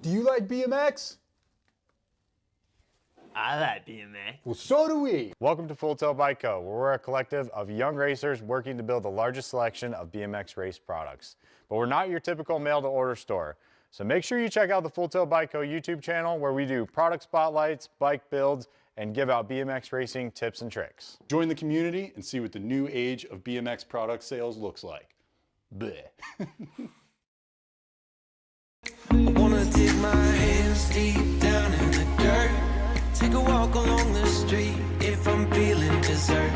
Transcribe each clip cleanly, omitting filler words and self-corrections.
Do you like BMX? I like BMX. Well, so do we. Welcome to Full Tilt Bike Co., where we're a collective of young racers working to build the largest selection of BMX race products. But we're not your typical mail-to-order store. So make sure you check out the Full Tilt Bike Co. YouTube channel, where we do product spotlights, bike builds, and give out BMX racing tips and tricks. Join the community and see what the new age of BMX product sales looks like. Bleh. I wanna dig my hands deep down in the dirt. Take a walk along the street if I'm feeling dessert.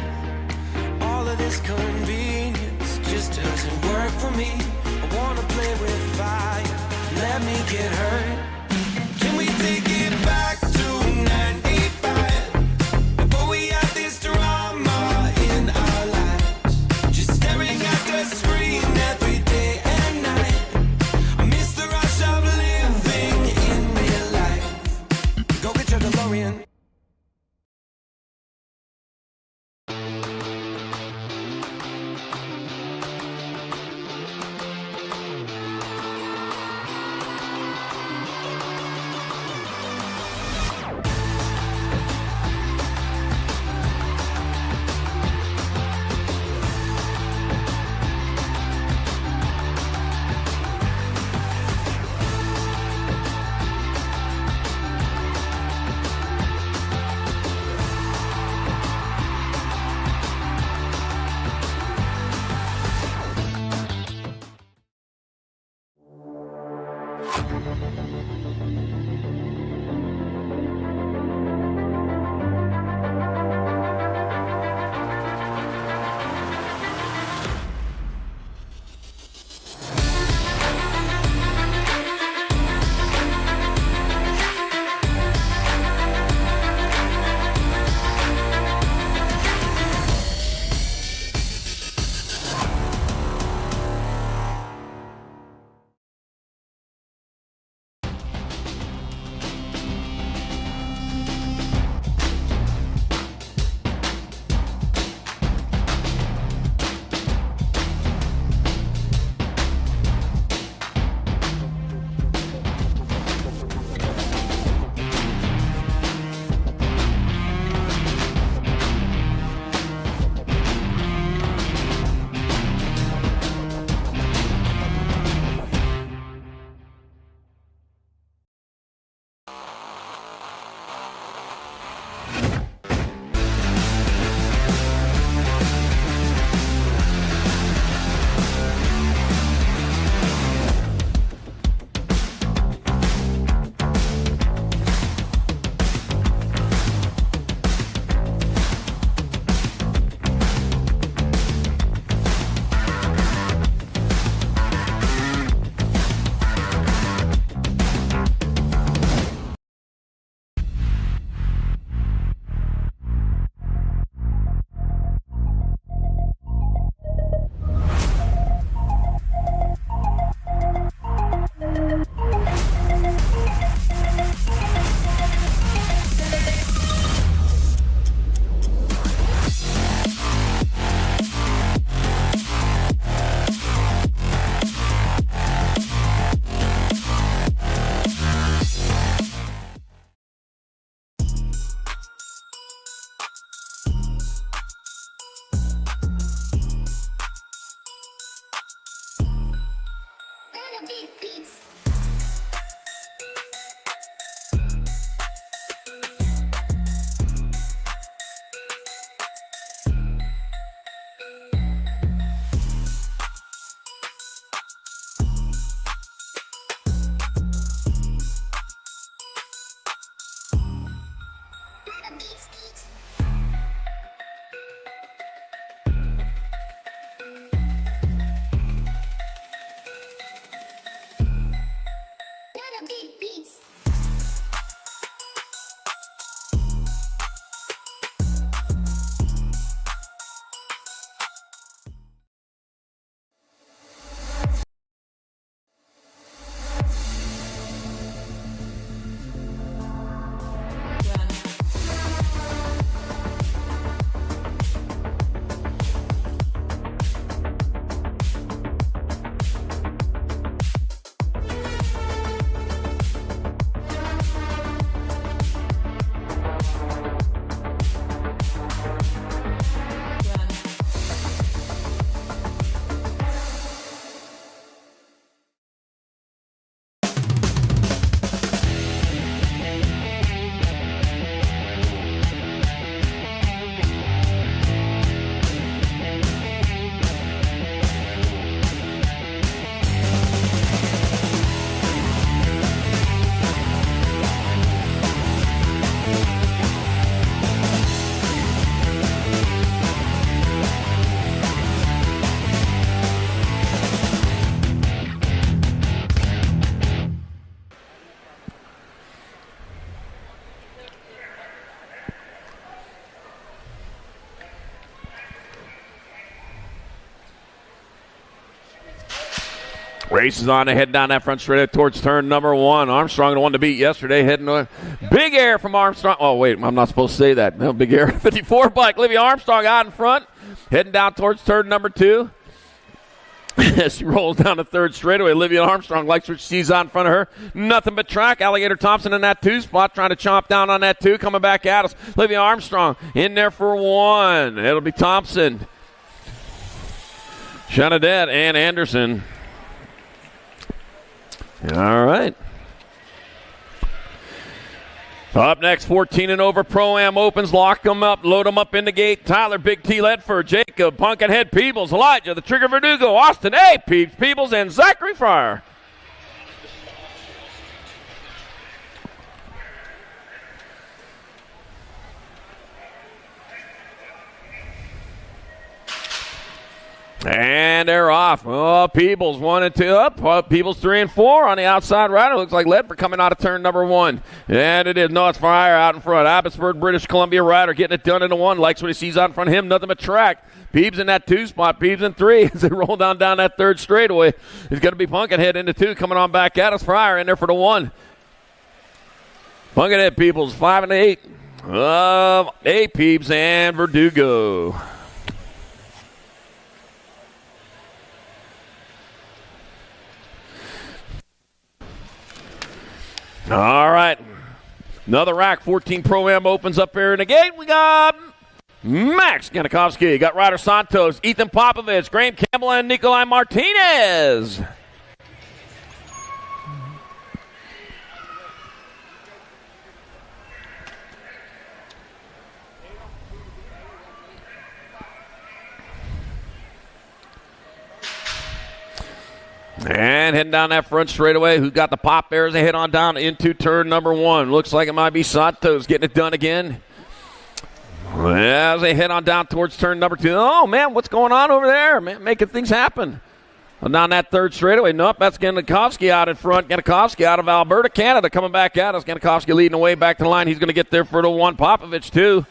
All of this convenience just doesn't work for me. I wanna play with fire, let me get hurt. Can we take it back to 95? Before we had this drama in our lives, just staring at the screen every day and night. I miss the rush of living in real life. Go get your DeLorean. Race is on ahead down that front straight towards turn number 1. Armstrong, the one to beat yesterday, heading to big air from Armstrong. Oh, wait, I'm not supposed to say that. No, big air. 54 bike. Olivia Armstrong out in front, heading down towards turn number 2. As she rolls down the third straightaway, Olivia Armstrong likes what she sees out in front of her. Nothing but track. Alligator Thompson in that 2 spot, trying to chomp down on that 2. Coming back at us. Olivia Armstrong in there for 1. It'll be Thompson, Shanadette, and Anderson. All right. Up next, 14 and over Pro-Am opens. Lock them up, load them up in the gate. Tyler, Big T Ledford, Jacob, Pumpkinhead, Peebles, Elijah, the Trigger Verdugo, Austin A, Peebles, and Zachary Fryer. And they're off. Oh, Peebles 1 and 2 up. Peebles 3 and 4 on the outside rider. Looks like Ledford coming out of turn number 1. And it is. No, it's Fryer out in front. Abbotsford, British Columbia rider getting it done in the 1. Likes what he sees out in front of him. Nothing but track. Peebs in that 2 spot. Peebs in 3 as they roll down that third straightaway. He's going to be Pumpkinhead into 2. Coming on back at us. Fryer in there for the 1. Pumpkinhead, Peebles 5 and 8. A Peebs and Verdugo. All right. Another rack. 14 Pro-Am opens up here in the gate. We got Max Ganakowski. Got Ryder Santos, Ethan Popovich, Graham Campbell, and Nikolai Martinez. And heading down that front straightaway, who got the pop there as they head on down into turn number 1. Looks like it might be Santos getting it done again. As they head on down towards turn number 2. Oh, man, what's going on over there? Man, making things happen. Down that third straightaway. Nope, that's Ganakowski out in front. Ganakowski out of Alberta, Canada, coming back at us. Ganakowski leading the way back to the line. He's going to get there for the 1. Popovich, 2.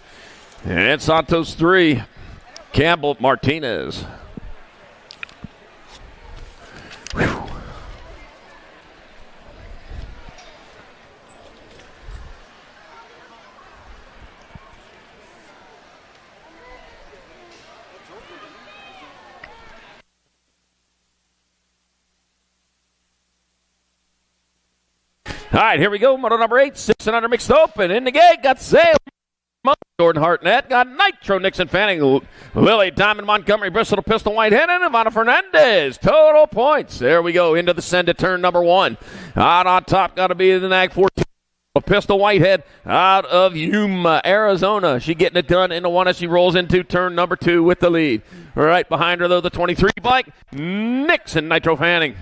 And Santos, 3. Campbell, Martinez. Whew. All right, here we go. Moto number 8, 6 and under mixed open. In the gate, got Sale, Jordan Hartnett, got Nitro, Nixon Fanning, Lily, Diamond, Montgomery, Bristol, Pistol, Whitehead, and Ivana Fernandez. Total points. There we go. Into the send to turn number 1. Out on top, got to be the NAG 14. Pistol Whitehead out of Yuma, Arizona. She getting it done in the 1 as she rolls into turn number 2 with the lead. Right behind her, though, the 23 bike, Nixon, Nitro Fanning.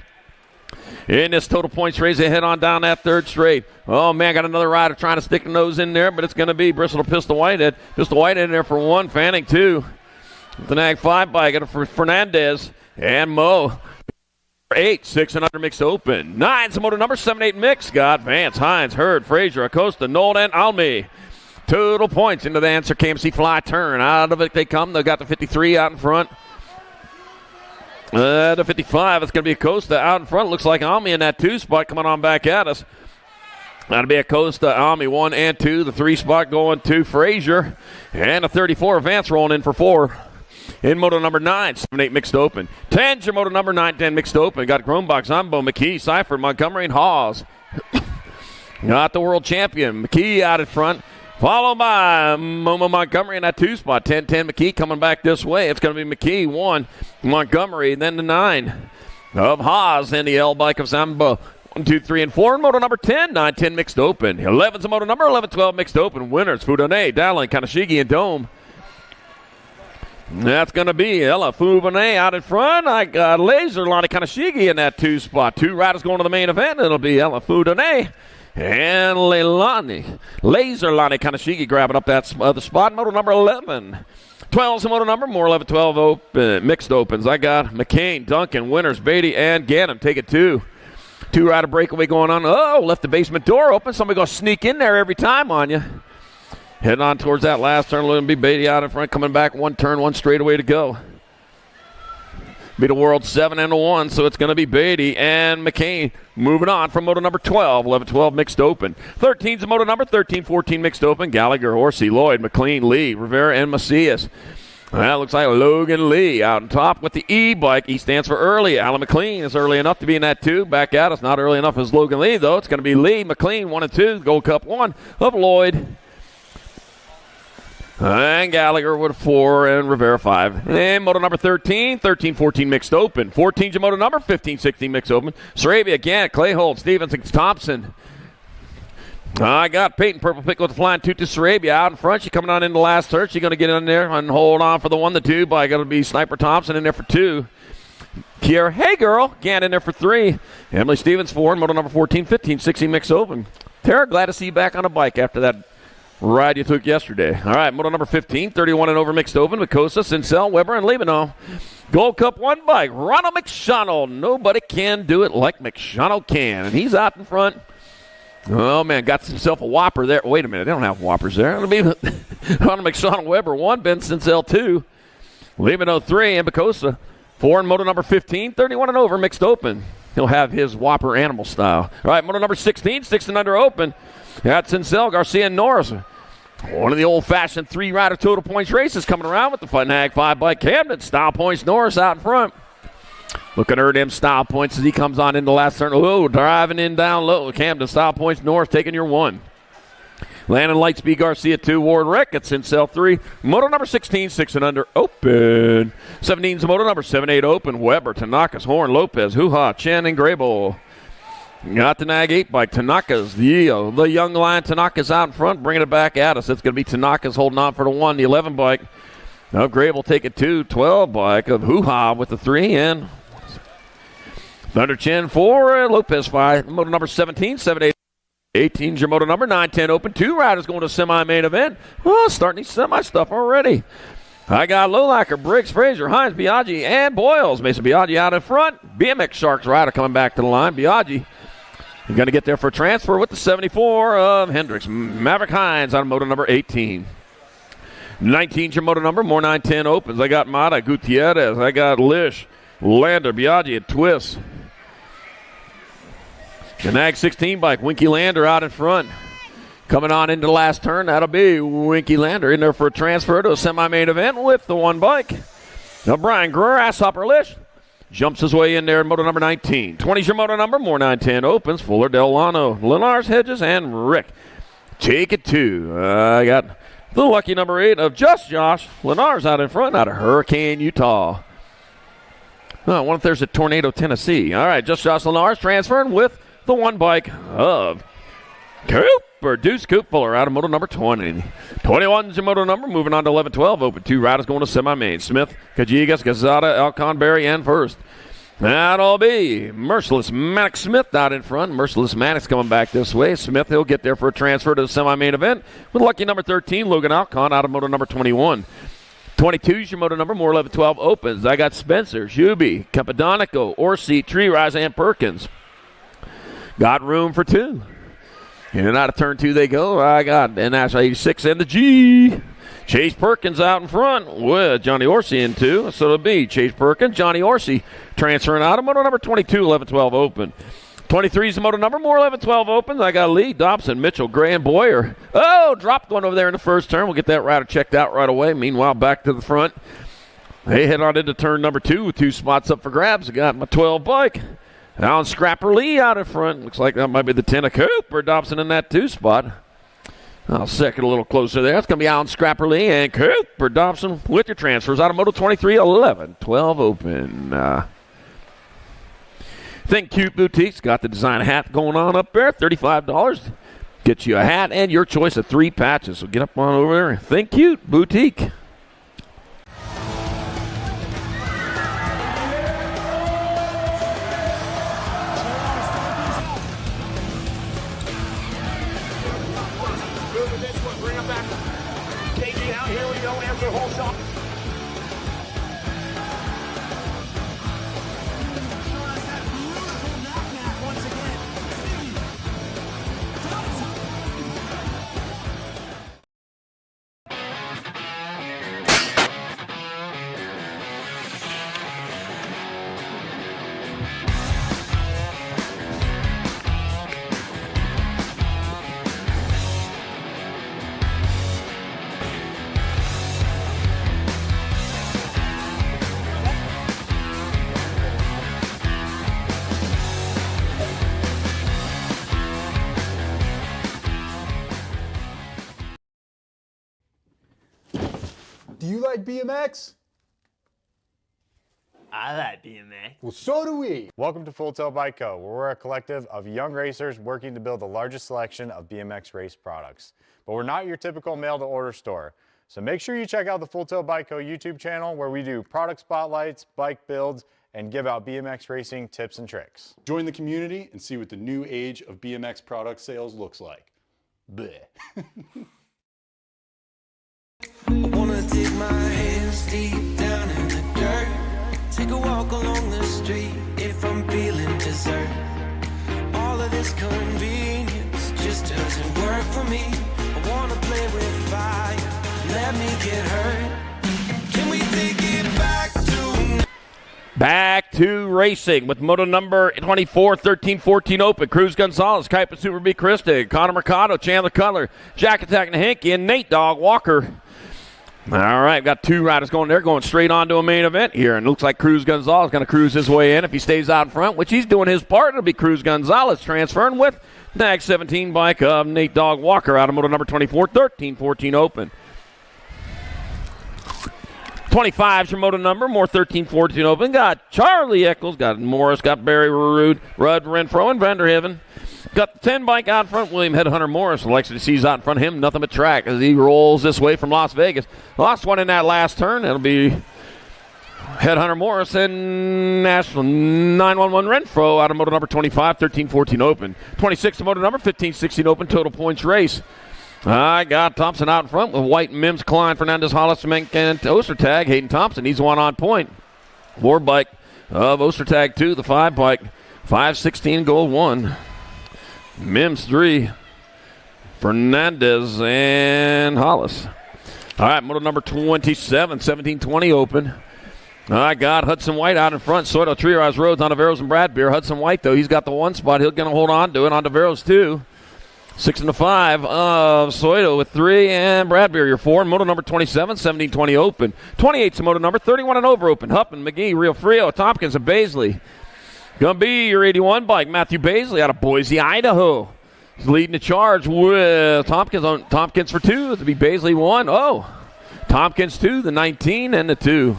In this total points race, they head on down that third straight. Oh, man, got another rider trying to stick a nose in there, but it's going to be Bristol Pistol Whitehead. Pistol Whitehead in there for 1, Fanning 2. The NAG 5 bike for Fernandez and Mo. 8, 6 and under mixed open. 9's motor number 7, 8 mix. Got Vance, Hines, Hurd, Frazier, Acosta, Nolan, and Almy. Total points into the answer KMC fly turn. Out of it they come. They got the 53 out in front. The 55, it's going to be Acosta out in front. Looks like Almy in that 2 spot coming on back at us. That'll be Acosta, Almy 1 and 2. The 3 spot going to Frazier. And the 34, Vance rolling in for 4. In moto number 9, 7, 8 mixed open. 10's your moto number 9, 10 mixed open. Got Grombach, Zombo, McKee, Seifert, Montgomery, and Hawes. Got the world champion, McKee out in front. Followed by Momo Montgomery in that 2 spot. 10-10 McKee coming back this way. It's going to be McKee 1, Montgomery, then the 9 of Haas and the L bike of Zamba. 1, 2, 3, and 4 in moto number 10. 9-10 mixed open. 11's a moto number 11-12 mixed open. Winners Fudone, Dallin, Kanashigi, and Dome. That's going to be Ella Fubane out in front. I got Laser Lonnie Kanashigi in that 2 spot. 2 riders going to the main event. It'll be Ella Fudane and Leilani. Laser Lonnie Kanashigi grabbing up that other spot. Moto number 11. 12's the moto number. More 11-12 open, mixed opens. I got McCain, Duncan, Winters, Beatty, and Gannon. Take it 2. 2 rider breakaway going on. Oh, left the basement door open. Somebody going to sneak in there every time on you. Heading on towards that last turn. It'll be Beatty out in front, coming back 1 turn, 1 straightaway to go. Beat the world 7-1, so it's going to be Beatty and McCain moving on from moto number 12. 11-12 mixed open. 13's the moto number. 13-14 mixed open. Gallagher, Horsey, Lloyd, McLean, Lee, Rivera, and Macias. That looks like Logan Lee out on top with the E-bike. E stands for early. Alan McLean is early enough to be in that 2. Back out. It's not early enough as Logan Lee, though. It's going to be Lee, McLean, 1 and 2. Gold Cup 1 of Lloyd. And Gallagher with 4 and Rivera 5. And moto number 13, 13-14 mixed open. 14's your moto number, 15-16 mixed open. Sarabia again, Clayhold, Stevens, and Thompson. I got Peyton Purple Pick with the flying toot to Sarabia out in front. She's coming on in the last turn. She's going to get in there and hold on for the 1, the 2. But I got to be Sniper Thompson in there for 2. Kiera, hey girl, again in there for 3. Emily Stevens 4 and moto number 14, 15-16 mixed open. Tara, glad to see you back on a bike after that ride you took yesterday. All right, moto number 15, 31 and over mixed open. Vicosa, Sincel, Weber, and Libano. Gold Cup 1 bike. Ronald McShonnell. Nobody can do it like McShonnell can. And he's out in front. Oh, man, got himself a whopper there. Wait a minute, they don't have whoppers there. It'll be Ronald McShonnell, Weber 1, Ben Sincel 2. Libano 3, and Vicosa 4 and moto number 15, 31 and over mixed open. He'll have his whopper animal style. All right, moto number 16, 6 and under open. That's Sincel, Garcia, and Norris. One of the old-fashioned 3-rider total points races coming around with the Fun Hag 5 bike Camden. Style points, Norris out in front. Looking at them style points as he comes on in the last turn. Oh, driving in down low. Camden, style points, Norris taking your 1. Landon Lightspeed, Garcia 2, Ward Rick at Sincel 3. Moto number 16, 6 and under open. 17's moto number 7-8 open. Weber, Tanaka's, Horn, Lopez, Hoo-Ha, Chen, and Grable. Got the Nag 8 bike. Tanaka's, the young lion. Tanaka's out in front, bringing it back at us. It's going to be Tanaka's holding on for the 1. The 11 bike of Grable will take it 2. 12 bike of Hoo-Ha with the 3. And Thunder Chen 4. Lopez 5. Moto number 17, 7-8. 18's your moto number. 9-10 open. 2 riders going to semi-main event. Oh, starting these semi-stuff already. I got Lolacker, Briggs, Fraser, Hines, Biaggi, and Boyles. Mason Biaggi out in front. BMX Sharks rider coming back to the line. Biaggi. You're going to get there for a transfer with the 74 of Hendricks. Maverick Hines on moto number 18. 19's your moto number. More 9-10 opens. I got Mata, Gutierrez. I got Lish, Lander, Biaggi, and Twist. The Nag 16 bike. Winky Lander out in front. Coming on into the last turn. That'll be Winky Lander in there for a transfer to a semi-main event with the 1 bike. Now Brian Grasshopper Lish jumps his way in there in moto number 19. 20's your moto number. More 9-10 opens. Fuller, Delano, Lenars, Hedges, and Rick. Take it 2. I got the lucky number 8 of Just Josh. Lenars out in front out of Hurricane, Utah. Oh, I wonder if there's a Tornado, Tennessee. All right, Just Josh Lenars transferring with the 1 bike of Cooper. Deuce Coop Fuller out of moto number 20. 21's your moto number. Moving on to 11-12 open. 2 riders going to semi-main. Smith, Cajigas, Gazada, Alcon, Berry, and first. That'll be Merciless Maddox Smith out in front. Merciless Maddox coming back this way. Smith, he'll get there for a transfer to the semi-main event with lucky number 13, Logan Alcon out of moto number 21. 22's your moto number. More 11-12 opens. I got Spencer, Shuby, Capadonico, Orsi, Tree Rise, and Perkins. Got room for 2. In and out of turn 2 they go. I got the National 86 and the G. Chase Perkins out in front with Johnny Orsi in 2. So it'll be Chase Perkins, Johnny Orsi transferring out of moto number 22, 11-12 open. 23 is the moto number. More 11-12 opens. I got Lee, Dobson, Mitchell, Gray, and Boyer. Oh, dropped one over there in the first turn. We'll get that rider checked out right away. Meanwhile, back to the front. They head on into turn number 2 with 2 spots up for grabs. I got my 12 bike. Alan Scrapper Lee out in front. Looks like that might be the 10 of Cooper Dobson in that 2 spot. I'll second a little closer there. It's going to be Alan Scrapper Lee and Cooper Dobson with your transfers out of Moto 23, 11-12 open. Think Cute Boutique's got the design hat going on up there. $35. Get you a hat and your choice of 3 patches. So get up on over there. Think Cute Boutique. Do you like BMX? I like BMX. Well, so do we. Welcome to Full Tilt Bike Co., where we're a collective of young racers working to build the largest selection of BMX race products. But we're not your typical mail-to-order store. So make sure you check out the Full Tilt Bike Co. YouTube channel, where we do product spotlights, bike builds, and give out BMX racing tips and tricks. Join the community and see what the new age of BMX product sales looks like. Bleh. I wanna dig my hands deep down in the dirt. Take a walk along the street if I'm feeling dessert. All of this convenience just doesn't work for me. I wanna play with fire, let me get hurt. Can we take it back to... Back to racing with moto number 24, 13-14 open. Cruz Gonzalez, Kuiper Super B. Christic, Connor Mercado, Chandler Cutler, Jack Attack Nahinky, and Nate Dog Walker. All right, got two riders going there, going straight on to a main event here. And it looks like Cruz Gonzalez is going to cruise his way in. If he stays out in front, which he's doing his part, it'll be Cruz Gonzalez transferring with the 17 bike of Nate Dog Walker out of moto number 24, 13-14 open. 25's your moto number, more 13-14 open. Got Charlie Eccles, got Morris, got Barry Rudd, Renfro, and Vanderhaven. Got the 10 bike out front, William Headhunter Morris. Alexis sees out in front of him, nothing but track as he rolls this way from Las Vegas. Lost one in that last turn. That'll be Headhunter Morris and National 911 Renfro out of moto number 25, 13-14 open. 26 moto number, 15-16 open, total points race. I got Thompson out in front with White, Mims, Klein, Fernandez, Hollis, Menk, and Ostertag. Hayden Thompson, he's one on point. War bike of Ostertag 2, the 5 bike, 5-16 gold 1. Mims 3, Fernandez, and Hollis. All right, moto number 27, 17-20 open. I got Hudson White out in front. Soto, Trios, Rhodes, Ontiveros, and Bradbeer. Hudson White, though, he's got the 1 spot. He's going to hold on to it. Ontiveros 2. 6 and 5 of Soto with 3, and Bradbeer, your 4. Moto number 27, 17-20 open. 28's moto number 31 and over open. Huppin, McGee, Rio Frio, Tompkins, and Baisley. Gonna be your 81 bike, Matthew Baisley out of Boise, Idaho. He's leading the charge with Tompkins for 2. It'll be Baisley 1. Oh, Tompkins 2, the 19 and the 2.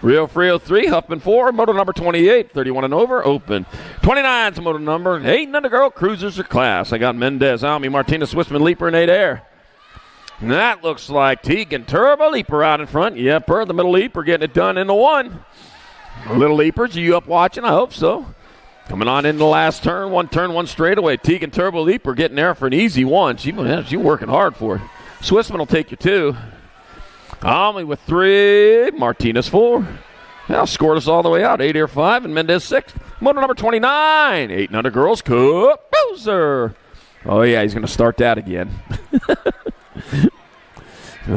Rio Frio 3, Huffman 4, moto number 28, 31 and over, open. 29's moto number 8 and under girl cruisers or class. I got Mendez, Almy, Martinez, Swissman, Leaper, and 8 Air. And that looks like Teagan Turbo Leaper out in front. Yep, the middle Leaper getting it done in the 1. Little Leapers, are you up watching? I hope so. Coming on into the last turn, one straightaway. Teagan Turbo Leaper getting there for an easy 1. She's working hard for it. Swissman will take you 2. Almy with 3. Martinez 4. Now scored us all the way out. 8 Air 5 and Mendez 6. Moto number 29. 8 and under girls. Cup Boozer. Oh, yeah, he's going to start that again.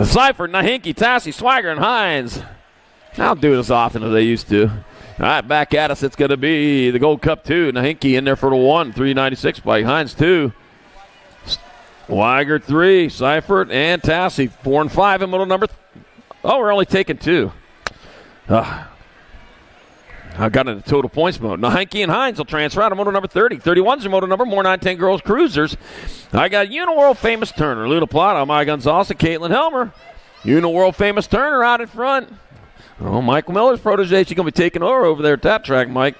Seifert, Nahinky, Tassi, Swagger, and Hines. I'll do it as often as they used to. All right, back at us. It's going to be the Gold Cup 2. Nahinky in there for the 1. 396 bike. Hines 2. Swagger 3. Seifert and Tassi 4 and 5 in moto number. Oh, we're only taking 2. I got into total points mode. Nahinky and Hines will transfer out of moto number 30. 31's your moto number. More 910 girls cruisers. I got Uniworld famous Turner. Luda Plata, Maya Gonzalez, and Caitlin Helmer. Uniworld famous Turner out in front. Oh, Michael Miller's protege. She's going to be taking over there at that track, Mike.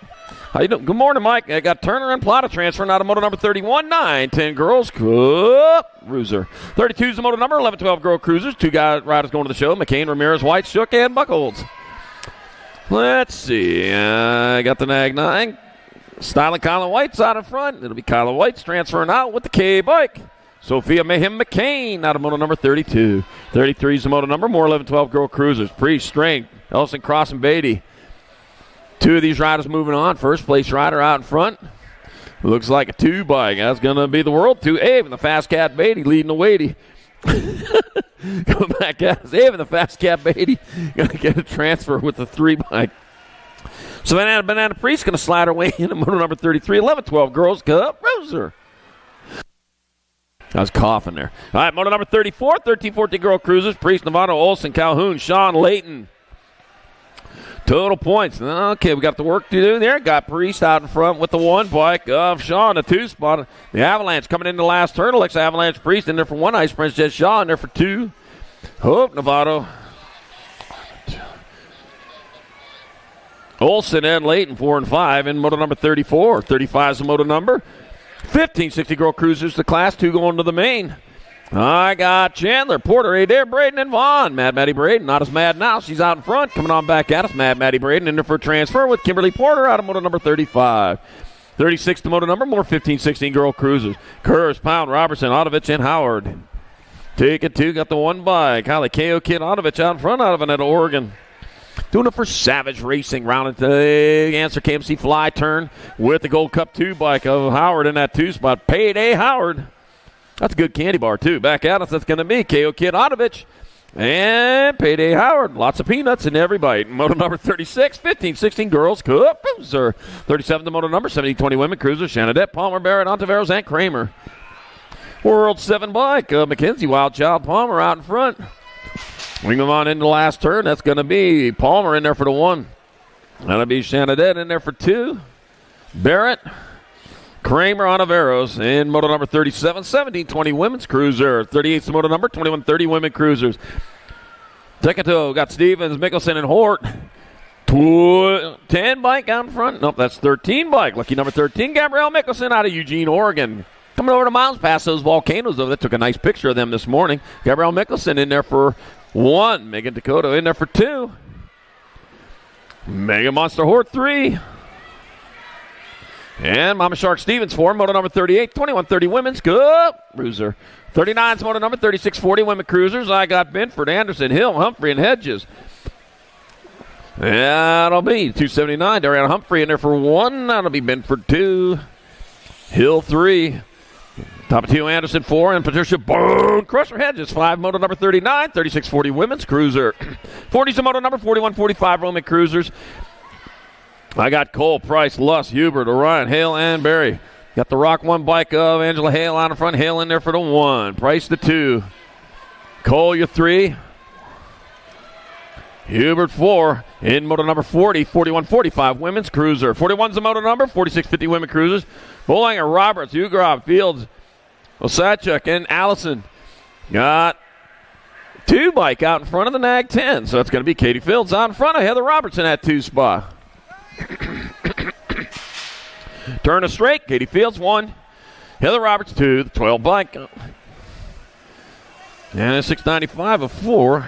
How you doing? Good morning, Mike. I got Turner and Plata transferring out of moto number 31, 910 girls Cup Cruiser. 32's the moto number, 11-12 girl cruisers. 2 riders going to the show. McCain, Ramirez, White, Shook, and Buckholz. Let's see. I got the Nag 9. Styling Kylan White's out in front. It'll be Kylan White's transferring out with the K bike. Sophia Mayhem McCain out of moto number 32. 33's the moto number. More 11-12 girl cruisers. Priest, Strength, Ellison, Cross, and Beatty. 2 of these riders moving on. First place rider out in front. Looks like a 2 bike. That's going to be the World 2. Abe and the Fast Cat Beatty leading the weighty. Go back at us. Abe and the Fast Cat Beatty going to get a transfer with the 3 bike. Savannah Banana Priest going to slide her way into moto number 33. 11-12 girls Cup Roser. I was coughing there. All right, moto number 34, 13-14 girl cruisers. Priest, Nevada, Olson, Calhoun, Sean, Layton. Total points. Okay, we got the work to do there. Got Priest out in front with the 1 bike of Sean, a 2 spot. The Avalanche coming into the last turn. Alexa Avalanche Priest in there for 1. Ice Prince Jet Shaw in there for 2. Hope Novato. Olson and Layton 4 and 5 in moto number 34. 35 is the moto number. 1560 girl cruisers to class 2 going to the main. I got Chandler, Porter, Adair, Braden, and Vaughn. Mad Maddie Braden, not as mad now. She's out in front. Coming on back at us, Mad Maddie Braden in there for transfer with Kimberly Porter out of moto number 35. 36 the moto number, more 15-16 girl cruisers. Kurz, Pound, Robertson, Otovich, and Howard. Take it 2, got the 1 bike. Holly Ko Kid Otovich out in front out of Annetta, Oregon. Doing it for Savage Racing, rounded to the answer KMC fly turn with the Gold Cup 2 bike of Howard in that 2 spot. Payday Howard. That's a good candy bar, too. Back at us, that's going to be Ko Kid Otovich and Payday Howard. Lots of peanuts in every bite. Moto number 36, 15-16 girls cruiser. 37 the moto number, 17-20 women cruiser. Shanadette, Palmer, Barrett, Ontiveros, and Kramer. World 7 bike. McKenzie, Wild Child, Palmer out in front. We move on into the last turn. That's going to be Palmer in there for the 1. That'll be Shanadette in there for 2. Barrett, Kramer, Ontiveros in moto number 37, 17-20 women's cruiser. 38's the moto number, 21-30 women cruisers. Tekato got Stevens, Mickelson, and Hort. 10 bike out in front. Nope, that's 13 bike. Lucky number 13, Gabrielle Mickelson out of Eugene, Oregon. Coming over to Miles past those volcanoes over there. Took a nice picture of them this morning. Gabrielle Mickelson in there for 1. Megan Dakota in there for 2. Mega Monster Hort 3. And Mama Shark Stevens 4. Moto number 38. 21-30 women's cruiser. 39's moto number 36-40 women cruisers. I got Benford, Anderson, Hill, Humphrey, and Hedges. That'll be 279. Dariana Humphrey in there for 1. That'll be Benford 2. Hill 3. Top of 2, Anderson 4, and Patricia Bone Crusher Hedges 5, moto number 39, 36-40 women's cruiser. 40's the moto number, 41-45 Roman cruisers. I got Cole, Price, Luss, Hubert, Orion, Hale, and Barry. Got the Rock 1 bike of Angela Hale out in front. Hale in there for the 1. Price the 2. Cole, your 3. Hubert 4 in moto number 40, 41-45 women's cruiser. 41's the moto number, 46-50 women cruisers. Bolanger, Roberts, Ugrov, Fields, Osachuk, and Allison got 2 bike out in front of the Nag 10. So it's going to be Katie Fields out in front of Heather Roberts in that 2 spot. Turn a straight, Katie Fields 1, Heather Roberts 2, the 12 bike. And a 695 of 4.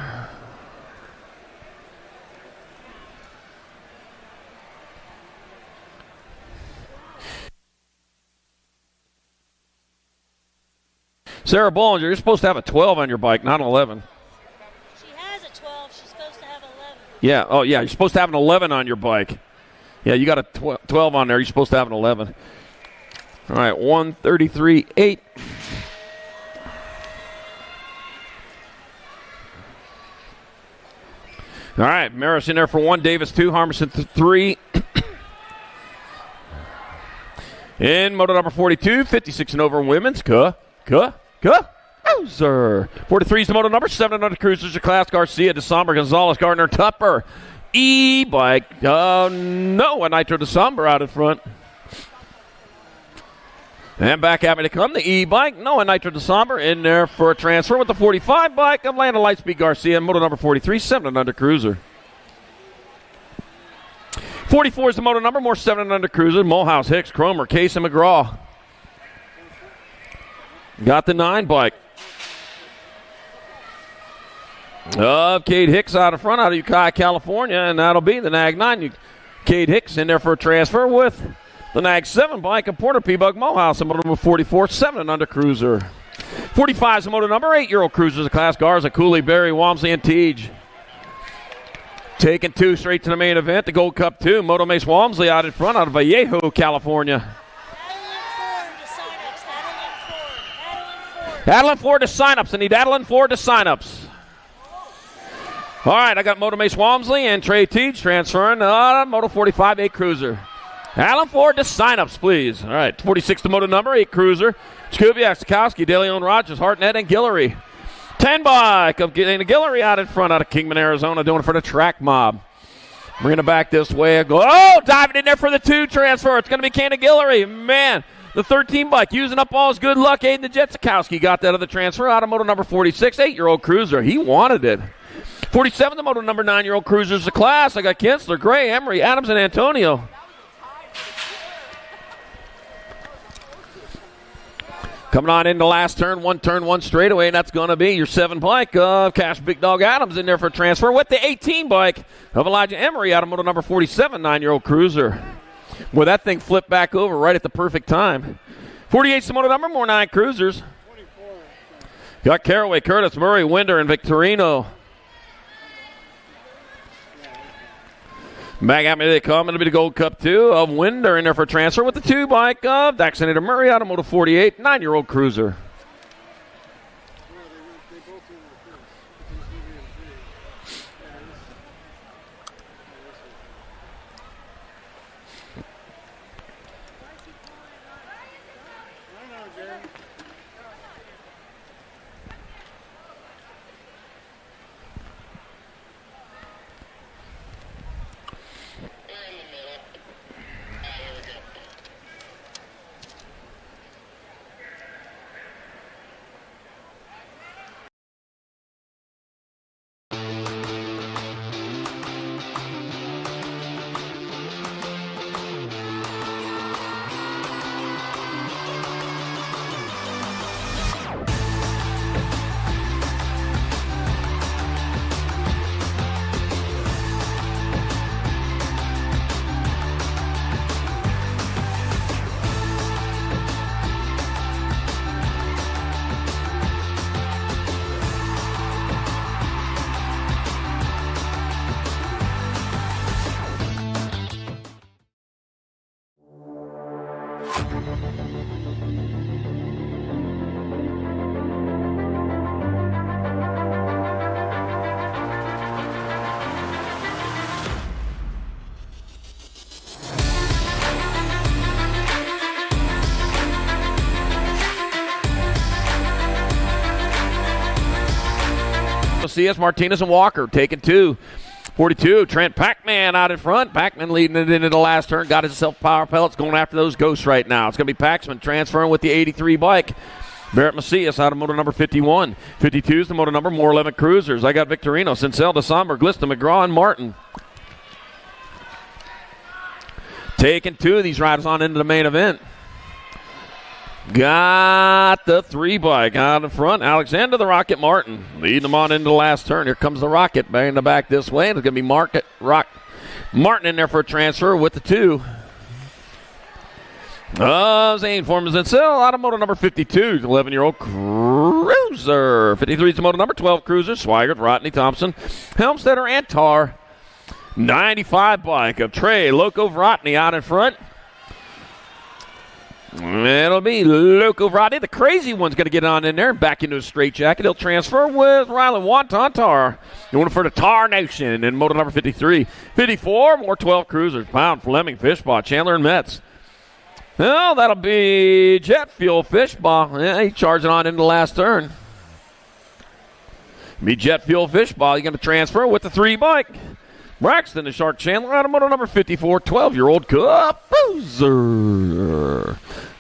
Sarah Bollinger, you're supposed to have a 12 on your bike, not an 11. She has a 12. She's supposed to have 11. Yeah, oh, yeah, you're supposed to have an 11 on your bike. Yeah, you got a 12 on there. You're supposed to have an 11. All right, 133.8. All right, Maris in there for 1, Davis 2, Harmison 3. In moto number 42, 56 and over women's. Cruiser. 43 is the moto number, 7 under cruisers of class. Garcia, DeSomber, Gonzalez, Gardner, Tupper. E-bike. Oh, no, a Nitro DeSomber out in front. And back at me to come, the E-bike. No, a Nitro DeSomber in there for a transfer with the 45 bike of Landon Lightspeed Garcia. Moto number 43, 7 and under cruiser. 44 is the moto number, more 7 and under cruiser. Mulhouse, Hicks, Cromer, Case, and McGraw. Got the 9 bike. Cade Hicks out in front out of Ukiah, California, and that'll be the Nag 9. Cade Hicks in there for a transfer with the Nag 7 bike of Porter P-Bug Mulhouse, and moto number 44, 7 and under cruiser. 45 is the moto number, 8-year-old cruisers of class. Garza, Cooley, Berry, Walmsley, and Teague. Taking 2 straight to the main event, the Gold Cup 2. Moto Mace Walmsley out in front out of Vallejo, California. Adeline Ford to sign-ups. I need Adeline Ford to sign-ups. All right, I got Moto Mace Walmsley and Trey Teague transferring Moto 45 8 cruiser. Adeline Ford to sign-ups, please. All right, 46 to Moto number, 8 cruiser. Skubiak, Stokowski, DeLeon, Rogers, Hartnett, and Guillory. 10 bike of Guillory out in front out of Kingman, Arizona, doing it for the track mob. Bringing it back this way. Diving in there for the 2 transfer. It's going to be Canada Guillory. Man, The 13 bike using up all his good luck. Aiden Jetsikowski got that other transfer out of moto number 46, 8-year-old cruiser. He wanted it. 47, the moto number 9-year-old cruisers the class. I got Kinsler, Gray, Emery, Adams, and Antonio. Coming on into last turn, one straightaway, and that's going to be your 7 bike of Cash Big Dog Adams in there for transfer with the 18 bike of Elijah Emery out of moto number 47, 9-year-old cruiser. Boy, that thing flipped back over right at the perfect time. 48's the moto number, more 9 cruisers. Got Caraway, Curtis, Murray, Winder, and Victorino. Back at me they come. It'll be the Gold Cup 2 of Winder in there for transfer with the 2 bike of Daxonator Murray out of moto 48, 9-year-old cruiser. CS Martinez and Walker taking 2. 42, Trent Pac-Man out in front. Pac-Man leading it into the last turn. Got himself power pellets going after those ghosts right now. It's going to be Paxman transferring with the 83 bike. Barrett Macias out of moto number 51. 52 is the moto number, more 11 cruisers. I got Victorino, Sincel, DeSomber, Glista, McGraw, and Martin. Taking 2 of these riders on into the main event. Got the 3 bike out in front. Alexander the Rocket Martin leading them on into the last turn. Here comes the Rocket banging the back this way. And it's going to be Martin in there for a transfer with the 2. Zane Foreman's and Sill out of moto number 52. 11-year-old cruiser. 53 is the moto number 12 cruiser. Swigert, Rodney Thompson, Helmstetter, and Tar. 95 bike of Trey Loco Vrotny out in front. It'll be Loco Vrotny. The crazy one's going to get on in there and back into a straight jacket. He'll transfer with Rylan Wanton Tar. Going for the Tar Nation in moto number 53. 54, more 12 cruisers. Pound, Fleming, Fishbaugh, Chandler, and Metz. Well, that'll be Jet Fuel Fishbaugh. Yeah, he's charging on into the last turn. Be Jet Fuel Fishbaugh. He's going to transfer with the 3 bike. Braxton and Shark Chandler out of moto number 54, 12-year-old Cruiser.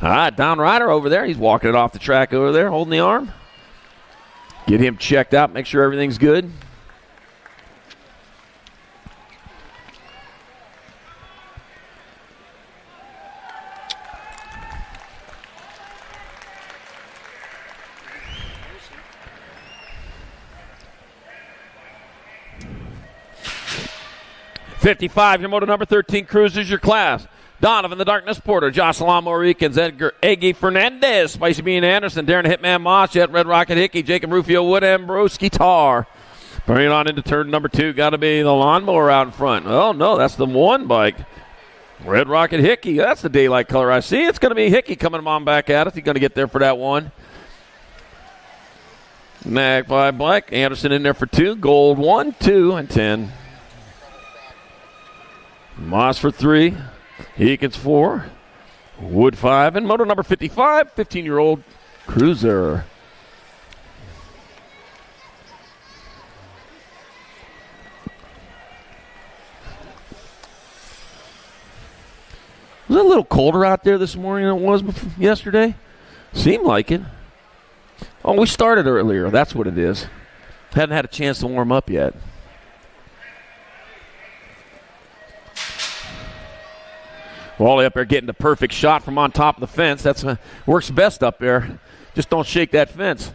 All right, Don Ryder over there. He's walking it off the track over there, holding the arm. Get him checked out, make sure everything's good. .55, your moto number 13 cruisers, your class. Donovan the Darkness Porter, Jocelyn Morikins, Edgar Eggy Fernandez, Spicy Bean Anderson, Darren Hitman Moss, Jet Red Rocket Hickey, Jacob Rufio Wood, Ambroski Tar. Bring it on into turn number 2. Got to be the lawnmower out in front. Oh, no, that's the 1 bike. Red Rocket Hickey. That's the daylight color I see. It's going to be Hickey coming on back at us. He's going to get there for that 1. Magpie bike. Anderson in there for 2. Gold 1, 2, and 10. Moss for 3, Eakins 4, Wood 5, and moto number 55, 15-year-old Cruiser. it a little colder out there this morning than it was yesterday? Seemed like it. Oh, we started earlier. That's what it is. Hadn't had a chance to warm up yet. Wally up there getting the perfect shot from on top of the fence. That's works best up there. Just don't shake that fence.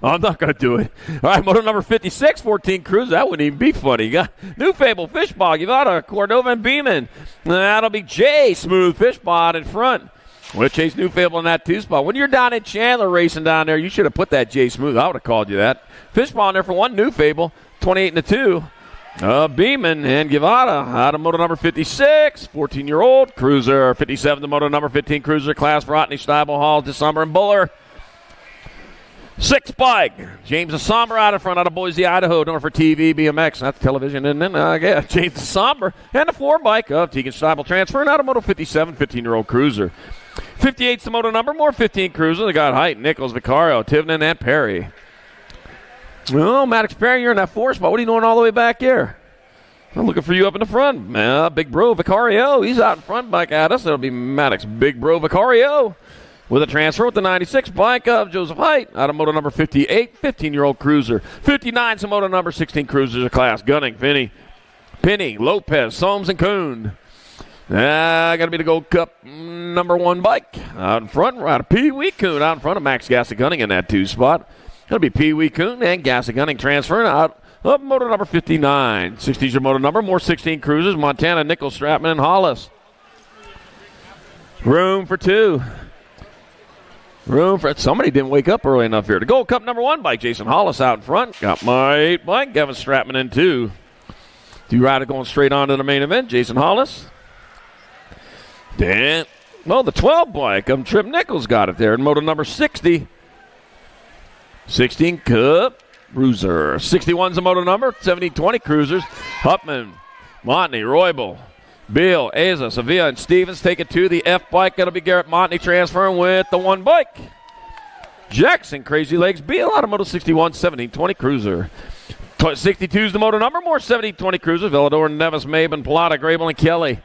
I'm not going to do it. All right, moto number 56, 14 Cruiser. That wouldn't even be funny. Got New Fable, Fishball, Givada, Cordova, and Beeman. That'll be Jay, Smooth, Fishball in front. We'll chase New Fable in that 2 spot. When you're down in Chandler racing down there, you should have put that Jay Smooth. I would have called you that. Fishball in there for 1, New Fable, 28 and 2. Beeman and Givada out of moto number 56, 14-year-old Cruiser. 57 to moto number 15 Cruiser class for Otney, Steibel, Hall, DeSomber, and Buller. 6 bike. James DeSomber out in front out of Boise, Idaho. North for TV, BMX. That's television, isn't it? Yeah, James DeSomber. And the 4 bike of Tegan Steibel transferring out of moto 57, 15-year-old Cruiser. 58's the moto number, more 15 Cruiser. They got Height, Nichols, Vicario, Tivnan, and Perry. Well, Maddox Perry, you're in that 4 spot. What are you doing all the way back here? I'm looking for you up in the front. Big Bro Vicario. He's out in front bike at us. It'll be Maddox Big Bro Vicario with a transfer with the 96 bike of Joseph Height out of moto number 58, 15-year-old Cruiser. 59's the moto number 16 Cruisers class. Gunning, Penny, Lopez, Soames, and Kuhn. Got to be the Gold Cup number 1 bike. Out in front, right of Pee Wee Kuhn out in front of Max Gasser Gunning in that 2 spot. It'll be Pee Wee Kuhn and Gasser Gunning transferring out of moto number 59. 60's your moto number, more 16 Cruisers. Montana, Nichols, Stratman, and Hollis. Room for 2. Somebody didn't wake up early enough here. The Gold Cup number 1 bike, Jason Hollis out in front. Got my 8 bike, Gavin Stratman in 2. 2 rider going straight on to the main event, Jason Hollis. The 12 bike, Trip Nichols got it there in moto number 60. 16 Cup Cruiser. 61's the moto number, 70-20 Cruisers. Huffman, Montney, Roybal, Beal, Asa, Sevilla, and Stevens take it to the F bike. That'll be Garrett Montney transferring with the 1 bike. Jackson, Crazy Legs, Beal out of moto 61, 17-20 Cruiser. 62's the moto number, more 70-20 Cruisers. Villador, Nevis, Maben, Plata, Grable, and Kelly.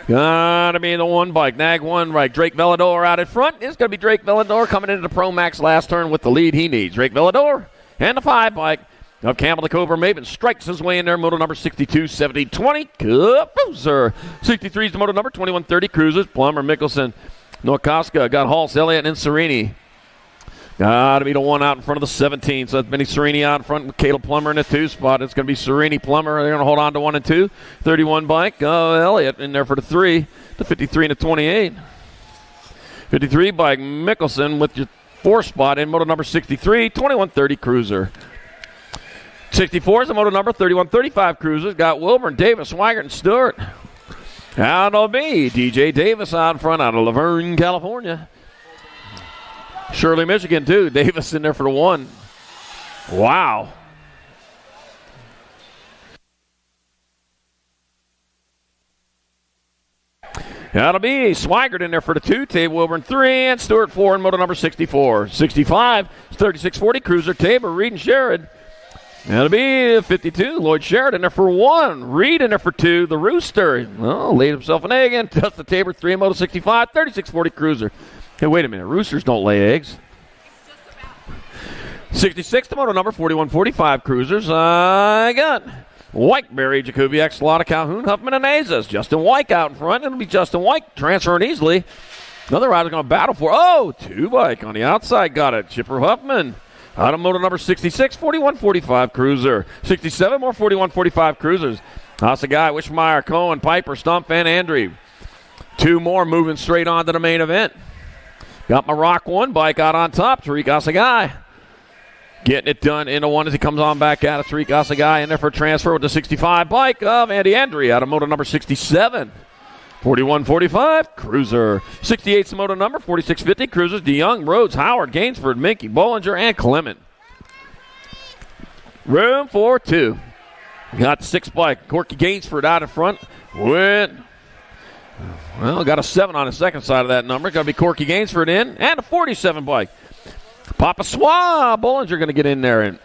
Gotta be the 1 bike. Nag 1 right. Drake Villador out in front. It's gonna be Drake Villador coming into the Pro Max last turn with the lead he needs. Drake Villador and the 5 bike of Campbell the Cobra Maven strikes his way in there. Moto number 62, 70-20 Cup Cruiser. 63's the moto number, 21-30 Cruisers. Plummer, Mickelson, Nokoska, got Halls, Elliott, and Serini. Got to be the 1 out in front of the 17. So that's Benny Serini out in front with Caleb Plummer in the 2 spot. It's going to be Serini, Plummer. They're going to hold on to 1 and 2. 31 bike. Elliott in there for the 3. The 53 and the 28. 53 bike. Mickelson with your 4 spot in moto number 63. 21-30 Cruiser. 64 is the moto number. 31-35 Cruisers. Got Wilburn, Davis, Swigert, and Stewart. Out will be DJ Davis out in front out of Laverne, California. Shirley, Michigan, too. Davis in there for the 1. Wow. That'll be Swigert in there for the 2. Tabor Wilburn 3, and Stewart 4 in moto number 64. 65 is 36-40 Cruiser. Tabor, Reed, and Sherrod. That'll be 52. Lloyd Sherrod in there for 1. Reed in there for 2. The Rooster, laid himself an egg in. Just the Tabor 3 in moto 65. 36-40 Cruiser. Hey, wait a minute. Roosters don't lay eggs. 66 to moto number, 41-45 Cruisers. I got Whiteberry, Jacobiak, Slotta, Calhoun, Huffman, and Azas. Justin White out in front. It'll be Justin White transferring easily. Another rider's going to battle for 2 bike on the outside. Got it. Chipper Huffman out of moto number 66, 41-45 Cruiser. 67 more 41-45 Cruisers. Hasagai, Wishmeyer, Cohen, Piper, Stump, and Andrew. 2 more moving straight on to the main event. Got my Rock 1 bike out on top. Tariq Hasagai getting it done into 1 as he comes on back out of Tariq Hasagai in there for a transfer with the 65 bike of Andy Andry out of moto number 67. 41-45 Cruiser. 68's the moto number, 46-50 Cruisers. DeYoung, Rhodes, Howard, Gainsford, Minky, Bollinger, and Clement. Room for 2. Got the 6 bike. Corky Gainsford out in front with... got a 7 on the second side of that number. Got to be Corky Gainsford in. And a 47 bike. Papa Swab. Bollinger going to get in there. And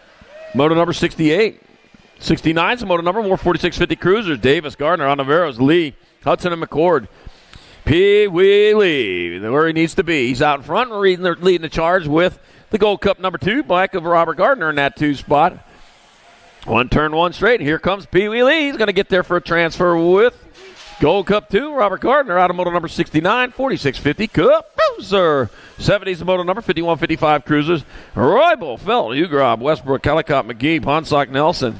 moto number 68. 69's the moto number. More 46-50 Cruisers. Davis, Gardner, Onaveros, Lee, Hudson and McCord. Pee Wee Lee, where he needs to be. He's out in front, leading the charge with the Gold Cup number 2 bike of Robert Gardner in that 2 spot. One turn, one straight. Here comes Pee Wee Lee. He's going to get there for a transfer with Gold Cup 2, Robert Gardner, out of moto number 69, 4650 Cup Cruiser. 70's the moto number, 5155 Cruisers. Roybal, Felt, Ugrob, Westbrook, Kellicott, McGee, Ponsock, Nelson.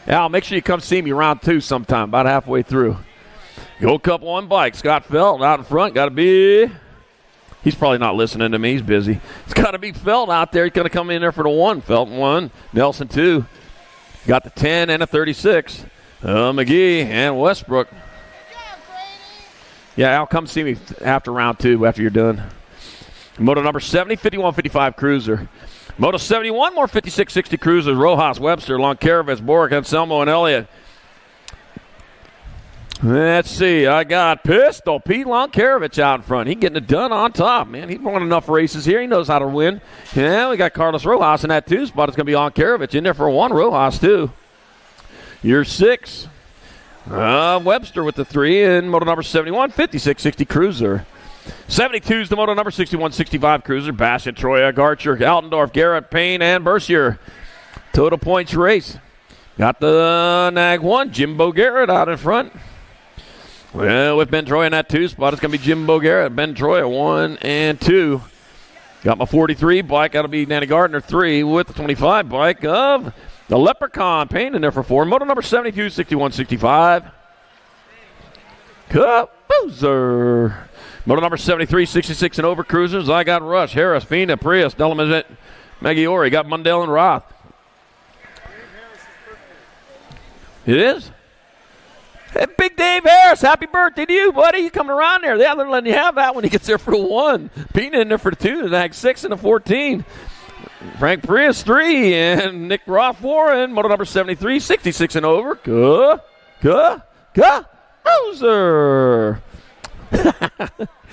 Al, make sure you come see me round 2 sometime, about halfway through. Gold Cup 1 bike, Scott Felt out in front. Got to be, he's probably not listening to me. He's busy. It's got to be Felt out there. He's going to come in there for the 1. Felt 1, Nelson 2. Got the 10 and a 36. McGee and Westbrook. Yeah, Al, come see me after round 2 after you're done. Moto number 70, 5155 Cruiser. Moto 71, more 5660 Cruisers. Rojas, Webster, Lonkarovich, Boric, Anselmo, and Elliott. Let's see. I got Pistol Pete Lonkarovich out in front. He's getting it done on top, man. He's won enough races here. He knows how to win. Yeah, we got Carlos Rojas in that 2 spot. It's going to be Lonkarovich in there for 1. Rojas, 2. You're 6. Webster with the 3 in moto number 71, 5660 Cruiser. 72 is the moto number 6165 Cruiser. Bassett, Troya, Garcher, Altendorf, Garrett, Payne, and Bercier. Total points race. Got the Nag 1, Jimbo Garrett out in front. Well, with Ben Troy in that 2 spot, it's going to be Jimbo Garrett. Ben Troy, 1 and 2. Got my 43 bike. That'll be Danny Gardner, 3 with the 25 bike of the Leprechaun. Payne in there for 4. Moto number 72, 6165. Cup Boozer. Moto number 73, 66 and over Cruisers. I got Rush, Harris, Pena, Prius, Delamazet, Maggiore. Got Mundell and Roth. It is? Hey, Big Dave Harris, happy birthday to you, buddy. You coming around there. Yeah, they're letting you have that when he gets there for the 1. Pena in there for the 2, the Nag 6 and the 14. Frank Prius, 3, and Nick Roth, 4, and moto number 73, 66 and over. Boozer.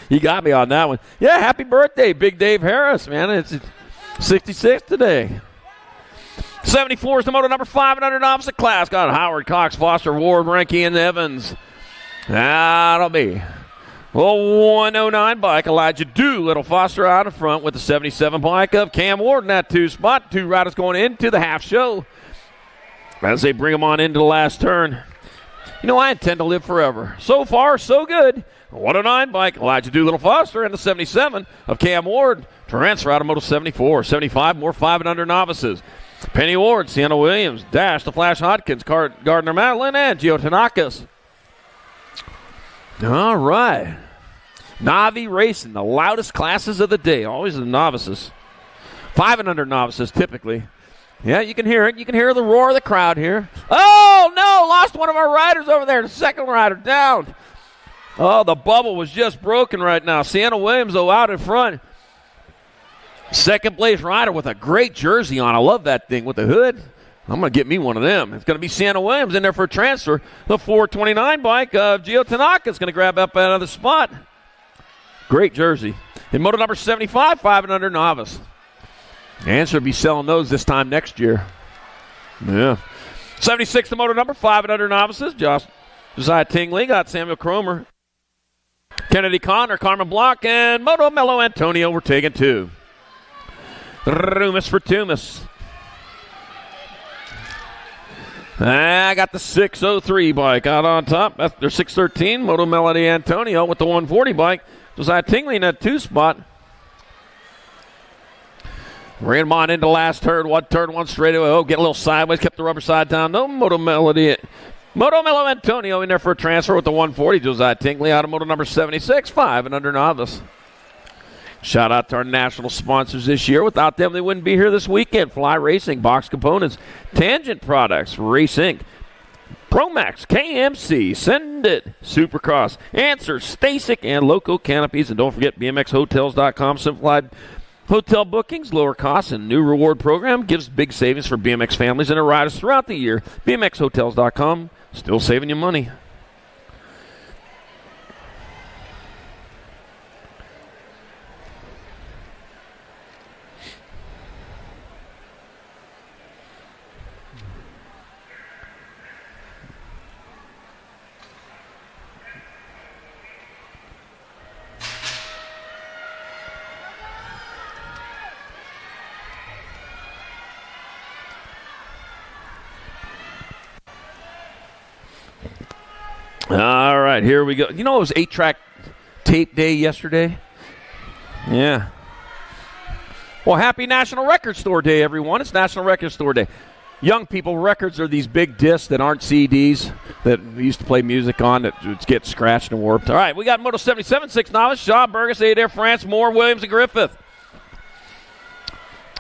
You got me on that one. Yeah, happy birthday, Big Dave Harris, man. It's 66 today. 74 is the moto number 5 and under opposite class. Got Howard, Cox, Foster, Ward, Ranky, and Evans. That'll be 109 bike. Elijah Little Foster out in front with the 77 bike of Cam Ward in that 2 spot. 2 riders going into the half show as they bring them on into the last turn. You know, I intend to live forever. So far, so good. 109 bike, Elijah Little Foster, and the 77 of Cam Ward. Transfer out of Moto 74. 75, more 5 and under novices. Penny Ward, Sienna Williams, Dash, the Flash Hodkins, Gardner Madeline, and Gio Tanakas. All right. Navi Racing, the loudest classes of the day. Always the novices. 5 and under novices, typically. Yeah, you can hear it. You can hear the roar of the crowd here. Oh, no, lost one of our riders over there. The second rider down. Oh, the bubble was just broken right now. Sienna Williams, though, out in front. Second place rider with a great jersey on. I love that thing with the hood. I'm going to get me one of them. It's going to be Sienna Williams in there for a transfer. The 429 bike of Gio Tanaka is going to grab up another spot. Great jersey. In moto number 75, 5 and under novice. Answer will be selling those this time next year. Yeah. 76, the moto number 5 and under novices. Josiah Tingley got Samuel Cromer. Kennedy Connor, Carmen Block, and Moto Mello Antonio were taken 2. Rumus for Tumas. I got the 603 bike out on top. That's their 613. Moto Melody Antonio with the 140 bike. Josiah Tingley in that 2 spot. Ran him on into last turn. One straight away. Oh, get a little sideways. Kept the rubber side down. No Moto Mello Antonio in there for a transfer with the 140. Josiah Tingley out of moto number 76. 5 and under novice. Shout out to our national sponsors this year. Without them, they wouldn't be here this weekend. Fly Racing, Box Components, Tangent Products, Race Inc., Promax, KMC, Send It, Supercross, Answer, Stasic, and Loco Canopies. And don't forget BMXHotels.com. Simplified hotel bookings, lower costs, and new reward program gives big savings for BMX families and their riders throughout the year. BMXHotels.com, still saving you money. All right, here we go. You know it was 8-track tape day yesterday? Yeah. Well, happy National Record Store Day, everyone. It's National Record Store Day. Young people, records are these big discs that aren't CDs that we used to play music on that get scratched and warped. All right, we got Moto 77, 6 novice, Shaw, Burgess, Adair, France, Moore, Williams, and Griffith.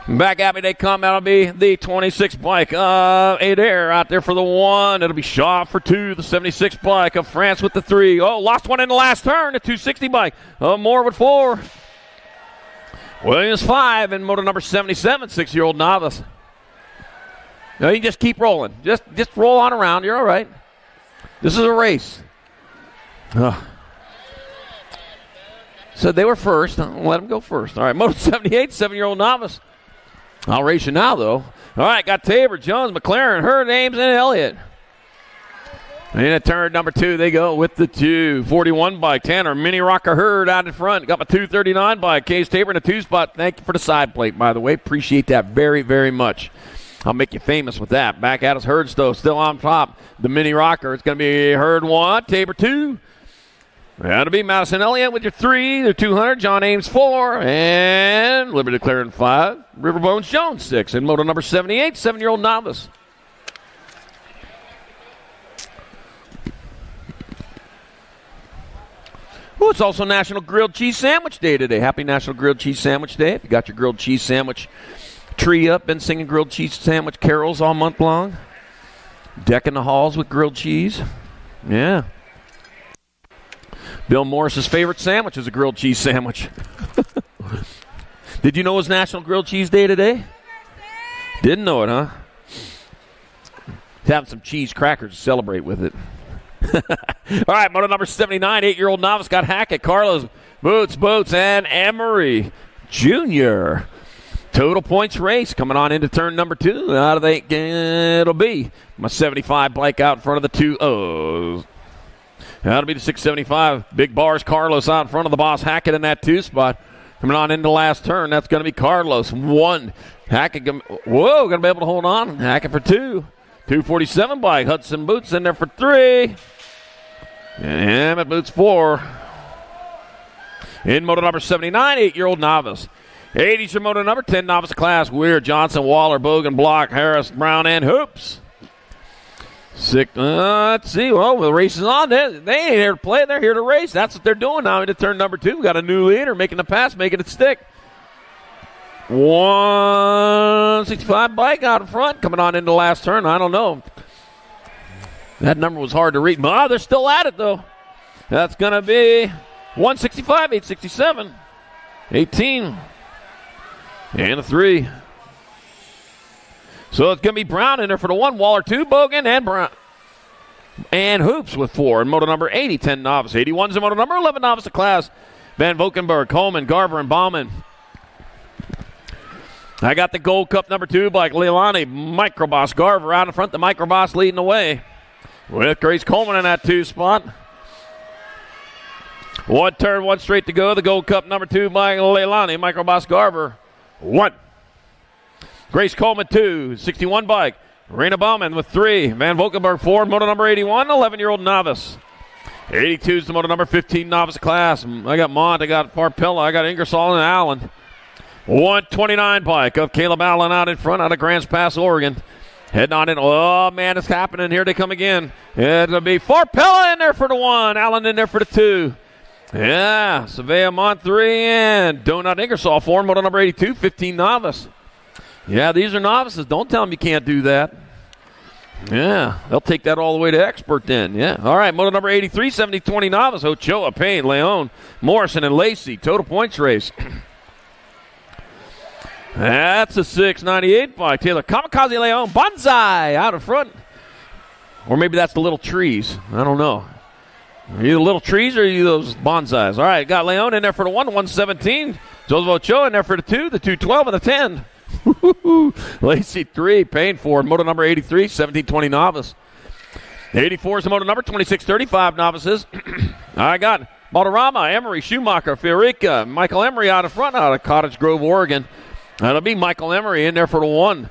Back at me they come. That'll be the 26 bike of Adair out there for the 1. It'll be Shaw for 2. The 76 bike of France with the 3. Oh, lost one in the last turn. The 260 bike of Moore with 4. Williams 5 in moto number 77, 6-year-old novice. No, you just keep rolling. Just roll on around. You're all right. This is a race. Said they were first. I'll let them go first. All right, moto 78, 7-year-old novice. I'll race you now, though. All right, got Tabor, Jones, McLaren, Hurd, Ames, and Elliott. And at turn number 2, they go with the 241 bike. Tanner, Mini Rocker Hurd out in front. Got my 239 bike. Case Tabor in the 2 spot. Thank you for the side plate, by the way. Appreciate that very, very much. I'll make you famous with that. Back at us, Hurd still on top. The Mini Rocker. It's going to be Hurd 1, Tabor 2. That'll be Madison Elliott with your 3, the 200. John Ames 4, and Liberty Declaring 5. Riverbones Jones 6 in moto number 78, 7-year-old novice. Oh, it's also National Grilled Cheese Sandwich Day today. Happy National Grilled Cheese Sandwich Day. If you got your grilled cheese sandwich tree up, been singing grilled cheese sandwich carols all month long. Decking the halls with grilled cheese. Yeah. Bill Morris's favorite sandwich is a grilled cheese sandwich. Did you know it was National Grilled Cheese Day today? Didn't know it, huh? Having some cheese crackers to celebrate with it. All right, moto number 79, 8-year-old novice got Hackett, Carlos, Boots, and Emery Jr. Total points race coming on into turn number 2. Out of the, it'll be my 75 bike out in front of the 2-0s. That'll be the 675. Big bars, Carlos out in front of the boss. Hackett in that 2 spot. Coming on into the last turn, that's going to be Carlos. 1. Hackett, going to be able to hold on. Hackett for 2. 247 bike. Hudson Boots in there for 3. And Emmett Boots 4. In moto number 79, 8-year-old novice. 80's your moto number 10 novice class. Weir, Johnson, Waller, Bogan, Block, Harris, Brown, and Hoops. 6. Let's see. Well, the race is on. They ain't here to play. They're here to race. That's what they're doing now into turn number 2. We got a new leader making the pass, making it stick. 165 bike out in front, coming on into the last turn. I don't know. That number was hard to read. But they're still at it, though. That's going to be 165, 867, 18, and a 3. So it's going to be Brown in there for the 1, Waller 2, Bogan, and Brown. And Hoops with 4 in moto number 80, 10 novice. 81's in moto number 11 novice of class. Van Valkenburg, Coleman, Garver, and Bauman. I got the Gold Cup number 2 bike, Leilani, Microboss, Garver out in front. The Microboss leading the way with Grace Coleman in that 2 spot. 1 turn, 1 straight to go. The Gold Cup number 2 by Leilani, Microboss, Garver 1. Grace Coleman 2, 61 bike. Raina Bauman with 3. Van Valkenburg 4, moto number 81, 11-year-old novice. 82 is the moto number 15 novice class. I got Mont, I got Parpella, I got Ingersoll, and Allen. 129 bike of Caleb Allen out in front out of Grants Pass, Oregon. Heading on in. Oh, man, it's happening. Here they come again. It'll be Farpella in there for the 1. Allen in there for the 2. Yeah, Savea Mont 3 and Donut Ingersoll 4, moto number 82, 15 novice. Yeah, these are novices. Don't tell them you can't do that. Yeah, they'll take that all the way to expert then. Yeah. All right, moto number 83, 70-20 novice. Ochoa, Payne, Leon, Morrison, and Lacey. Total points race. That's a 698 by Taylor. Kamikaze Leon, Bonsai out in front. Or maybe that's the little trees. I don't know. Are you the little trees or are you those bonsais? All right, got Leon in there for the 1, 117. Joseph Ochoa in there for the 2, the 212, and the 10. Lacey 3, Payne 4, moto number 83, 17-20 novice. 84 is the moto number, 26-35 novices. I got Balderrama, Emery, Schumacher, Fiorica, Michael Emery out in front out of Cottage Grove, Oregon. That'll be Michael Emery in there for the 1.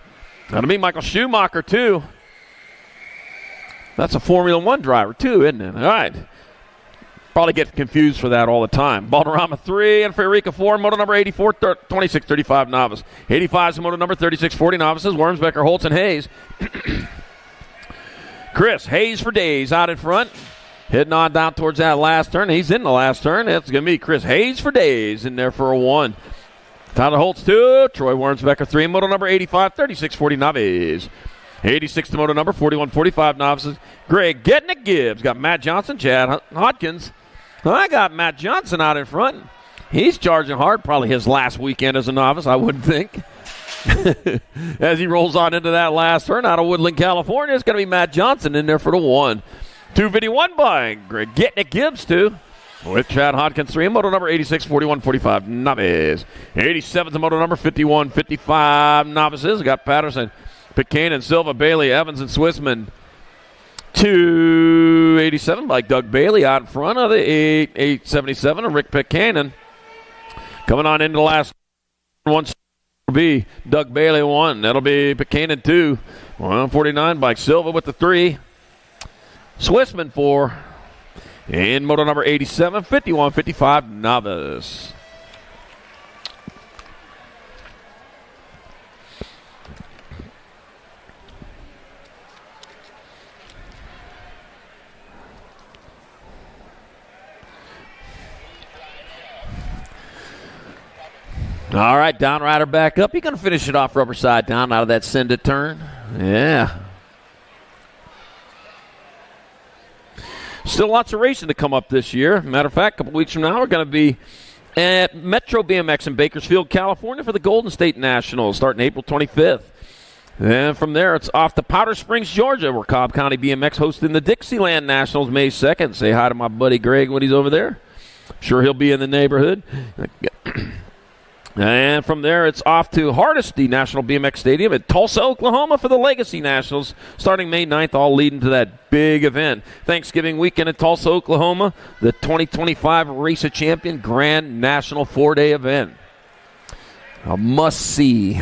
That'll be Michael Schumacher, 2. That's a Formula One driver, too, isn't it? All right. Probably get confused for that all the time. Balderrama 3 and Frederica 4. Moto number 84, 26-35 novice. 85 is moto number 36-40 novices. Wormsbecker, Holtz, and Hayes. Chris Hayes for days out in front. Heading on down towards that last turn. He's in the last turn. It's going to be Chris Hayes for days in there for a 1. Tyler Holtz 2. Troy Wormsbecker 3. Moto number 85, 36-40 novice. 86 to moto number 41-45 novices. Greg Getnick Gibbs. Got Matt Johnson, Chad Hodkins. I got Matt Johnson out in front. He's charging hard. Probably his last weekend as a novice, I wouldn't think. As he rolls on into that last turn out of Woodland, California, it's going to be Matt Johnson in there for the 1. 251 by Greg Getnick Gibbs, 2. With Chad Hodkins, 3. Moto number 86, 41-45 novice. 87 to moto number 51-55 novices. We got Patterson, Pitcairn, Silva, Bailey, Evans, and Swissman. 287 by Doug Bailey out in front of the 877 and Rick Pitcairn. Coming on into the last one will be Doug Bailey 1. That'll be Pitcairn 2. 149 by Silva with the 3. Swissman 4. And moto number 87, 51-55 novice. All right, Downrider back up. You're going to finish it off rubber side down out of that send it turn. Yeah. Still lots of racing to come up this year. Matter of fact, a couple weeks from now, we're going to be at Metro BMX in Bakersfield, California for the Golden State Nationals starting April 25th. And from there, it's off to Powder Springs, Georgia, where Cobb County BMX hosting the Dixieland Nationals May 2nd. Say hi to my buddy Greg when he's over there. Sure he'll be in the neighborhood. And from there, it's off to Hardesty National BMX Stadium at Tulsa, Oklahoma for the Legacy Nationals starting May 9th, all leading to that big event. Thanksgiving weekend at Tulsa, Oklahoma, the 2025 Race of Champion Grand National 4-day event. A must-see.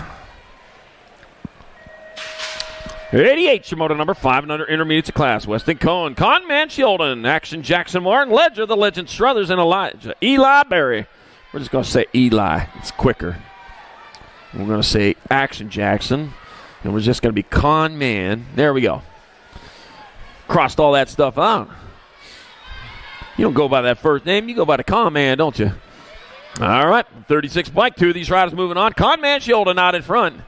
88, your moto number 5 and under intermediate class. Weston Cohen, Conman Shieldon, Action Jackson Martin, Ledger, the Legend Struthers, and Elijah. Eli Berry. We're just going to say Eli. It's quicker. We're going to say Action Jackson. And we're just going to be Con Man. There we go. Crossed all that stuff out. You don't go by that first name. You go by the Con Man, don't you? All right. 36 bike. 2 of these riders moving on. Con Man Shieldon out in front.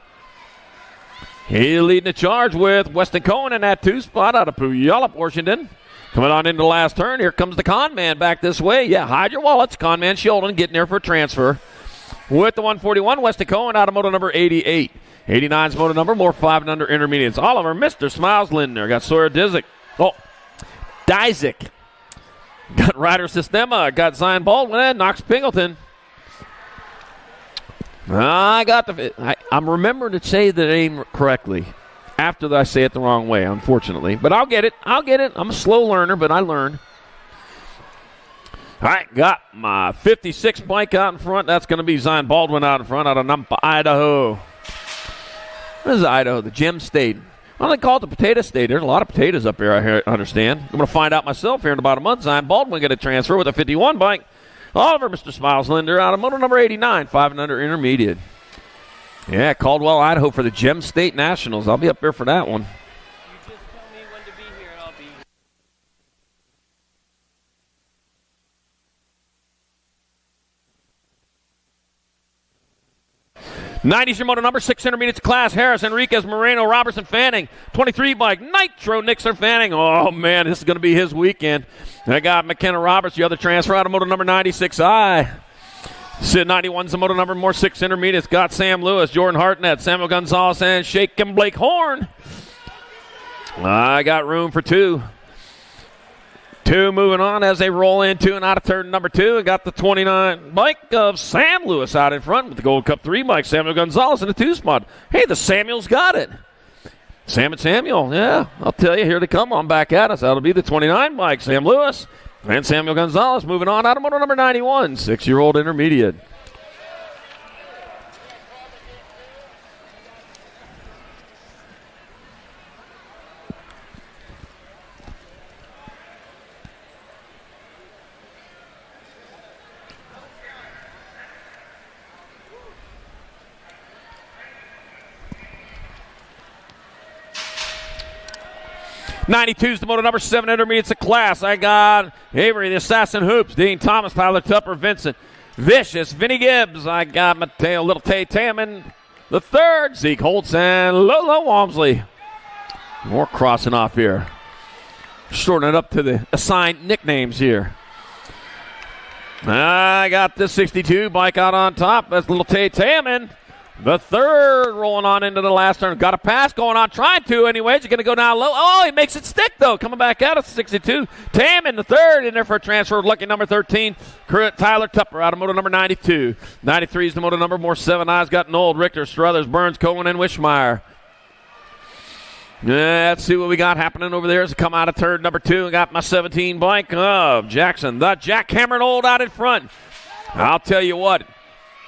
He's leading the charge with Weston Cohen in that 2 spot out of Puyallup, Washington. Coming on into the last turn, here comes the Con Man back this way. Yeah, hide your wallets. Con Man Shieldon getting there for a transfer. With the 141, Weston Cohen out of moto number 88. 89's moto number, more 5 and under intermediates. Oliver, Mr. Smiles Lindner. Got Sawyer Disick. Oh, Disick. Got Ryder Sistema. Got Zion Baldwin and Knox Pingleton. I'm remembering to say the name correctly after I say it the wrong way, unfortunately. But I'll get it. I'm a slow learner, but I learn. All right, got my 56 bike out in front. That's going to be Zion Baldwin out in front out of Nampa, Idaho. What is Idaho? The Gem State. Why don't they call it the Potato State? There's a lot of potatoes up here, I understand. I'm going to find out myself here in about a month. Zion Baldwin going to transfer with a 51 bike. Oliver, Mr. Smiles Linder out of moto number 89, 5 and under intermediate. Yeah, Caldwell, Idaho for the Gem State Nationals. I'll be up there for that one. You just tell me when to be here and I'll be here. 90's your moto number, 6 intermediates class. Harris, Enriquez, Moreno, Robertson, Fanning. 23 bike, Nitro, Nixon, Fanning. Oh, man, this is going to be his weekend. I got McKenna Roberts, the other transfer out of moto number 96I. Sid 91's the moto number, more 6 intermediates. Got Sam Lewis, Jordan Hartnett, Samuel Gonzalez, and Shaken Blake Horn. I got room for 2. 2 moving on as they roll into and out of turn number 2. And got the 29 bike of Sam Lewis out in front with the Gold Cup 3 bike. Samuel Gonzalez in the 2 spot. Hey, the Samuels got it. Sam and Samuel, yeah, I'll tell you, here they come on back at us. That'll be the 29 bike. Sam Lewis and Samuel Gonzalez moving on out of moto number 91, 6-year-old intermediate. 92's the moto number 7 intermediates of class. I got Avery, the Assassin Hoops, Dean Thomas, Tyler Tupper, Vincent Vicious, Vinny Gibbs. I got Mateo Little Tay Tamman, the 3rd, Zeke Holtz, and Lolo Walmsley. More crossing off here. Shortening it up to the assigned nicknames here. I got the 62 bike out on top. That's Little Tay Tamman. The 3rd rolling on into the last turn. Got a pass going on. Trying to anyways. He's going to go down low. Oh, he makes it stick, though. Coming back out of 62. Tamman, the 3rd, in there for a transfer. Lucky number 13. Tyler Tupper out of moto number 92. 93 is the moto number. More 7 eyes. Got Nold, Richter, Struthers, Burns, Cohen, and Wishmeyer. Let's see what we got happening over there as I come out of turn number 2. I got my 17 bike of Jackson. The jackhammer Nold out in front. I'll tell you what.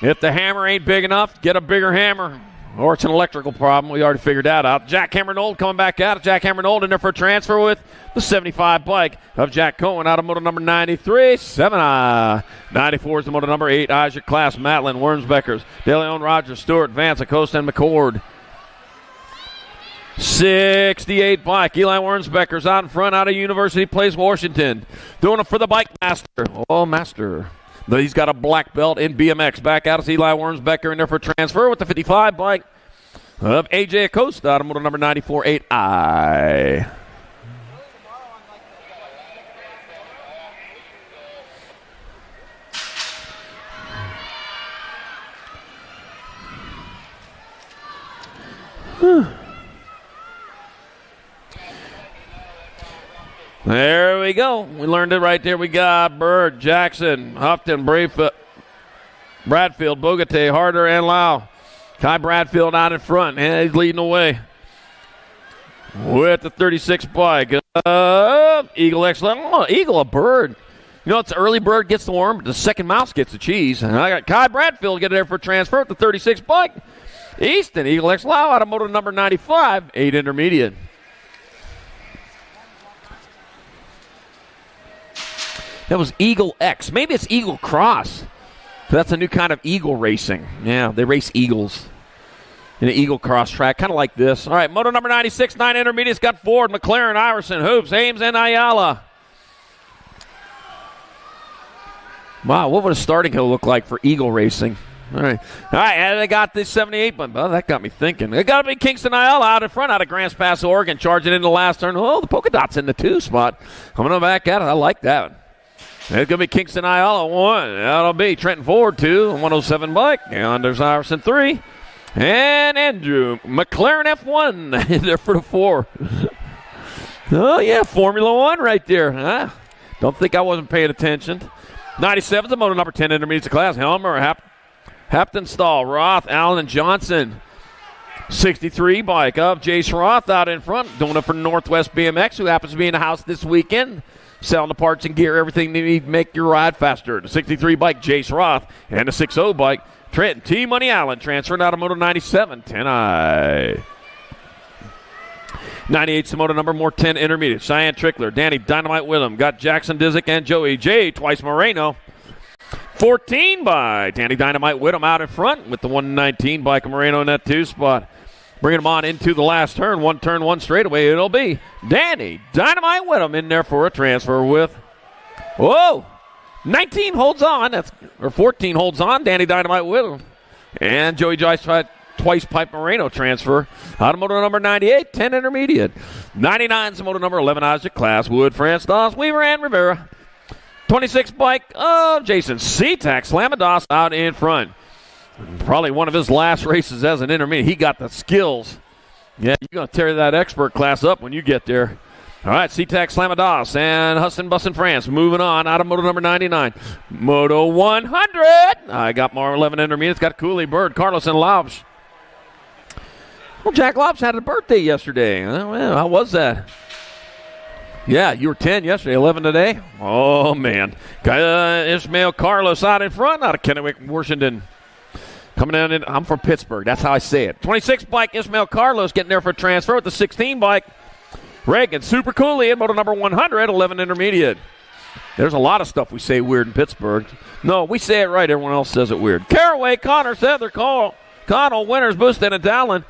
If the hammer ain't big enough, get a bigger hammer. Or it's an electrical problem. We already figured that out. Jackhammer Nold coming back out. Jackhammer Nold in there for a transfer with the 75 bike of Jack Cohen out of moto number 93. 7 94 is the moto number 8. Eyes your class. Matlin, Wormsbeckers, De Leon, Rogers, Stewart, Vance, Acosta, and McCord. 68 bike. Eli Wormsbeckers out in front out of University Place, Washington. Doing it for the bike master. Oh, master. He's got a black belt in BMX. Back out is Eli Wormsbecker in there for transfer with the 55 bike of AJ Acosta out of moto number 94, 8i. There we go. We learned it right there. We got Bird, Jackson, Houghton, Bradfield, Bogate, Harder, and Lau. Kai Bradfield out in front, and he's leading the way with the 36 bike. Eagle X. Oh, Eagle, a Bird. You know, it's early Bird gets the worm, but the second mouse gets the cheese. And I got Kai Bradfield getting there for transfer with the 36 bike. Easton, Eagle X. Lau out of moto number 95, 8 intermediate. That was Eagle X. Maybe it's Eagle Cross. That's a new kind of eagle racing. Yeah, they race eagles in an Eagle Cross track, kind of like this. All right, moto number 96, 9 intermediates. Got Ford, McLaren, Iverson, Hoops, Ames, and Ayala. Wow, what would a starting hill look like for eagle racing? All right, and they got this 78, but well, that got me thinking. They got to be Kingston Ayala out in front, out of Grants Pass, Oregon, charging into the last turn. Oh, the polka dot's in the 2 spot. I'm going to back at it. I like that. It's going to be Kingston Ayala 1. That'll be Trenton Ford 2, 107 bike. Anders Iverson 3. And Andrew McLaren F1 in there for the 4. Oh, yeah, Formula 1 right there. Huh? Don't think I wasn't paying attention. 97 is the moto number 10 intermediate class. Helmer, Haptonstall, Roth, Allen, and Johnson. 63 bike of Jace Roth out in front, doing it for Northwest BMX, who happens to be in the house this weekend. Selling the parts and gear, everything they need to make your ride faster. The 63 bike, Jace Roth, and the 60 bike, Trenton T. Money Allen, transferring out of moto 97, 10i. 98's the moto number, more 10 intermediate. Cheyenne Trickler, Danny Dynamite Willem, got Jackson Disick and Joey J. Twice Moreno. 14 by Danny Dynamite Whittem out in front with the 119 bike of Moreno in that 2 spot. Bringing them on into the last turn. 1 turn, 1 straightaway. It'll be Danny Dynamite Whittem in there for a transfer with, whoa, 19 holds on. 14 holds on. Danny Dynamite Whittem. And Joey Joyce Twice Pipe Moreno transfer. Out of moto number 98, 10 intermediate. 99 is the moto number 11 Isaac class. Wood, France, Dawes, Weaver, and Rivera. 26 bike of Jason Seatac, Slamados out in front. Probably one of his last races as an intermediate. He got the skills. Yeah, you're going to tear that expert class up when you get there. All right, Seatac, Slamados, and Huston Bussin France moving on out of moto number 99. Moto 100. I got more 11 intermediates. Got Cooley, Bird, Carlos, and Lobsch. Well, Jack Lobsch had a birthday yesterday. Well, how was that? Yeah, you were 10 yesterday, 11 today. Oh, man. Ismael Carlos out in front, out of Kennewick, Washington. Coming down in, I'm from Pittsburgh. That's how I say it. 26 bike, Ismael Carlos getting there for a transfer with the 16 bike. Reagan, Super Cooley in moto number 100, 11 intermediate. There's a lot of stuff we say weird in Pittsburgh. No, we say it right. Everyone else says it weird. Caraway, Connor, Heather, Connell, Winters, Booston, and Dallin.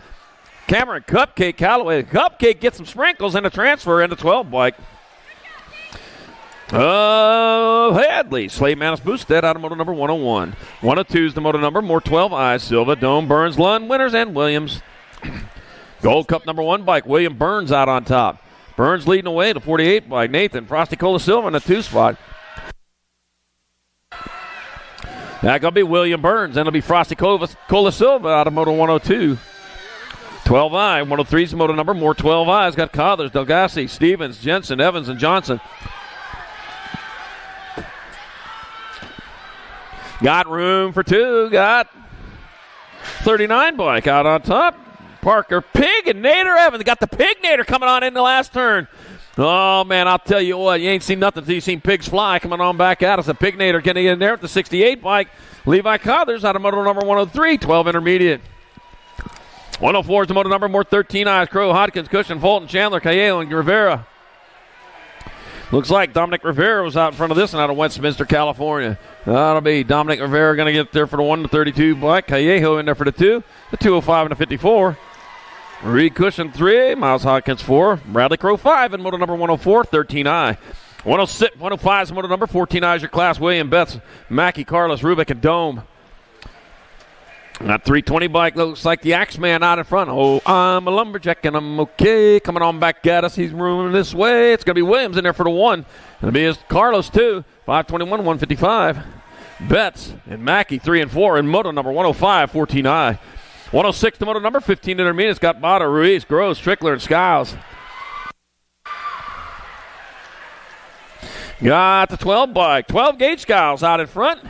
Cameron Cupcake Calloway. Cupcake gets some sprinkles and a transfer into 12 bike. Hadley. Slade Manis Boosted out of moto number 101. 102 is the moto number. More 12I. Silva, Dome, Burns, Lund, Winters, and Williams. Gold Cup number 1 bike. William Burns out on top. Burns leading away to 48 bike. Nathan Frosty Cola Silva in the 2 spot. That's going to be William Burns. Then it'll be Frosty Cola Silva out of moto 102. 12I. 103 is the moto number. More 12I's. Got Cothers, Delgassi, Stevens, Jensen, Evans, and Johnson. Got room for 2. Got 39 bike out on top. Parker Pig and Nader Evans. Got the Pig Nader coming on in the last turn. Oh, man, I'll tell you what. You ain't seen nothing until you seen pigs fly coming on back at us. The Pig Nader getting in there at the 68 bike. Levi Cothers out of moto number 103. 12 intermediate. 104 is the moto number. More 13I's. Crow, Hodkins, Cushion, Fulton, Chandler, Callejo, and Rivera. Looks like Dominic Rivera was out in front of this one out of Westminster, California. That'll be Dominic Rivera going to get there for the 1 to 32 bike. Callejo in there for the 2. The 205 and the 54. Reed Cushion 3. Miles Hodkins 4. Bradley Crow 5 in moto number 104. 13I. 106, 105 is moto number. 14I is your class. William Betts, Mackey, Carlos, Rubik, and Dome. That 320 bike looks like the Axeman out in front. Oh, I'm a lumberjack and I'm okay. Coming on back at us. He's moving this way. It's going to be Williams in there for the 1. It'll be his Carlos 2. 521, 155. Betts and Mackey 3 and 4 in moto number 105, 14I. 106 to moto number 15 intermediate. It's got Bada, Ruiz, Gross, Strickler, and Skiles. Got the 12 bike. 12 gauge Skiles out in front.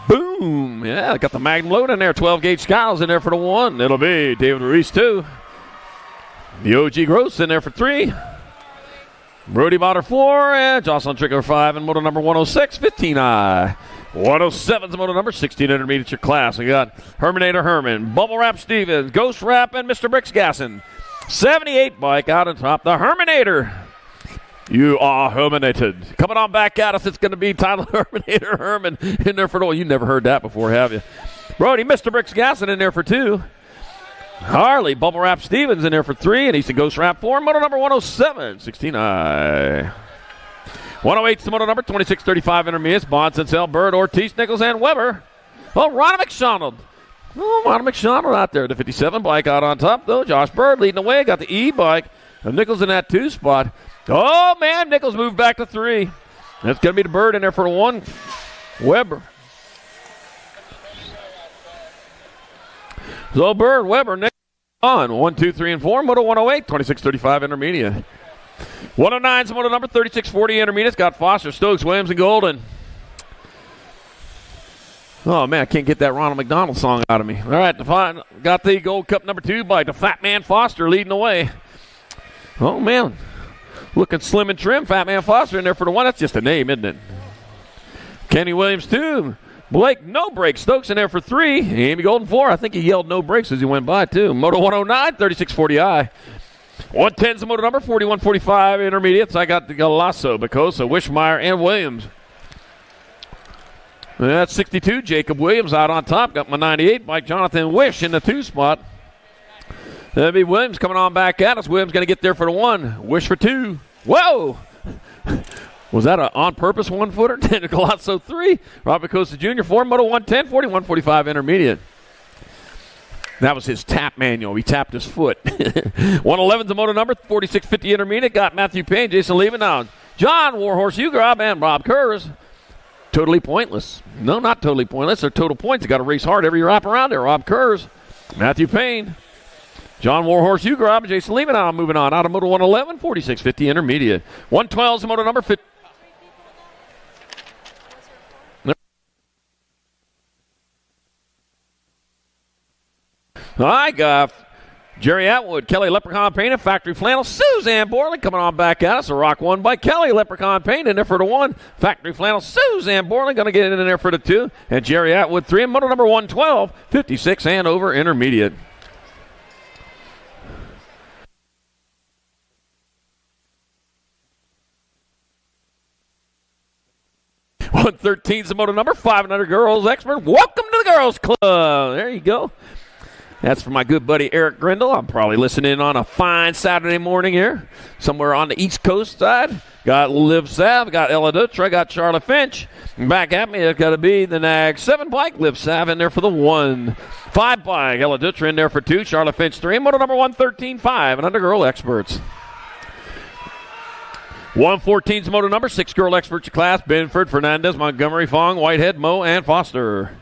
Boom. Yeah, got the Magnum load in there. 12 gauge Skiles in there for the 1. It'll be David Ruiz 2. The OG Gross in there for 3. Brody Botter 4. And Jocelyn Trickler 5. And moto number 106, 15I. 107 is the moto number. 16 intermediate your class. We got Herminator Herman, Bubble Wrap Stevens, Ghost Wrap, and Mr. Bricks Gasson. 78 bike out on top. The Herminator. You are Herminated. Coming on back at us, it's going to be Tyler Herminator Herman in there for the 1. You never heard that before, have you? Brody, Mr. Bricks Gasson in there for 2. Harley, Bubble Wrap Stevens in there for 3. And Easton Ghost Wrap 4. Moto number 107, 16I. 108 is the moto number. 2635 intermediates. Bond, Sincel, Bird, Ortiz, Nichols, and Weber. Oh, Ronald McDonald. Oh, Ronald McDonald out there. The 57 bike out on top, though. Josh Bird leading the way. Got the E bike. And Nichols in that 2 spot. Oh, man, Nichols moved back to 3. That's going to be the Bird in there for the 1. Weber. So Bird, Weber, Nichols on. 1, 2, 3, and 4. Moto 108, 2635 intermediate. 109 is moto number. 3640 intermediate. Got Foster, Stokes, Williams, and Golden. Oh, man, I can't get that Ronald McDonald song out of me. All right, got the Gold Cup number 2 by the Fat Man Foster leading the way. Oh, man. Looking slim and trim. Fat Man Foster in there for the 1. That's just a name, isn't it? Kenny Williams 2. Blake, no brakes. Stokes in there for 3. Amy Golden 4. I think he yelled no brakes as he went by, too. Moto 109, 3640I. 110 is the moto number. 4145 intermediates. I got the Galasso, Bacosa, Wishmeyer, and Williams. That's 62. Jacob Williams out on top. Got my 98. Mike Jonathan Wish in the 2 spot. That'll be Williams coming on back at us. Williams going to get there for the 1. Wish for 2. Whoa! Was that an on-purpose 1-footer? Galasso 3. Robert Costa Jr. 4. Moto 110, 4145 intermediate. That was his tap manual. He tapped his foot. 111 is the moto number. 4650 intermediate. Got Matthew Payne, Jason Leavenow, John Warhorse Ugrab, and Rob Kurz. Totally pointless. No, not totally pointless. They're total points. You got to race hard every wrap around there. Rob Kurz, Matthew Payne, John Warhorse Ugrab, Jason Leavenow moving on. Out of moto 111, 4650 intermediate. 112 is the moto number. I got Jerry Atwood, Kelly Leprechaun Paint, and Factory Flannel. Suzanne Borland coming on back at us. A rock 1 by Kelly Leprechaun Paint in there for the 1. Factory Flannel. Suzanne Borland going to get in there for the 2. And Jerry Atwood 3. And moto number 112, 56 and over intermediate. $113 is the moto number. 500 girls expert. Welcome to the girls club. There you go. That's for my good buddy Eric Grindle. I'm probably listening on a fine Saturday morning here, somewhere on the East Coast side. Got Liv Sav, got Ella Dutra, got Charlotte Finch. Back at me, it's got to be the Nag 7 bike. Liv Sav in there for the 1. 5 bike, Ella Dutra in there for 2. Charlotte Finch 3. Moto number 113.5 and under girl experts. 114's moto number 6 girl experts class. Benford, Fernandez, Montgomery, Fong, Whitehead, Moe, and Foster.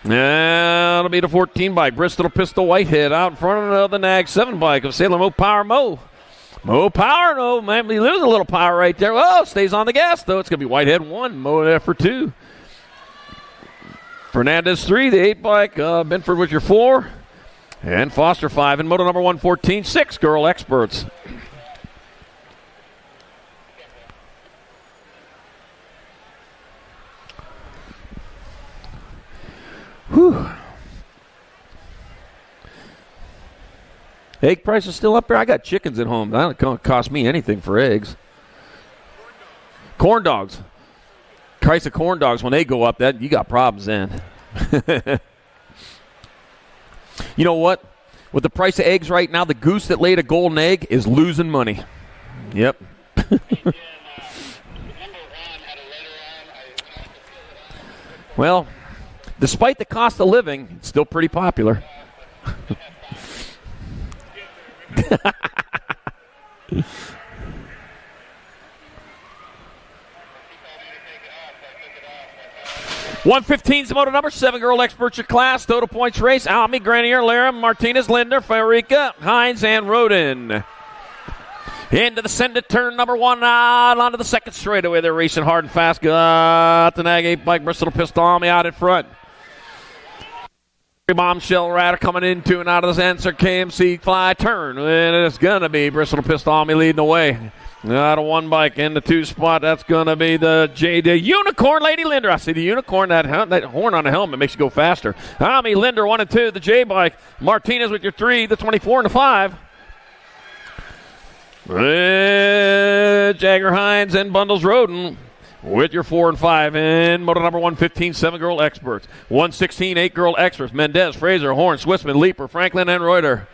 Now it'll be the 14 bike. Bristol Pistol Whitehead out in front of the Nag 7 bike of Salem Mo Power Mo. Mo Power, no, man, we lose a little power right there. Oh, stays on the gas, though. It's going to be Whitehead 1, Mo there for 2. Fernandez 3, the 8 bike. Benford with your 4. And Foster 5. And moto number 114, 6 girl experts. Whew. Egg price is still up there. I got chickens at home. That don't cost me anything for eggs. Corn dogs. Price of corn dogs, when they go up, that you got problems then. You know what? With the price of eggs right now, the goose that laid a golden egg is losing money. Yep. Well, despite the cost of living, it's still pretty popular. $115's the moto number 7 girl experts your class. Total points race. Almy, Grenier, Laram, Martinez, Linder, Farica, Hines, and Roden. Into the send it turn number 1 out onto the second straightaway. They're racing hard and fast. Got the Nag 8 bike, Bristol Pistol Army out in front. Bombshell Rider coming into and out of this answer KMC fly turn. And it's going to be Bristol Pistol Army leading the way. Out of 1 bike in the 2 spot. That's going to be the Unicorn Lady Linder. I see the Unicorn. That horn on the helmet makes you go faster. Army, Linder 1 and 2. The J bike. Martinez with your 3. The 24 and the 5. Jagger Hines and Bundles Roden with your 4 and 5 in moto number 115, 7 girl experts. 116, 8 girl experts. Mendez, Fraser, Horn, Swissman, Leaper, Franklin, and Reuter.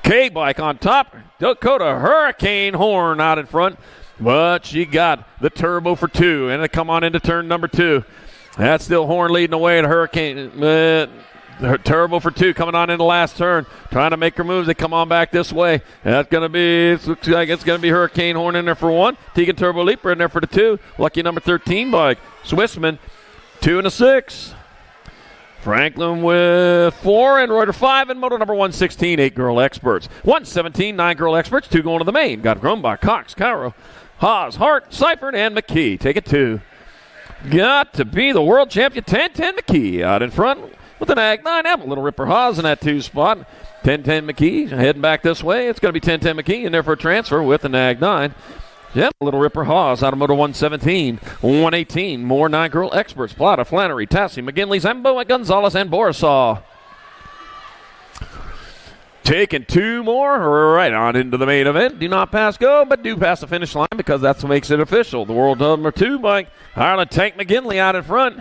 K-bike on top. Dakota Hurricane Horn out in front. But she got the turbo for 2. And they come on into turn number 2. That's still Horn leading the way at Hurricane. Turbo for 2 coming on in the last turn. Trying to make her moves. They come on back this way. That's going to be, it looks like it's going to be Hurricane Horn in there for 1. Tegan Turbo Leaper in there for the 2. Lucky number 13 bike. Swissman, 2 and a 6. Franklin with 4 and Reuter 5 and moto number 116, 8 girl experts. 117, 9 girl experts, 2 going to the main. Got Grumbach, Cox, Cairo, Haas, Hart, Seifert, and McKee. Take it 2. Got to be the world champion, 10-10 McKee out in front with an Ag 9. Have a little Ripper Haas in that 2 spot. 10-10 McKee heading back this way. It's going to be 10-10 McKee in there for a transfer with an Ag 9. Yep, Little Ripper Haas out of moto 117. 118, more 9 girl experts. Plata, Flannery, Tassie, McGinley, Zambo, Gonzalez, and Borisov. Taking 2 more right on into the main event. Do not pass go, but do pass the finish line because that's what makes it official. The world number 2 bike, Ireland Tank McGinley out in front.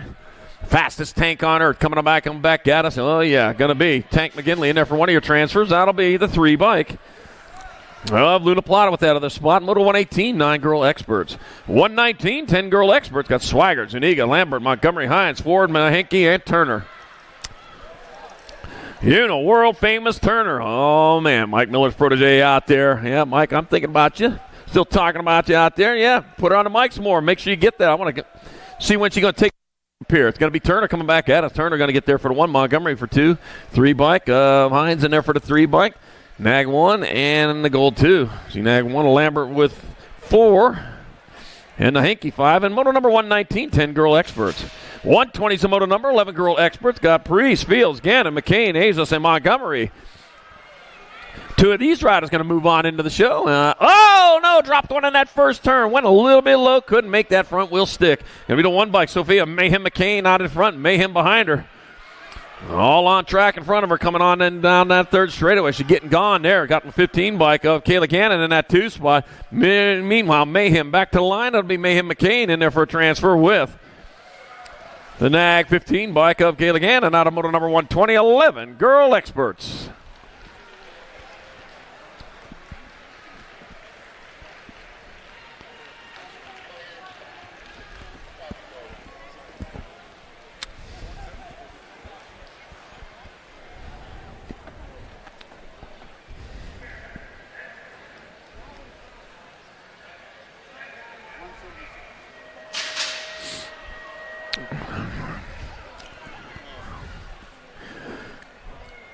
Fastest tank on earth coming back at us. Oh, yeah, going to be Tank McGinley in there for one of your transfers. That'll be the 3 bike. Luna Plata with that other spot. Moto 118, 9 girl experts. 119, 10 girl experts. Got Swigert, Zuniga, Lambert, Montgomery, Hines, Ford, Mahenke, and Turner. You know, world famous Turner. Oh, man, Mike Miller's protege out there. Yeah, Mike, I'm thinking about you. Still talking about you out there. Yeah, put her on the mic some more. Make sure you get that. I want to see when she's going to take here. It's going to be Turner coming back at us. Turner going to get there for the 1, Montgomery for 2, 3 bike. Hines in there for the 3 bike. Nag 1 and the gold 2. See Nag 1, Lambert with 4. And the Hanky 5. And moto number 119, 10 girl experts. 120 is the moto number, 11 girl experts. Got Priest, Fields, Gannon, McCain, Azos, and Montgomery. 2 of these riders going to move on into the show. Oh, no, dropped one in that first turn. Went a little bit low, couldn't make that front wheel stick. Going to be the 1 bike, Sophia Mayhem McCain out in front, Mayhem behind her. All on track in front of her, coming on and down that 3rd straightaway. She's getting gone there. Got the 15 bike of Kayla Gannon in that 2 spot. Meanwhile, Mayhem back to the line. It'll be Mayhem McCain in there for a transfer with The Nag 15 bike of Kayla Gannon out of moto number 120, 11 Girl Experts.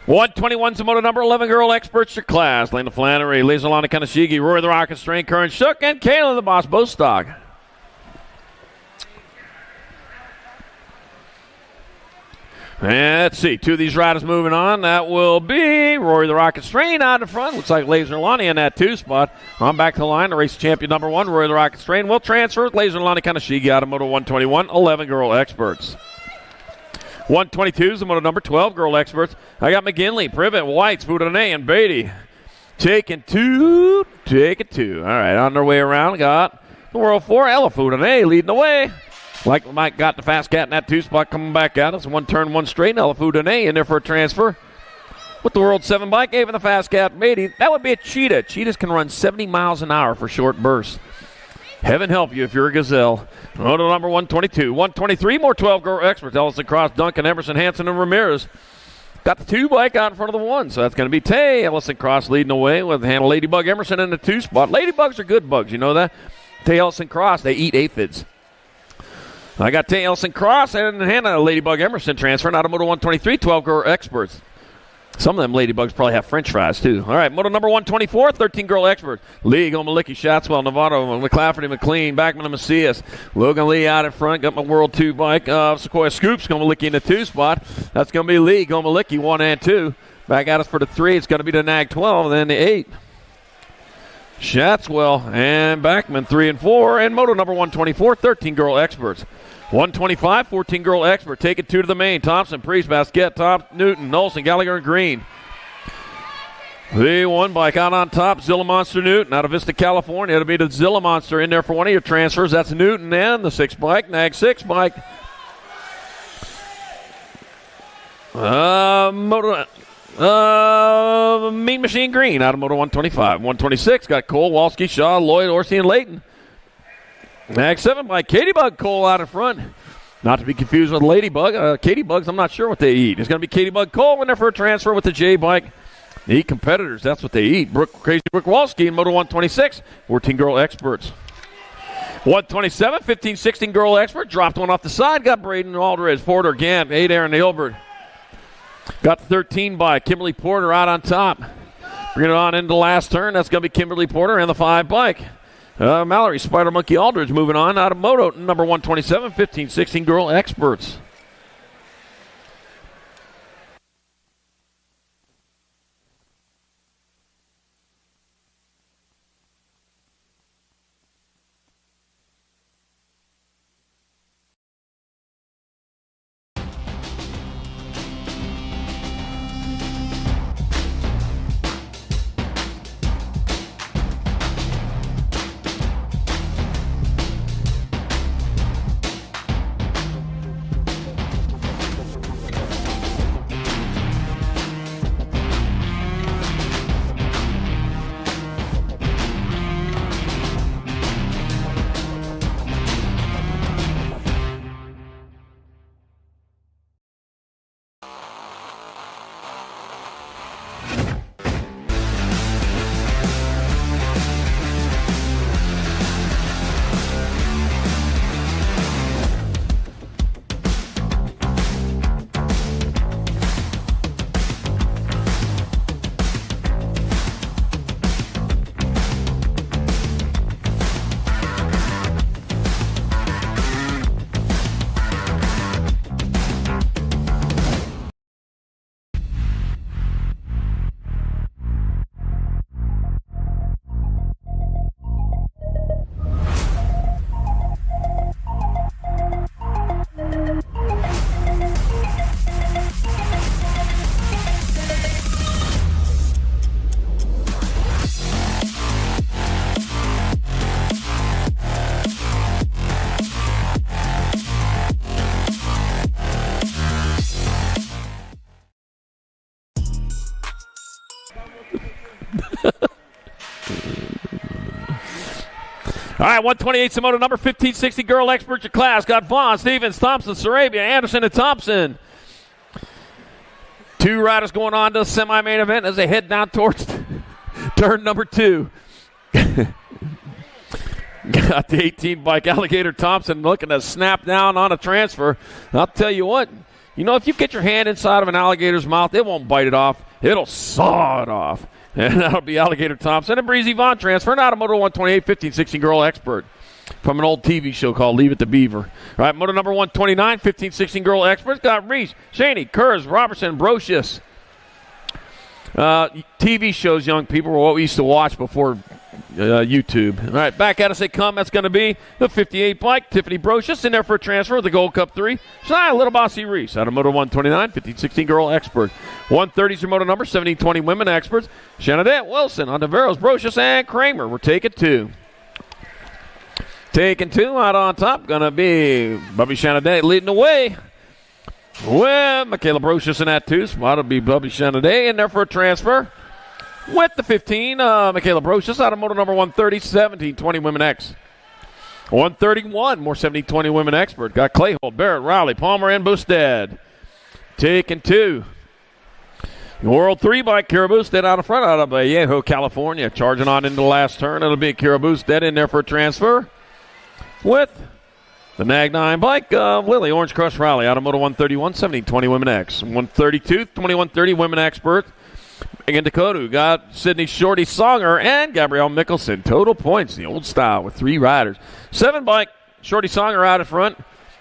(121's the moto number 11 Girl Experts your class. Lena Flannery, Lisa Lana Kanashigi, Rory the Rocket Strain, Curran Shook, and Kayla the Boss Bostock. And let's see, two of these riders moving on. That will be Rory the Rocket Strain out in front. Looks like Laser Lonnie in that 2 spot. On back to the line, the race champion number 1, Rory the Rocket Strain, will transfer with Laser Lonnie Kanashigi out of moto 121, 11 Girl Experts. 122 is the moto number 12 Girl Experts. I got McGinley, Privet, Whites, Boudonnet, and Beatty. Taking two. All right, on their way around, got the World 4, Ella Boudonnet leading the way. Like Mike got the fast cat in that 2 spot coming back out. It's 1 turn, 1 straight. Ella Boudonnet in there for a transfer. With the World 7 bike, gave him the fast cat, Beatty. That would be a Cheetah. Cheetahs can run 70 miles an hour for short bursts. Heaven help you if you're a Gazelle. Moto number 122. 123, more 12 Girl Experts. Ellison Cross, Duncan, Emerson, Hanson, and Ramirez. Got the 2 bike out in front of the 1, so that's going to be Tay. Ellison Cross leading the way with Hannah Ladybug Emerson in the 2 spot. Ladybugs are good bugs, you know that? Tay Ellison Cross, they eat aphids. I got Tay Ellison Cross and Hannah Ladybug Emerson transferring out of Moto 123, 12 Girl Experts. Some of them ladybugs probably have french fries, too. All right, moto number 124, 13 Girl Experts. Lee, Gomalicki, Shatswell, Novato, McClafferty, McLean, Backman, and Macias. Logan Lee out in front. Got my World 2 bike. Sequoia Scoops, Gomalicki in the 2 spot. That's going to be Lee, Gomalicki, 1 and 2. Back at us for the 3. It's going to be the Nag 12, and then the 8. Shatswell and Backman, 3 and 4. And moto number 124, 13 Girl Experts. 125, 14 Girl Expert. Taking 2 to the main. Thompson, Priest, Basquette, Tom, Newton, Olsen, Gallagher, and Green. The 1 bike out on top, Zilla Monster Newton out of Vista, California. It'll be the Zilla Monster in there for one of your transfers. That's Newton and the 6 bike, Nag 6 bike. Mean Machine Green out of moto 125. 126 got Cole, Walski, Shaw, Lloyd, Orsi, and Layton. Nag 7 by Katie Bug Cole out in front. Not to be confused with Ladybug. Katie Bugs, I'm not sure what they eat. It's going to be Katie Bug Cole in there for a transfer with the J bike. They eat competitors. That's what they eat. Crazy Brooke Walski in Moto 126. 14 Girl Experts. 127, 15, 16 Girl Expert. Dropped one off the side. Got Braden Aldridge, Porter, Gant, 8 Aaron Hilbert. Got 13 by Kimberly Porter out on top. Bringing it on into the last turn. That's going to be Kimberly Porter and the 5 bike. Mallory Spider Monkey Aldridge moving on out of moto number 127, 15, 16 Girl Experts. All right, 128 Samoto number 1560 girl expert your class. Got Vaughn, Stevens, Thompson, Sarabia, Anderson, and Thompson. 2 riders going on to the semi-main event as they head down towards turn number 2. Got the 18 bike Alligator Thompson looking to snap down on a transfer. I'll tell you what, if you get your hand inside of an alligator's mouth, it won't bite it off. It'll saw it off. And that'll be Alligator Thompson and Breezy Vaughn transferring out of Moto 128, 1516 girl expert from an old TV show called Leave It to Beaver. All right, Moto number 129, 1516 girl expert. Got Reese, Shaney, Kurz, Robertson, Brocious. TV shows, young people, were what we used to watch before YouTube. All right, back at us they come. That's going to be the 58 bike. Tiffany Brocious in there for a transfer of the Gold Cup 3. Shia Little Bossy Reese out of Moto 129, 1516 girl expert. 130 is your moto number, 1720 women experts. Shanadette, Wilson, Ontiveros, Brocious, and Kramer. We're taking 2. Taking 2 out on top. Going to be Bubby Shanadette leading the way. Well, Michaela Brocious in that 2 spot. It'll be Bubby Shanadette in there for a transfer. With the 15, Michaela Brocious out of moto number 130, 1720 women X. 131, more 1720 women expert. Got Clayhold, Barrett, Riley, Palmer, and Boosted. Taking 2. World 3 bike, Kira Boosted out in front out of Vallejo, California. Charging on into the last turn. It'll be Kira Boosted in there for a transfer. With the Nag 9 bike of Lily Orange Crush Riley out of moto 131, 1720 women X. 132, 2130 women expert. In Dakota, got Sydney Shorty Songer and Gabrielle Mickelson. Total points, the old style with 3 riders. 7 bike, Shorty Songer out in front.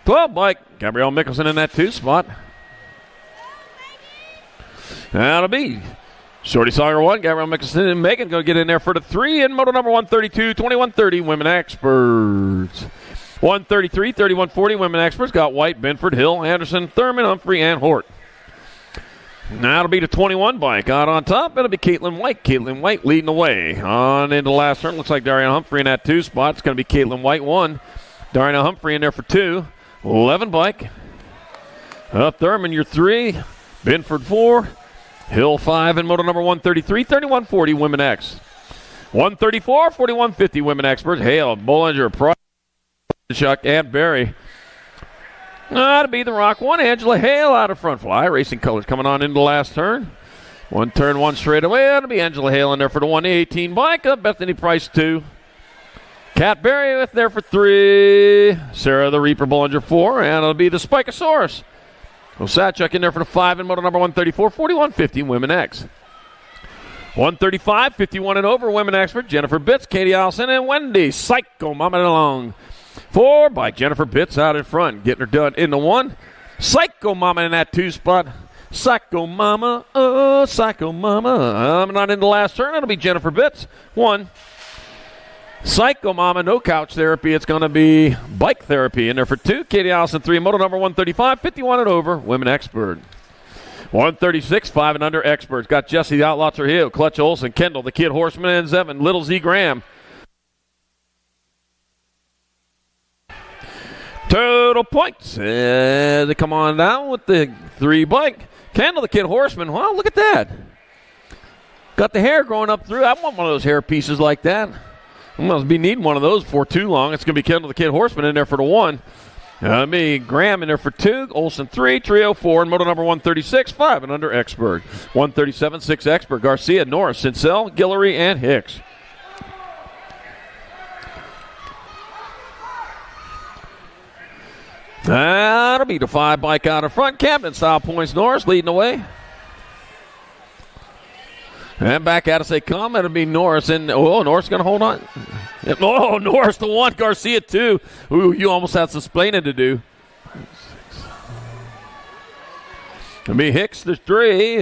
12 bike, Gabrielle Mickelson in that 2 spot. That'll be Shorty Songer 1, Gabrielle Mickelson and Megan going to get in there for the 3 in moto number 132, 2130 women experts. 133, 3140 women experts. Got White, Benford, Hill, Anderson, Thurman, Humphrey, and Hort. Now it'll be the 21 bike. Out on top, it'll be Caitlin White. Caitlin White leading the way. On into the last turn, looks like Dariana Humphrey in that 2 spot. It's going to be Caitlin White 1. Dariana Humphrey in there for 2. 11 bike. Thurman, your 3. Benford 4. Hill 5 in moto number 133. 3140 women X. 134, 4150 women experts. Hale, Bollinger, Price, Chuck, and Barry. To be the Rock 1, Angela Hale out of front fly. Racing Colors coming on into the last turn. 1 turn, 1 straight away. That'll be Angela Hale in there for the 118 bike. Bethany Price 2. Kat Berry with there for 3. Sarah the Reaper Bollinger 4. And it'll be the Spikosaurus. Osachuk in there for the 5 in moto number 134, 4150 women X. 135, 51 and over women expert. Jennifer Bitts, Katie Allison, and Wendy Psycho Mama along. 4 by Jennifer Bitts out in front, getting her done in the 1. Psycho Mama in that 2 spot. Psycho Mama, oh, Psycho Mama. Not in the last turn. It'll be Jennifer Bitts, 1. Psycho Mama, no couch therapy. It's going to be bike therapy in there for 2. Katie Allison, 3. Moto number 135, 51 and over, women expert. 136, 5 and under experts. Got Jesse the Outlaw Trujillo, Clutch Olson, Kendall, the Kid Horseman, and Zevin, Little Z Graham. Total points. They come on down with the 3 bike. Kendall, the Kid Horseman. Wow, look at that. Got the hair growing up through. I want one of those hair pieces like that. I'm going to be needing one of those for too long. It's going to be Kendall, the Kid Horseman in there for the 1. Me, Graham in there for 2. Olson 3. Trio 4. And moto number 136, 5 and under expert. 137, 6 expert. Garcia, Norris, Sincel, Guillory, and Hicks. That'll be the 5 bike out in front. Camden style points. Norris leading the way. And back at us they come. It'll be Norris. And Norris going to hold on. Oh, Norris the 1. Garcia 2. Ooh, you almost had some explaining to do. It'll be Hicks the 3.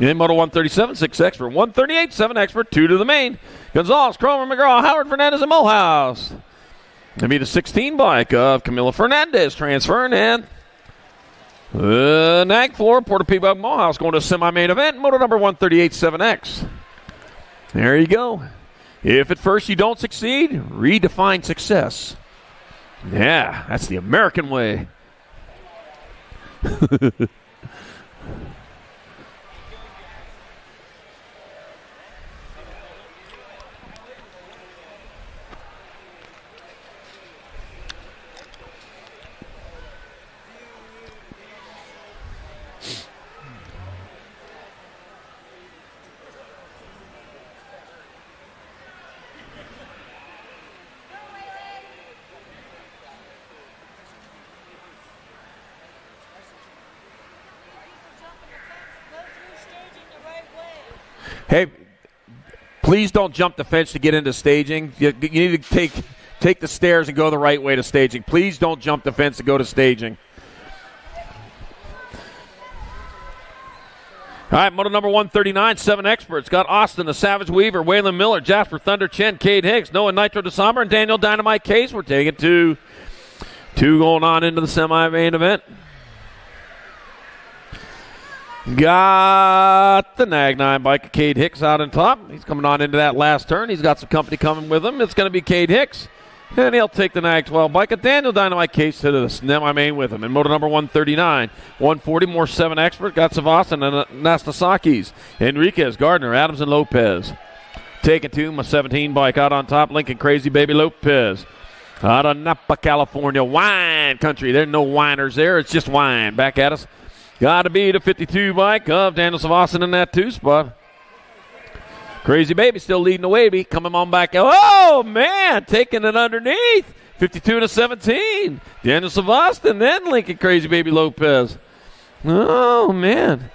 In moto 137, 6 expert. 138, 7 expert. 2 to the main. Gonzalez, Cromer, McGraw, Howard, Fernandez, and Mulhouse. It'll be the 16 bike of Camila Fernandez transferring in. Nag 4, Porter Peabody, Mulhouse going to a semi-main event. Moto number 138, 7X. There you go. If at first you don't succeed, redefine success. Yeah, that's the American way. Hey, please don't jump the fence to get into staging. You need to take the stairs and go the right way to staging. Please don't jump the fence to go to staging. All right, moto number 139, 7 experts. Got Austin, the Savage Weaver, Waylon Miller, Jasper Thunder Chen, Cade Hicks, Noah Nitro DeSommer, and Daniel Dynamite Case. We're taking two going on into the semi-main event. Got the Nag 9 bike of Cade Hicks out on top. He's coming on into that last turn. He's got some company coming with him. It's going to be Cade Hicks. And he'll take the Nag 12 bike of Daniel Dynamite Case to the semi-main with him. In moto number 139, 140, more 7 expert. Got Savastin and Nastasakis, Enriquez, Gardner, Adams, and Lopez. Taking 2, my 17 bike out on top. Lincoln Crazy Baby Lopez. Out of Napa, California. Wine country. There's no whiners there. It's just wine. Back at us. Got to be the 52 bike of Daniel Savastin in that 2 spot. Crazy Baby still leading the way. Coming on back. Oh, man. Taking it underneath. 52 to 17. Daniel Savastin, then Lincoln Crazy Baby Lopez. Oh, man.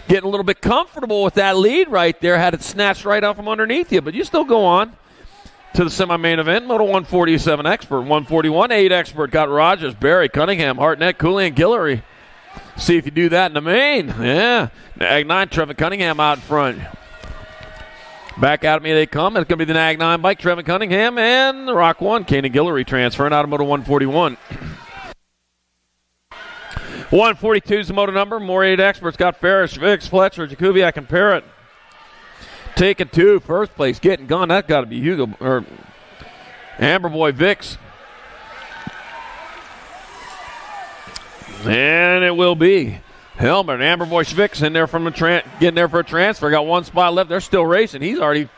Getting a little bit comfortable with that lead right there. Had it snatched right out from underneath you. But you still go on to the semi-main event. Moto 147 expert. 141, 8 expert. Got Rogers, Barry, Cunningham, Hartnett, Cooley, and Guillory. See if you do that in the main. Yeah. Nag 9, Trevor Cunningham out in front. Back at me they come. It's going to be the Nag 9 bike, Trevor Cunningham, and the Rock 1, Kanan Guillory transferring out of Moto 141. 142 is the moto number. More 8 experts. Got Ferris, Vicks, Fletcher, Jakubiak, and Parrott. Taking 2, first place, getting gone. That's got to be Hugo or Amber Boy Vicks. And it will be Helmer and Amber Boy Vicks in there from the getting there for a transfer. Got 1 spot left. They're still racing. He's already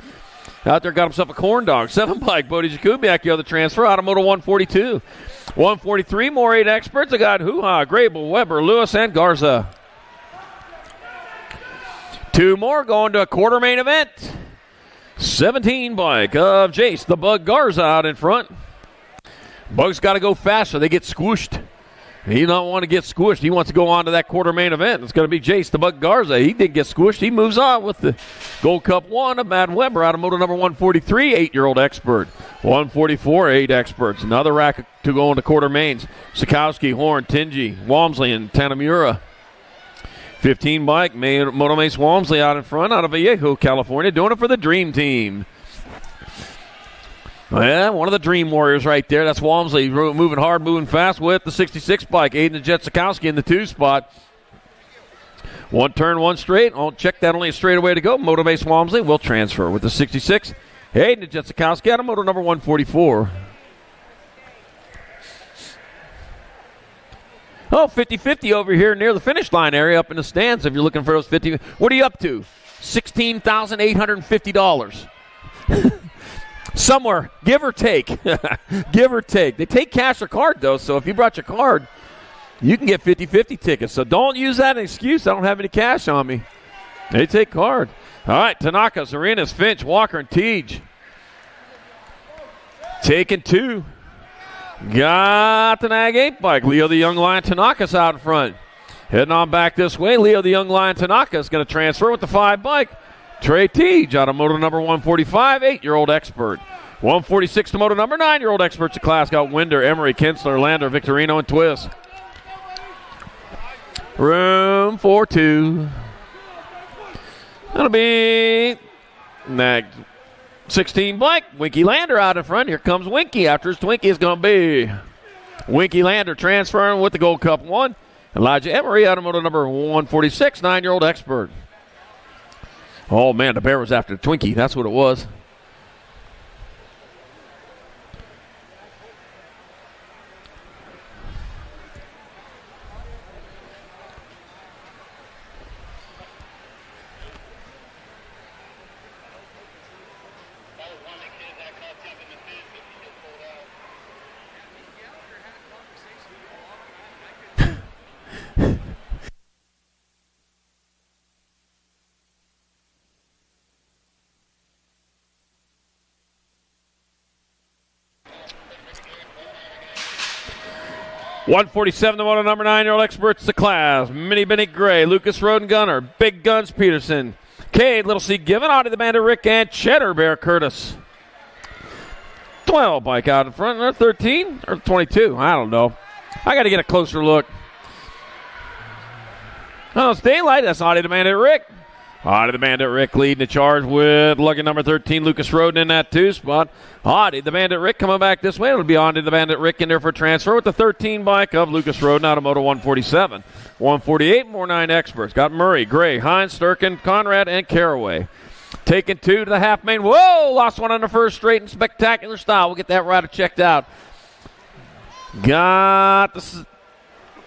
out there, got himself a corn dog. 7 bike, Bodie Jakubiak, the other transfer out of Moto 142. 143, more 8 experts. I got Hoo-Ha, Grable, Weber, Lewis, and Garza. 2 more going to a quarter main event. 17 bike of Jace, the Bug Garza out in front. Bug's got to go faster. They get squished. He don't want to get squished. He wants to go on to that quarter main event. It's going to be Jace the Bug Garza. He did get squished. He moves on with the Gold Cup 1 of Matt Weber out of moto number 143, 8-year-old expert. 144, 8 experts. Another rack to go into quarter mains. Sikowski, Horn, Tingy, Walmsley, and Tanamura. 15 bike, Moto Mace Walmsley out in front out of Vallejo, California, doing it for the Dream Team. Yeah, one of the Dream Warriors right there. That's Walmsley moving hard, moving fast with the 66 bike. Aiden and Jetsikowski in the 2 spot. 1 turn, 1 straight. I'll check that, only a straightaway to go. Moto Base Walmsley will transfer with the 66. Aiden and Jetsikowski out of moto number 144. Oh, 50-50 over here near the finish line area up in the stands if you're looking for those 50. What are you up to? $16,850. Somewhere, give or take. Give or take. They take cash or card, though, so if you brought your card, you can get 50-50 tickets. So don't use that as an excuse. I don't have any cash on me. They take card. All right, Tanaka, Arenas, Finch, Walker, and Teej. Taking 2. Got the Nag 8 bike. Leo the Young Lion Tanaka's out in front. Heading on back this way, Leo the Young Lion Tanaka is going to transfer with the 5 bike. Trey Teej out of moto number 145, 8-year-old expert. 146 to moto number 9-year-old experts of class. Got Winder, Emery, Kinsler, Lander, Victorino, and Twist. Room for 2. That'll be Nag 16 bike. Winky Lander out in front. Here comes Winky. After his Twinkie is going to be Winky Lander transferring with the Gold Cup 1. Elijah Emery out of moto number 146, 9-year-old expert. Oh, man, the bear was after the Twinkie. That's what it was. $147 to moto number 9-year-old experts to class. Mini Benny Gray, Lucas Roden Gunner, Big Guns Peterson, Cade, Little C Given, Audie the Bandit Rick, and Cheddar Bear Curtis. 12 bike out in front, or 13 or 22. I don't know. I got to get a closer look. Oh, it's daylight. That's Audie the Bandit Rick. Audie the Bandit Rick leading the charge with lucky number 13, Lucas Roden in that 2 spot. Audie the Bandit Rick coming back this way. It'll be Audie the Bandit Rick in there for transfer with the 13 bike of Lucas Roden out of Moto 147. 148, more 9 experts. Got Murray, Gray, Hines, Sturkin, Conrad, and Caraway. Taking 2 to the half main. Whoa! Lost one on the first straight in spectacular style. We'll get that rider checked out. Got this.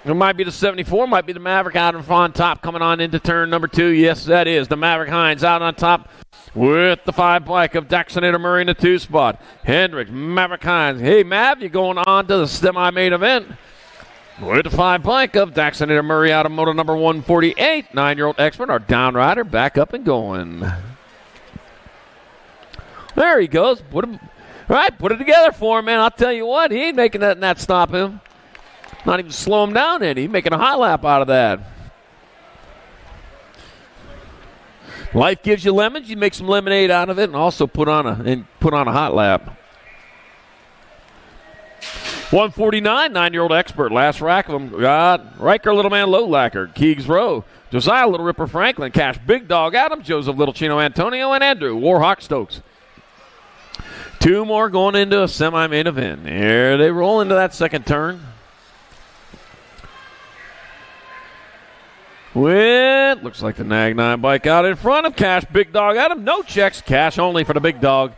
It might be the 74, might be the Maverick out on top coming on into turn number 2. Yes, that is the Maverick Hines out on top with the 5 bike of Daxonator Murray in the 2 spot. Hendricks, Maverick Hines. Hey, Mav, you're going on to the semi-main event with the 5 bike of Daxonator Murray out of moto number 148. 9-year-old expert, our down rider, back up and going. There he goes. Put it together for him, man. I'll tell you what, he ain't making that stop him. Not even slow him down any. He's making a high lap out of that. Life gives you lemons. You make some lemonade out of it, and also put on a hot lap. 149, 9-year-old expert. Last rack of them got Riker, Little Man, Low Lacquer, Keegs Rowe, Josiah, Little Ripper Franklin, Cash, Big Dog Adam, Joseph, Little Chino Antonio, and Andrew, Warhawk Stokes. 2 more going into a semi-main event. Here they roll into that second turn. With, looks like the Nag 9 bike out in front of Cash, Big Dog Adam. No checks, cash only for the Big Dog.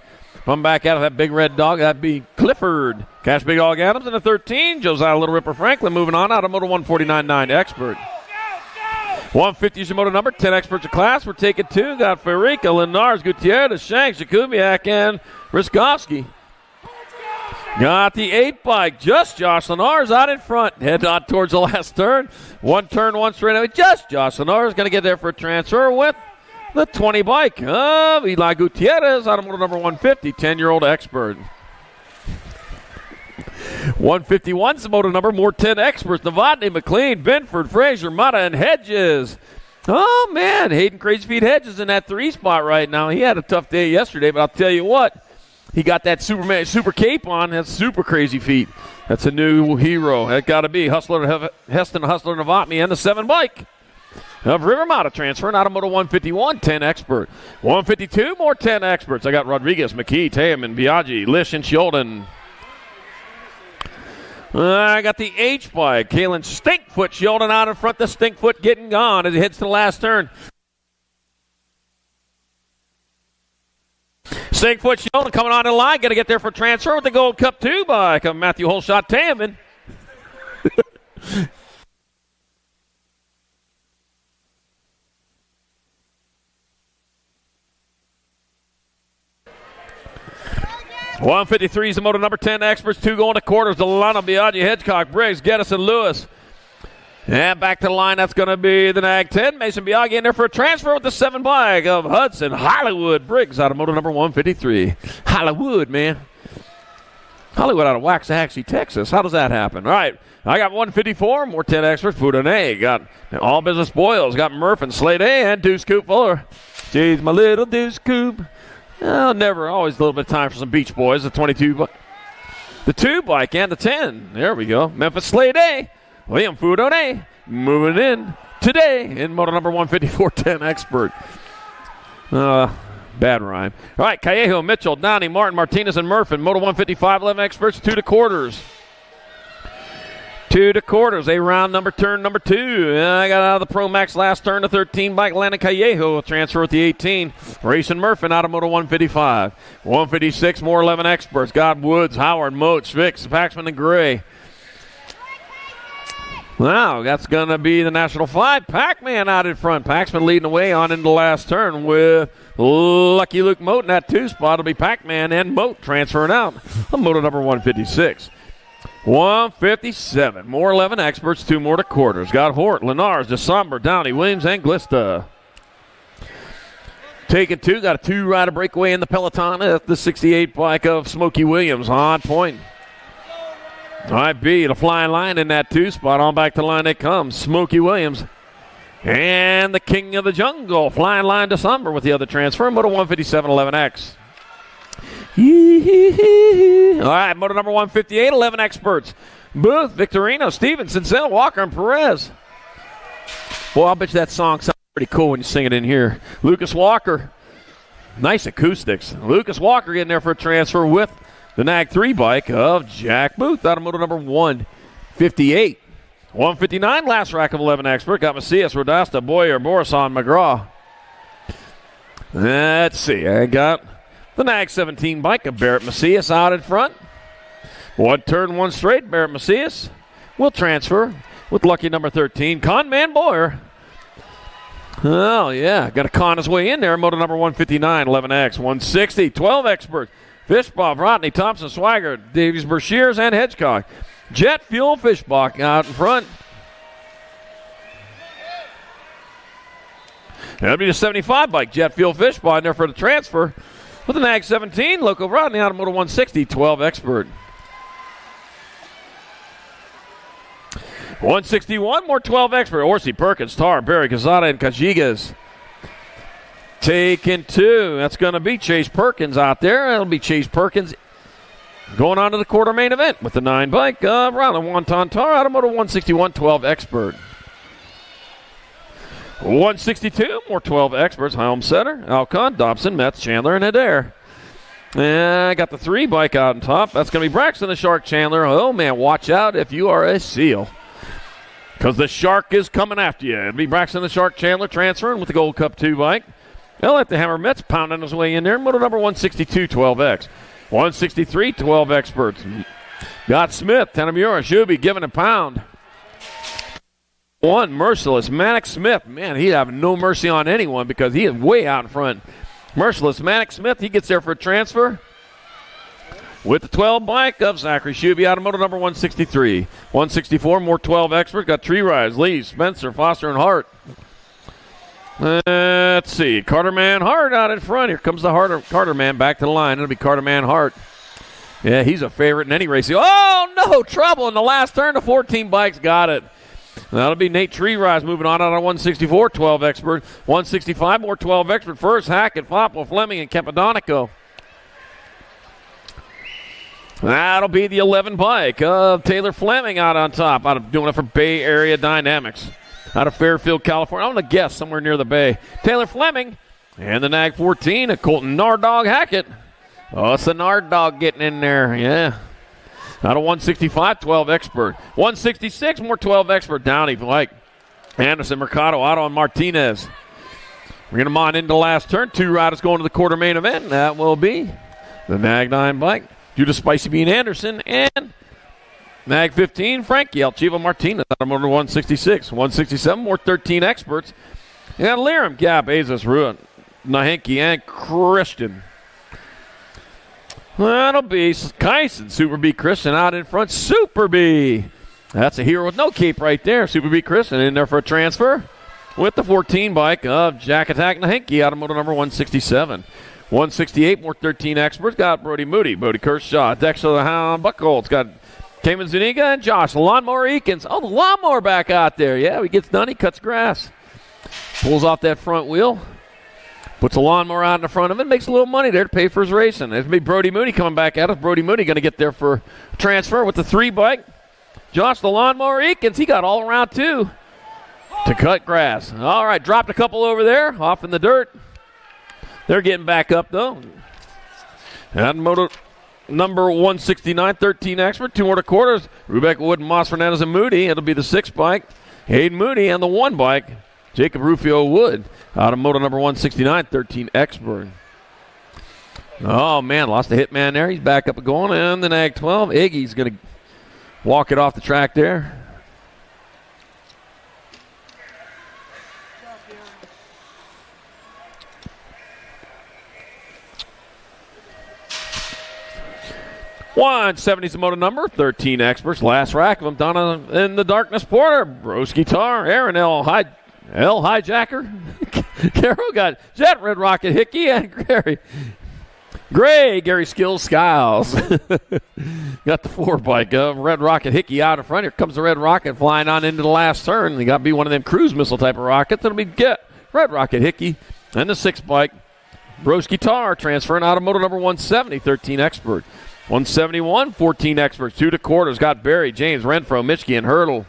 Come back out of that big red dog, that'd be Clifford. Cash, Big Dog Adams in the 13. Josiah, Little Ripper Franklin moving on out of Moto 149.9 expert. 150 is your moto number. 10 experts of class. We're taking 2. Got Farica, Linares, Gutierrez, Shanks, Jakubiak, and Riskovsky. Got the 8 bike. Just Josh Linares out in front. Head on towards the last turn. 1 turn, 1 straight away. Just Josh Linares going to get there for a transfer with the 20 bike of Eli Gutierrez out of moto number 150. 10-year-old expert. 151's the moto number. More 10 experts. Novotny, McLean, Benford, Frazier, Mata, and Hedges. Oh, man. Hayden Crazy Feet Hedges in that 3 spot right now. He had a tough day yesterday, but I'll tell you what. He got that super cape on. That's super crazy feet. That's a new hero. That got to be Hustler Heston, Hustler Novotny, and the 7 bike of River Mata transferring out of Moto 151, 10 expert. 152, more 10 experts. I got Rodriguez, McKee, Tayaman, Biaggi, Lish, and Sheldon. I got the H bike. Kalen Stinkfoot Sheldon out in front. The Stinkfoot getting gone as he heads to the last turn. Stinkfoot Sheldon coming on the line. Got to get there for transfer with the Gold Cup 2 bike of Matthew Holshot Tayaman. $153 is the moto number 10 experts. 2 going to quarters. Delano, Biaggi, Hedgecock, Briggs, Geddes, and Lewis. And back to the line, that's going to be the Nag 10. Mason Biaggi in there for a transfer with the 7 bike of Hudson Hollywood Briggs out of moto number 153. Hollywood, man. Hollywood out of Waxahachie, Texas. How does that happen? All right, I got 154, more 10 experts. Foudonnet got All Business Boyles, got Murph and Slade A and Deuce Coupe Fuller. Jeez, my little Deuce Coupe. Oh, never, always a little bit of time for some Beach Boys. The 22, the 2 bike and the 10. There we go. Memphis Slade A. Liam Foudonnet moving in today in moto number 154, 10 expert. Bad rhyme. All right, Callejo, Mitchell, Downey, Martin, Martinez, and Murphy. Moto 155, 11 experts, 2 to quarters. 2 to quarters. A round number, turn number 2. I got out of the Pro Max last turn, the 13 bike. Landon Callejo transfer with the 18. Racing Murphy out of moto 155. 156, more 11 experts. God Woods, Howard, Moats, Vicks, Paxman, and Gray. Now, that's going to be the National 5. Pac-Man out in front. Paxman leading the way on into the last turn with Lucky Luke Moat in that 2 spot. It'll be Pac-Man and Moat transferring out on moto number 156. 157. More 11 experts, 2 more to quarters. Got Hort, Linares, DeSomber, Downey, Williams, and Glista. Taking 2. Got a 2-rider breakaway in the peloton at the 68 bike of Smokey Williams on point. All right, B, the flying line in that 2 spot. On back to the line it comes. Smokey Williams. And the King of the Jungle, Flying Line December with the other transfer, Moto 157 11X. All right, Moto number 158, 11 experts. Booth, Victorino, Stevenson, Sale, Walker, and Perez. Boy, I'll bet you that song sounds pretty cool when you sing it in here. Lucas Walker, nice acoustics. Lucas Walker getting there for a transfer with the NAG 3 bike of Jack Booth out of Moto number 158. 159, last rack of 11 expert. Got Macias, Rodasta, Boyer, Borisson, McGraw. Let's see. I got the NAG 17 bike of Barrett Macias out in front. One turn, one straight. Barrett Macias will transfer with lucky number 13, Conman Boyer. Oh, yeah. Got to con his way in there. Moto number 159, 11X. 160, 12 experts. Fishbach, Rodney, Thompson, Swagger, Davies, Bershears, and Hedgecock. Jet Fuel Fishbach out in front. That'll be the 75 bike. Jet Fuel Fishbach in there for the transfer. With the NAG 17, Loco Rodney out of Moto 160, 12 expert. 161, more 12 expert. Orsi, Perkins, Tar, Barry, Cazada, and Cajigas. Taking 2. That's going to be Chase Perkins out there. That'll be Chase Perkins going on to the quarter main event with the 9 bike of Ronald Wonton Tar out of Moto 161, 12 expert. 162, more 12 experts. Helm Center, Alcon, Dobson, Metz, Chandler, and Adair. And I got the 3 bike out on top. That's going to be Braxton the Shark Chandler. Oh, man, watch out if you are a seal, because the Shark is coming after you. It'll be Braxton the Shark Chandler transferring with the Gold Cup 2 bike. They'll let the Hammer Metz pounding his way in there. Moto number 162, 12X. 163, 12 experts. Got Smith, Tanamura, Shuby giving a pound. 1, Merciless, Manic Smith. Man, he'd have no mercy on anyone because he is way out in front. Merciless, Manic Smith, he gets there for a transfer with the 12 bike of Zachary Shuby out of Moto number 163. 164, more 12 experts. Got Tree Rise, Lee, Spencer, Foster, and Hart. Let's see. Carter Man Hart out in front. Here comes the Carter Man back to the line. It'll be Carter Man Hart. Yeah, he's a favorite in any race. Oh, no, trouble in the last turn. The 14 bikes got it. That'll be Nate Tree Rise moving on out of 164, 12 expert. 165, more 12 expert. First, Hackett, Popple, Fleming, and Capadonico. That'll be the 11 bike of Taylor Fleming out on top. Doing it for Bay Area Dynamics. Out of Fairfield, California. I'm going to guess somewhere near the Bay. Taylor Fleming and the NAG 14 of Colton Nardog Hackett. Oh, it's the Nardog getting in there. Yeah. Out of 165, 12 expert. 166, more 12 expert. Downey, like Anderson, Mercado, Otto, and Martinez. Bringing them on into the last turn. 2 riders going to the quarter main event. That will be the NAG 9 bike. Judah Spicy Bean Anderson and NAG 15, Frankie Alchivo Martinez out of Motor 166. 167, more 13 experts. And Liram, Gap, Azas, Ruin, Nahenki, and Christian. That'll be Kyson, Super B Christian out in front. Super B. That's a hero with no cape right there. Super B Christian in there for a transfer with the 14 bike of Jack Attack Nahenki out of Motor number 167. 168, more 13 experts. Got Brody Moody, Bodie Kershaw, Dexter the Hound, Buckholz. Got Cayman Zuniga and Josh, Lawnmower Eakins. Oh, the lawnmower back out there. Yeah, he gets done. He cuts grass. Pulls off that front wheel. Puts a lawnmower out in the front of it. Makes a little money there to pay for his racing. There's going to be Brody Moody coming back at us. Brody Moody going to get there for transfer with the 3 bike. Josh, the Lawnmower Eakins, he got all around too to cut grass. All right, dropped a couple over there, off in the dirt. They're getting back up though. And Moto number 169, 13 expert, 2 more to quarters. Rebecca Wood, Moss Fernandez, and Moody. It'll be the 6 bike. Hayden Moody and the 1 bike. Jacob Rufio Wood out of Moto number 169, 13 expert. Oh, man, lost a hit man there. He's back up and going. And the NAG 12, Iggy's going to walk it off the track there. .170's the moto number. 13 experts. Last rack of them down in the darkness. Porter, Rose Guitar, Aaron L. Hijacker. Carol got Jet, Red Rocket, Hickey, and Gary. Gray, Gary Skills Skiles. Got the 4 bike of Red Rocket Hickey out in front. Here comes the Red Rocket flying on into the last turn. They got to be one of them cruise missile type of rockets. That'll be Red Rocket Hickey. And the 6 bike, Rose Guitar, transferring out of motor number 170, 13 Expert. 171, 14 Experts. 2 to quarters. Got Barry, James, Renfro, Mitchke, and Hurdle.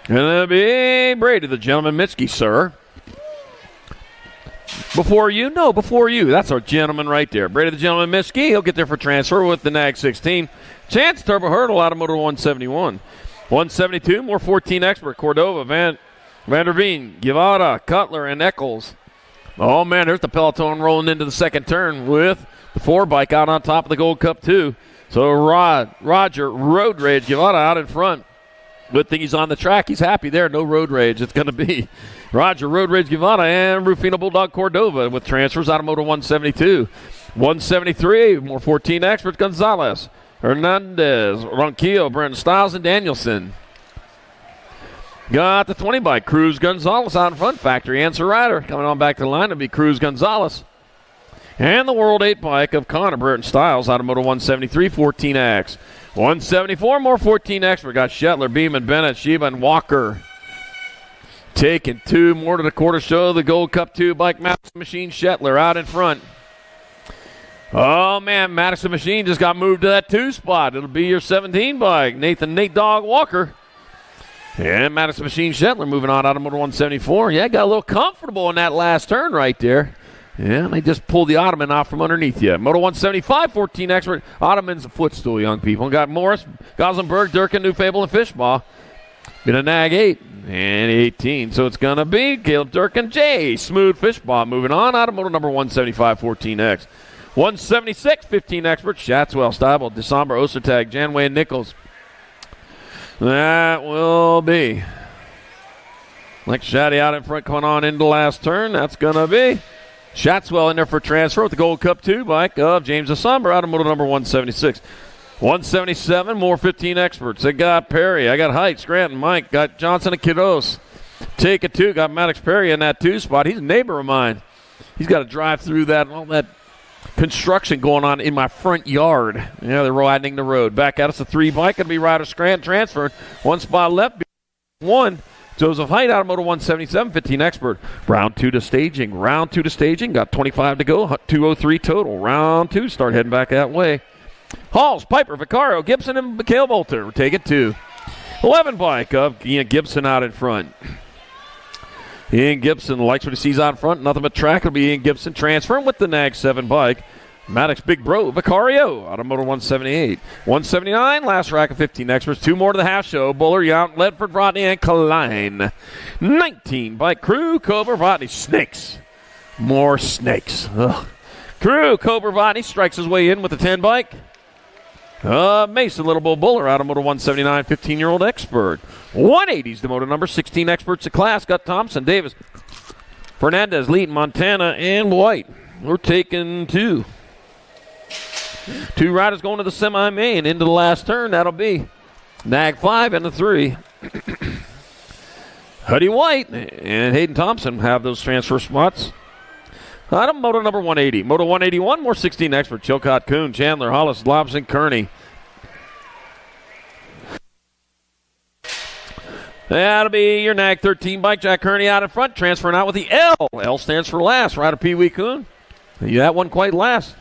And it'll be Brady, the gentleman Mitchke, sir. Before you? No, before you. That's our gentleman right there. Brady the gentleman Mitchke. He'll get there for transfer with the NAG 16. Chance Turbo Hurdle out of motor 171. 172, more 14 Expert. Cordova, Vander Veen, Guevara, Cutler, and Eccles. Oh, man, there's the peloton rolling into the second turn with the 4 bike out on top of the Gold Cup, too. So Roger Road Rage Guevara out in front. Good thing he's on the track. He's happy there. No road rage. It's going to be Roger Road Rage Guevara and Rufino Bulldog Cordova with transfers out of motor 172. 173, more 14 Experts. Gonzalez, Hernandez, Ronquillo, Brenton Stiles, and Danielson. Got the 20 bike. Cruz Gonzalez out in front. Factory Answer Rider coming on back to the line. It'll be Cruz Gonzalez. And the World 8 bike of Connor Burton Stiles out of motor 173, 14X. 174, more 14 Expert. Got Shetler, Beeman, Bennett, Sheba, and Walker. Taking 2 more to the quarter show. The Gold Cup 2 bike, Madison Machine Shetler out in front. Oh, man, Madison Machine just got moved to that 2 spot. It'll be your 17 bike, Nate Dog Walker. And Madison Machine Shetler moving on out of motor 174. Yeah, got a little comfortable in that last turn right there. Yeah, they just pulled the Ottoman off from underneath you. Moto 175, 14 Expert. Ottoman's a footstool, young people. Got Morris, Goslenberg, Durkin, New Fable, and Fishbaugh. Been a NAG 8 and 18. So it's going to be Caleb Durkin, J. Smooth Fishbaugh moving on out of motor number 175, 14X. 176, 15 Expert. Shatswell, Stiebel, December, Ostertag, Janway, and Nichols. That will be like Shaddy out in front coming on into the last turn. That's going to be Shatswell in there for transfer with the Gold Cup 2 bike of James Asomber out of motor number 176. 177, more 15 Experts. They got Perry. I got Height, Scranton, Mike. Got Johnson and Kiddos. Take it 2. Got Maddox Perry in that 2 spot. He's a neighbor of mine. He's got to drive through all that construction going on in my front yard. Yeah, they're widening the road. Back at us, a 3 bike. It'll be Ryder Scranton transferred. 1 spot left. 1. Joseph Height out of motor 177, 15 Expert. Round 2 to staging. Got 25 to go. 203 total. Round 2. Start heading back that way. Halls, Piper, Vicario, Gibson, and Mikhail Bolter. We'll take it 2. 11 bike of Ian Gibson out in front. Ian Gibson likes what he sees out in front. Nothing but track. It'll be Ian Gibson transferring with the NAG 7 bike. Maddox Big Bro, Vicario out of motor 178. 179, last rack of 15 Experts. 2 more to the half show. Buller, Yount, Ledford, Rodney, and Klein. 19 bike Crew, Cobra, Rodney, Snakes. More Snakes. Ugh. Crew, Cobra, Rodney strikes his way in with the 10 bike. Mason Little Bull Buller out of motor 179, 15-year-old Expert. 180's the motor number, 16 Experts of class. Got Thompson, Davis, Fernandez, Leeton, Montana, and White. We're taking 2. 2 riders going to the semi-main into the last turn. That'll be NAG 5 and the 3. Huddy White and Hayden Thompson have those transfer spots. Out of motor number 180. Motor 181, more 16 Expert. Chilcott, Kuhn, Chandler, Hollis, Lobson, Kearney. That'll be your NAG 13 bike. Jack Kearney out in front, transferring out with the L. L stands for last. Rider Pee Wee Kuhn. That one quite last.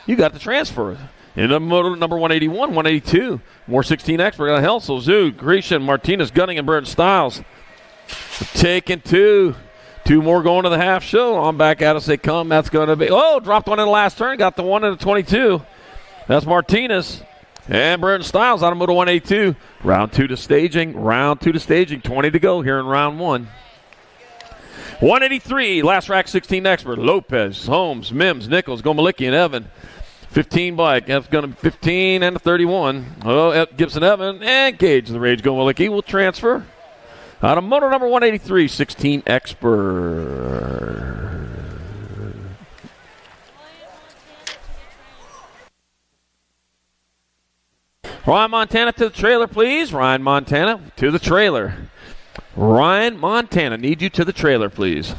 You got the transfer. Into motor number 181, 182. More 16 Expert. Got Helsel, Zug, Grecian, Martinez, Gunning, and Burton Stiles. Taking 2. 2 more going to the half show. On back at us they come. That's going to be... Oh, dropped one in the last turn. Got the 1 in the 22. That's Martinez. And Burton Stiles out of motor 182. Round 2 to staging. 20 to go here in round 1. 183. Last rack 16 Expert. Lopez, Holmes, Mims, Nichols, Gomalicki, and Evan. 15 bike. That's going to be 15 and a 31. Oh, Gibson, Evan, and Gage. The Rage Gomalicki will transfer. Out of motor number 183, 16 Expert. Ryan Montana to the trailer, please. Ryan Montana to the trailer. Ryan Montana, need you to the trailer, please.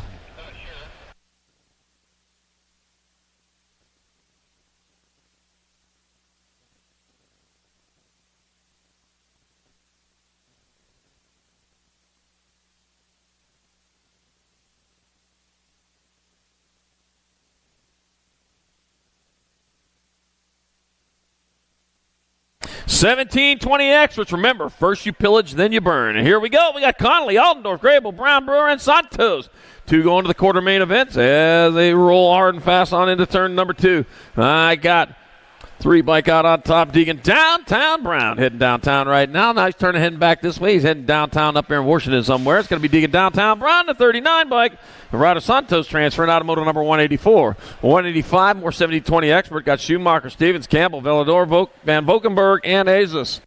1720 experts. Remember, first you pillage, then you burn. And here we go. We got Connolly, Aldendorf, Grable, Brown, Brewer, and Santos. 2 going to the quarter main events as they roll hard and fast on into turn number 2. I got 3 bike out on top. Deegan downtown. Brown heading downtown right now. Now he's turning heading back this way. He's heading downtown up there in Washington somewhere. It's going to be Deegan downtown. Brown, the 39 bike. Ryder Santos transferring out of moto number 184. 185, more 70-20 expert. Got Schumacher, Stevens, Campbell, Vellador, Van Valkenburg, and Azus.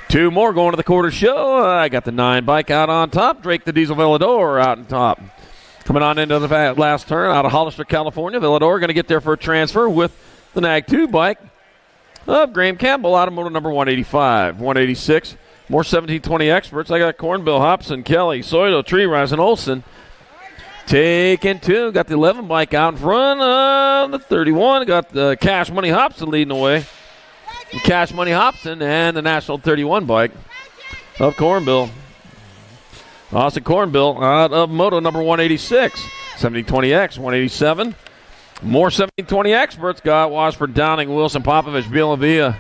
2 more going to the quarter show. I got the 9 bike out on top. Drake the Diesel Vellador out on top. Coming on into the last turn out of Hollister, California. Vellador going to get there for a transfer with the Nag 2 bike of Graham Campbell out of moto number 185. 186, more 1720 experts. I got Cornbill, Hobson, Kelly, Soito, Tree Rise, and Olson. Taking 2. Got the 11 bike out in front of the 31. Got the Cash Money Hobson leading the way. Cash Money Hobson and the National 31 bike of Cornbill. Austin Cornbill out of moto number 186. 7020X, 187. More 1720 experts. Got Washburn, Downing, Wilson, Popovich, Bielavia.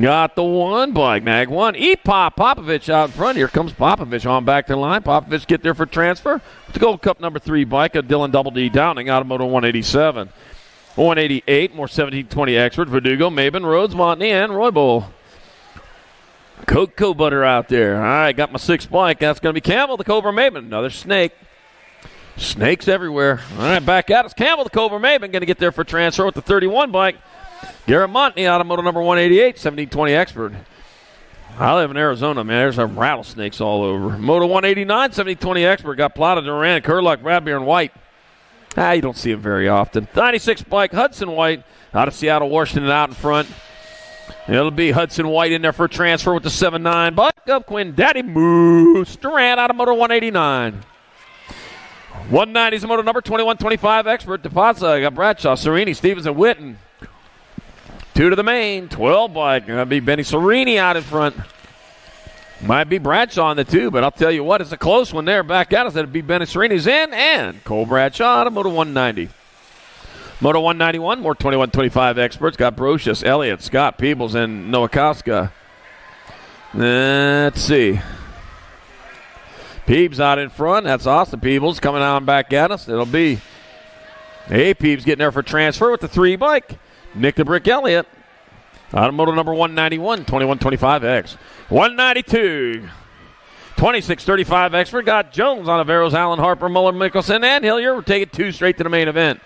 Got the 1 bike, Mag 1. E-Pop, Popovich out in front. Here comes Popovich on back to the line. Popovich get there for transfer. The Gold Cup number 3 bike of Dylan Double D Downing out of moto 187. 188, more 1720 expert. Verdugo, Maben, Rhodes, Montney, and Roybal. Cocoa butter out there. All right, got my 6th bike. That's going to be Campbell, the Cobra Maben. Another snake. Snakes everywhere. All right, back at us. Campbell, the Cobra Maben, going to get there for transfer with the 31 bike. Garrett Montney out of moto number 188, 1720 expert. I live in Arizona, man. There's some rattlesnakes all over. Moto 189, 1720 expert. Got Plata, Duran, Kurlock, Bradbeer, and White. You don't see him very often. 96 bike, Hudson White out of Seattle, Washington out in front. It'll be Hudson White in there for a transfer with the 7-9 bike of Quinn Daddy Moose Durant out of moto 189. 190 is the moto number 2125 expert. DePazza got Bradshaw, Serini, Stevens, and Witten. 2 to the main, 12 bike. Gonna be Benny Serini out in front. Might be Bradshaw on the 2, but I'll tell you what, it's a close one there. Back at us, it'll be Benny Sereni's in, and Cole Bradshaw out of moto 190. Moto 191, more 2125 experts. Got Brocious, Elliott, Scott, Peebles, and Noah Koska. Let's see. Peebles out in front. That's Austin Peebles coming on back at us. It'll be Peebles getting there for transfer with the 3 bike. Nick the Brick Elliott out of moto number 191, 2125X. 192, 2635 expert. Got Jones on Averos, Allen, Harper, Muller, Mickelson, and Hillier. We're taking 2 straight to the main event.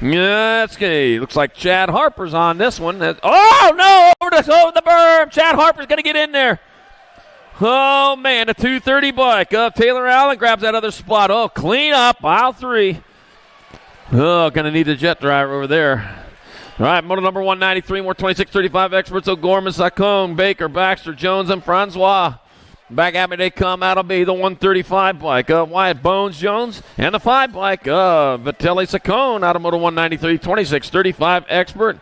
That's good. Looks like Chad Harper's on this one. Oh, no, over the berm. Chad Harper's going to get in there. Oh, man, the 230 bike of Taylor Allen grabs that other spot. Oh, clean up, aisle 3. Oh, going to need a jet driver over there. All right, moto number 193, more 2635 experts. O'Gorman, Sacone, Baker, Baxter, Jones, and Francois. Back at me they come. That'll be the 135 bike of Wyatt Bones Jones and the 5 bike of Vitelli Sacone out of moto 193, 2635 expert.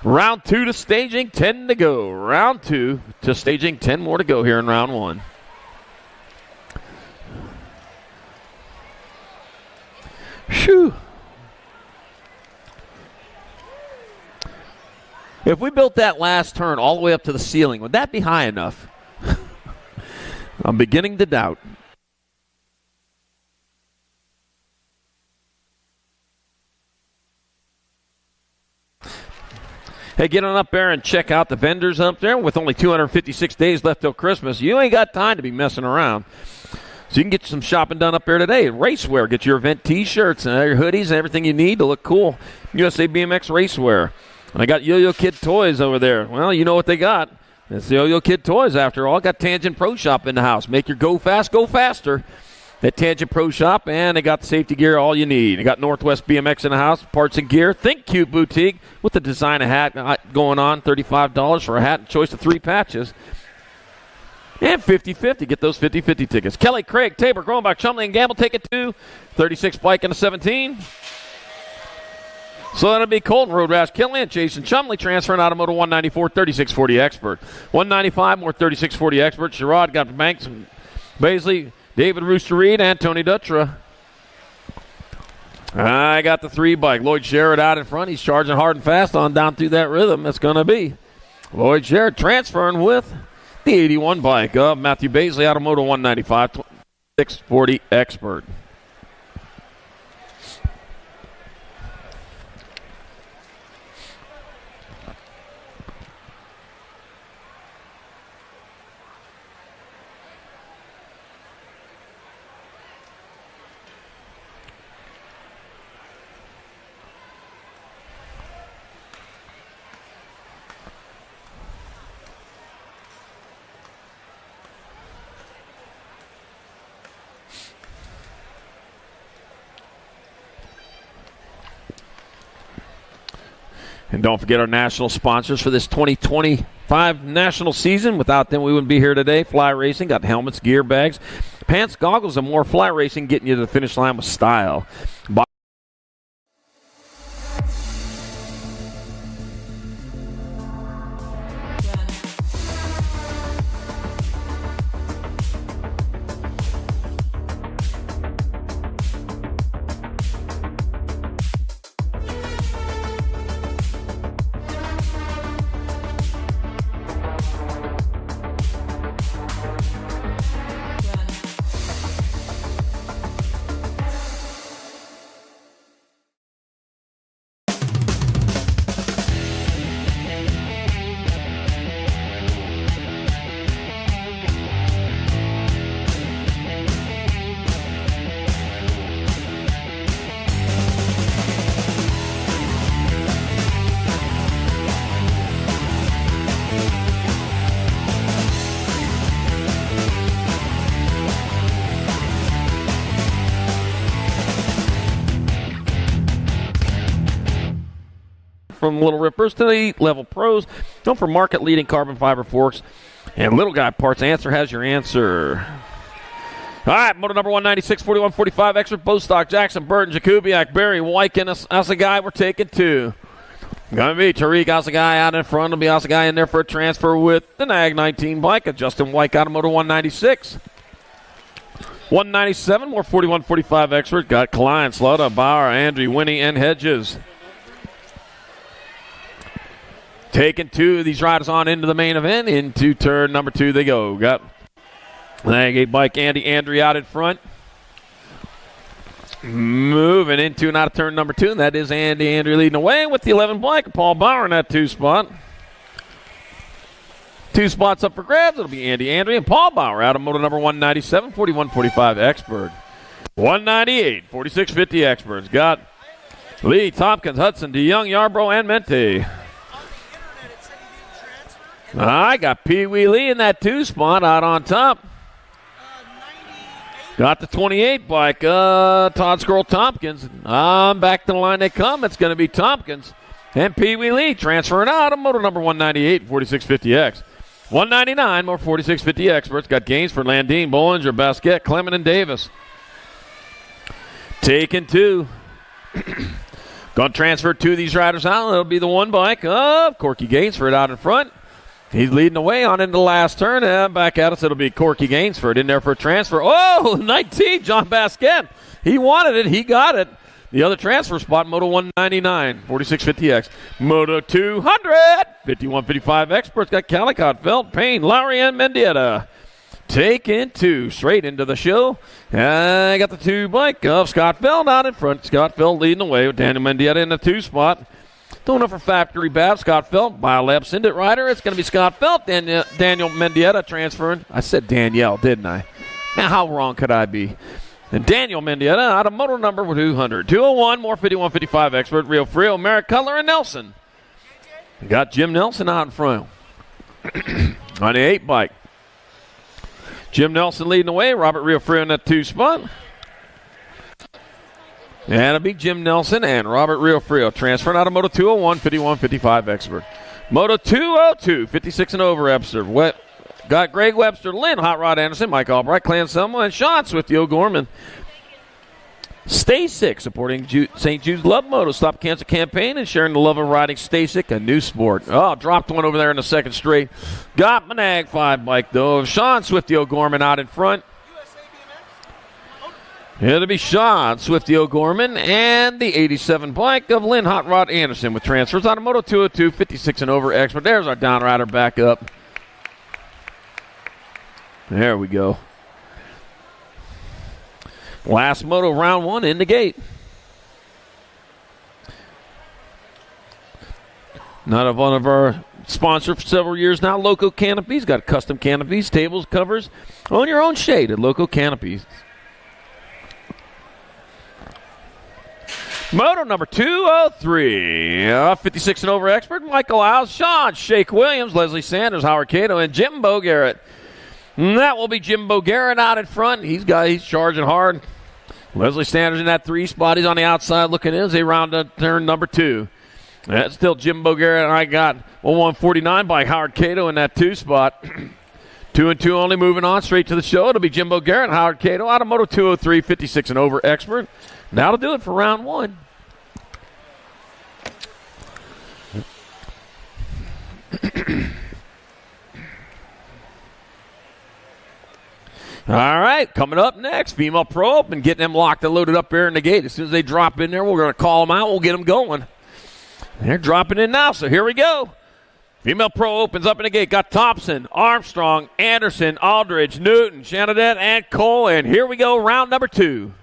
Round 2 to staging, 10 to go. Round 2 to staging, 10 more to go here in round 1. Shoo. If we built that last turn all the way up to the ceiling, would that be high enough? I'm beginning to doubt. Hey, get on up there and check out the vendors up there. With only 256 days left till Christmas, you ain't got time to be messing around. So you can get some shopping done up there today. Racewear, get your event T-shirts and your hoodies and everything you need to look cool. USA BMX Racewear. I got Yo-Yo Kid Toys over there. Well, you know what they got. It's the Yo-Yo Kid Toys, after all. Got Tangent Pro Shop in the house. Make your go fast, go faster. At Tangent Pro Shop, and they got the safety gear, all you need. They got Northwest BMX in the house, parts and gear. Think Cute Boutique with the designer hat going on, $35 for a hat and choice of 3 patches. And 50-50. Get those 50-50 tickets. Kelly, Craig, Tabor, Groenbach, Chumley, and Gamble take it to 36 bike and a 17. So that'll be Colton, Road Rash, Killian, Jason Chumley transferring out of moto 194, 3640 expert. 195, more 3640 expert. Sherrod got Banks, Baisley, David Rooster Reed, and Tony Dutra. I got the 3 bike. Lloyd Sherrod out in front. He's charging hard and fast on down through that rhythm. That's going to be Lloyd Sherrod transferring with the 81 bike of Matthew Baisley out of Moto 195, 640 Expert. And don't forget our national sponsors for this 2025 national season. Without them, we wouldn't be here today. Fly Racing, got helmets, gear bags, pants, goggles, and more. Fly Racing getting you to the finish line with style. From Little Rippers to the level pros, known for market-leading carbon fiber forks and little guy parts. Answer has your answer. All right, motor number 196, 41, 45, Expert, Bostock, Jackson, Burton, Jakubiak, Barry, Wyken, Asagai. We're taking 2. Going to be Tariq Asagai out in front. Will be Asagai in there for a transfer with the NAG 19 bike. Justin White out of motor 196. 197, more 41, 45 Expert. Got Klein, Slaughter, Bauer, Andrew, Winnie, and Hedges. Taking 2 of these riders on into the main event. Into turn number 2 they go. Got NAG 8 bike Andy Andrew out in front. Moving into and out of turn number 2. And that is Andy Andrew leading away with the 11 bike. Paul Bauer in that 2 spot. 2 spots up for grabs. It'll be Andy Andrew and Paul Bauer out of motor number 197, 41, 45 Expert. 198, 46, 50 Experts. Got Lee, Tompkins, Hudson, DeYoung, Yarbrough, and Mente. I got Pee Wee Lee in that 2 spot out on top. Got the 28 bike, Todd Scroll Tompkins. Back to the line they come. It's going to be Tompkins and Pee Wee Lee transferring out of motor number 198, 4650X. 199, more 4650 Experts. Got gains for Landine, Bollinger, Basquette, Clement, and Davis. Taking 2. Going to transfer 2 of these riders out. It'll be the 1 bike of Corky Gainsford out in front. He's leading away on into the last turn. And back at us, it'll be Corky Gainsford in there for a transfer. Oh, 19, John Basquette. He wanted it. He got it. The other transfer spot, Moto 199, 4650X. Moto 200, 5155 Experts. Got Calicott, Felt, Payne, Lowry, and Mendieta. Taking 2 straight into the show. I got the 2 bike of Scott Feld out in front. Scott Feld leading away with Daniel Mendieta in the 2 spot. Doing it for Factory Bab, Scott Felt, Biolab Syndit Rider. It's going to be Scott Felt, Daniel Mendieta transferring. I said Danielle, didn't I? Now, how wrong could I be? And Daniel Mendieta out of motor number 200. 201, more 5155 Expert, Rio Frio, Merrick Cutler, and Nelson. Got Jim Nelson out in front on the 8 bike. Jim Nelson leading the way. Robert Rio Frio in that 2 spot. And it'll be Jim Nelson and Robert Rio Frio transferring out of Moto 201, 5155 Expert. Moto 202, 56 and over Expert. Got Greg Webster, Lynn, Hot Rod Anderson, Mike Albright, Clan Selma, and Sean Swift, O'Gorman. Stay Sick, supporting St. Jude's Love Moto Stop Cancer Campaign and sharing the love of riding. Stay Sick, a new sport. Oh, dropped one over there in the second straight. Got my NAG 5 bike, though. Sean Swift, O'Gorman out in front. It'll be Sean Swifty O'Gorman and the 87 blank of Lynn Hot Rod Anderson with transfers on a Moto 202, 56 and over expert. There's our down rider back up. There we go. Last moto, round 1 in the gate. Not one of our sponsors for several years now, Loco Canopies. Got custom canopies, tables, covers. Own your own shade at Loco Canopies. Moto number 203. 56 and over expert, Michael Owls, Sean Shake Williams, Leslie Sanders, Howard Cato, and Jimbo Garrett. And that will be Jimbo Garrett out in front. He's charging hard. Leslie Sanders in that 3 spot. He's on the outside looking in as they round up turn number 2. That's still Jimbo Garrett. I got 149 by Howard Cato in that 2 spot. 2 and 2 only, moving on straight to the show. It'll be Jimbo Garrett, Howard Cato out of Moto 203, 56 and over expert. That'll do it for round 1. All right, coming up next, Female Pro Open, getting them locked and loaded up there in the gate. As soon as they drop in there, we're going to call them out. We'll get them going. They're dropping in now, so here we go. Female Pro Opens up in the gate. Got Thompson, Armstrong, Anderson, Aldridge, Newton, Shanadette, and Cole. And here we go, round number 2.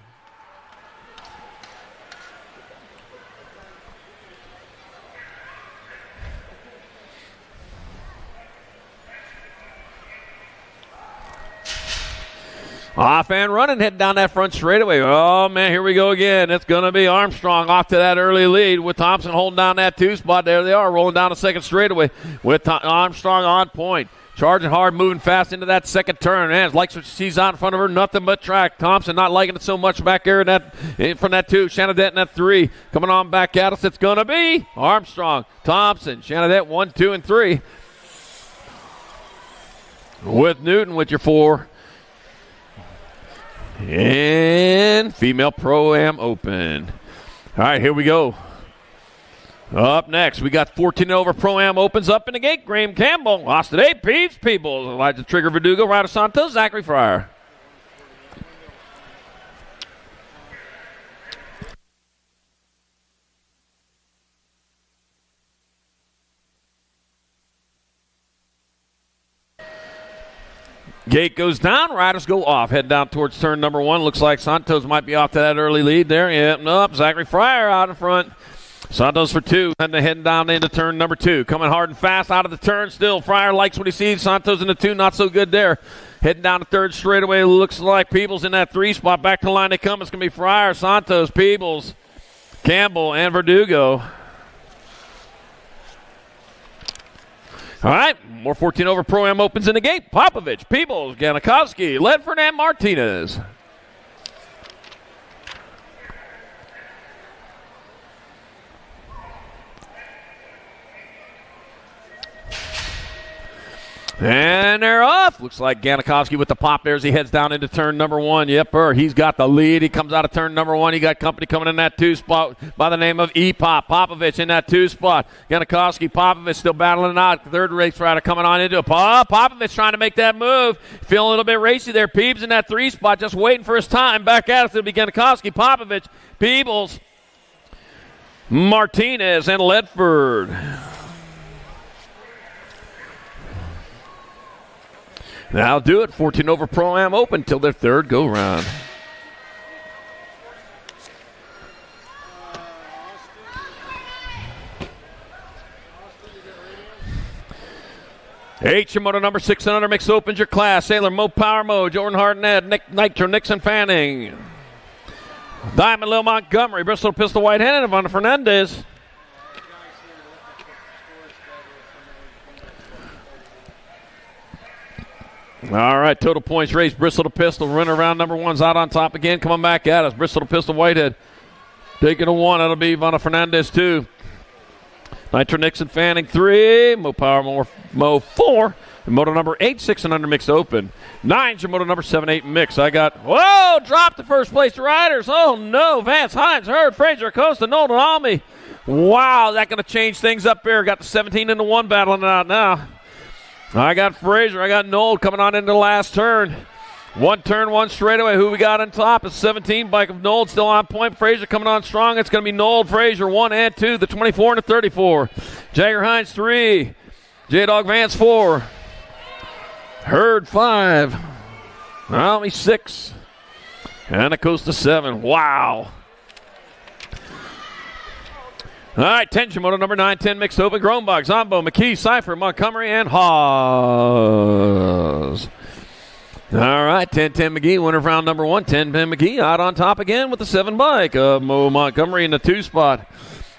Off and running, heading down that front straightaway. Oh, man, here we go again. It's going to be Armstrong off to that early lead with Thompson holding down that 2 spot. There they are, rolling down the second straightaway with Armstrong on point. Charging hard, moving fast into that second turn. And likes what she sees out in front of her, nothing but track. Thompson not liking it so much back there from that 2. Shanadette in that 3. Coming on back at us, it's going to be Armstrong, Thompson, Shanadette 1, 2, and 3. With Newton with your 4. And Female Pro-Am Open. All right, here we go. Up next, we got 14 over Pro-Am Opens up in the gate. Graham Campbell, Austin A. Peeps, Peoples, Elijah Trigger Verdugo, Ryder Santos, Zachary Fryer. Gate goes down, riders go off. Head down towards turn number 1. Looks like Santos might be off to that early lead there. Yep, nope. Zachary Fryer out in front. Santos for 2. And they're heading down into turn number 2. Coming hard and fast out of the turn still. Fryer likes what he sees. Santos in the 2, not so good there. Heading down the third straightaway. Looks like Peebles in that 3 spot. Back to the line they come. It's going to be Fryer, Santos, Peebles, Campbell, and Verdugo. All right, more 14 over Pro-Am Opens in the gate. Popovich, Peebles, Ganikowski, Ledford, and Martinez. And they're off. Looks like Ganikowski with the pop there as he heads down into turn number 1. Yep, he's got the lead. He comes out of turn number 1. He got company coming in that 2 spot by the name of E-Pop. Popovich in that 2 spot. Ganikowski, Popovich still battling it out. Third race rider coming on into it. Popovich trying to make that move. Feeling a little bit racy there. Peebles in that 3 spot just waiting for his time. Back at us. It'll be Ganikowski, Popovich, Peebles, Martinez, and Ledford. That'll do it. 14 over Pro-Am Open till their third go-round. Moto number 600 mix opens your class. Sailor, Mo Power Mo, Jordan Hartnett, Nitro, Nixon Fanning. Diamond, Lil Montgomery, Bristol Pistol Whitehead, and Ivana Fernandez. All right, total points race. Bristol to Pistol. Running around number 1's out on top again. Coming back at us. Bristol to Pistol Whitehead. Taking a 1. That'll be Ivana Fernandez 2. Nitro Nixon Fanning 3. Mo Power Mo 4. And moto number 8, 600 mixed open. 9's your moto number 7-8 mix. I got, whoa, dropped the first place riders. Oh, no. Vance Hines, Hurd, Fraser, Acosta, Nolan Almy. Wow, that going to change things up here. Got the 17 into 1 battling it out now. I got Fraser. I got Noel coming on into the last turn. One turn, one straightaway. Who we got on top is 17. Bike of Nold still on point. Frazier coming on strong. It's going to be Nold, Frazier 1 and 2. The 24 and the 34. Jagger Hines 3. J-Dog Vance 4. Hurd 5. Army 6. And Acosta 7. Wow. All right, 10 Shimoda number 9, 10 mixed open. Grombach, Zombo, McKee, Cypher, Montgomery, and Haas. All right, 10-10 McGee, winner of round number 1. 10-10 McGee out on top again with the 7 bike of Mo Montgomery in the 2 spot.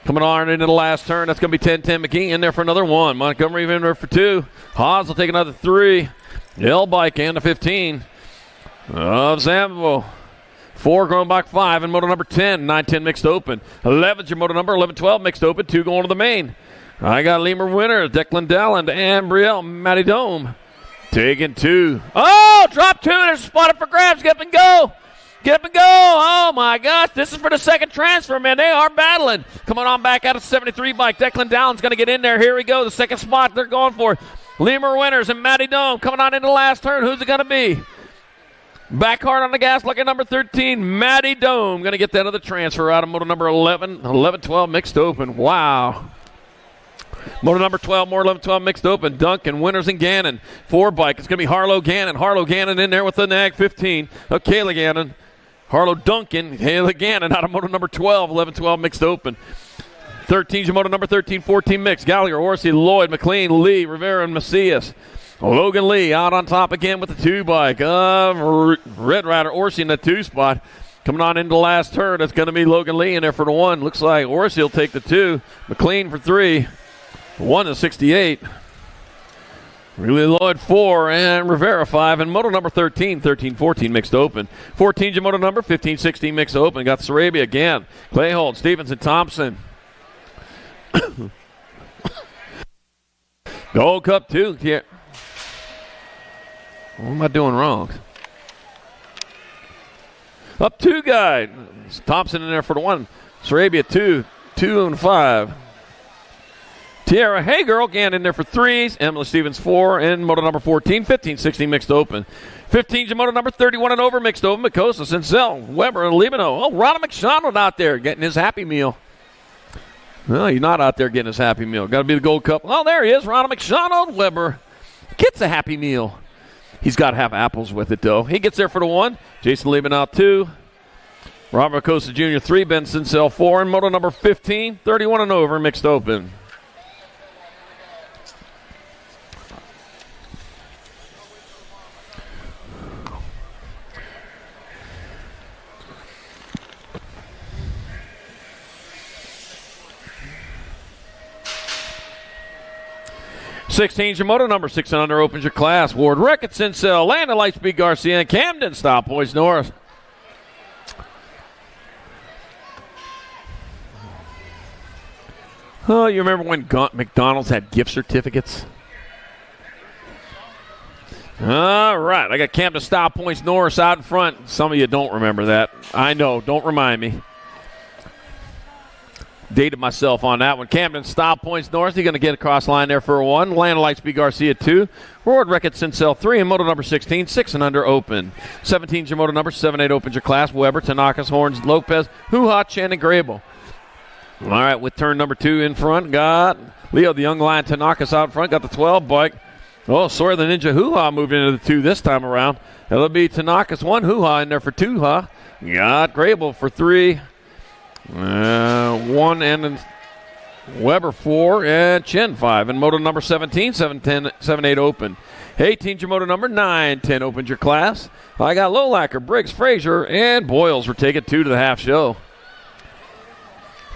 Coming on into the last turn, that's going to be 10-10 McGee in there for another 1. Montgomery in there for 2. Haas will take another 3. L bike and the 15 of Zambo. 4 Grombach 5 and moto number 10, 9-10 mixed open. 11's your moto number, 11-12 mixed open, 2 going to the main. I got Lemur winner, Declan Dalland and Brielle Matty Dome. Taking 2. Oh, drop 2, there's a spot for grabs, get up and go. Get up and go. Oh, my gosh, this is for the second transfer, man. They are battling. Coming on back out of 73 bike. Declan Dalland's going to get in there. Here we go, the second spot they're going for. Lemur winners and Matty Dome coming on into the last turn. Who's it going to be? Back hard on the gas, looking number 13, Matty Dome. Going to get that other transfer out of moto number 11, 11-12 mixed open. Wow. Moto number 12, more 11-12 mixed open. Duncan, Winters, and Gannon. 4 bike. It's going to be Harlow Gannon. Harlow Gannon in there with the nag 15 of Kayla Gannon. Harlow Duncan, Kayla Gannon out of moto number 12, 11-12 mixed open. 13's your moto number 13, 14 mixed. Gallagher, Orsi, Lloyd, McLean, Lee, Rivera, and Macias. Logan Lee out on top again with the 2 bike of Red Rider Orsi in the 2 spot. Coming on into the last turn, it's going to be Logan Lee in there for the 1. Looks like Orsi will take the 2. McLean for 3. 1 to 68. Really Lloyd 4 and Rivera 5. And moto number 13, 13-14 mixed open. 14's your moto number, 15-16 mixed open. Got Sarabia again. Clayhold, Stevenson, Thompson. Gold Cup 2 here. What am I doing wrong? Up 2 guy. Thompson in there for the 1. Sarabia 2. 2 and 5. Tiara Hager again in there for 3s. Emily Stevens 4. And moto number 14. 15-16 mixed open. 15's your moto number 31 and over mixed open. Makosa, Sincel, Weber, and Libano. Oh, Ronald McDonald out there getting his Happy Meal. No, he's not out there getting his Happy Meal. Got to be the Gold Cup. Oh, there he is. Ronald McDonald, Weber. Gets a Happy Meal. He's got to have apples with it, though. He gets there for the 1. Jason Lieben out 2. Robert Acosta Jr. 3. Ben Sincel 4. And moto number 15, 31 and over, mixed open. '16's your moto number, 6 and under opens your class. Ward Rickett, Sincel, Landon Lightspeed Garcia, and Camden Stop Boys North. Oh, you remember when McDonald's had gift certificates? All right, I got Camden Stop Points Norris out in front. Some of you don't remember that. I know, don't remind me. Dated myself on that one. Camden Stop Points North. He's going to get across line there for a 1. Landon Lightspeed Garcia 2. Ward Rickett Sincel 3. And moto number 16, 6 and under open. 17's your moto number, 7-8 opens your class. Weber, Tanakas, Horns, Lopez, Hoo-Ha, Chen, and Grable. All right, with turn number 2 in front, got Leo, the young lion, Tanakas out front, got the 12 bike. Oh, Sawyer the Ninja Hoo-Ha moved into the 2 this time around. That'll be Tanakas 1, Hoo-Ha in there for 2, huh? Got Grable for 3. 1 and Weber 4 and Chen 5. And moto number 17, 7-10, 7-8 open. 18's your moto number, 9-10 opens your class. I got Lowlacker, Briggs, Frazier, and Boyles. We're taking 2 to the half show.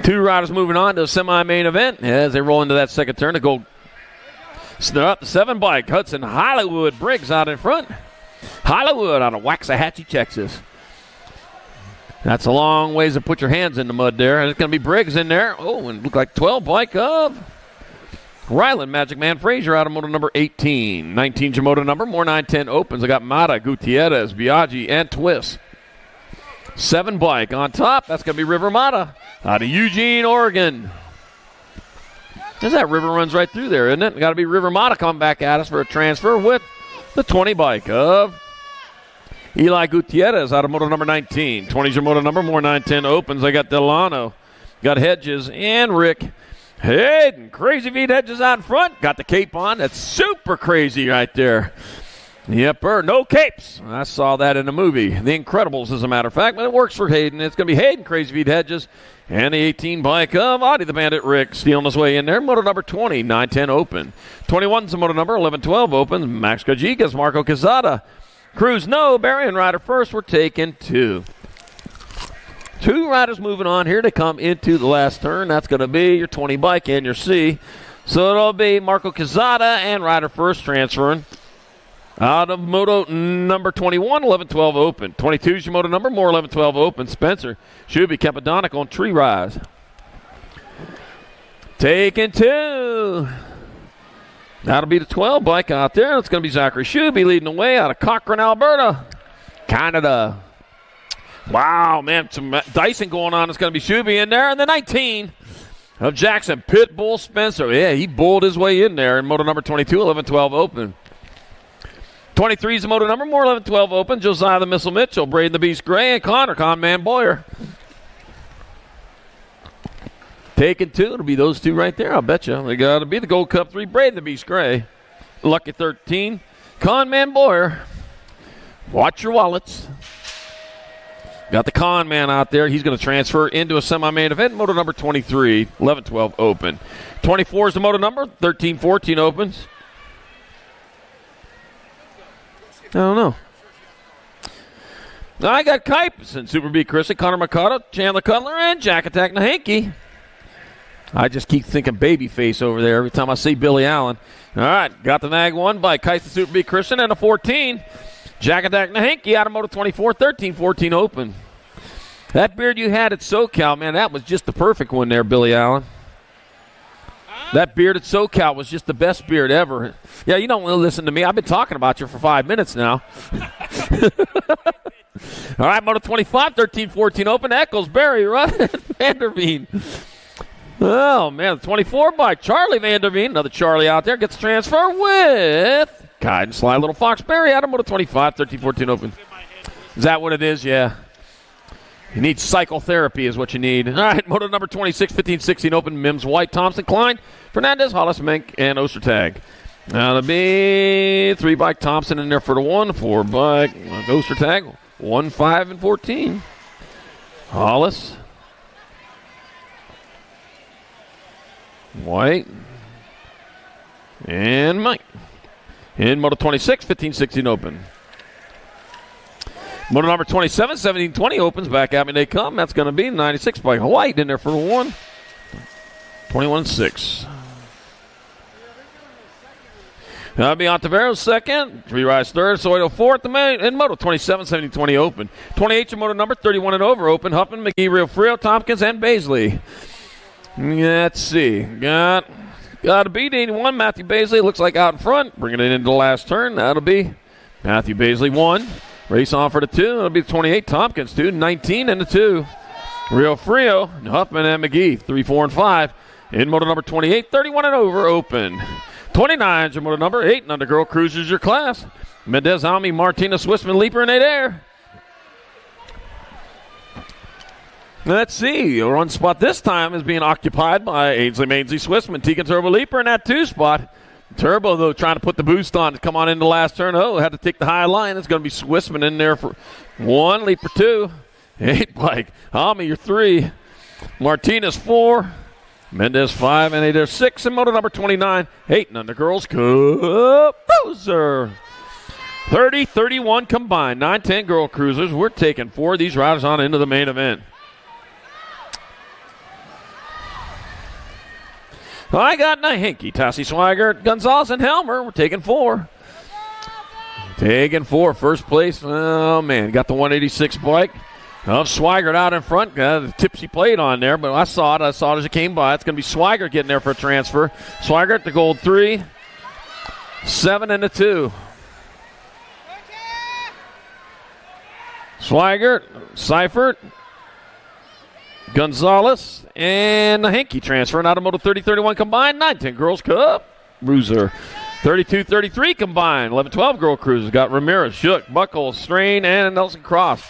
2 riders moving on to the semi-main event as they roll into that second turn to go up the 7 bike. Hudson Hollywood Briggs out in front. Hollywood out of Waxahachie, Texas. That's a long ways to put your hands in the mud there. And it's going to be Briggs in there. Oh, and look like 12 bike of Ryland Magic Man Frazier out of moto number 18. 19's your moto number. More 9-10 opens. I got Mata, Gutierrez, Biaggi, and Twist. 7 bike on top. That's going to be River Mata out of Eugene, Oregon. There's that river runs right through there, isn't it? Got to be River Mata coming back at us for a transfer with the 20 bike of Eli Gutierrez out of moto number 19. 20's your moto number, more 9-10 opens. I got Delano, got Hedges, and Rick Hayden. Crazy Vede Hedges out in front. Got the cape on. That's super crazy right there. Yepper, no capes. I saw that in the movie, The Incredibles, as a matter of fact, but it works for Hayden. It's going to be Hayden, Crazy Vede Hedges, and the 18 bike of Audie the Bandit Rick stealing his way in there. Moto number 20, 9-10 open. 21's the moto number, 11-12 opens. Max Gajigas, Marco Quezada. Cruz, no. Barry and Ryder first. We're taking 2. 2 riders moving on here to come into the last turn. That's going to be your 20 bike and your C. So it'll be Marco Quezada and Ryder first transferring. Out of moto number 21, 11-12 open. 22's your moto number, more 11-12 open. Spencer should be Capadonic on Tree Rise. Taking 2. That'll be the 12 bike out there. It's going to be Zachary Shuby leading the way out of Cochrane, Alberta, Canada. Wow, man, some dicing going on. It's going to be Shuby in there. And the 19 of Jackson, Pitbull Spencer. Yeah, he bowled his way in there in moto number 22, 11-12 open. 23 is the moto number, more 11-12 open. Josiah the Missile Mitchell, Braden the Beast Gray, and Connor Conman Boyer. Taking 2, it'll be those 2 right there, I'll bet you. They got to be the Gold Cup 3, Braden the Beast Gray. Lucky 13, Conman Boyer. Watch your wallets. Got the Con Man out there. He's going to transfer into a semi-main event. Moto number 23, 11-12 open. 24 is the moto number, 13-14 opens. I don't know. I got Kipes and Super B. Chrissy, Connor Mikado, Chandler Cutler, and Jack Attack Nahanky. I just keep thinking Babyface over there every time I see Billy Allen. All right, got the Nag 1 by Kipes and Super B. Christian, and a 14. Jack Attack Nahanky out of moto 24, 13-14 open. That beard you had at SoCal, man, that was just the perfect one there, Billy Allen. That beard at SoCal was just the best beard ever. Yeah, you don't want to listen to me. I've been talking about you for 5 minutes now. All right, moto 25, 13-14 open. Eccles, Barry, Rudd, Vanderveen. Oh, man, the 24 by Charlie Vanderveen. Another Charlie out there. Gets transfer with Guide and Sly Little Fox. Barry out of moto 25, 13-14 open. Is that what it is? Yeah. You need psychotherapy is what you need. All right, moto number 26, 15-16 open. Mims, White, Thompson, Klein, Fernandez, Hollis, Mink, and Ostertag. Now to be 3 bike Thompson in there for the 1, 4 bike Ostertag, 1, 5, and 14. Hollis, White, and Mike. In moto 26, 15-16 open. Moto number 27, 17-20 opens. Back at me they come. That's going to be 96 by White in there for the 1. 21-6. That'll be Ontiveros second. Tree Rise third. Soito fourth. In moto 27, 17-20 open. 28 your moto number, 31 and over open. Huffman, McGee, Rio Frio, Tompkins, and Baisley. Let's see. Got a beat 81. Matthew Baisley looks like out in front. Bringing it into the last turn. That'll be Matthew Baisley 1. Race on for the 2. That'll be 28. Tompkins 2. 19 and the 2. Rio Frio, Huffman, and McGee 3, 4, and 5. In moto number 28, 31 and over open. 29 is your moto number. 8 and under girl cruisers your class. Mendez, Almy, Martina, Swissman, Leaper, and 8 air. Let's see. Your run spot this time is being occupied by Ainsley, Mainsley, Swissman, Tegan, Turbo, Leaper in that 2 spot. Turbo, though, trying to put the boost on to come on in the last turn. Oh, had to take the high line. It's going to be Swissman in there for 1, Leaper 2. 8 bike. Almy, your 3. Martinez 4. Mendez 5 and 8 are 6 in moto number 29. 8 and under girls. Cruiser. 30-31 combined. 9-10 girl cruisers. We're taking 4 of these riders on into the main event. I got Nahinky, Tassie Swigert, Gonzalez, and Helmer. We're taking 4. Taking 4. First place. Oh, man. Got the 186 bike. Swigert out in front. Got the tipsy plate on there, but I saw it as it came by. It's going to be Swigert getting there for a transfer. Swigert, the gold 3. 7 and a 2. Swigert, Seifert, Gonzalez, and Nahinky transferring out of moto 30-31 combined. 9-10 Girls Cup. Bruiser. 32-33 combined. 11-12 girl cruisers got Ramirez, Shook, Buckle, Strain, and Nelson Cross.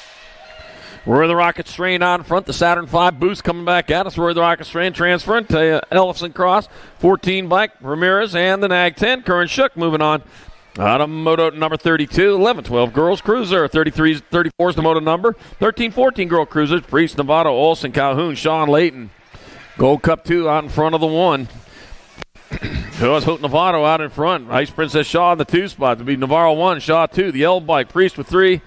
Roy the Rocket Strain out in front. The Saturn V boost coming back at us. Roy the Rocket Strain transferring to Ellison Cross. 14 bike, Ramirez, and the Nag 10. Curran Shook moving on. Out of moto number 32, 11-12 girls cruiser. 33-34 is the moto number. 13-14 girl cruisers. Priest, Novato, Olson, Calhoun, Sean Layton. Gold Cup 2 out in front of the 1. It was Hoot Novato out in front. Ice Princess Shaw in the 2 spot. It'll be Navarro 1, Shaw 2. The L bike, Priest with 3.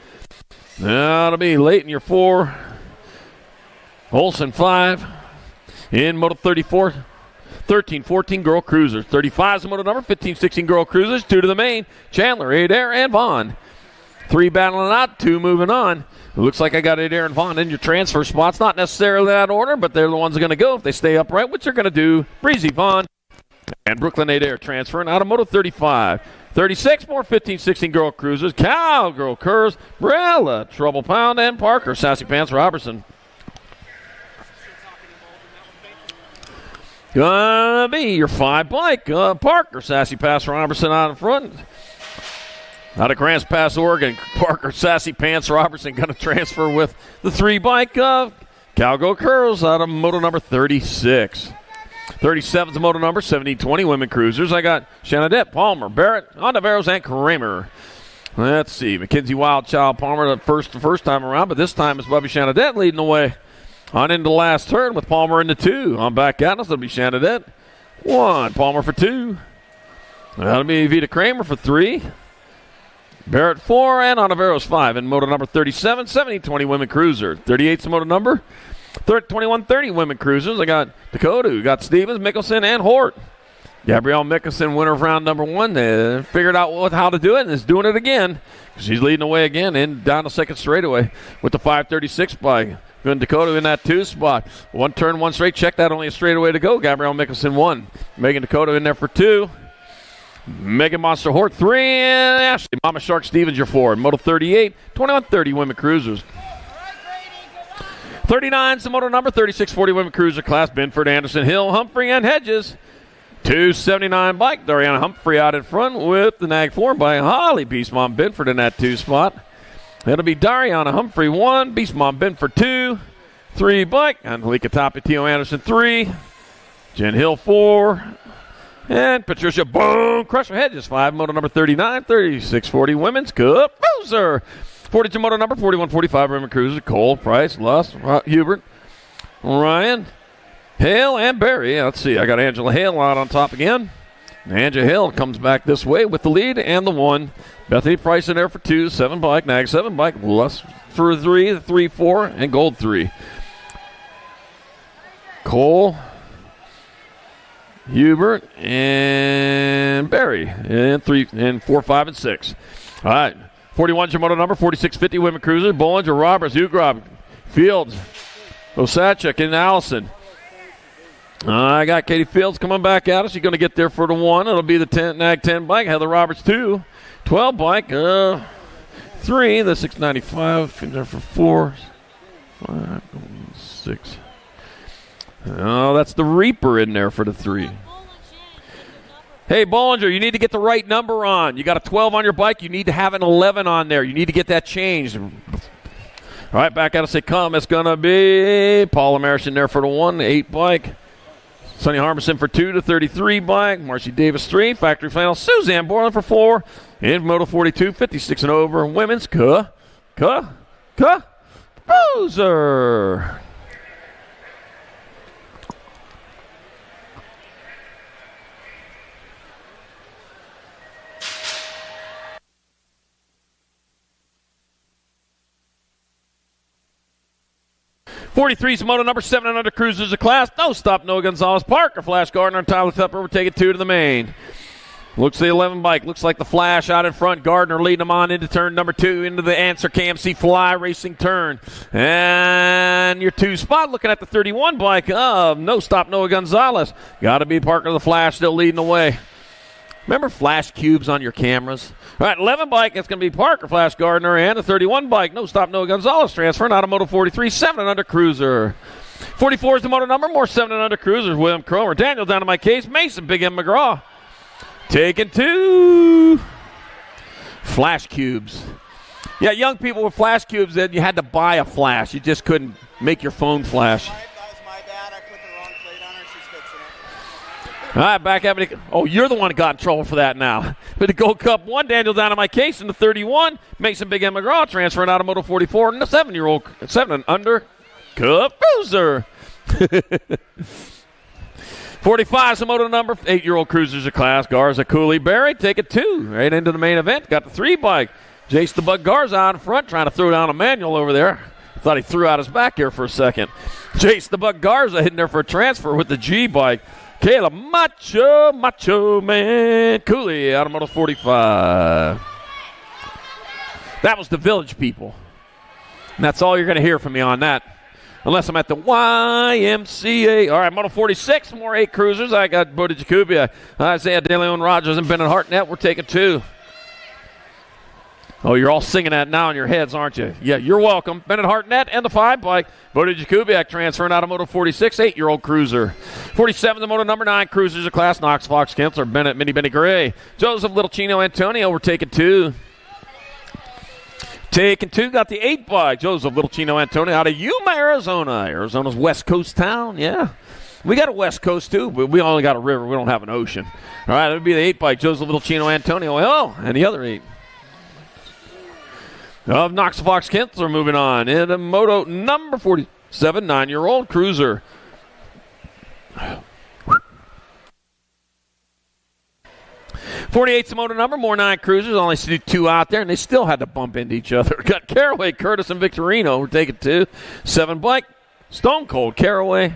That'll be Layton, your 4. Olson 5. In moto 34. 13-14 girl cruisers. 35 is the moto number. 15-16 girl cruisers. 2 to the main. Chandler, Adair, and Vaughn. 3 battling out. 2 moving on. It looks like I got Adair and Vaughn in your transfer spots. Not necessarily that order, but they're the ones that are going to go if they stay upright, which they're going to do. Breezy, Vaughn, and Brooklyn Adair transferring out of moto 35. 36 more 15-16 girl cruisers. Cowgirl Curves, Brella, Trouble Pound, and Parker, Sassy Pants Robertson. Gonna be your 5 bike. Parker, Sassy Pass Robertson out in front. Out of Grants Pass, Oregon, Parker, Sassy Pants Robertson going to transfer with the 3 bike. Cowgirl Curls out of moto number 36. 37 is the moto number, 17-20 women cruisers. I got Shanadette, Palmer, Barrett, Ontiveros, and Kramer. Let's see, Mackenzie Wildchild Palmer the first time around, but this time it's Bubby Shanadette leading the way. On into the last turn with Palmer in the 2. On back at us, it'll be Shanadette. 1, Palmer for 2. That'll be Vita Kramer for 3. Barrett 4, and Ontiveros 5 in moto number 37, 17-20 women cruiser. 38's the moto number. 21-30 women cruisers. I got Dakota, got Stevens, Mickelson, and Hort. Gabrielle Mickelson, winner of round number 1. They figured out how to do it and is doing it again. She's leading the way again and down the second straightaway with the 536 bike. Good Dakota in that 2 spot. 1 turn, 1 straight. Check that, only a straightaway to go. Gabrielle Mickelson 1. Megan Dakota in there for 2. Megan Monster Hort 3. And Ashley Mama Shark Stevens your 4. Moto 38, 21-30 women cruisers. 39's the moto number. 36-40 women cruiser class. Binford, Anderson, Hill, Humphrey, and Hedges. 279 bike. Dariana Humphrey out in front with the Nag 4 by Holly Beast Mom Binford in that 2 spot. It'll be Dariana Humphrey 1, Beast Mom Binford 2, 3 bike, Angelica Tapatio Anderson 3, Jen Hill 4, and Patricia Boom Crusher Hedges 5, moto number 39, 36-40 women's cup cruiser. 42 moto number, 41-45 women cruiser, Cole, Price, Lust, Hubert, Ryan, Hale, and Barry. Let's see, I got Angela Hale out on top again. Angela Hale comes back this way with the lead and the 1. Bethany Price in there for 2, 7 bike, Nag 7 bike, Lust for 3, the 3-4, and Gold 3. Cole, Hubert, and Barry in 3 and 4, 5, and 6. All right, 41's your moto number, 46-50 women cruiser, Bollinger, Roberts, Ugrob, Fields, Osachek, and Allison. I got Katie Fields coming back at us. She's going to get there for the 1. It'll be the Nag 10 bike. Heather Roberts 2. 12 bike. 3. The 695. In there for 4. 5. 6. Oh, that's the Reaper in there for the 3. Hey, Bollinger, you need to get the right number on. You got a 12 on your bike. You need to have an 11 on there. You need to get that changed. All right, back at us they come. It's going to be Paula Marison there for the 1. 8 bike. Sonny Harmison for 2, the 33 bike. Marcy Davis 3. Factory Flannel. Suzanne Borland for 4. In Moto 42, 56 and over. Women's cruiser. 43's moto number 7 and under cruisers of class. No stop, no Gonzalez. Parker, Flash Gardner, and Tyler Tupper. We're taking 2 to the main. Looks the 11 bike. Looks like the Flash out in front. Gardner leading them on into turn number 2 into the Answer KMC Fly Racing turn. And your 2 spot looking at the 31 bike of No Stop Noah Gonzalez. Got to be Parker the Flash still leading the way. Remember flash cubes on your cameras? All right, 11 bike, it's going to be Parker, Flash Gardner, and the 31 bike, No Stop Noah Gonzalez transferring out of Moto 43, 7 and under cruiser. 44 is the moto number, more 7 and under cruisers. William Cromer, Daniel Dynamite Case, Mason, Big M McGraw. Taking 2. Flash cubes. Yeah, young people with flash cubes, then you had to buy a flash. You just couldn't make your phone flash. That was my bad. I put the wrong plate on her. She's fixing it. All right, back having it. Oh, you're the one that got in trouble for that now. But the Gold Cup 1, Daniel down on my case in the 31. Mason Big M McGraw transferring out of Moto 44 and the 7-year-old, 7 and under, Cup Cruiser. 45 is the moto number. 8-year-old cruisers of class. Garza, Cooley, Barry. Take it 2 right into the main event. Got the 3 bike. Jace the Bug Garza out in front, trying to throw down a manual over there. Thought he threw out his back here for a second. Jace the Bug Garza hitting there for a transfer with the G bike. Caleb Macho Man Cooley out of Moto 45. That was the Village people. And that's all you're going to hear from me on that. Unless I'm at the YMCA. All right, Moto 46, more 8 cruisers. I got Bodie Jacoby, Isaiah De Leon Rogers, and Bennett Hartnett. We're taking 2. Oh, you're all singing that now in your heads, aren't you? Yeah, you're welcome. Bennett Hartnett and the 5 bike. Bodie Jakubiak transferring out of Moto 46, 8-year-old cruiser. 47, the Moto number 9 cruisers of class. Knox Fox Kensler, Bennett, Minnie Benny Gray. Joseph Little Chino Antonio, we're taking 2. Taking 2, got the 8 bike. Joseph Little Chino Antonio out of Yuma, Arizona. Arizona's West Coast town, yeah. We got a West Coast too, but we only got a river. We don't have an ocean. All right, that would be the 8 bike. Joseph Little Chino Antonio. Oh, and the other 8. Of Knox Fox Kensler moving on. In a Moto number 47, 9-year-old cruiser. 48's the Moto number, more 9 cruisers. Only see 2 out there, and they still had to bump into each other. Got Caraway, Curtis, and Victorino. We're taking 2. 7 bike, Stone Cold Caraway,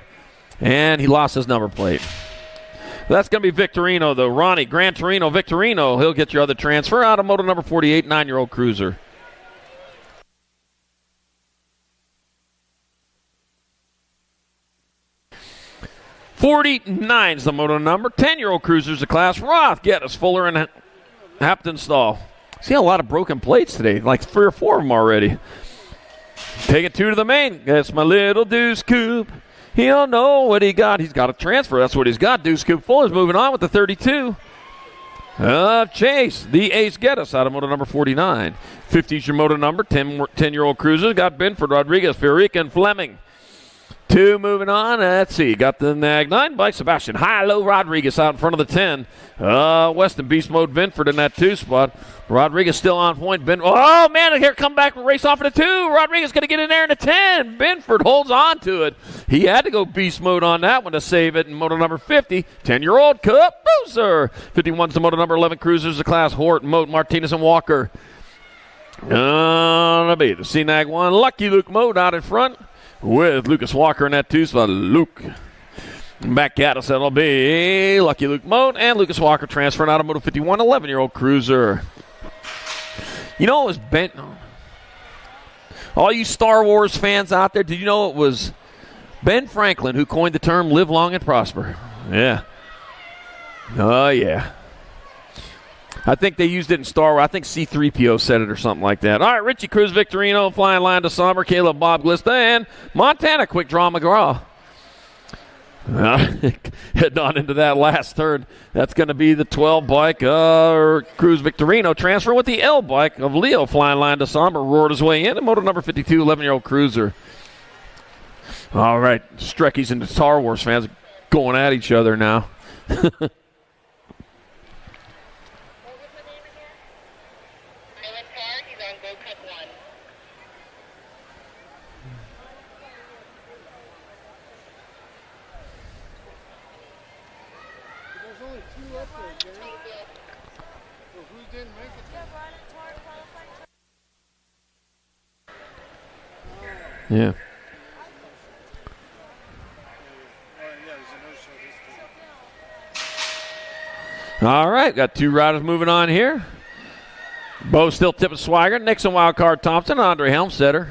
and he lost his number plate. That's going to be Victorino, though. Ronnie, Gran Torino, Victorino. He'll get your other transfer out of Moto number 48, 9-year-old cruiser. '49's the moto number. 10-year-old cruisers of class. Roth, Geddes, Fuller, and Haptonstall. See a lot of broken plates today, like 3 or 4 of them already. Taking 2 to the main. That's my little Deuce Coupe. He don't know what he got. He's got a transfer. That's what he's got. Deuce Coupe Fuller's moving on with the 32. Chase, the ace Geddes out of moto number 49. 50's your moto number. 10-year-old cruisers. Got Benford, Rodriguez, Fiorica, and Fleming. 2 moving on. Let's see. Got the Nag 9 by Sebastian High-Low Rodriguez out in front of the 10. Weston Beast Mode Benford in that 2 spot. Rodriguez still on point. Oh, man, here come back and race off in the 2. Rodriguez going to get in there in the 10. Benford holds on to it. He had to go beast mode on that one to save it in moto number 50. 10-year-old Cup Boozer. 51's the moto number 11 cruisers of class. Hort, Moat, Martinez, and Walker. Gonna be the CNAG 1. Lucky Luke Moat out in front with Lucas Walker in that 2 spot. Luke. Back at us, that'll be Lucky Luke Moat and Lucas Walker transferring out of Moto 51, 11-year-old cruiser. You know, it was Ben. All you Star Wars fans out there, did you know it was Ben Franklin who coined the term live long and prosper? Yeah. Oh, yeah. I think they used it in Star Wars. I think C-3PO said it or something like that. All right, Richie Cruz, Victorino, Flying Line to Somber, Caleb Bob Glista, and Montana Quick Draw McGraw. Heading on into that last third. That's going to be the 12 bike, Cruz Victorino transfer with the L bike of Leo. Flying Line to Somber, roared his way in. And motor number 52, 11-year-old cruiser. All right, Streckies and the Star Wars fans going at each other now. Yeah. All right, got 2 riders moving on here. Bo still tipping Swigert, Nixon Wildcard Thompson, Andre Helmstetter.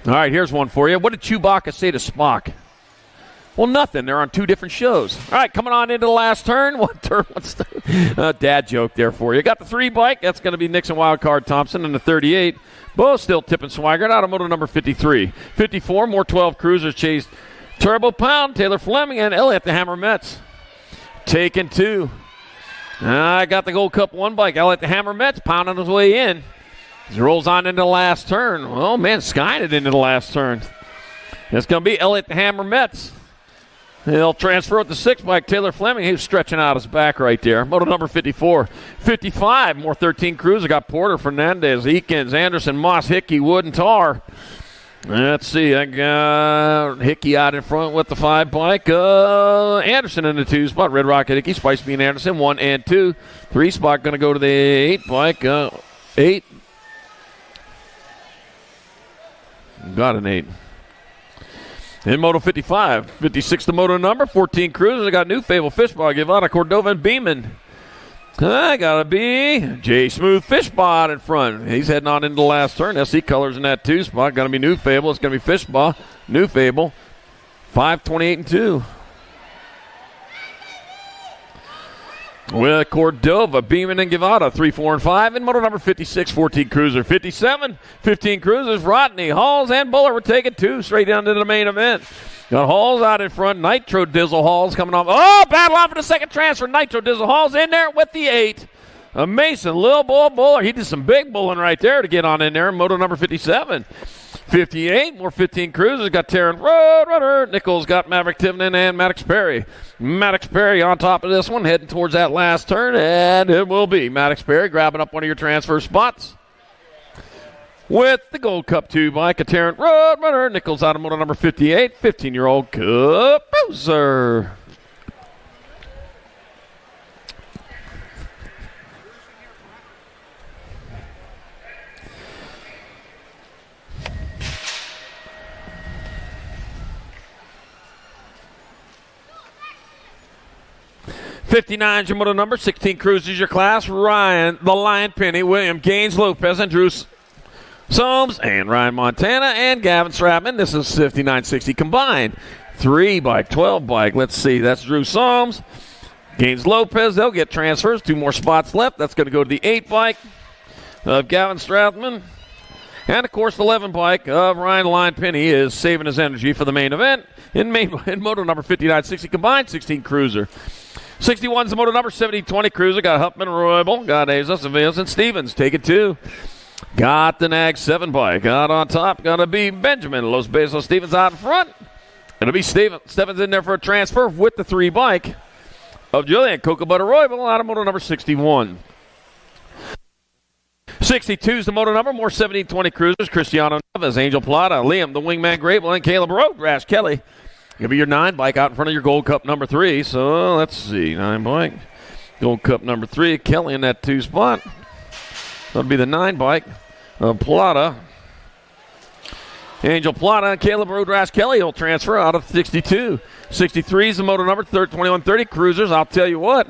All right, here's one for you. What did Chewbacca say to Spock? Well, nothing. They're on two different shows. All right, coming on into the last turn. What turn? What's the dad joke there for you? Got the 3 bike. That's going to be Nixon Wildcard Thompson and the 38. Both still tipping Swigert. Automotive number 53. 54, more 12 cruisers chased Turbo Pound, Taylor Fleming, and Elliott the Hammer Metz. Taking 2. I got the Gold Cup 1 bike. Elliott the Hammer Metz pounding his way in. He rolls on into the last turn. Oh, man, skying it into the last turn. It's going to be Elliott the Hammer Metz. He'll transfer with the 6 bike. Taylor Fleming, he was stretching out his back right there. Moto number 54. 55, more 13 cruiser. Got Porter, Fernandez, Eakins, Anderson, Moss, Hickey, Wood, and Tar. Let's see. I got Hickey out in front with the 5 bike. Anderson in the 2 spot. Red Rocket, Hickey, Spice Bean, Anderson, 1 and 2. 3 spot going to go to the 8 bike. 8. Got an 8. In Moto 55, 56 the moto number, 14 cruisers. I got New Fable, Fishball, Guevara, Cordova, and Beeman. I got to be J Smooth Fishball in front. He's heading on into the last turn. SC colors in that 2 spot. Going to be New Fable. It's going to be Fishball, New Fable, 5, 28, and 2. With Cordova, Beeman, and Guevara, 3, 4, and 5. In moto number 56, 14 cruiser. 57, 15 cruisers. Rodney, Halls, and Buller were taking 2 straight down to the main event. Got Halls out in front. Nitro Dizzle Halls coming off. Oh, battle on for the second transfer. Nitro Dizzle Halls in there with the 8. Mason, Lil Bull Buller. He did some big bulling right there to get on in there. Moto number 57. 58, more 15 cruisers. Got Taryn Roadrunner. Nichols got Maverick Tivnan and Maddox Perry. Maddox Perry on top of this one, heading towards that last turn, and it will be Maddox Perry grabbing up one of your transfer spots with the Gold Cup 2 bike. A Tarrant Roadrunner. Nichols out of moto number 58. 15-year-old Cup Bowser. '59's your moto number. 16 cruisers your class. Ryan, the Lion Penny, William Gaines Lopez, and Drew Soames, and Ryan Montana, and Gavin Stratman. This is 59-60 combined. 3 bike, 12 bike. Let's see. That's Drew Soames. Gaines Lopez. They'll get transfers. 2 more spots left. That's going to go to the 8 bike of Gavin Stratman. And, of course, the 11 bike of Ryan Lion Penny is saving his energy for the main event in moto number 59-60 combined. 16 cruiser. 61's the moto number. 70-20 cruiser. Got Huffman, Roybal. Got Azos, Sevils, and Stevens. Take it 2. Got the Nag 7 bike. Got on top. Gonna be Benjamin. Los Bezos Stevens out in front. It'll be Stevens in there for a transfer with the 3 bike of Julian Cocoa Butter Roybal out of moto number 61. 62's the moto number. More 70-20 cruisers. Cristiano Neves, Angel Plata, Liam, the Wingman Grable, and Caleb Road Rash Kelly. It'll be your 9 bike out in front of your Gold Cup number 3. So let's see. 9 bike. Gold Cup number 3. Kelly in that 2 spot. That'll be the 9 bike of Plata. Angel Plata and Caleb Road Rash Kelly will transfer out of 62. 63 is the moto number. 2130 cruisers. I'll tell you what.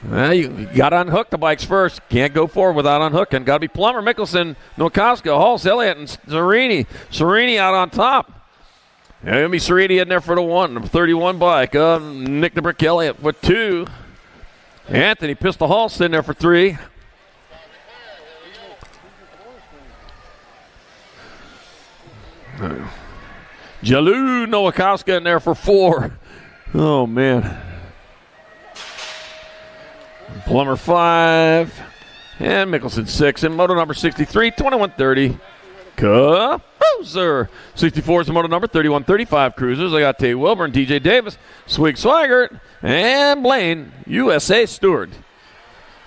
You got to unhook the bikes first. Can't go forward without unhooking. Got to be Plummer, Mickelson, Nokowska, Halls, Elliott, and Serini. Serini out on top. And it'll be Serini in there for the 1. Number 31 bike. Nick the Brick Elliott with 2. Anthony Pistol Halls in there for 3. Jalou Nowakowska in there for 4. Oh, man. Plummer 5. And Mickelson 6. And moto number 63, 2130. Bowser. 64 is the moto number. 3135 cruisers. I got Tay Wilburn, DJ Davis, Swig Swigert, and Blaine, USA Stewart.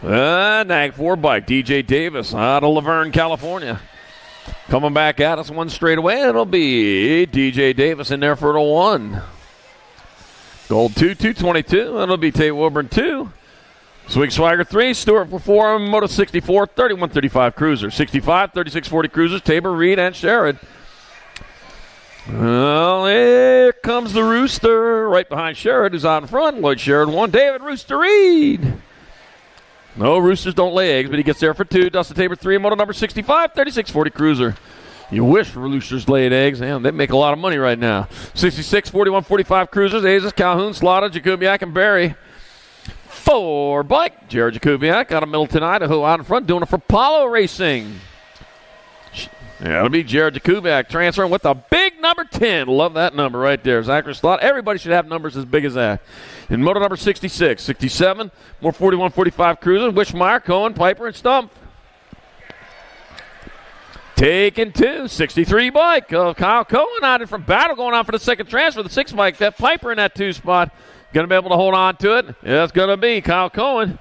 Nag 4 bike. DJ Davis out of Laverne, California. Coming back at us 1 straight away. It'll be DJ Davis in there for the 1. Gold 2, 222. It'll be Tay Wilburn 2. Swig Swagger 3, Stewart for 4, Moto 64, 3135 cruiser, 65, 3640 cruisers, Tabor, Reed, and Sherrod. Well, here comes the Rooster right behind Sherrod, who's out in front. Lloyd Sherrod 1, David Rooster Reed. No, Roosters don't lay eggs, but he gets there for 2. Dustin Tabor 3, Moto number 65, 3640 cruiser. You wish roosters laid eggs. Man, they make a lot of money right now. 66, 41, 45 cruisers. Azes, Calhoun, Slaughter, Jakubiak, and Barry. 4 bike. Jared Jakubiak out of Middleton, Idaho, out in front, doing it for Apollo Racing. Yeah, it'll be Jared Jakubiak transferring with the big number 10. Love that number right there. Zachary Slaughter. Everybody should have numbers as big as that. In moto number 66, 67, more 41, 45 cruisers. Wishmeyer, Cohen, Piper, and Stump. Taking 2, 63 bike. Kyle Cohen out in front. Battle going on for the second transfer. The 6 bike. That Piper in that 2 spot. Going to be able to hold on to it. Yeah, it's going to be Kyle Cohen.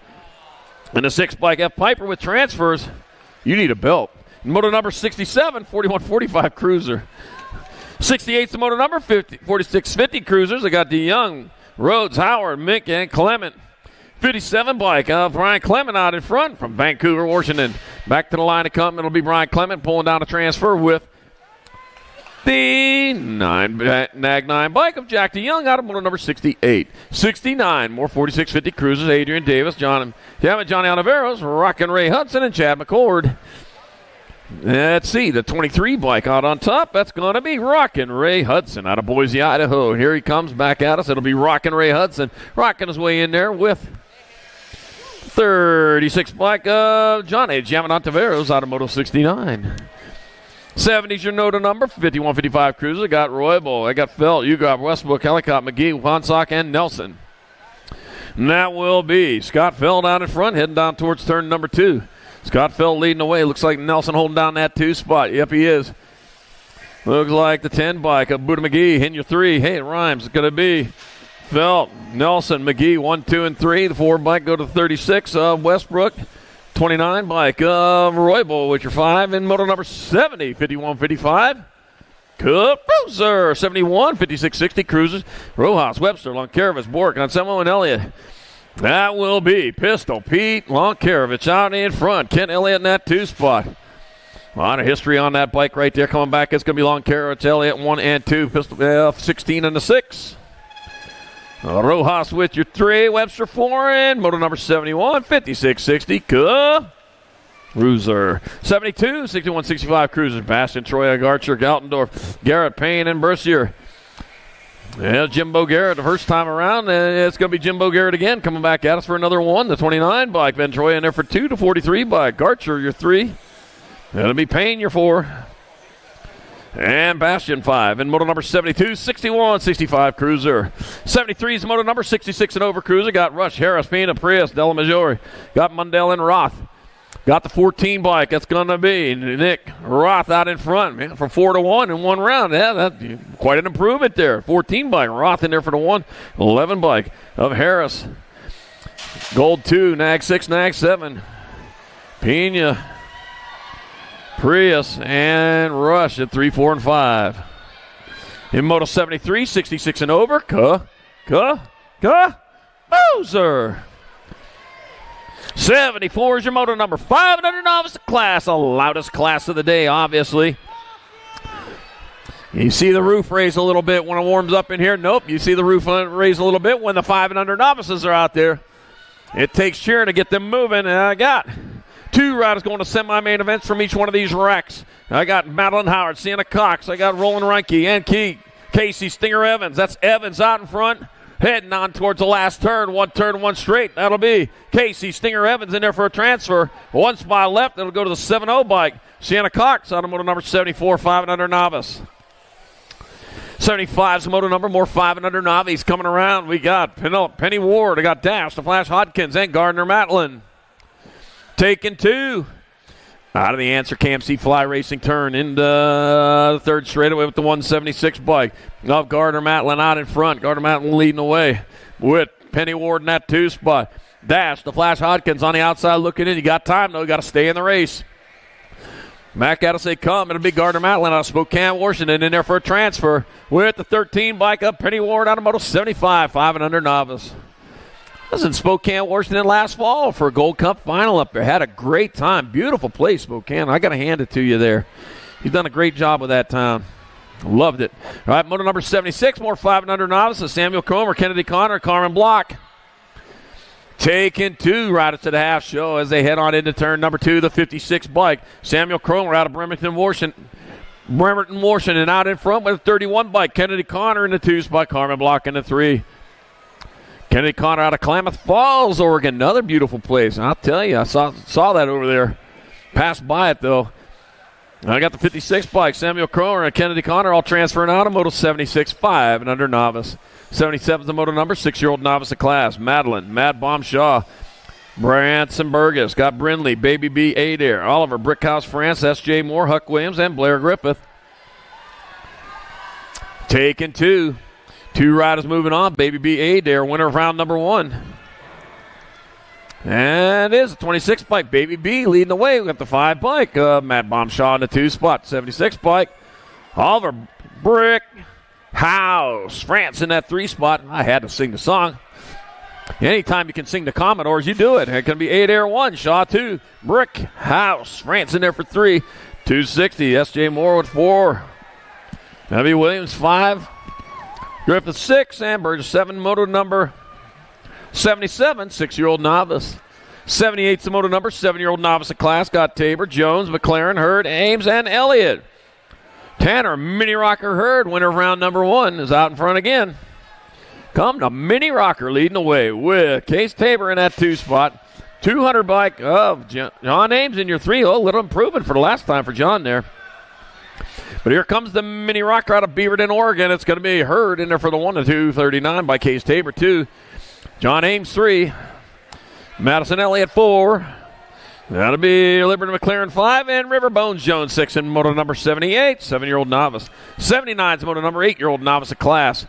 And the 6 bike F Piper with transfers. You need a belt. Moto number 67, 41-45 cruiser. 68's the moto number, 46-50 cruisers. I got DeYoung, Rhodes, Howard, Mick, and Clement. 57 bike, Brian Clement out in front from Vancouver, Washington. Back to the line of coming. It'll be Brian Clement pulling down a transfer with the Nag 9 bike of Jack DeYoung out of moto number 68. 69, more 46-50 cruisers. Adrian Davis, Johnny Oliveros, Rockin' Ray Hudson, and Chad McCord. Let's see, the 23 bike out on top. That's going to be Rockin' Ray Hudson out of Boise, Idaho. Here he comes back at us. It'll be Rockin' Ray Hudson rocking his way in there with 36 bike of Johnny Giamontaveros out of Moto 69. 70's your Nota number, 51-55 cruiser. I got Roybal, I got Felt, Ugop, Westbrook, Ellicott, McGee, Wansock, and Nelson. And that will be Scott Feld out in front, heading down towards turn number 2. Scott Feld leading the way. Looks like Nelson holding down that 2 spot. Yep, he is. Looks like the 10 bike of Buddha McGee in your 3. Hey, it rhymes. It's going to be Felt, Nelson, McGee, 1, 2, and 3. The 4 bike go to 36 of Westbrook. 29 bike of Roybal with your 5. In moto number 70, 51-55. Cruiser, 71, 56-60 cruisers. Rojas, Webster, Lonkerovich, Bork, Anselmo, and Elliott. That will be Pistol Pete Lonkerovich out in front. Kent Elliott in that 2 spot. A lot of history on that bike right there. Coming back, it's going to be Lonkerovich, Elliott 1 and 2. Pistol 16 and the 6. Rojas with your 3. Webster 4 in. Moto number 71, 56-60. Cruiser. 72, 61-65 cruisers. Bastion, Troy, Archer, Galtendorf, Garrett, Payne, and Bercier. Yeah, Jimbo Garrett the first time around, and it's going to be Jimbo Garrett again coming back at us for another 1. The 29 bike, Ben Troy in there for 2. The 43 bike, Garcher your 3. That'll be Payne your 4. And Bastion 5. In moto number 72, 61-65 cruiser. 73 is moto number 66 and over cruiser. Got Rush, Harris, Pena, Prius, Della Maggiore. Got Mundell and Roth. Got the 14 bike. That's going to be Nick Roth out in front, man, from 4-1 in 1 round. Yeah, that's quite an improvement there. 14 bike. Roth in there for the 1. 11 bike of Harris. Gold 2, Nag 6, Nag 7. Pena, Prius, and Rush at 3, 4, and 5. In Moto 73, 66 and over. Bowser. 74 is your moto number 500 novice class, the loudest class of the day, obviously. You see the roof raise a little bit when it warms up in here. Nope, you see the roof raise a little bit when the 500 novices are out there. It takes cheering to get them moving, and I got 2 riders going to semi-main events from each one of these wrecks. I got Madeline Howard, Sienna Cox. I got Roland Reinke and Casey Stinger Evans. That's Evans out in front. Heading on towards the last turn. 1 turn, 1 straight. That'll be Casey Stinger Evans in there for a transfer. 1 spot left. It'll go to the 7-0 bike. Sienna Cox out of moto number 74, 500 novice. 75's the moto number, more 500 novice coming around. We got Penny Ward. I got Dash, the Flash Hodkins, and Gardner Matlin. Taking 2. Out of the Answer KMC Fly Racing turn into the 3rd straightaway with the 176 bike. Of Gardner Matlin out in front. Gardner Matlin leading the way with Penny Ward in that 2 spot. Dash, the Flash Hodkins on the outside looking in. You got time, though. You got to stay in the race. Back at us they come. It'll be Gardner Matlin out of Spokane, Washington in there for a transfer with the 13 bike up. Penny Ward out of Moto 75, 500 novice. I was in Spokane, Washington last fall for a Gold Cup final up there. Had a great time. Beautiful place, Spokane. I got to hand it to you there. You've done a great job with that town. Loved it. All right, moto number 76, more 500 novices. Samuel Cromer, Kennedy Connor, Carmen Block. Taking 2 riders to the half show as they head on into turn number 2, the 56 bike. Samuel Cromer out of Bremerton, Washington. Bremerton Washington out in front with a 31 bike. Kennedy Connor in the 2 spot. Carmen Block in the 3. Kennedy Connor out of Klamath Falls, Oregon. Another beautiful place. And I'll tell you, I saw that over there. Passed by it, though. I got the 56 bike. Samuel Croner and Kennedy Connor all transferring out of Moto 76.5 and under novice. 77 is the moto number, 6-year-old novice of class. Madeline, Matt Baumshaw, Branson Burgess, got Brindley, Baby B, Adair, Oliver, Brickhouse France, S.J. Moore, Huck Williams, and Blair Griffith. Taking 2. 2 riders moving on. Baby B, Adair, winner of round number 1. And it is a 26 bike. Baby B leading the way. We got the 5 bike. Matt Baumshaw in the 2 spot. 76 bike. Oliver Brickhouse France in that 3 spot. I had to sing the song. Anytime you can sing the Commodores, you do it. It can be 8 Air 1, Shaw 2, Brick House, France in there for 3, 260, S.J. Moore with 4, W. Williams 5, Griffith 6, and Burgess 7, moto number 77, 6-year-old novice. 78's the moto number, 7-year-old novice of class, got Tabor, Jones, McLaren, Hurd, Ames, and Elliott. Tanner, Mini Rocker Hurd, winner of round number 1, is out in front again. Come to Mini Rocker leading the way with Case Tabor in that 2 spot. 200 bike of John Ames in your 3. Oh, a little improvement for the last time for John there. But here comes the Mini Rocker out of Beaverton, Oregon. It's going to be Hurd in there for the 1 to 239 by Case Tabor 2. John Ames 3. Madison Elliott 4. That'll be Liberty McLaren 5 and River Bones Jones 6 in moto number 78, 7-year-old novice. 79 is moto number 8-year-old novice of class.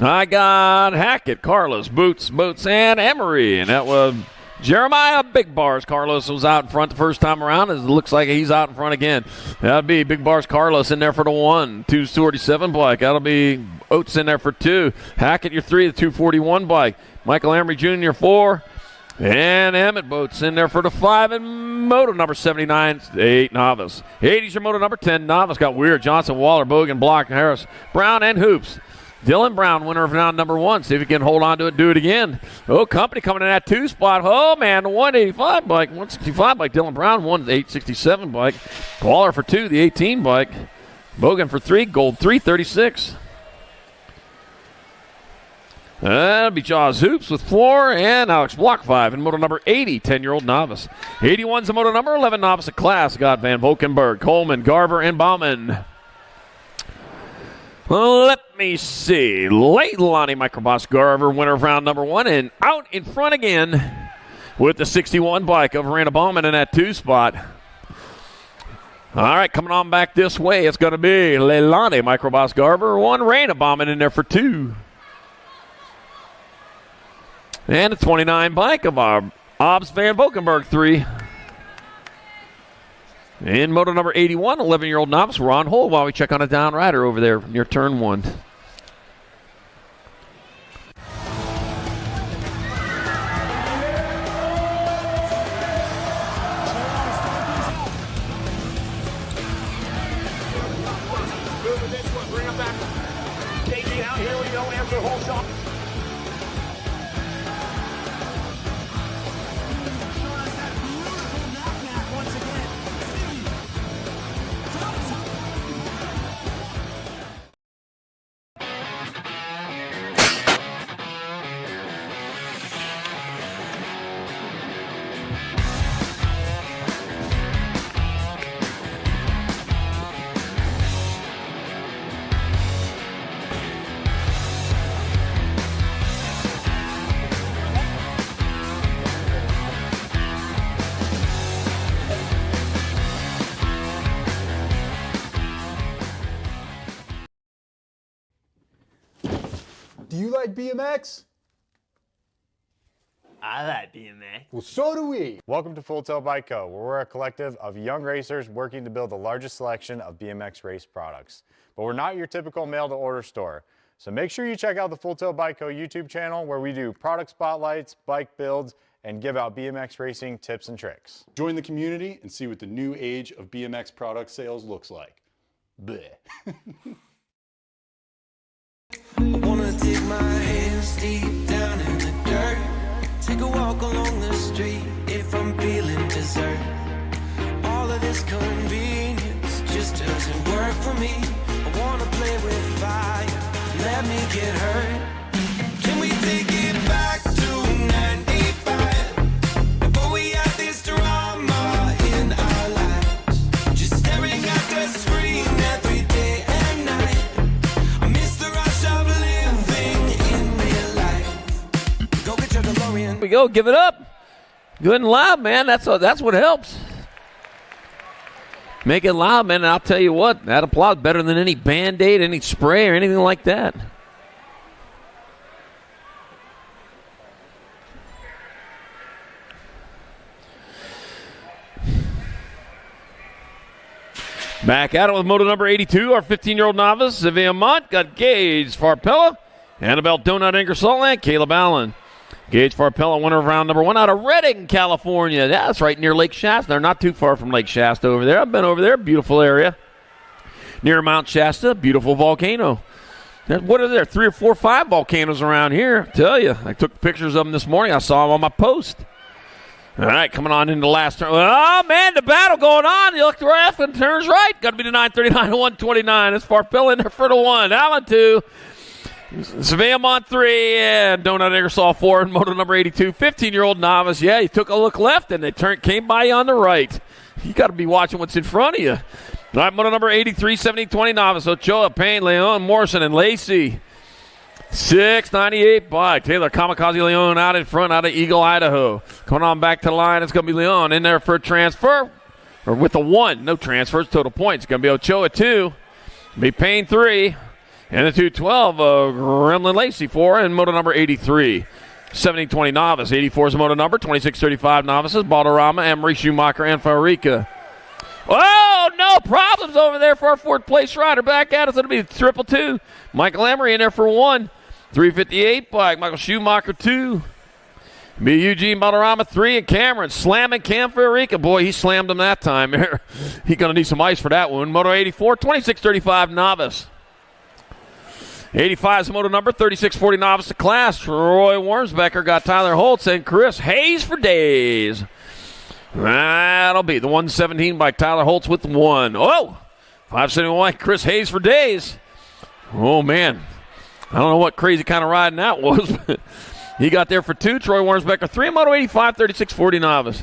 I got Hackett, Carlos, Boots, and Emery. And that was Jeremiah Big Bars. Carlos was out in front the first time around. It looks like he's out in front again. That'll be Big Bars Carlos in there for the 1. 247 bike. That'll be Oates in there for 2. Hackett, your 3, the 241 bike. Michael Emery Jr., 4. And Emmett Boats in there for the 5. And moto number 79, 8 novice. 80's your moto number 10 novice. Got Weir, Johnson, Waller, Bogan, Block, Harris, Brown, and Hoops. Dylan Brown, winner of round number 1. See if he can hold on to it, do it again. Oh, Company coming in that 2 spot. Oh, man, the 185 bike, 165 bike. Dylan Brown won the 867 bike. Waller for 2, the 18 bike. Bogan for 3, gold 336. That'll be Jaws Hoops with 4 and Alex Block 5 in moto number 80, 10-year-old novice. 81's the moto number 11 novice of class. Got Van Volkenberg, Coleman, Garver, and Bauman. Well, let me see. Leilani Microboss Garver, winner of round number 1, and out in front again with the 61 bike of Randa Bauman in that 2 spot. All right, coming on back this way, it's going to be Leilani Microboss Garver, 1, Randa Bauman in there for 2. And the 29 bike of our Obs Van Volkenberg 3. In moto number 81, 11-year-old novice, Ron Hull, while we check on a down rider over there near turn 1. Do you like BMX? I like BMX. Well, so do we. Welcome to Full Tilt Bike Co., where we're a collective of young racers working to build the largest selection of BMX race products. But we're not your typical mail-to-order store. So make sure you check out the Full Tilt Bike Co. YouTube channel, where we do product spotlights, bike builds, and give out BMX racing tips and tricks. Join the community and see what the new age of BMX product sales looks like. Bleh. I wanna dig my hands deep down in the dirt. Take a walk along the street if I'm feeling dessert. All of this convenience just doesn't work for me. I wanna play with fire, let me get hurt. Can we take it back to 95? Before we had this drama in our lives, just staring at the screen every day and night. I miss the rush of living in real life. Go get your DeLorean. Here we go, give it up. Good and loud, man. That's what helps. Make it loud, man, and I'll tell you what, that applause better than any Band-Aid, any spray, or anything like that. Back at it with moto number 82, our 15-year-old novice, Savia Mont, got Gage Farpella, Annabelle Donut Ingersoll, and Caleb Allen. Gage Farpella, winner of round number 1 out of Redding, California. That's right near Lake Shasta. They're not too far from Lake Shasta over there. I've been over there. Beautiful area. Near Mount Shasta, beautiful volcano. What are there? 3 or 4 or 5 volcanoes around here. I tell you, I took pictures of them this morning. I saw them on my post. All right, coming on into the last turn. Oh, man, the battle going on. You look left and turns right. Got to be the 939 to 129. It's Farpella in there for the 1. Allen 2. Savannah Mont 3 and Donut Ingersoll 4 and moto number 82, 15-year-old novice. Yeah, you took a look left and they came by you on the right. You got to be watching what's in front of you. All right, moto number 83, 70-20 novice. Ochoa, Payne, Leon, Morrison, and Lacey. 698 bike. Taylor Kamikaze Leon out in front out of Eagle, Idaho. Coming on back to the line, it's going to be Leon in there for a transfer. Or with a 1. No transfers, total points. It's going to be Ochoa 2. Be Payne 3. And the 212 of Gremlin Lacey 4 and moto number 83. 70-20 novice. 84 is the moto number. 26-35 novices. Balderrama, Emery, Schumacher, and Farica. Oh, no problems over there for our 4th place rider. Back at us. It'll be 222. Michael Emery in there for 1. 358 bike. Michael Schumacher 2. Be Eugene Balderrama 3 and Cameron slamming Cam Farica. Boy, he slammed him that time. He's going to need some ice for that one. Moto 84, 26-35 novice. 85 is the moto number, 36-40 novice to class. Troy Wormsbecker got Tyler Holtz and Chris Hayes for days. That'll be the 117 by Tyler Holtz with 1. Oh, 571 Chris Hayes for days. Oh, man. I don't know what crazy kind of riding that was, but he got there for 2. Troy Wormsbecker 3 in moto 85, 36-40 novice.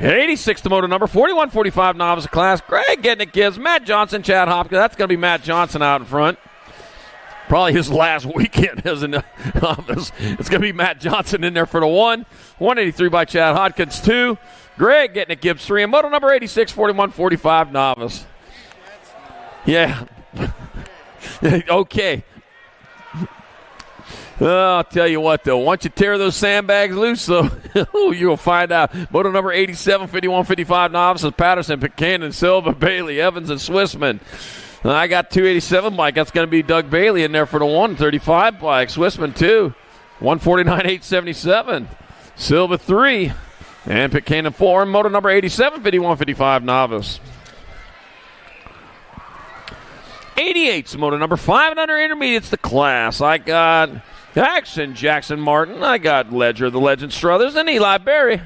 86 the moto number, 41-45 novice to class. Greg getting it gives. Matt Johnson, Chad Hopkins. That's going to be Matt Johnson out in front. Probably his last weekend as an office. It's going to be Matt Johnson in there for the 1. 183 by Chad Hodkins, 2. Greg getting it Gibbs 3. And moto number 86, 41-45 novice. Yeah. Okay. I'll tell you what, though. Once you tear those sandbags loose, though, you'll find out. Moto number 87, 51-55 novices. Patterson, Buchanan, Silva, Bailey, Evans, and Swissman. I got 287 bike. That's going to be Doug Bailey in there for the 135 bike. Swissman 2. 149-877. Silva 3. And Buchanan 4. And moto number 87, 51-55 novice. 88's moto number 5 and under intermediates to class. I got Action Jackson Martin. I got Ledger, the Legend Struthers, and Eli Berry.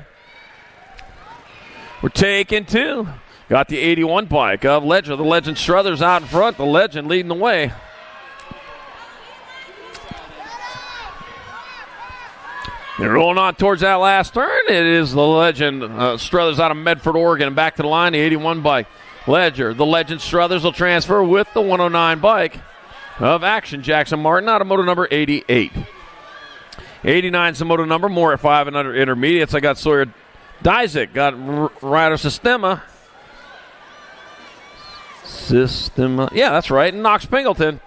We're taking 2. Got the 81 bike of Ledger, the Legend Struthers out in front. The Legend leading the way. They're rolling on towards that last turn. It is the Legend Struthers out of Medford, Oregon. Back to the line, the 81 bike. Ledger, the Legend Struthers will transfer with the 109 bike of Action Jackson Martin out of moto number 88. 89 is the moto number, more at 5 and under intermediates. I got Sawyer Dyzik, got Ryder Sistema. Yeah, that's right. And Knox Pingleton.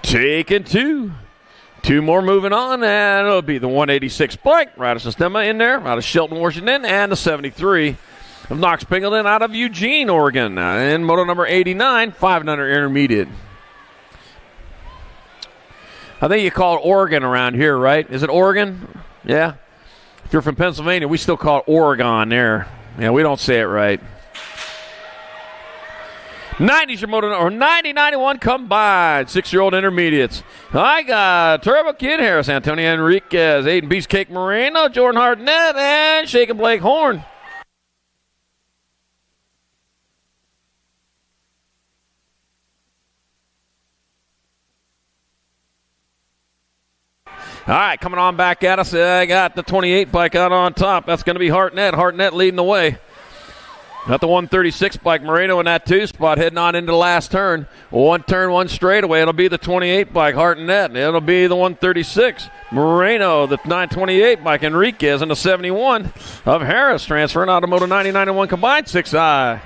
Taking 2. 2 more moving on, and it'll be the 186 bike. Ryder Sistema in there, out of Shelton, Washington, and the 73 of Knox Pingleton out of Eugene, Oregon. And moto number 89, 5 and under intermediate. I think you call it Oregon around here, right? Is it Oregon? Yeah. If you're from Pennsylvania, we still call it Oregon there. Yeah, we don't say it right. 90's your moto, or 90-91 combined. 6-year-old intermediates. I got Turbo Kid Harris, Antonio Enriquez, Aiden Beastcake Moreno, Jordan Hartnett, and Shakin' Blake Horn. All right, coming on back at us. I got the 28 bike out on top. That's going to be Hartnett. Hartnett leading the way. Got the 136 bike, Moreno in that 2 spot, heading on into the last turn. One turn, one straightaway. It'll be the 28 bike, Hartnett. It'll be the 136. Moreno, the 928 bike, Enriquez, and the 71 of Harris, transferring out of Moto 99 and 1 combined 6i.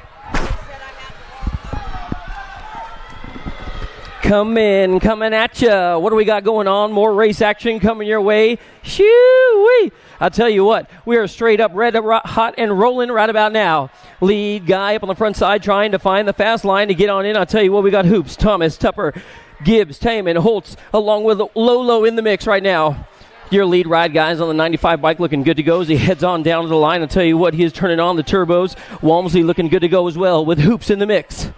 Coming at ya. What do we got going on? More race action coming your way. Shoo-wee. I'll tell you what, we are straight up red, hot, and rolling right about now. Lead guy up on the front side trying to find the fast line to get on in. I'll tell you what, we got Hoops, Thomas, Tupper, Gibbs, Taman, Holtz, along with Lolo in the mix right now. Your lead ride guys on the 95 bike looking good to go as he heads on down to the line. I'll tell you what, he is turning on the turbos. Walmsley looking good to go as well with Hoops in the mix.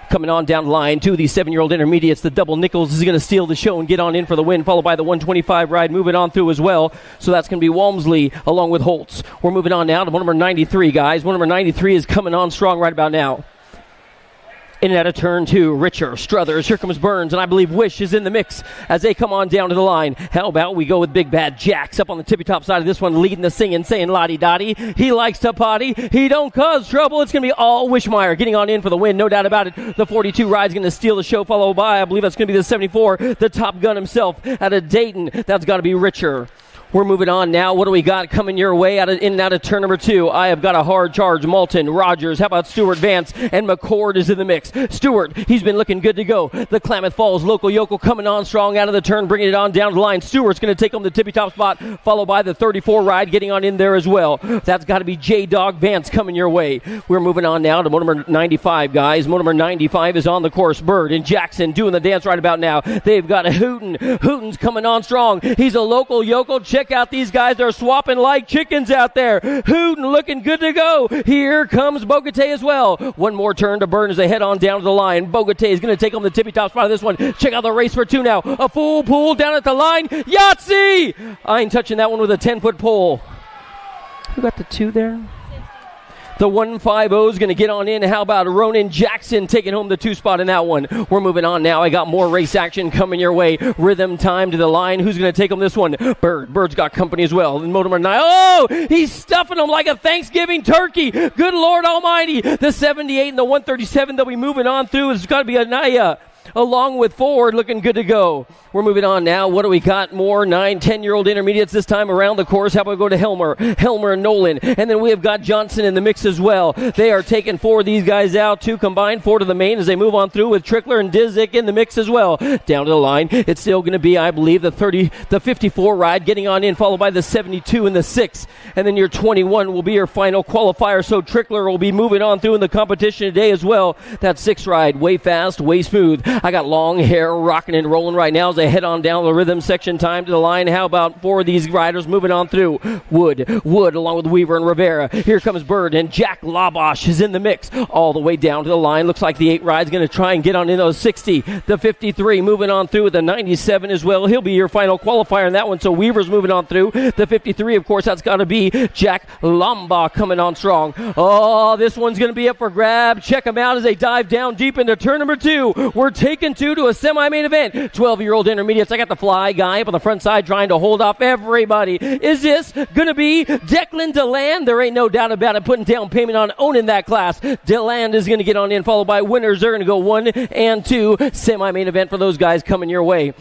Coming on down the line, 2 of these 7-year-old intermediates. The double Nichols is going to steal the show and get on in for the win, followed by the 125 ride moving on through as well. So that's going to be Walmsley along with Holtz. We're moving on now to one number 93, guys. One number 93 is coming on strong right about now. In and out of turn 2, Richer, Struthers, here comes Burns, and I believe Wish is in the mix as they come on down to the line. How about we go with Big Bad Jax up on the tippy-top side of this one, leading the singing, saying la-di-da-di. He likes to potty. He don't cause trouble. It's going to be all Wishmeyer getting on in for the win, no doubt about it. The 42 ride's going to steal the show, followed by, I believe that's going to be the 74, the Top Gun himself out of Dayton. That's got to be Richer. We're moving on now. What do we got coming your way in and out of turn number 2? I have got a hard charge. Malton, Rogers, how about Stewart Vance? And McCord is in the mix. Stewart, he's been looking good to go. The Klamath Falls local yokel coming on strong out of the turn, bringing it on down the line. Stewart's going to take on the tippy-top spot, followed by the 34 ride getting on in there as well. That's got to be J-Dog Vance coming your way. We're moving on now to motor number 95, guys. Motor number 95 is on the course. Bird and Jackson doing the dance right about now. They've got a Hooten. Hooten's coming on strong. He's a local yokel. Check out these guys. They're swapping like chickens out there. Hooten looking good to go. Here comes Bogate as well. One more turn to Bird as they head on down to the line. Bogate is going to take on the tippy-top spot of this one. Check out the race for 2 now. A full pool down at the line. Yahtzee! I ain't touching that one with a 10-foot pole. Who got the 2 there? The 150 is going to get on in. How about Ronan Jackson taking home the 2 spot in that one? We're moving on now. I got more race action coming your way. Rhythm time to the line. Who's going to take home this one? Bird. Bird's got company as well. And motor number 9. Oh, he's stuffing them like a Thanksgiving turkey. Good Lord Almighty. The 78 and the 137 they'll be moving on through. It's got to be Anaya. Along with Ford, looking good to go. We're moving on now. What do we got? More 9, 10-year-old intermediates this time around the course. How about we go to Helmer and Nolan. And then we have got Johnson in the mix as well. They are taking 4 of these guys out. 2 combined, 4 to the main as they move on through with Trickler and Dizzik in the mix as well. Down to the line. It's still going to be, I believe, the 54 ride getting on in, followed by the 72 and the 6. And then your 21 will be your final qualifier. So Trickler will be moving on through in the competition today as well. That 6 ride, way fast, way smooth. I got long hair rocking and rolling right now as they head on down the rhythm section time to the line. How about 4 of these riders moving on through? Wood along with Weaver and Rivera. Here comes Bird and Jack Labosh is in the mix all the way down to the line. Looks like the 8 ride's going to try and get on in those 60. The 53 moving on through with the 97 as well. He'll be your final qualifier in that one. So Weaver's moving on through. The 53, of course, that's got to be Jack Lamba coming on strong. Oh, this one's going to be up for grab. Check them out as they dive down deep into turn number 2. We're taking 2 to a semi-main event. 12-year-old intermediates. I got the fly guy up on the front side trying to hold off everybody. Is this going to be Declan DeLand? There ain't no doubt about it. Putting down payment on owning that class. DeLand is going to get on in, followed by winners. They're going to go 1 and 2. Semi-main event for those guys coming your way.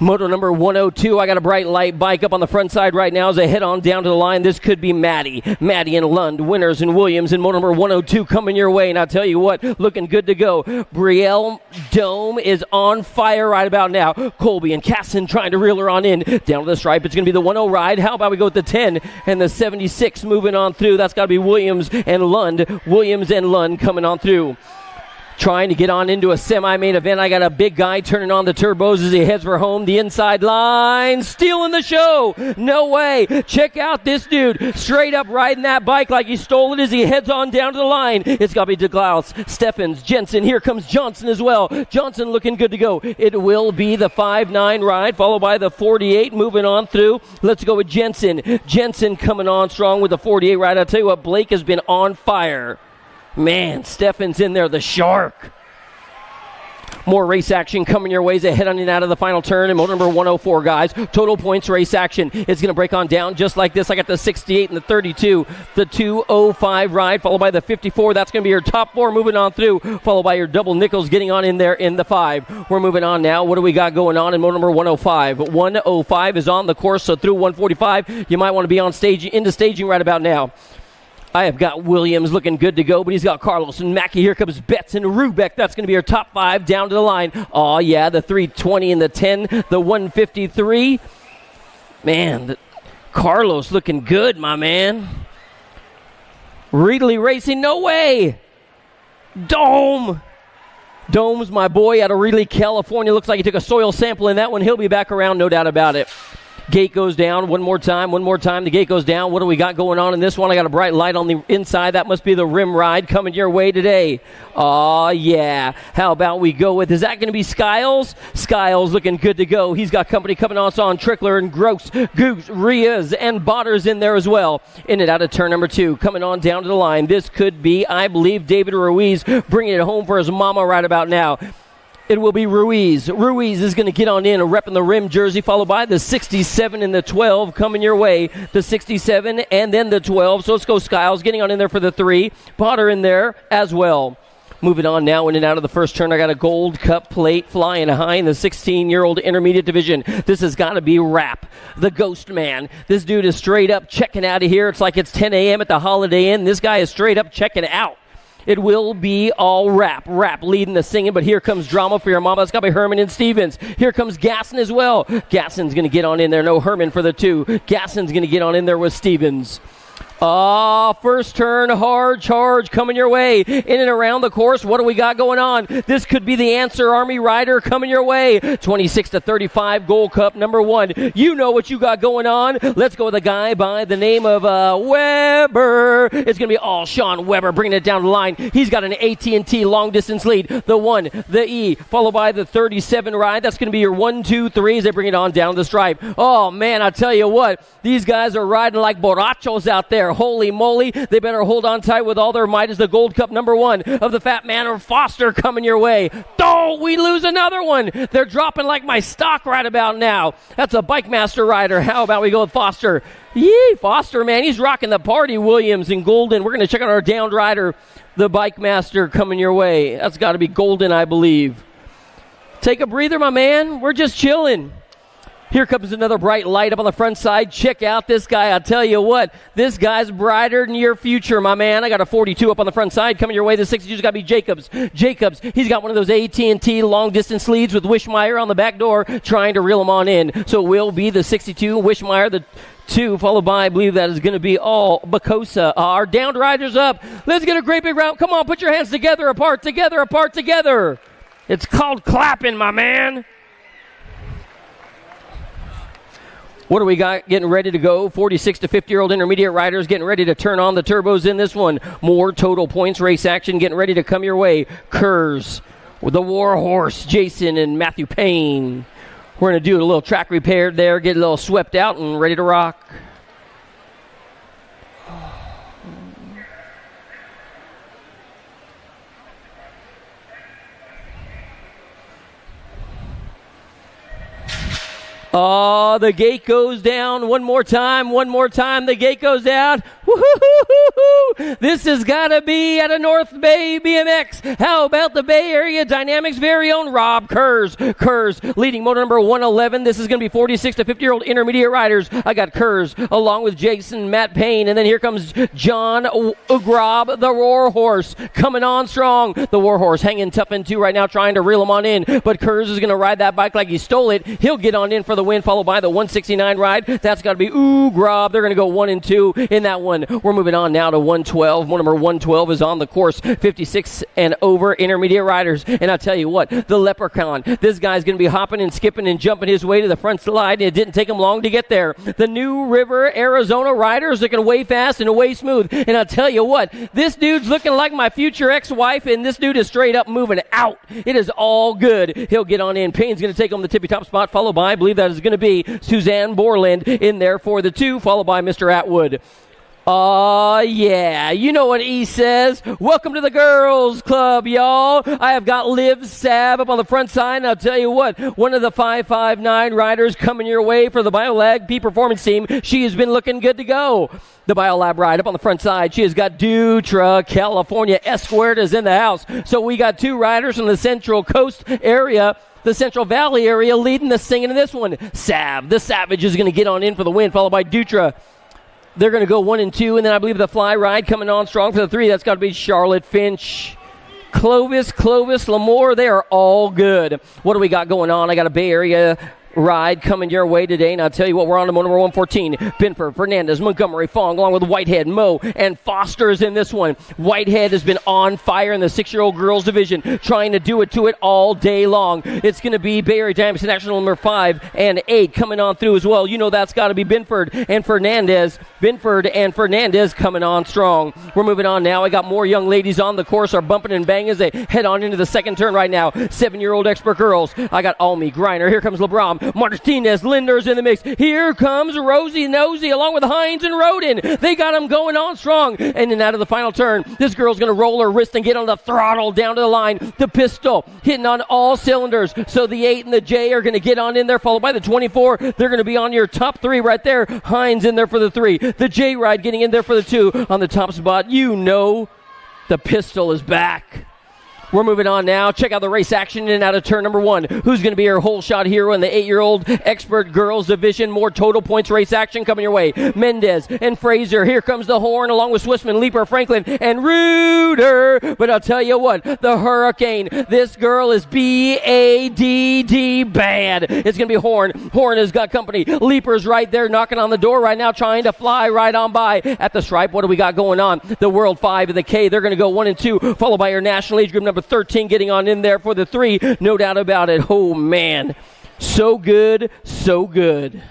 Moto number 102, I got a bright light bike up on the front side right now as I head on down to the line. This could be Maddie and Lund, winners and Williams, and moto number 102 coming your way. And I'll tell you what, looking good to go. Brielle Dome is on fire right about now. Colby and Casson trying to reel her on in. Down to the stripe, it's going to be the 10 ride. How about we go with the 10 and the 76 moving on through. That's got to be Williams and Lund. Williams and Lund coming on through. Trying to get on into a semi-main event. I got a big guy turning on the turbos as he heads for home. The inside line, stealing the show. No way. Check out this dude. Straight up riding that bike like he stole it as he heads on down to the line. It's got to be DeGlaus, Steffens, Jensen. Here comes Johnson as well. Johnson looking good to go. It will be the 5-9 ride, followed by the 48 moving on through. Let's go with Jensen. Jensen coming on strong with the 48 ride. I'll tell you what, Blake has been on fire. Man, Steffens in there, the shark. More race action coming your way as they head on in out of the final turn. And motor number 104, guys. Total points race action. It's going to break on down just like this. I got the 68 and the 32. The 205 ride, followed by the 54. That's going to be your top four moving on through, followed by your double nickels getting on in there in the 5. We're moving on now. What do we got going on in motor number 105? 105 is on the course, so through 145, you might want to be on stage into staging right about now. I have got Williams looking good to go, but he's got Carlos and Mackey. Here comes Betts and Rubeck. That's going to be our top 5 down to the line. Oh, yeah, the 320 and the 10, the 153. Man, Carlos looking good, my man. Reedley Racing, no way. Dome's my boy out of Reedley, California. Looks like he took a soil sample in that one. He'll be back around, no doubt about it. Gate goes down one more time. The gate goes down. What do we got going on in this one? I got a bright light on the inside. That must be the rim ride coming your way today. Oh, yeah. How about we go with, is that going to be Skiles? Skiles looking good to go. He's got company coming on Trickler and Gross, Goose, Riaz, and Botters in there as well. In and out of turn number 2. Coming on down to the line. This could be, I believe, David Ruiz bringing it home for his mama right about now. It will be Ruiz. Ruiz is going to get on in, repping the rim jersey, followed by the 67 and the 12 coming your way. The 67 and then the 12. So let's go Skiles getting on in there for the 3. Potter in there as well. Moving on now in and out of the first turn. I got a Gold Cup plate flying high in the 16-year-old intermediate division. This has got to be Rap, the Ghost Man. This dude is straight up checking out of here. It's like it's 10 a.m. at the Holiday Inn. This guy is straight up checking out. It will be all Rap leading the singing, but here comes Drama for your mama. It's got to be Herman and Stevens. Here comes Gasson as well. Gasson's going to get on in there. No Herman for the 2. Gasson's going to get on in there with Stevens. First turn, hard charge coming your way. In and around the course, what do we got going on? This could be the answer, Army Rider coming your way. 26 to 35, Gold Cup number 1. You know what you got going on. Let's go with a guy by the name of Weber. It's going to be Sean Weber bringing it down the line. He's got an AT&T long distance lead. The 1, the E, followed by the 37 ride. That's going to be your 1, 2, 3 as they bring it on down the stripe. Oh, man, I tell you what, these guys are riding like borrachos out there. Holy moly, they better hold on tight with all their might as the Gold Cup number 1 of the Fat Man or Foster coming your way. Oh, we lose another one. They're dropping like my stock right about now. That's a Bike Master rider. How about we go with Foster? Yee, Foster, man, he's rocking the party. Williams and Golden. We're going to check out our downed rider, the Bike Master coming your way. That's got to be Golden, I believe. Take a breather, my man. We're just chilling. Here comes another bright light up on the front side. Check out this guy. I'll tell you what, this guy's brighter than your future, my man. I got a 42 up on the front side coming your way. The 62's got to be Jacobs. Jacobs, he's got one of those AT&T long-distance leads with Wishmeyer on the back door trying to reel him on in. So it will be the 62, Wishmeyer, the 2, followed by, I believe that is going to be all Bacosa. Our downed riders up. Let's get a great big round. Come on, put your hands together, apart, together, apart, together. It's called clapping, my man. What do we got getting ready to go? 46 to 50-year-old intermediate riders getting ready to turn on the turbos in this one. More total points race action getting ready to come your way. Kurz with the War Horse, Jason and Matthew Payne. We're going to do a little track repair there, get a little swept out and ready to rock. Oh, the gate goes down one more time, the gate goes down. Woo-hoo-hoo-hoo-hoo. This has got to be at a North Bay BMX. How about the Bay Area Dynamics' very own Rob Kurz? Kurz leading motor number 111. This is going to be 46 to 50-year-old intermediate riders. I got Kurz along with Jason, Matt Payne, and then here comes John Ugrob, the War Horse, coming on strong. The War Horse hanging tough in 2 right now, trying to reel him on in, but Kurz is going to ride that bike like he stole it. He'll get on in for the win, followed by the 169 ride. That's got to be Ugrob. They're going to go 1 and 2 in that one. We're moving on now to 112. One number 112 is on the course. 56 and over intermediate riders. And I'll tell you what, the Leprechaun, this guy's going to be hopping and skipping and jumping his way to the front slide, and it didn't take him long to get there. The New River, Arizona riders looking way fast and way smooth. And I'll tell you what, this dude's looking like my future ex-wife, and this dude is straight up moving out. It is all good. He'll get on in. Payne's going to take home the tippy-top spot, followed by, I believe that is going to be Suzanne Borland in there for the 2, followed by Mr. Atwood. Yeah, you know what E says. Welcome to the girls club, y'all. I have got Liv Sav up on the front side, and I'll tell you what, one of the 559 riders coming your way for the BioLab P Performance team. She has been looking good to go. The BioLab ride up on the front side. She has got Dutra, California. Esquert is in the house. So we got two riders from the Central Coast area, the Central Valley area, leading the singing in this one. Sav, the Savage, is going to get on in for the win, followed by Dutra. They're going to go 1 and 2, and then I believe the fly ride coming on strong for the 3. That's got to be Charlotte Finch. Clovis, Lamore, they are all good. What do we got going on? I got a Bay Area ride coming your way today, and I'll tell you what, we're on to number 114. Binford, Fernandez, Montgomery, Fong, along with Whitehead, Moe, and Foster is in this one. Whitehead has been on fire in the 6-year-old girls division, trying to do it to it all day long. It's going to be Bay Area Diamond National number 5 and 8 coming on through as well. You know that's got to be Binford and Fernandez. Binford and Fernandez coming on strong. We're moving on now. I got more young ladies on the course are bumping and banging as they head on into the second turn right now. 7-year-old expert girls. I got Almi, Griner. Here comes LeBron. Martinez, Linder's in the mix. Here comes Rosie Nosey along with Hines and Roden. They got them going on strong. And then out of the final turn, this girl's going to roll her wrist and get on the throttle down to the line. The pistol hitting on all cylinders. So the 8 and the J are going to get on in there, followed by the 24. They're going to be on your top 3 right there. Hines in there for the 3. The J ride getting in there for the 2 on the top spot. You know the pistol is back. We're moving on now. Check out the race action in and out of turn number 1. Who's going to be our whole shot hero in the 8-year-old expert girls division? More total points race action coming your way. Mendez and Fraser. Here comes the horn along with Swissman, Leaper, Franklin, and Reuter. But I'll tell you what, the Hurricane. This girl is B-A-D-D bad. It's going to be Horn. Horn has got company. Leaper's right there knocking on the door right now, trying to fly right on by at the stripe. What do we got going on? The World 5 and the K. They're going to go 1 and 2, followed by your national age group number 13 getting on in there for the 3. No doubt about it. Oh, man. So good, so good.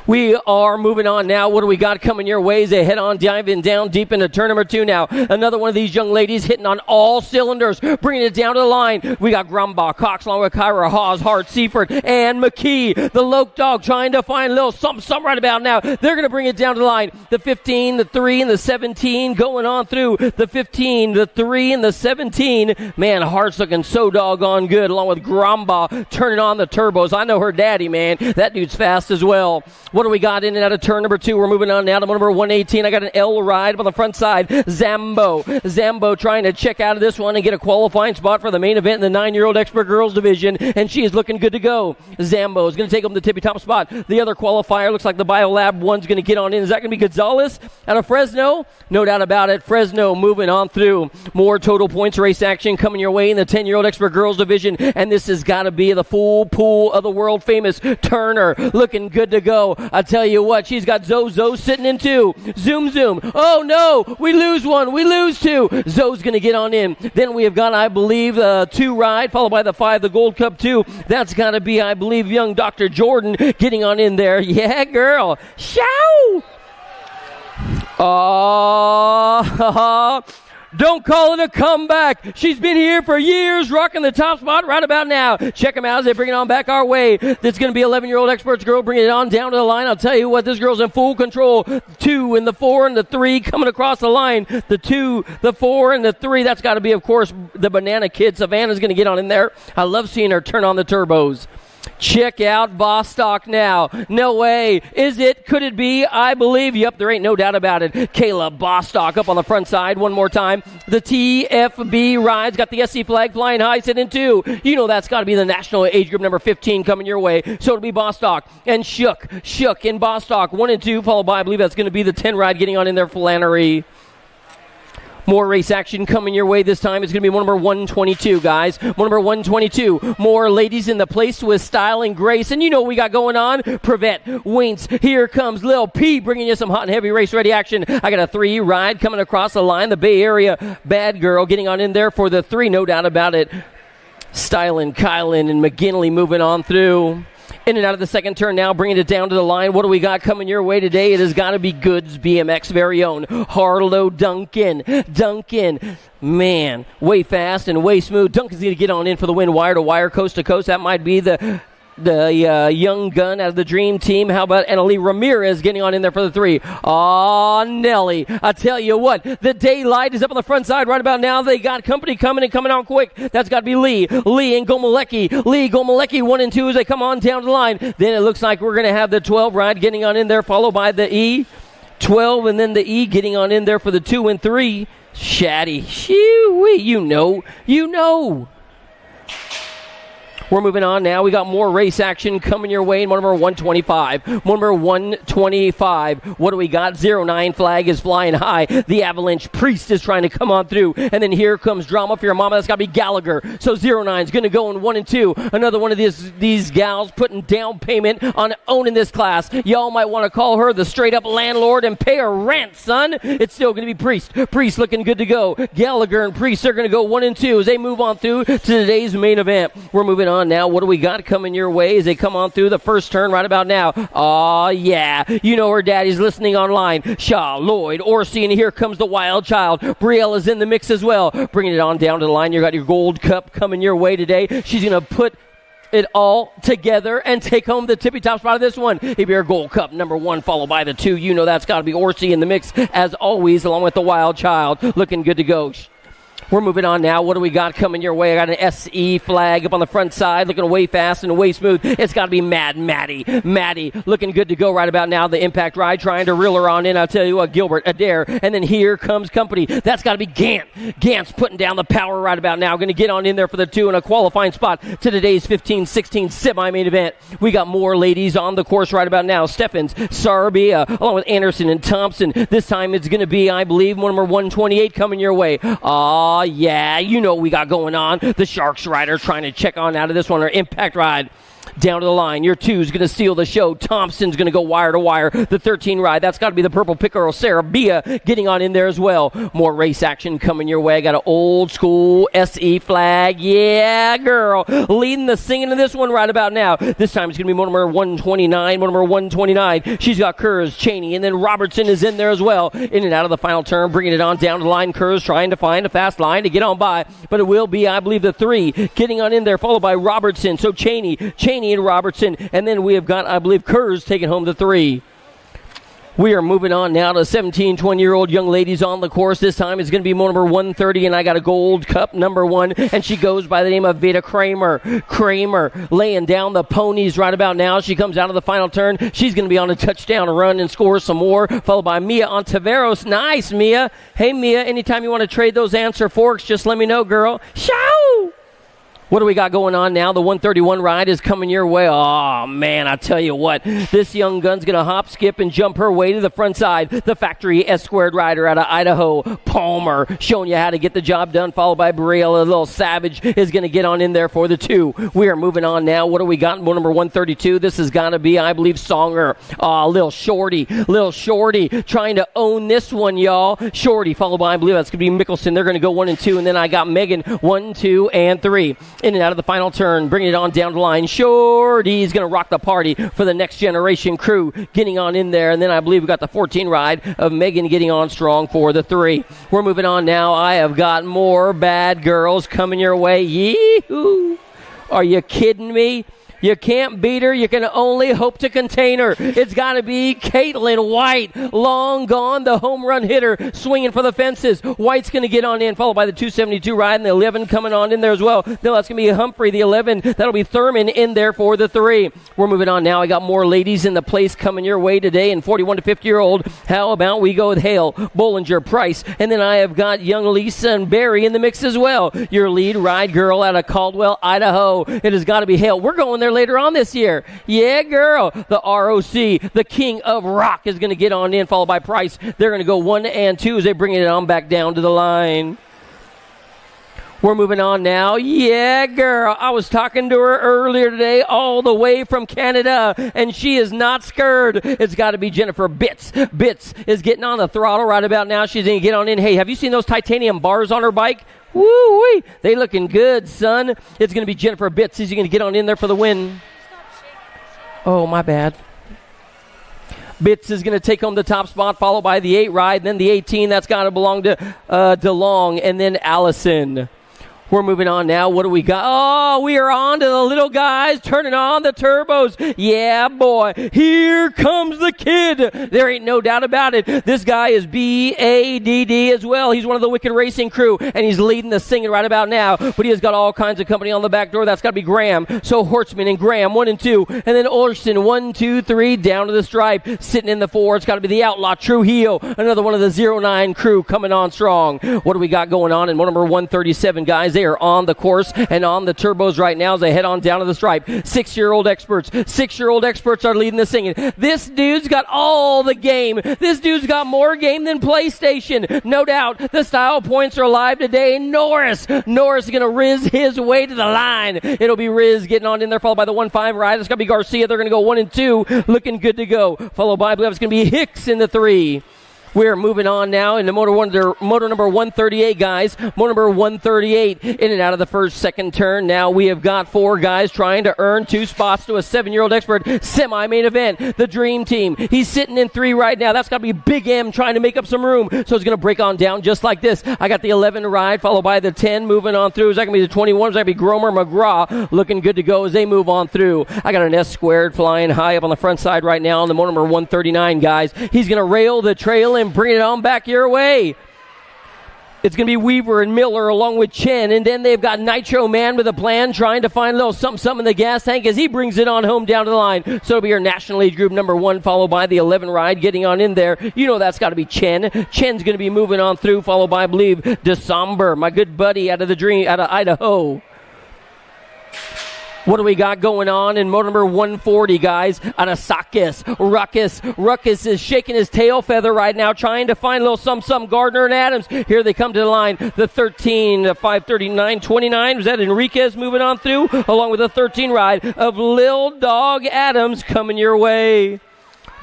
We are moving on now. What do we got coming your way? They head on diving down deep into turn number 2 now. Another one of these young ladies hitting on all cylinders, bringing it down to the line. We got Grumbach, Cox, along with Kyra, Hawes, Hart, Seaford, and McKee. The Loke Dog trying to find a little something right about now. They're going to bring it down to the line. The 15, the 3, and the 17 going on through. The 15, the 3, and the 17. Man, Hart's looking so doggone good, along with Grumbach turning on the turbos. I know her daddy, man. That dude's fast as well. What do we got in and out of turn number 2? We're moving on now to number 118. I got an L ride on the front side. Zambo trying to check out of this one and get a qualifying spot for the main event in the 9-year-old expert girls division, and she is looking good to go. Zambo is going to take home the tippy top spot. The other qualifier looks like the BioLab one's going to get on in. Is that going to be Gonzalez out of Fresno? No doubt about it. Fresno moving on through. More total points race action coming your way in the 10-year-old expert girls division, and this has got to be the full pool of the world famous Turner looking good to go. I tell you what, she's got Zozo sitting in 2. Zoom. Oh no, we lose 1. We lose 2. Zoe's going to get on in. Then we have got, I believe, the 2 ride, followed by the 5, the Gold Cup 2. That's got to be, I believe, young Dr. Jordan getting on in there. Yeah, girl. Show! Don't call it a comeback. She's been here for years, rocking the top spot right about now. Check them out as they bring it on back our way. This is going to be 11-year-old experts girl bringing it on down to the line. I'll tell you what, this girl's in full control. 2 and the 4 and the 3 coming across the line. The 2, the 4, and the 3. That's got to be, of course, the Banana Kid. Savannah's going to get on in there. I love seeing her turn on the turbos. Check out Bostock now. No way. Is it? Could it be? I believe. Yep, there ain't no doubt about it. Kayla Bostock up on the front side one more time. The TFB rides. Got the SC flag flying high, sitting 2. You know that's got to be the national age group number 15 coming your way. So it'll be Bostock and Shook in Bostock. 1 and 2, followed by, I believe that's going to be the 10 ride getting on in there, Flannery. More race action coming your way this time. It's going to be one number 122, guys. One number 122. More ladies in the place with style and grace. And you know what we got going on. Prevent, Winks. Here comes Lil P bringing you some hot and heavy race ready action. I got a 3 ride coming across the line. The Bay Area bad girl getting on in there for the 3. No doubt about it. Stylin, Kylan, and McGinley moving on through. In and out of the second turn now, bringing it down to the line. What do we got coming your way today? It has got to be Goods BMX very own Harlow Duncan. Man, way fast and way smooth. Duncan's going to get on in for the win, wire to wire, coast to coast. That might be the the young gun out of the Dream Team. How about Annalie Ramirez getting on in there for the 3? Aw, Nelly. I tell you what, the daylight is up on the front side right about now. They got company coming on quick. That's got to be Lee. Lee and Gomalecki. Lee, Gomalecki, 1 and 2 as they come on down the line. Then it looks like we're going to have the 12 ride getting on in there, followed by the E. 12 and then the E getting on in there for the 2 and 3. Shaddy. Shoo-wee. You know. We're moving on now. We got more race action coming your way in one number 125. One number 125. What do we got? 09 flag is flying high. The Avalanche Priest is trying to come on through. And then here comes drama for your mama. That's got to be Gallagher. So 09 is going to go in 1 and 2. Another one of these gals putting down payment on owning this class. Y'all might want to call her the straight up landlord and pay her rent, son. It's still going to be Priest. Priest looking good to go. Gallagher and Priest are going to go 1 and 2 as they move on through to today's main event. We're moving on now. What do we got coming your way as they come on through the first turn right about now? Oh yeah. You know her daddy's listening online. Shaw, Lloyd, Orsi, and here comes the wild child. Brielle is in the mix as well. Bringing it on down to the line. You got your gold cup coming your way today. She's going to put it all together and take home the tippy top spot of this one. It'll be our gold cup number 1 followed by the 2. You know that's got to be Orsi in the mix as always along with the wild child. Looking good to go. We're moving on now. What do we got coming your way? I got an SE flag up on the front side, looking way fast and way smooth. It's got to be Maddie. Maddie looking good to go right about now. The impact ride trying to reel her on in. I'll tell you what, Gilbert, Adair, and then here comes company. That's got to be Gant. Gant's putting down the power right about now. Going to get on in there for the 2 in a qualifying spot to today's 15-16 semi-main event. We got more ladies on the course right about now. Steffens, Sarabia, along with Anderson and Thompson. This time it's going to be, I believe, number 128 coming your way. Yeah, you know what we got going on. The Sharks rider trying to check on out of this one. Our impact ride down to the line. Your 2 is going to steal the show. Thompson's going to go wire to wire. The 13 ride, that's got to be the purple picker. Sarah Bia getting on in there as well. More race action coming your way. Got an old school SE flag. Yeah, girl. Leading the singing of this one right about now. This time it's going to be number 129. Number 129. She's got Kurz, Cheney, and then Robertson is in there as well. In and out of the final turn, bringing it on down to the line. Kurz trying to find a fast line to get on by, but it will be, I believe, the 3 getting on in there, followed by Robertson. So Cheney and Robertson, and then we have got, I believe, Kurz taking home the 3. We are moving on now to 17, 20-year-old young ladies on the course. This time it's going to be number 130, and I got a gold cup number 1, and she goes by the name of Vita Kramer. Kramer laying down the ponies right about now. She comes out of the final turn. She's going to be on a touchdown run and score some more, followed by Mia Ontiveros. Nice, Mia. Hey, Mia, anytime you want to trade those answer forks, just let me know, girl. Show! What do we got going on now? The 131 ride is coming your way. Oh, man, I tell you what. This young gun's going to hop, skip, and jump her way to the front side. The factory S-squared rider out of Idaho, Palmer, showing you how to get the job done, followed by Brielle. A little Savage is going to get on in there for the 2. We are moving on now. What do we got? Number 132. This is going to be, I believe, Songer. Oh, Lil Shorty trying to own this one, y'all. Shorty, followed by, I believe that's going to be Mickelson. They're going to go 1 and 2, and then I got Megan 1, 2, and 3. In and out of the final turn, bringing it on down the line. Shorty's going to rock the party for the next generation crew, getting on in there. And then I believe we got the 14 ride of Megan getting on strong for the 3. We're moving on now. I have got more bad girls coming your way. Yee-hoo. Are you kidding me? You can't beat her. You can only hope to contain her. It's got to be Caitlin White. Long gone, the home run hitter, swinging for the fences. White's going to get on in, followed by the 272 ride, and the 11 coming on in there as well. No, that's going to be Humphrey, the 11. That'll be Thurman in there for the 3. We're moving on now. I got more ladies in the place coming your way today, and 41 to 50-year-old. How about we go with Hale, Bollinger, Price, and then I have got young Lisa and Barry in the mix as well. Your lead ride girl out of Caldwell, Idaho. It has got to be Hale. We're going there later on this year. Yeah, girl. The ROC, the king of rock, is going to get on in, followed by Price. They're going to go 1 and 2 as they bring it on back down to the line. We're moving on now. Yeah, girl. I was talking to her earlier today all the way from Canada, and she is not scared. It's got to be Jennifer Bitts. Bitts is getting on the throttle right about now. She's going to get on in. Hey, have you seen those titanium bars on her bike? Woo-wee. They looking good, son. It's going to be Jennifer Bitts. She's going to get on in there for the win. Oh, my bad. Bitts is going to take home the top spot, followed by the 8 ride, then the 18. That's got to belong to DeLong, and then Allison. We're moving on now. What do we got? Oh, we are on to the little guys turning on the turbos. Yeah, boy. Here comes the kid. There ain't no doubt about it. This guy is BADD as well. He's one of the Wicked Racing crew, and he's leading the singing right about now. But he has got all kinds of company on the back door. That's got to be Graham. So Hortzman and Graham, 1 and 2. And then Olsson, 1, 2, 3, down to the stripe. Sitting in the 4. It's got to be the Outlaw Trujillo. Another one of the 09 crew coming on strong. What do we got going on in motor number 137, guys? They are on the course and on the turbos right now as they head on down to the stripe. 6-year-old experts. 6-year-old experts are leading the singing. This dude's got all the game. This dude's got more game than PlayStation. No doubt. The style points are live today. Norris is going to Riz his way to the line. It'll be Riz getting on in there, followed by the 1-5 ride. It's going to be Garcia. They're going to go 1 and 2. Looking good to go. Followed by, I believe it's going to be Hicks in the 3. We're moving on now into motor number 138, guys. Motor number 138 in and out of the first, second turn. Now we have got 4 guys trying to earn 2 spots to a 7-year-old expert semi-main event. The Dream Team. He's sitting in 3 right now. That's got to be Big M trying to make up some room. So it's going to break on down just like this. I got the 11 ride, followed by the 10 moving on through. Is that going to be the 21? Is that going to be Gromer McGraw looking good to go as they move on through. I got an S squared flying high up on the front side right now on the motor number 139, guys. He's going to rail the trail and bring it on back your way. It's going to be Weaver and Miller along with Chen, and then they've got Nitro Man with a plan, trying to find a little something in the gas tank as he brings it on home down to the line. So it'll be your National Age Group number 1, followed by the 11 ride getting on in there. You know that's got to be Chen. Chen's going to be moving on through, followed by, I believe, December, my good buddy out of Idaho. What do we got going on in motor number 140, guys? Anasakis. Ruckus is shaking his tail feather right now, trying to find a little some Gardner and Adams. Here they come to the line. The 13, 539, 29. Was that Enriquez moving on through? Along with the 13 ride of Lil Dog Adams coming your way.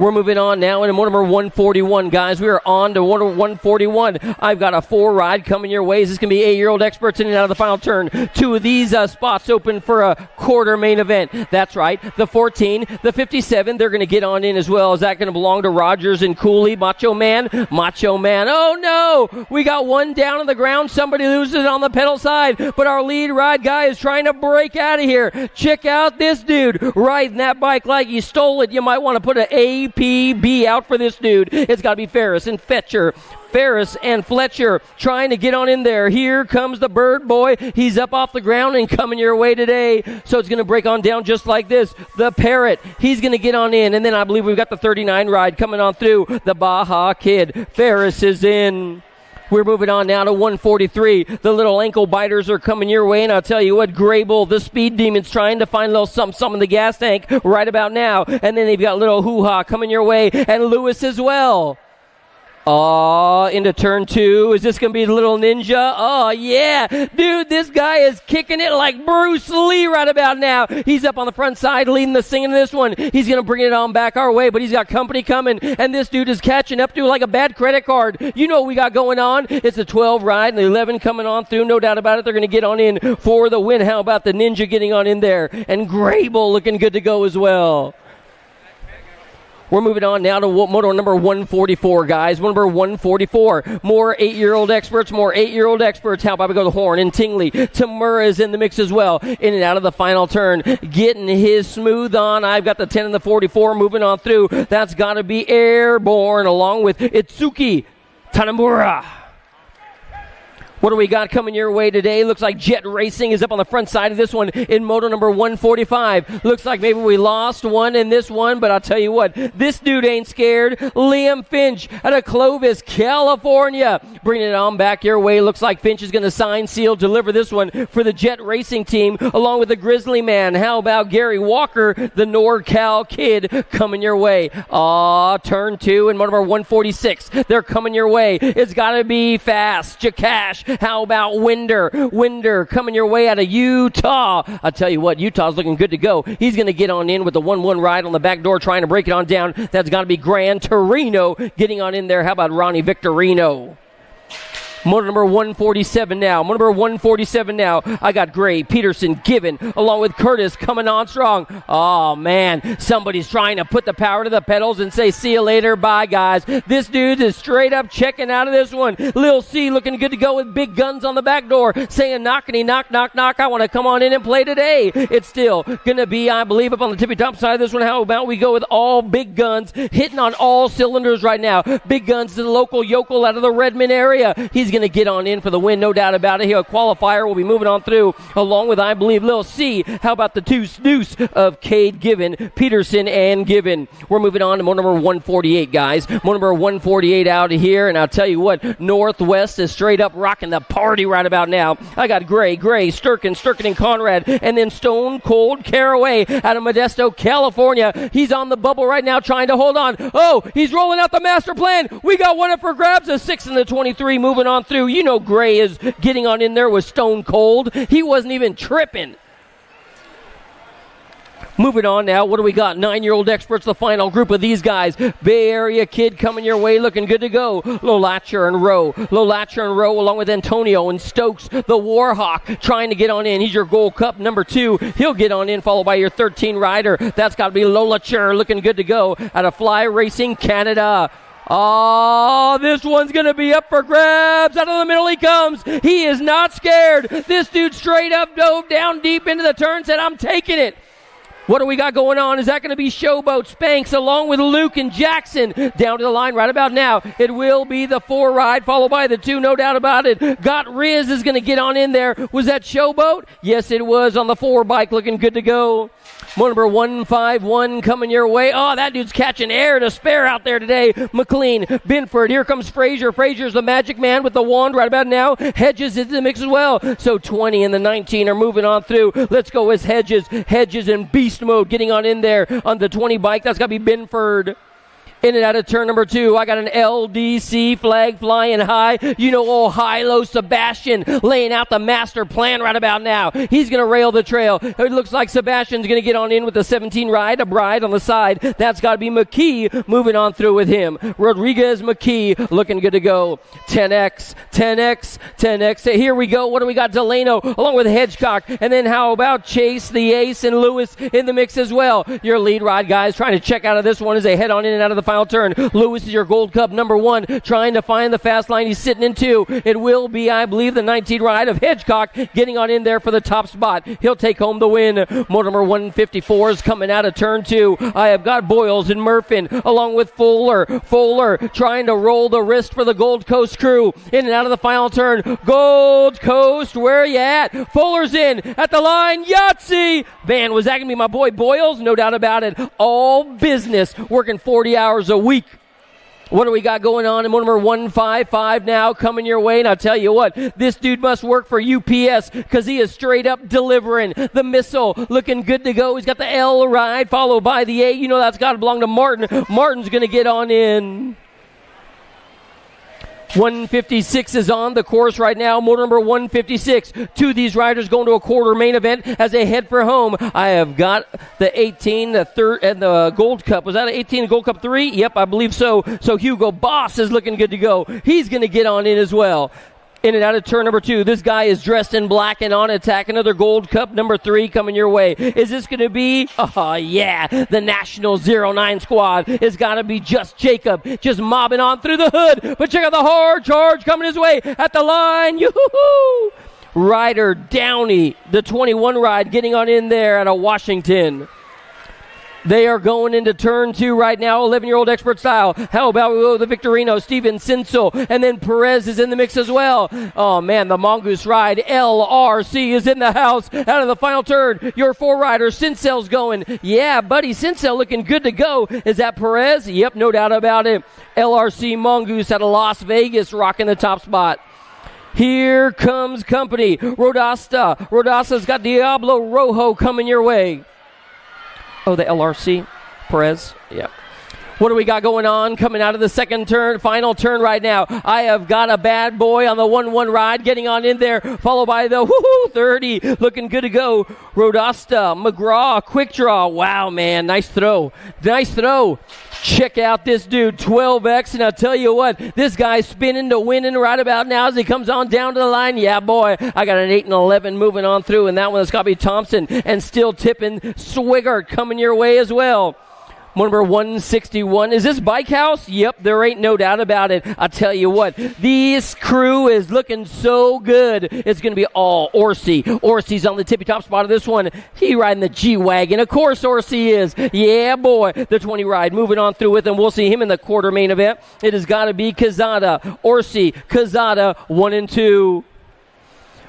We're moving on now into motor number 141, guys. We are on to motor 141. I've got a 4 ride coming your way. This is going to be 8-year-old experts in and out of the final turn. 2 of these spots open for a quarter main event. That's right. The 14, the 57, they're going to get on in as well. Is that going to belong to Rogers and Cooley? Macho Man. Oh, no. We got one down on the ground. Somebody loses on the pedal side. But our lead ride guy is trying to break out of here. Check out this dude riding that bike like he stole it. You might want to put an APB out for this dude. It's got to be Ferris and Fletcher trying to get on in there. Here comes the Bird Boy. He's up off the ground and coming your way today. So it's going to break on down just like this. The Parrot, he's going to get on in. And then I believe we've got the 39 ride coming on through. The Baja Kid. Ferris is in. We're moving on now to 143. The little ankle biters are coming your way, and I'll tell you what, Grable, the Speed Demon's trying to find a little something in the gas tank right about now. And then they've got little hoo-ha coming your way, and Lewis as well. Into turn 2. Is this going to be the little ninja? Oh, yeah. Dude, this guy is kicking it like Bruce Lee right about now. He's up on the front side leading the singing this one. He's going to bring it on back our way, but he's got company coming, and this dude is catching up to like a bad credit card. You know what we got going on. It's a 12 ride and the 11 coming on through. No doubt about it. They're going to get on in for the win. How about the ninja getting on in there? And Grable looking good to go as well. We're moving on now to motor number 144, guys. Number 144. More 8-year-old experts. How about we go to Horn and Tingley? Tamura is in the mix as well. In and out of the final turn. Getting his smooth on. I've got the 10 and the 44 moving on through. That's got to be Airborne along with Itsuki Tanamura. What do we got coming your way today? Looks like Jet Racing is up on the front side of this one in motor number 145. Looks like maybe we lost one in this one, but I'll tell you what, this dude ain't scared. Liam Finch out of Clovis, California. Bringing it on back your way. Looks like Finch is going to sign, seal, deliver this one for the Jet Racing team along with the Grizzly Man. How about Gary Walker, the NorCal kid, coming your way? Turn 2 in motor number 146. They're coming your way. It's got to be fast. Jakash. How about Winder coming your way out of Utah? I'll tell you what, Utah's looking good to go. He's going to get on in with the 1-1 ride on the back door, trying to break it on down. That's got to be Gran Torino getting on in there. How about Ronnie Victorino? Motor number 147 now. Motor number 147 now. I got Gray, Peterson, Given, along with Curtis coming on strong. Oh, man. Somebody's trying to put the power to the pedals and say, see you later. Bye, guys. This dude is straight up checking out of this one. Lil C looking good to go with big guns on the back door, saying, knockety, knock, knock, knock. I want to come on in and play today. It's still going to be, I believe, up on the tippy top side of this one. How about we go with all big guns hitting on all cylinders right now? Big guns to the local yokel out of the Redmond area. He's going to get on in for the win, no doubt about it. Here, a qualifier will be moving on through, along with, I believe, Lil C. How about the two deuce of Cade Given, Peterson, and Given? We're moving on to motor number 148, guys. Motor number 148 out of here, and I'll tell you what, Northwest is straight up rocking the party right about now. I got Gray, Sturkin, and Conrad, and then Stone Cold Caraway out of Modesto, California. He's on the bubble right now trying to hold on. Oh, he's rolling out the master plan. We got one up for grabs, a 6 and the 23 moving on through. You know Gray is getting on in there with Stone Cold. He wasn't even tripping. Moving on now, what do we got? 9-year-old experts, the final group of these guys. Bay Area kid coming your way, looking good to go. Lolatcher and Rowe, along with Antonio and Stokes, the Warhawk, trying to get on in. He's your Gold Cup number 2. He'll get on in, followed by your 13 rider. That's got to be Lolatcher, looking good to go out of Fly Racing Canada. Oh, this one's going to be up for grabs. Out of the middle he comes. He is not scared. This dude straight up dove down deep into the turn, said, I'm taking it. What do we got going on? Is that going to be Showboat Spanks along with Luke and Jackson down to the line right about now? It will be the 4 ride followed by the 2, no doubt about it. Got Riz is going to get on in there. Was that Showboat? Yes, it was on the 4 bike, looking good to go. Motor number 151 coming your way. Oh, that dude's catching air to spare out there today. McLean, Binford. Here comes Frazier. Frazier's the magic man with the wand right about now. Hedges is in the mix as well. So 20 and the 19 are moving on through. Let's go with Hedges. Hedges in beast mode getting on in there on the 20 bike. That's got to be Binford. In and out of turn number 2, I got an LDC flag flying high. You know, old Hilo Sebastian laying out the master plan right about now. He's going to rail the trail. It looks like Sebastian's going to get on in with the 17 ride, a bride on the side. That's got to be McKee moving on through with him. Rodriguez McKee looking good to go. 10X. Here we go. What do we got? Delano along with Hedgecock. And then how about Chase, the ace, and Lewis in the mix as well. Your lead ride guys trying to check out of this one as they head on in and out of the final turn. Lewis is your Gold Cup number 1, trying to find the fast line. He's sitting in 2. It will be, I believe, the 19 ride of Hedgecock getting on in there for the top spot. He'll take home the win. Motor number 154 is coming out of turn 2. I have got Boyles and Murphin along with Fuller trying to roll the wrist for the Gold Coast crew. In and out of the final turn. Gold Coast, where are you at? Fuller's in at the line. Yahtzee! Man, was that going to be my boy Boyles? No doubt about it. All business, working 40 hours a week. What do we got going on in motor number 155 now coming your way? And I'll tell you what, this dude must work for UPS because he is straight up delivering. The missile looking good to go. He's got the L ride followed by the A. You know that's got to belong to Martin. Martin's going to get on in. 156 is on the course right now. Motor number 156. 2 of these riders going to a quarter main event as they head for home. I have got the 18, the third, and the Gold Cup. Was that an 18 Gold Cup 3? Yep, I believe so. So Hugo Boss is looking good to go. He's going to get on in as well. In and out of turn number 2. This guy is dressed in black and on attack. Another Gold Cup number 3 coming your way. Is this going to be? Oh, yeah. The National 09 squad. It's got to be just Jacob. Just mobbing on through the hood. But check out the hard charge coming his way at the line. Yoo-hoo-hoo! Ryder Downey, the 21 ride, getting on in there out of Washington. They are going into turn 2 right now, 11-year-old expert style. How about the Victorino, Steven Sinsel, and then Perez is in the mix as well. Oh, man, the Mongoose ride. LRC is in the house out of the final turn. Your 4 rider, Sinsel's going. Yeah, buddy, Sinsel looking good to go. Is that Perez? Yep, no doubt about it. LRC Mongoose out of Las Vegas rocking the top spot. Here comes company. Rodasta's got Diablo Rojo coming your way. Oh, the LRC, Perez, yeah. What do we got going on coming out of the second turn, final turn right now? I have got a bad boy on the 1-1 ride getting on in there, followed by the 30, looking good to go. Rodasta, McGraw, quick draw. Wow, man, nice throw. Nice throw. Check out this dude, 12X, and I'll tell you what, this guy's spinning to winning right about now as he comes on down to the line. Yeah, boy, I got an 8 and 11 moving on through, and that one has got to be Thompson, and still tipping Swigert coming your way as well. Number 161. Is this Bike House? Yep, there ain't no doubt about it. I'll tell you what, this crew is looking so good. It's going to be all Orsi. Orsi's on the tippy top spot of this one. He riding the G-Wagon. Of course Orsi is. Yeah, boy. The 20 ride moving on through with him. We'll see him in the quarter main event. It has got to be Kazada. Orsi, Kazada, 1 and 2.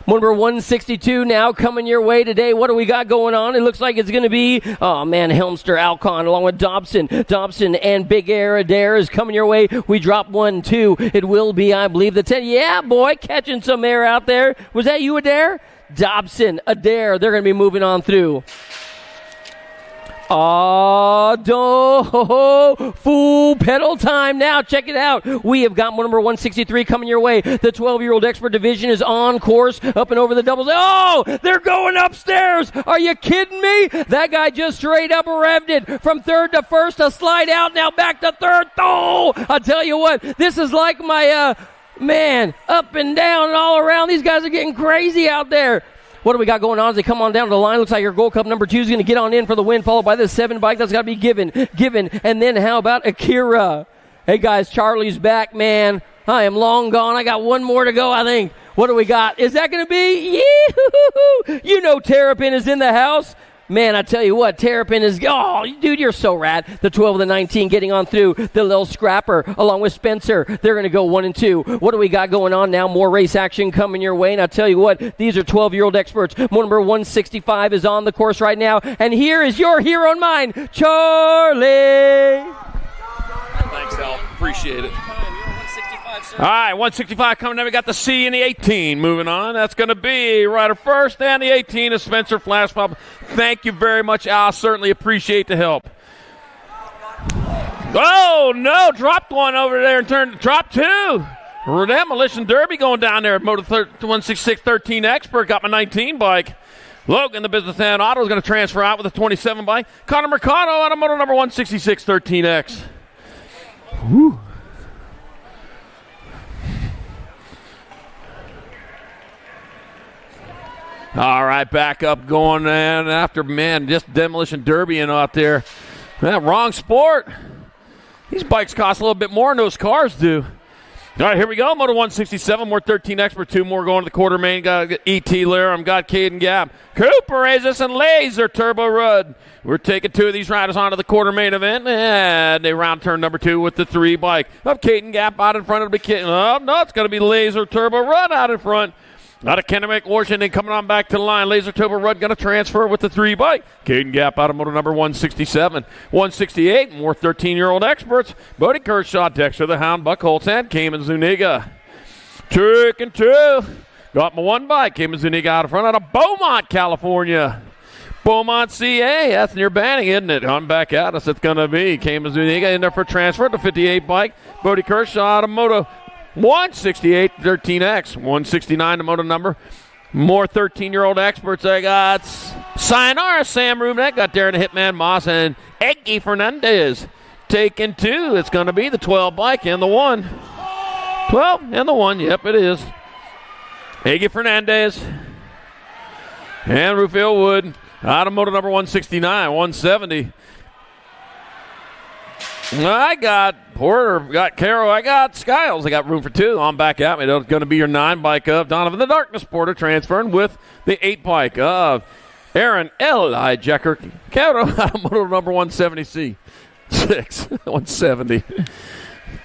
Number 162 now coming your way today. What do we got going on? It looks like it's going to be, Helmster, Alcon, along with Dobson. Dobson and Big Air Adair is coming your way. We drop 1, 2. It will be, I believe, the 10. Yeah, boy, catching some air out there. Was that you, Adair? Dobson, Adair, they're going to be moving on through. Full pedal time now. Check it out. We have got number 163 coming your way. The 12-year-old expert division is on course up and over the doubles. Oh, they're going upstairs. Are you kidding me? That guy just straight up revved it from third to first, a slide out, now back to third. Oh, I'll tell you what, this is like my, up and down and all around. These guys are getting crazy out there. What do we got going on as they come on down the line? Looks like your Gold Cup number 2 is going to get on in for the win, followed by the 7 bike. That's got to be given. And then how about Akira? Hey, guys, Charlie's back, man. I am long gone. I got one more to go, I think. What do we got? Is that going to be? Yee-hoo-hoo-hoo. You know Terrapin is in the house. Man, I tell you what, Terrapin is, dude, you're so rad. The 12 of the 19 getting on through. The little scrapper along with Spencer. They're going to go 1 and 2. What do we got going on now? More race action coming your way. And I tell you what, these are 12-year-old experts. Number 165 is on the course right now. And here is your hero and mine, Charlie. Thanks, Al. Appreciate it. All right, 165 coming in. We got the C and the 18 moving on. That's going to be Ryder first, and the 18 is Spencer Flashpop. Thank you very much, Al. Certainly appreciate the help. Oh, no. Dropped one over there and turned. Drop 2. Demolition Derby going down there at Moto 166 13 Expert. Got my 19 bike. Logan, the Business and Auto, is going to transfer out with a 27 bike. Connor Mercado out of Moto number 166 13X. Woo. All right, back up going and after, just Demolition Derbying out there. Man, wrong sport. These bikes cost a little bit more than those cars do. All right, here we go. Moto 167, more 13 Expert, 2 more going to the quarter main. Got E.T. Laram, got Caden Gap. Cooper Reyes and Laser Turbo Rudd. We're taking 2 of these riders onto the quarter main event, and they round turn number 2 with the 3 bike. Of Caden Gap out in front of the kid. Oh, no, it's going to be Laser Turbo Rudd out in front. Out of Kennebec, Washington, coming on back to the line. Laser Turbo Rudd going to transfer with the 3 bike. Caden Gap out of Moto number 167. 168, more 13-year-old experts. Bodie Kershaw, Dexter the Hound, Buck Holtz, and Cayman Zuniga. 2 and 2. Got my 1 bike. Cayman Zuniga out in front out of Beaumont, California. Beaumont, CA. That's near Banning, isn't it? On back at us, it's going to be Cayman Zuniga in there for transfer. The 58 bike. Bodie Kershaw out of Moto 168 13X, 169 the moto number. More 13-year-old experts. I got Sayonara, Sam Rubenek, got Darren Hitman Moss, and Eggy Fernandez. Taking 2. It's going to be the 12 bike and the 1. 12 and the 1. Yep, it is. Eggy Fernandez and Rufio Wood out of moto number 169, 170. I got Porter, got Carroll, I got Skiles. I got room for 2 on back at me. That's going to be your 9 bike of Donovan the Darkness Porter transferring with the 8 bike of Aaron L. Hijacker Cato out of moto number 170C. 170.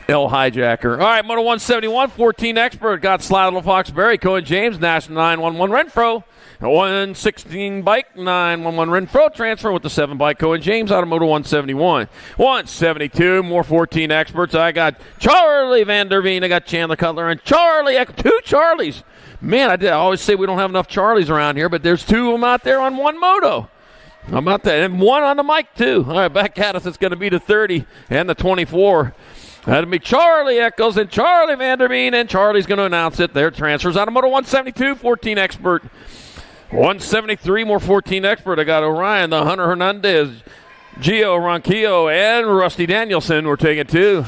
L. Hijacker. All right, moto 171, 14 expert. Got Sly Little Foxberry, Cohen James, National 911 Renfro. 116 bike, 911 Renfro transfer with the 7 bike. Cohen James out of moto 171. 172, more 14 experts. I got Charlie Van Der Veen. I got Chandler Cutler and Charlie. 2 Charlies. Man, I always say we don't have enough Charlies around here, but there's 2 of them out there on 1 moto. How about that? And one on the mic, too. All right, back at us. It's going to be the 30 and the 24. That'll be Charlie Eccles and Charlie Vanderveen, and Charlie's going to announce it. Their transfers out of Moto 172, 14 expert. 173, more 14 expert. I got Orion, the Hunter Hernandez, Gio Ronquillo, and Rusty Danielson. We're taking two.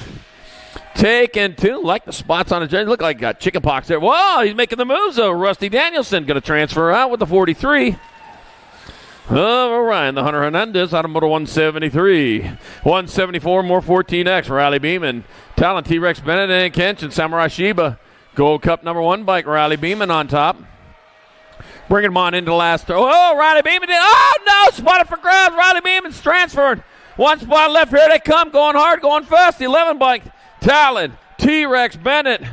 Like the spots on the jersey. Look like he got chicken pox there. Whoa, he's making the moves, though. Rusty Danielson going to transfer out with the 43. Orion, the Hunter Hernandez out of Moto 173. 174, more 14X. Riley Beeman, Talon, T-Rex Bennett, and Kench, and Samurai Shiba. Gold Cup number 1 bike, Riley Beeman on top. Bringing him on into the last throw. Oh, Riley Beeman did. Oh, no, spotted for grabs. Riley Beeman's transferred. One spot left. Here they come, going hard, going fast. The 11 bike, Talon, T-Rex Bennett.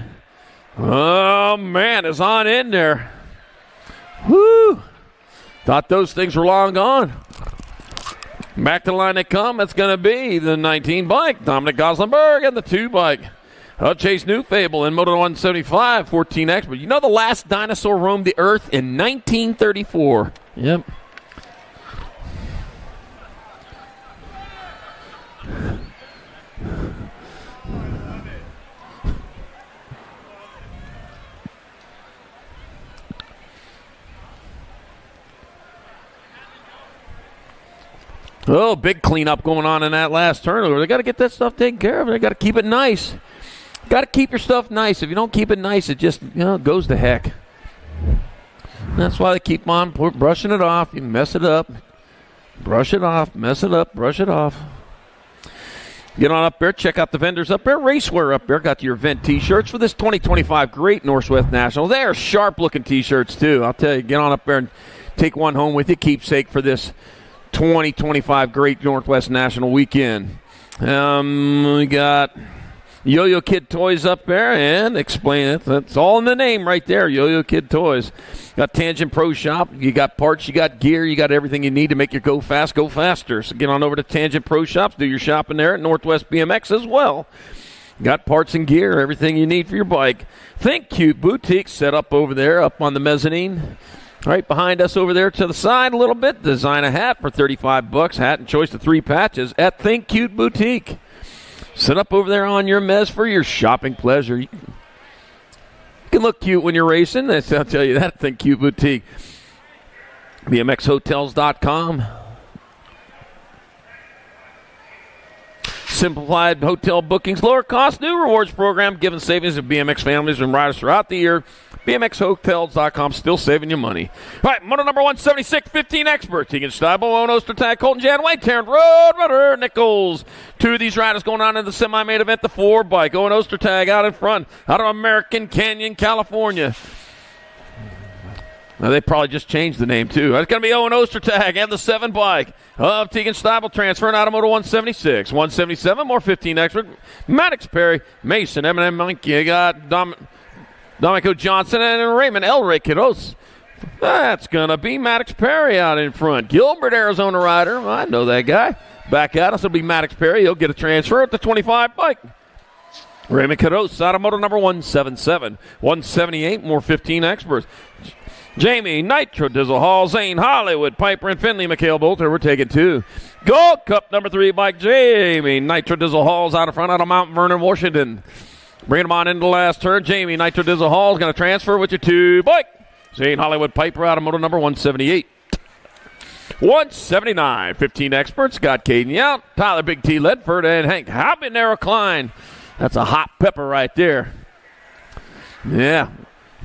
Oh, man, is on in there. Woo. Thought those things were long gone. Back to the line they come. That's going to be the 19 bike, Dominic Goslenberg, and the 2 bike, Chase Newfable in Moto 175, 14X. But you know the last dinosaur roamed the earth in 1934. Yep. Oh, big cleanup going on in that last turnover. They got to get that stuff taken care of. They got to keep it nice. Got to keep your stuff nice. If you don't keep it nice, it just goes to heck. That's why they keep on brushing it off. You mess it up, brush it off, mess it up, brush it off. Get on up there. Check out the vendors up there. Racewear up there. Got your event T-shirts for this 2025 great Northwest National. They are sharp-looking T-shirts, too. I'll tell you, get on up there and take one home with you. Keepsake for this 2025 Great Northwest National Weekend. We got Yo-Yo Kid Toys up there, and explain it. That's all in the name right there, Yo-Yo Kid Toys. Got Tangent Pro Shop. You got parts, you got gear, you got everything you need to make your go fast, go faster. So get on over to Tangent Pro Shops. Do your shopping there at Northwest BMX as well. Got parts and gear, everything you need for your bike. Think Cute Boutique set up over there, up on the mezzanine. Right behind us over there to the side a little bit. Design a hat for $35. Hat and choice of 3 patches at Think Cute Boutique. Sit up over there on your mez for your shopping pleasure. You can look cute when you're racing. I'll tell you that. Think Cute Boutique. BMXHotels.com. Simplified hotel bookings, lower cost, new rewards program, giving savings to BMX families and riders throughout the year. BMXHotels.com, still saving you money. All right, Moto number 176, 15 experts. Tegan Steibel, Owen Ostertag, Colton Janway, Tarrant Road, Nichols. 2 of these riders going on in the semi-main event, the 4 bike. Owen Ostertag out in front, out of American Canyon, California. Now, they probably just changed the name, too. It's going to be Owen Ostertag and the 7 bike of Tegan Steibel transferring out of Moto 176. 177, more 15 expert. Maddox Perry, Mason, Eminem Mike. You got Dominico Johnson and Raymond Elray Quiroz. That's going to be Maddox Perry out in front. Gilbert, Arizona rider. I know that guy. Back at us, it'll be Maddox Perry. He'll get a transfer at the 25 bike. Raymond Quiroz out of Moto number 177. 178, more 15 experts. Jamie, Nitro, Dizzle Hall, Zane, Hollywood, Piper, and Finley, Mikhail Bolter. We're taking 2. Gold Cup number 3 bike, Jamie, Nitro, Dizzle Hall's out in front out of Mount Vernon, Washington. Bringing them on into the last turn. Jamie, Nitro, Dizzle Hall's going to transfer with your 2 bike. Zane, Hollywood, Piper out of Moto number 178. 179, 15 experts. Got Caden Yount, Tyler Big T Ledford, and Hank Habanero Klein. That's a hot pepper right there. Yeah.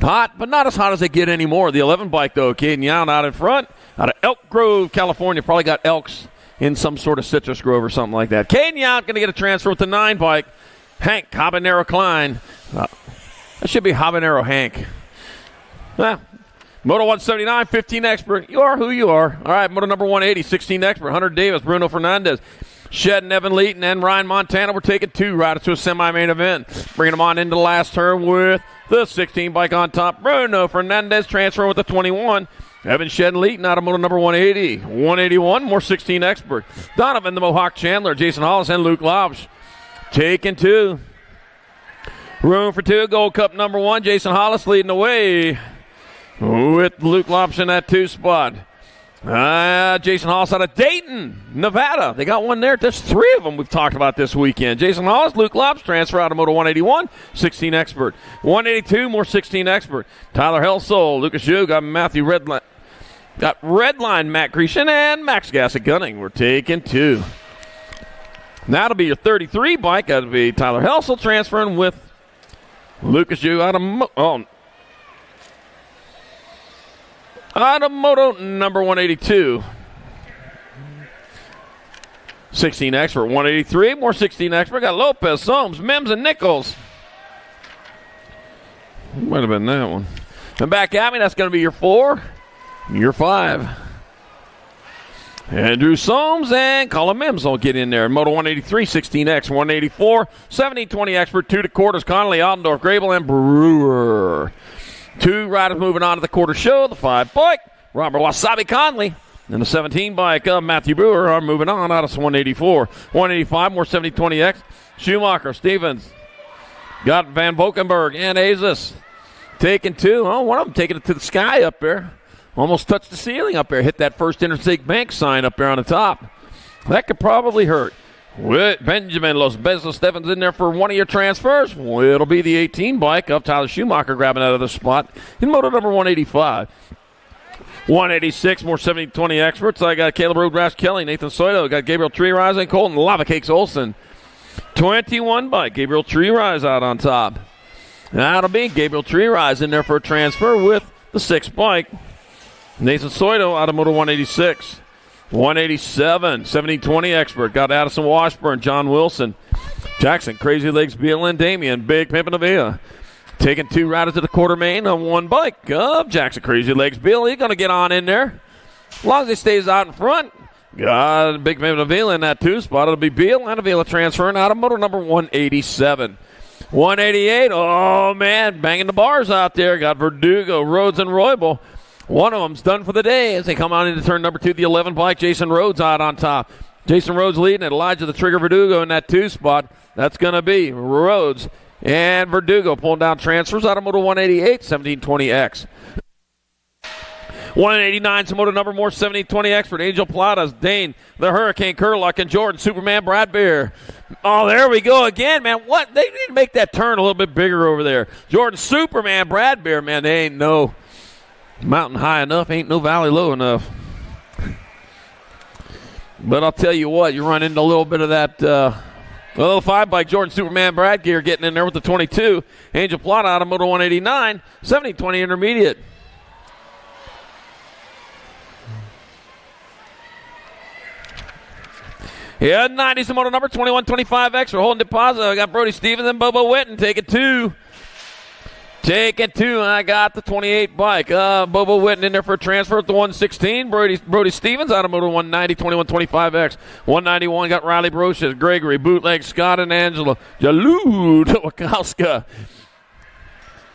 Hot, but not as hot as they get anymore. The 11 bike, though, Caden Yount out in front, out of Elk Grove, California. Probably got elks in some sort of citrus grove or something like that. Caden Yount going to get a transfer with the 9 bike. Hank Habanero Klein. That should be Habanero Hank. Moto 179, 15 expert. You are who you are. All right, Moto number 180, 16 expert. Hunter Davis, Bruno Fernandez. Shed and Evan Leeton and Ryan Montana. We're taking 2 riders to a semi-main event. Bringing them on into the last turn with the 16 bike on top. Bruno Fernandez transfer with the 21. Evan Shed and Leeton out of Moto number 180. 181, more 16 expert. Donovan the Mohawk Chandler, Jason Hollis, and Luke Lobsch. Taking 2. Room for 2. Gold Cup number 1. Jason Hollis leading the way with Luke Lobsch in that 2 spot. Jason Hollis out of Dayton, Nevada. They got one there. There's 3 of them we've talked about this weekend. Jason Hollis, Luke Lobbs, transfer out of Moto 181, 16 expert. 182, more 16 expert. Tyler Helsole, Lucas Yu, got Matthew Redline. Got Redline, Matt Grecian, and Max Gassick Gunning. We're taking 2. That'll be your 33 bike. That'll be Tyler Helsole transferring with Lucas Yu out of Moto number 182. 16 expert, 183. More 16 expert. Got Lopez, Soames, Mims, and Nichols. Might have been that one. And back at me, that's going to be your 4. Your 5. Andrew Soames and Colin Mims will get in there. Moto 183, 16X, 184, 1720 expert, 2 to quarters. Connolly, Ottendorf, Grable, and Brewer. 2 riders moving on to the quarter show. The 5 bike, Robert Wasabi Conley. And the 17 bike of Matthew Brewer are moving on out of 184. 185, more 7020X. Schumacher, Stevens. Got Van Valkenburg and Azis. Taking 2. Oh, one of them taking it to the sky up there. Almost touched the ceiling up there. Hit that first Interstate Bank sign up there on the top. That could probably hurt. With Benjamin Los Bezos Stevens in there for one of your transfers. Well, it'll be the 18 bike of Tyler Schumacher grabbing that other spot in moto number 185. 186, more 70-20 experts. I got Caleb Road, Rash Kelly, Nathan Soito. Got Gabriel Treerise and Colton Lava Cakes Olson. 21 bike, Gabriel Treerise out on top. That'll be Gabriel Treerise in there for a transfer with the 6 bike. Nathan Soito out of Moto 186. 187, 70-20 expert. Got Addison Washburn, John Wilson, Jackson, Crazy Legs, Beal, and Damian, Big Pimpin' Avila. Taking 2 riders to the quarter main on 1 bike of Jackson, Crazy Legs, Beal. He's going to get on in there. As long as he stays out in front. Got Big Pimpin' Avila in that 2 spot. It'll be Beal and Avila transferring out of Moto number 187. 188, oh man, banging the bars out there. Got Verdugo, Rhodes, and Roybal. One of them's done for the day as they come on into turn number 2, the 11 bike. Jason Rhodes out on top. Jason Rhodes leading it. Elijah the Trigger Verdugo in that 2 spot. That's going to be Rhodes and Verdugo pulling down transfers out of Moto 188, 1720X. 189, some Moto number more, 70-20 expert. Angel Plata's, Dane, the Hurricane Curluck, and Jordan Superman Bradbeer. Oh, there we go again, man. What? They need to make that turn a little bit bigger over there. Jordan Superman Bradbeer, man, they ain't no mountain high enough, ain't no valley low enough. But I'll tell you what, you run into a little bit of that little 5 bike Jordan Superman Brad Gear getting in there with the 22. Angel Plata out of Moto 189, 70-20 intermediate. Yeah, 90's the Moto number 2125X. We're holding deposit. I got Brody Stevens and Bobo Witten. Take it 2. Take it 2, and I got the 28 bike. Bobo Witten in there for a transfer at the 116. Brody Stevens out of Moto 190, 2125X. 191 got Riley Brochus, Gregory, Bootleg, Scott, and Angela. Jalou Wakowska.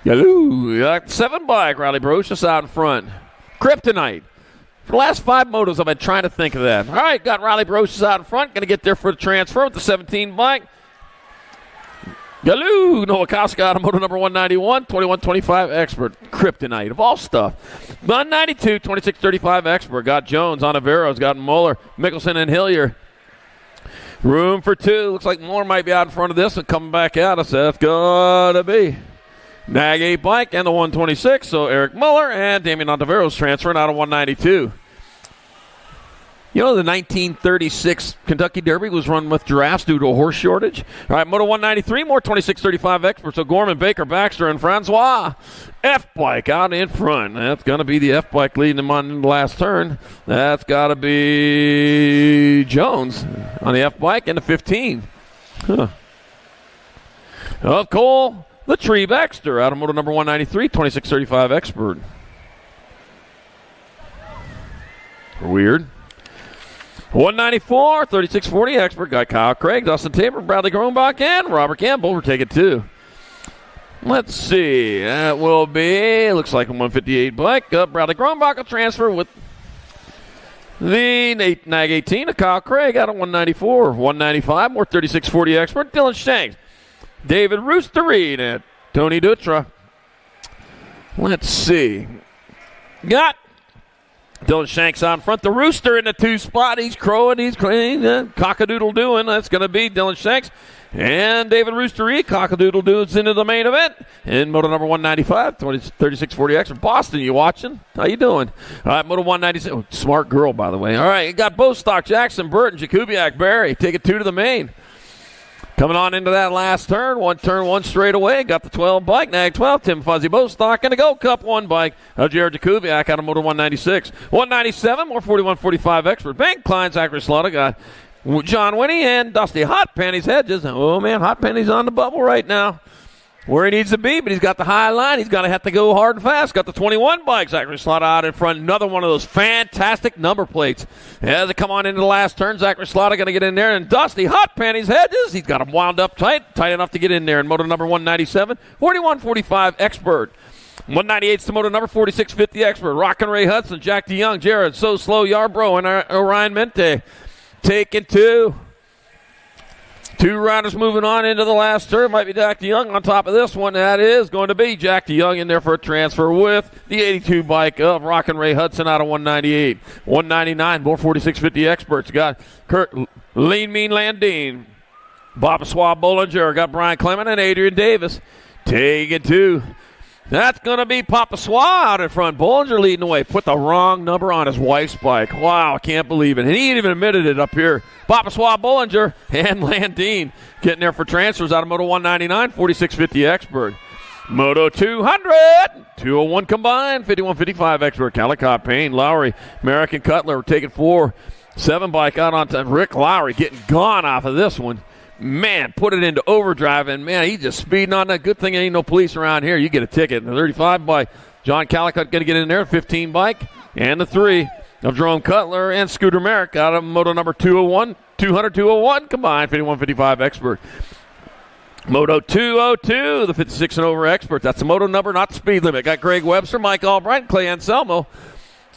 Jalou. Got 7 bike, Riley Brochus out in front. Kryptonite. For the last 5 motos, I've been trying to think of that. All right, got Riley Brochus out in front. Going to get there for the transfer with the 17 bike. Galoo, Nowakowska out of Moto number 191, 2125 expert. Kryptonite of all stuff. 192, 2635 expert. Got Jones, Onaveros, got Muller, Mickelson, and Hillier. Room for 2. Looks like Muller might be out in front of this and coming back out. I said, that's got to be Nag 8 bike and the 126. So Eric Muller and Damian Onaveros transferring out of 192. You know, the 1936 Kentucky Derby was run with giraffes due to a horse shortage. All right, Moto 193, more 2635 experts. So Gorman, Baker, Baxter, and Francois. F-bike out in front. That's going to be the F-bike leading them on the last turn. That's got to be Jones on the F-bike and the 15. Of Cole, the Tree Baxter out of Moto number 193, 2635 expert. Weird. 194, 3640 expert. Got Kyle Craig, Dustin Tabor, Bradley Groenbach, and Robert Campbell. We're taking 2. Let's see. That will be, looks like a 158 bike. Bradley Groenbach will transfer with the Nag 18 of Kyle Craig out of 194. 195, more 3640 expert. Dylan Shanks, David Rooster Reed, and Tony Dutra. Let's see. Got Dylan Shanks on front. The Rooster in the 2 spot. He's crowing. He's cock-a-doodle doing. That's going to be Dylan Shanks. And David Roostery, cock-a-doodle does into the main event. In Moto number 195, 3640X from Boston. You watching? How you doing? All right, Moto 196. Oh, smart girl, by the way. All right, you got Bostock, Jackson, Burton, Jakubiak, Barry. Take it 2 to the main. Coming on into that last turn, one straight away. Got the 12 bike, nag 12, Tim Fuzzy Bostock, and the Gold Cup 1 bike of Jared Jakubiak out of Moto 196. 197, more 41-45 expert. Bank Klein, Zachary Slaughter got John Winnie and Dusty Hot Panties Hedges. Oh, man, Hot Panties on the bubble right now. Where he needs to be, but he's got the high line. He's going to have to go hard and fast. Got the 21 bike. Zachary Slaughter out in front. Another one of those fantastic number plates. As they come on into the last turn, Zachary Slaughter going to get in there. And Dusty Hot Panties Hedges, he's got him wound up tight enough to get in there. In Moto number 197, 41-45 Expert. 198's to Moto number 4650 Expert. Rockin' Ray Hudson, Jack DeYoung, Jared So Slow, Yarbrough, and Orion Mente. Taking 2. 2 riders moving on into the last turn. Might be Jack DeYoung on top of this one. That is going to be Jack DeYoung in there for a transfer with the 82 bike of Rockin' Ray Hudson out of 198. 199, more 4650 Experts. Got Kurt Lean Mean Landine. Bob Swab Bollinger. Got Brian Clement and Adrian Davis. Taking 2. That's going to be Papa Swa out in front. Bollinger leading the way. Put the wrong number on his wife's bike. Wow, I can't believe it. And he even admitted it up here. Papa Swa Bollinger and Landine getting there for transfers out of Moto 199, 4650 Expert. Moto 200, 201 combined, 51-55 Expert. Calicott, Payne, Lowry, American Cutler taking 4. 7 bike out on time. Rick Lowry getting gone off of this one. Man, put it into overdrive, and, man, he's just speeding on that. Good thing ain't no police around here. You get a ticket. The 35 bike. John Calicott going to get in there. 15 bike. And the 3 of Jerome Cutler and Scooter Merrick out of Moto number 201. 200-201 combined. 51-55 Expert. Moto 202, the 56 and over Expert. That's the moto number, not the speed limit. Got Greg Webster, Mike Albright, Clay Anselmo.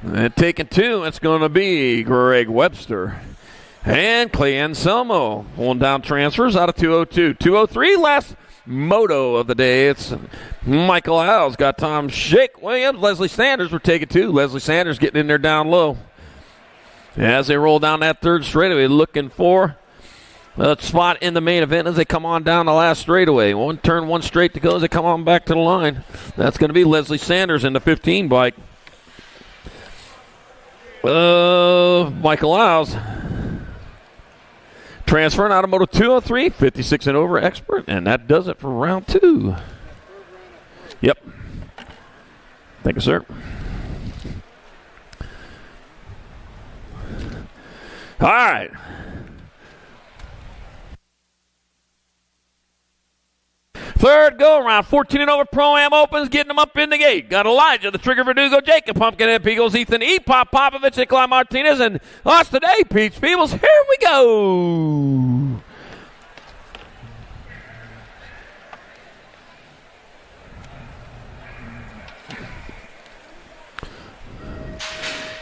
And taking 2, it's going to be Greg Webster. And Clay Anselmo pulling down transfers out of 202. 203, last moto of the day. It's Michael Howes. Got Tom Shake Williams. Leslie Sanders were taking 2. Leslie Sanders getting in there down low. As they roll down that third straightaway, looking for a spot in the main event as they come on down the last straightaway. 1 turn, 1 straight to go as they come on back to the line. That's going to be Leslie Sanders in the 15 bike. Michael Howes. Transferring out of Moto 203, 56 and over Expert, and that does it for round 2. Yep. Thank you, sir. All right. Third go around, 14 and over Pro-Am Opens, getting them up in the gate. Got Elijah, the Trigger Verdugo, Jacob Pumpkinhead Peebles, Ethan Epop, Popovich, Nikolai Martinez, and us today, Peach Peebles. Here we go.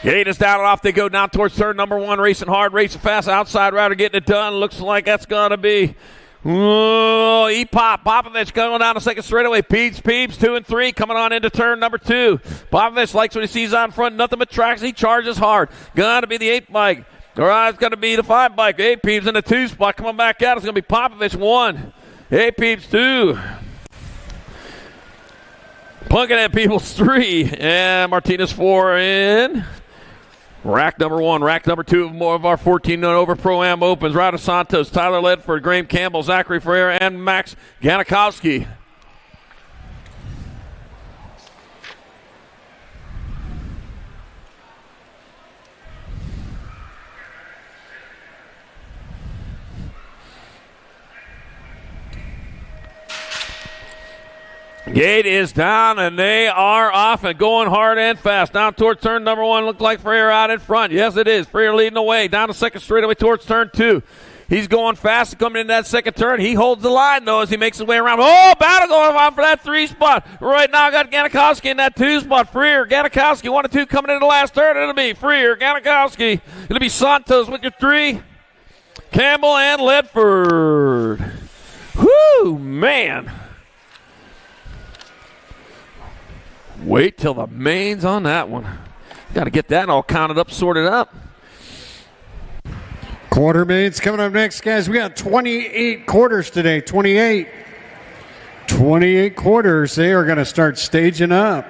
Gate is down and off they go down towards turn number 1, racing hard, racing fast, outside rider getting it done. Looks like that's going to be Popovich going down the second straightaway. Peeps, 2 and 3 coming on into turn number 2. Popovich likes what he sees on front. Nothing but tracks. He charges hard. Gonna be the 8 bike. All right, it's gonna be the 5 bike. 8 Peeps in the 2 spot. Coming back out. It's gonna be Popovich 1. 8 Peeps 2. Pumpkinhead Peoples 3. And Martinez 4 in. Rack number 1, rack number 2 of more of our 14 and over Pro-Am Opens. Ryder Santos, Tyler Ledford, Graham Campbell, Zachary Ferreira, and Max Ganikowski. Gate is down, and they are off and going hard and fast. Down towards turn number 1. Looked like Freire out in front. Yes, it is. Freire leading the way. Down the second straightaway towards turn 2. He's going fast coming into that second turn. He holds the line, though, as he makes his way around. Oh, battle going on for that 3 spot. Right now, got Ganikowski in that 2 spot. Freire, Ganikowski, 1 and 2 coming into the last turn. It'll be Freire, Ganikowski. It'll be Santos with your 3. Campbell and Ledford. Whoo, man. Wait till the mains on that one. Got to get that all counted up, sorted up. Quarter mains coming up next, guys. We got 28 quarters today. 28 quarters. They are going to start staging up.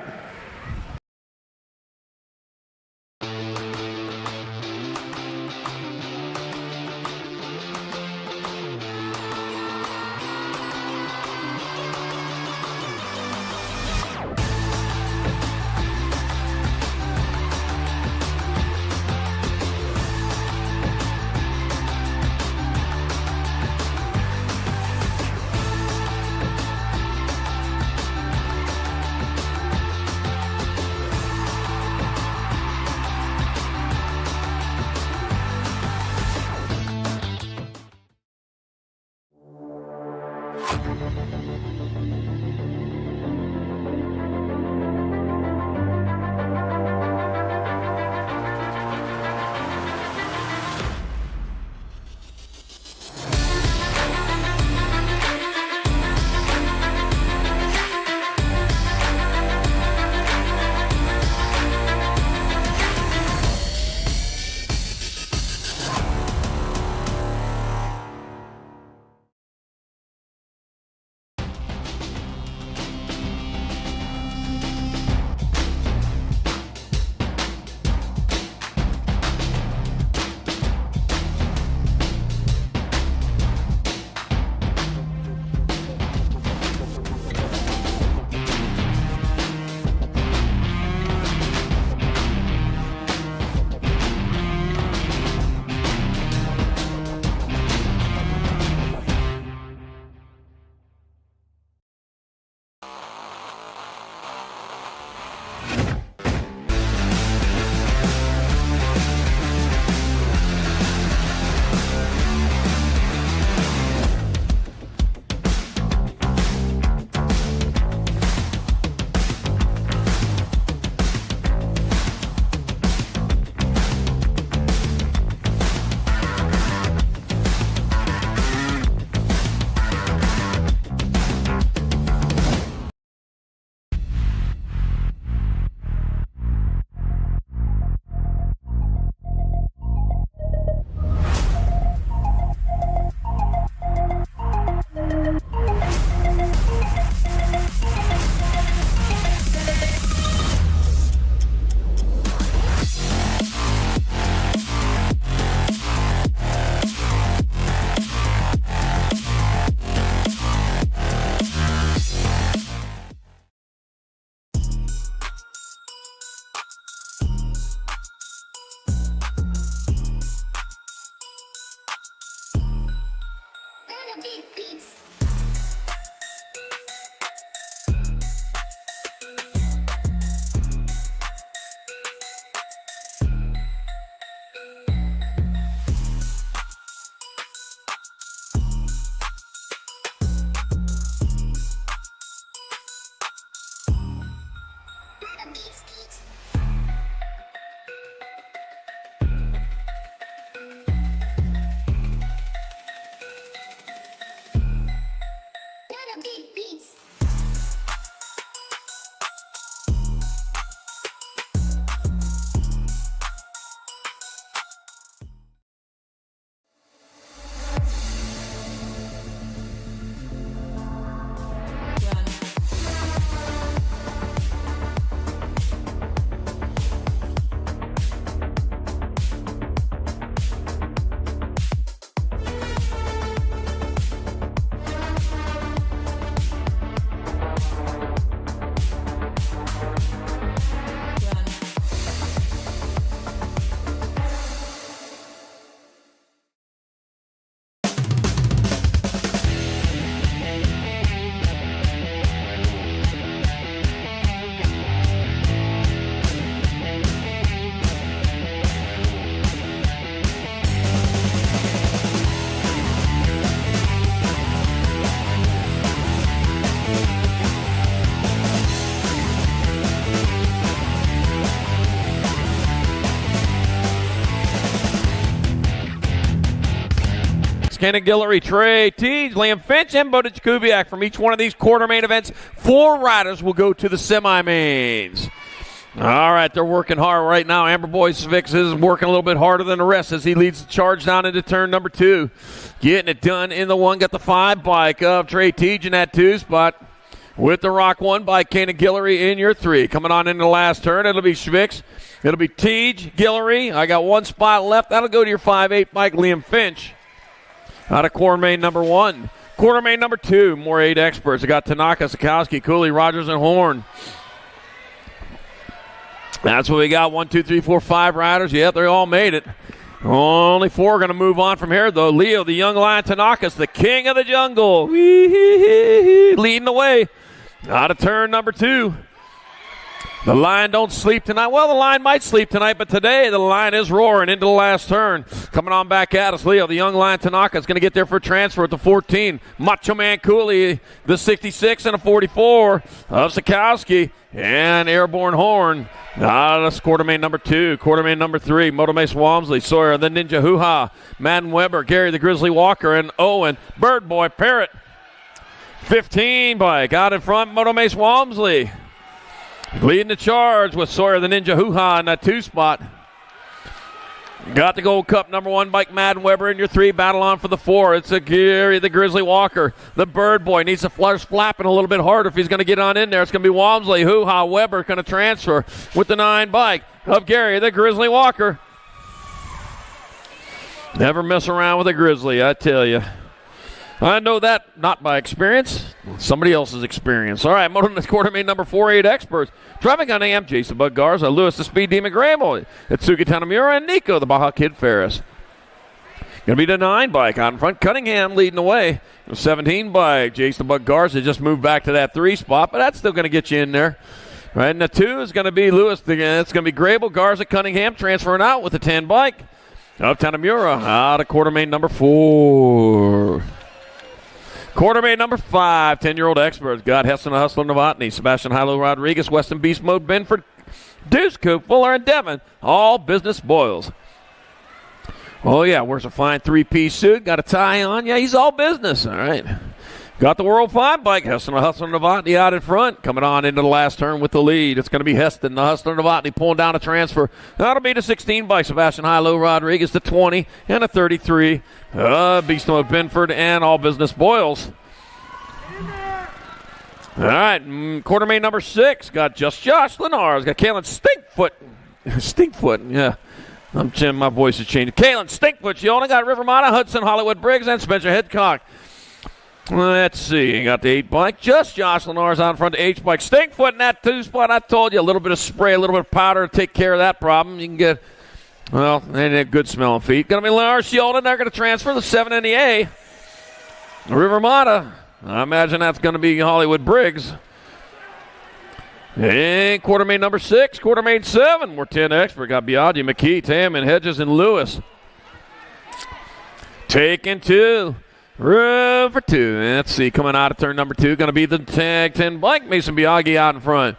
Kenny Guillory, Trey Teague, Liam Finch, and Bowden Jakubiak from each one of these quarter main events. 4 riders will go to the semi-mains. All right, they're working hard right now. Amber Boys Vix is working a little bit harder than the rest as he leads the charge down into turn number 2. Getting it done in the 1. Got the 5 bike of Trey Teej in that 2 spot. With the Rock 1 by Kana Guillory in your 3. Coming on into the last turn, it'll be Schvix. It'll be Teej, Guillory. I got 1 spot left. That'll go to your 5'8 bike, Liam Finch. Out of quartermain number 1. Quartermain number 2, more 8 experts. I got Tanaka, Sikowski, Cooley, Rogers, and Horn. That's what we got. 1, 2, 3, 4, 5 riders. Yep, they all made it. Only 4 are going to move on from here, though. Leo, the young lion Tanaka's the king of the jungle. Leading the way. Out of turn number 2. The line don't sleep tonight. Well, the line might sleep tonight, but today the line is roaring into the last turn. Coming on back at us, Leo, the young lion Tanaka is going to get there for a transfer at the 14. Macho Man Cooley, the 66 and a 44 of Sikowski. And Airborne Horn. That's quartermain number 2. Quartermain number 3. Motomace Walmsley, Sawyer, the Ninja Hoo-Ha. Madden Weber, Gary the Grizzly Walker, and Owen Bird Boy Parrott. 15 bike out in front, Motomace Walmsley. Leading the charge with Sawyer the Ninja Hoo-Ha in that 2 spot. Got the Gold Cup number 1 bike, Madden Weber in your 3. Battle on for the 4. It's a Gary the Grizzly Walker. The Bird Boy needs to flush flapping a little bit harder if he's going to get on in there. It's going to be Walmsley. Hoo-Ha Weber going to transfer with the 9 bike of Gary the Grizzly Walker. Never mess around with a Grizzly, I tell you. I know that not by experience, somebody else's experience. All right, quartermain number 4, 8 experts. Driving on AM, Jason Bug Garza, Lewis the Speed Demon Gramble, Itsuki Tanamura, and Nico the Baja Kid Ferris. Going to be the 9 bike out in front. Cunningham leading the way. The 17 bike, Jason Bug Garza just moved back to that 3 spot, but that's still going to get you in there. Right, and the 2 is going to be Lewis. It's going to be Grable, Garza, Cunningham transferring out with the 10 bike of Tanamura out of quartermain number 4. Quartermain number 5, 10-year-old experts. Got Heston Hustler Novotny, Sebastian Hilo Rodriguez, Weston Beast Mode, Benford, Deuce Coop, Fuller, and Devon. All business boils. Oh, yeah, wears a fine 3-piece suit. Got a tie on. Yeah, he's all business. All right. Got the World 5 bike. Heston Hustler Novotny out in front. Coming on into the last turn with the lead. It's going to be Heston, the Hustler Novotny pulling down a transfer. That'll be the 16 bike. Sebastian Hilo Rodriguez, the 20, and a 33. Beast Mode Benford and all business boils. All right, quartermain number 6 got Josh Lenars. Got Kalen Stinkfoot, yeah. My voice has changed. Kalen Stinkfoot. She only got River Mata, Hudson, Hollywood Briggs, and Spencer Headcock. Let's see. Got the 8 bike. Just Josh Lenars out in front of the H bike. Stinkfoot in that 2 spot. I told you, a little bit of spray, a little bit of powder to take care of that problem. You can get. Well, and a good smelling feet. Going to be Lenars Sheldon. They're going to transfer the 7 and the A. River Mata. I imagine that's going to be Hollywood Briggs. And quartermain number 6. Quartermain 7. We're 10 expert. Got Biaggi, McKee, Tam, and Hedges, and Lewis. Taking 2. Room for 2. Let's see. Coming out of turn number 2. Going to be the tag 10 bike. Mason Biaggi out in front.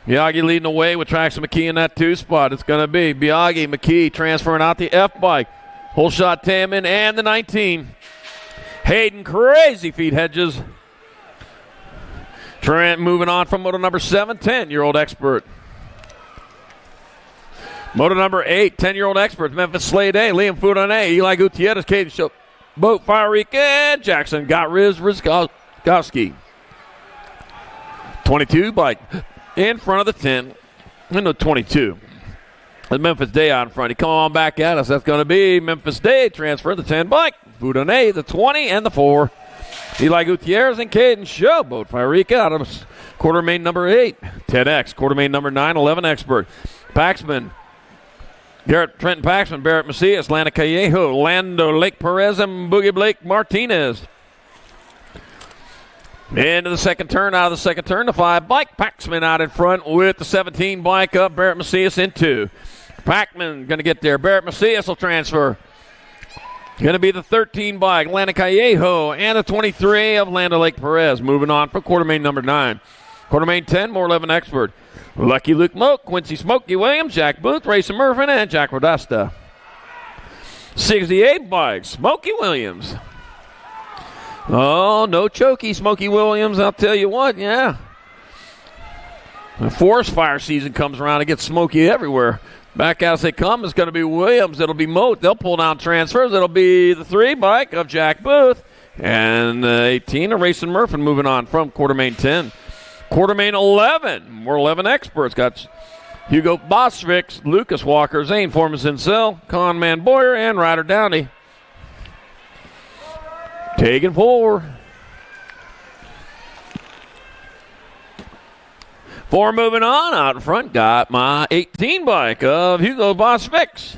Biaggi leading the way with Traxon McKee in that 2 spot. It's going to be Biaggi, McKee transferring out the F bike. Whole shot Taman and the 19. Hayden Crazy Feet Hedges. Trent moving on from moto number 7, 10-year-old expert. Moto number 8, 10-year-old expert. Memphis Slade A, Liam Foudon A, Eli Gutierrez, Katie Show, Boat Fire Reek, and Jackson got Rizkowski. 22 bike. In front of the 10. No, 22. The Memphis Day out in front. He come on back at us. That's going to be Memphis Day transfer the 10 bike. Foudon, the 20, and the 4. Eli Gutierrez and Caden Show. Boat Fireka out of quartermain number 8. 10X. Quartermain number 9, 11 expert. Paxman. Trenton Paxman, Barrett Macias, Lana Callejo, Lando Lake Perez, and Boogie Blake Martinez. Into the second turn, out of the second turn, the 5 bike. Paxman out in front with the 17 bike up. Barrett Macias in 2. Paxman going to get there. Barrett Macias will transfer. Going to be the 13 bike. Lana Callejo and the 23 of Lando Lake Perez. Moving on for quartermain number 9. Quartermain 10, more 11 expert. Lucky Luke Moak, Quincy Smokey Williams, Jack Booth, Rayson Murphy, and Jack Rodasta. 68 bike. Smokey Williams. Oh, no chokey, Smokey Williams. I'll tell you what, yeah. The forest fire season comes around, it gets smoky everywhere. Back as they come is going to be Williams. It'll be Moat. They'll pull down transfers. It'll be the 3 bike of Jack Booth. And 18 of Racing Murphy moving on from Quartermain 10. Quartermain 11. More 11 experts. Got Hugo Bosvik, Lucas Walker, Zane Foreman Zinsel, Conman Boyer, and Ryder Downey. Taking 4. 4 moving on. Out in front, got my 18 bike of Hugo Bosvik.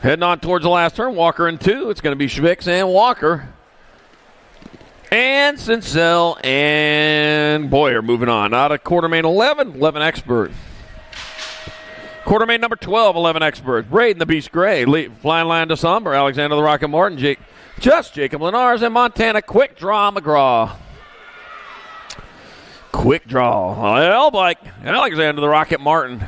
Heading on towards the last turn, Walker in 2. It's going to be Schvicks and Walker. And Sincel and Boyer moving on. Out of Quartermain 11, 11 expert. Quartermain number 12, 11 expert. Braden the Beast Gray, Flying Lion DeSombre, Alexander the Rocket Martin, Jacob Lenars, and Montana Quick Draw McGraw. Quick draw. L bike, Alexander the Rocket Martin.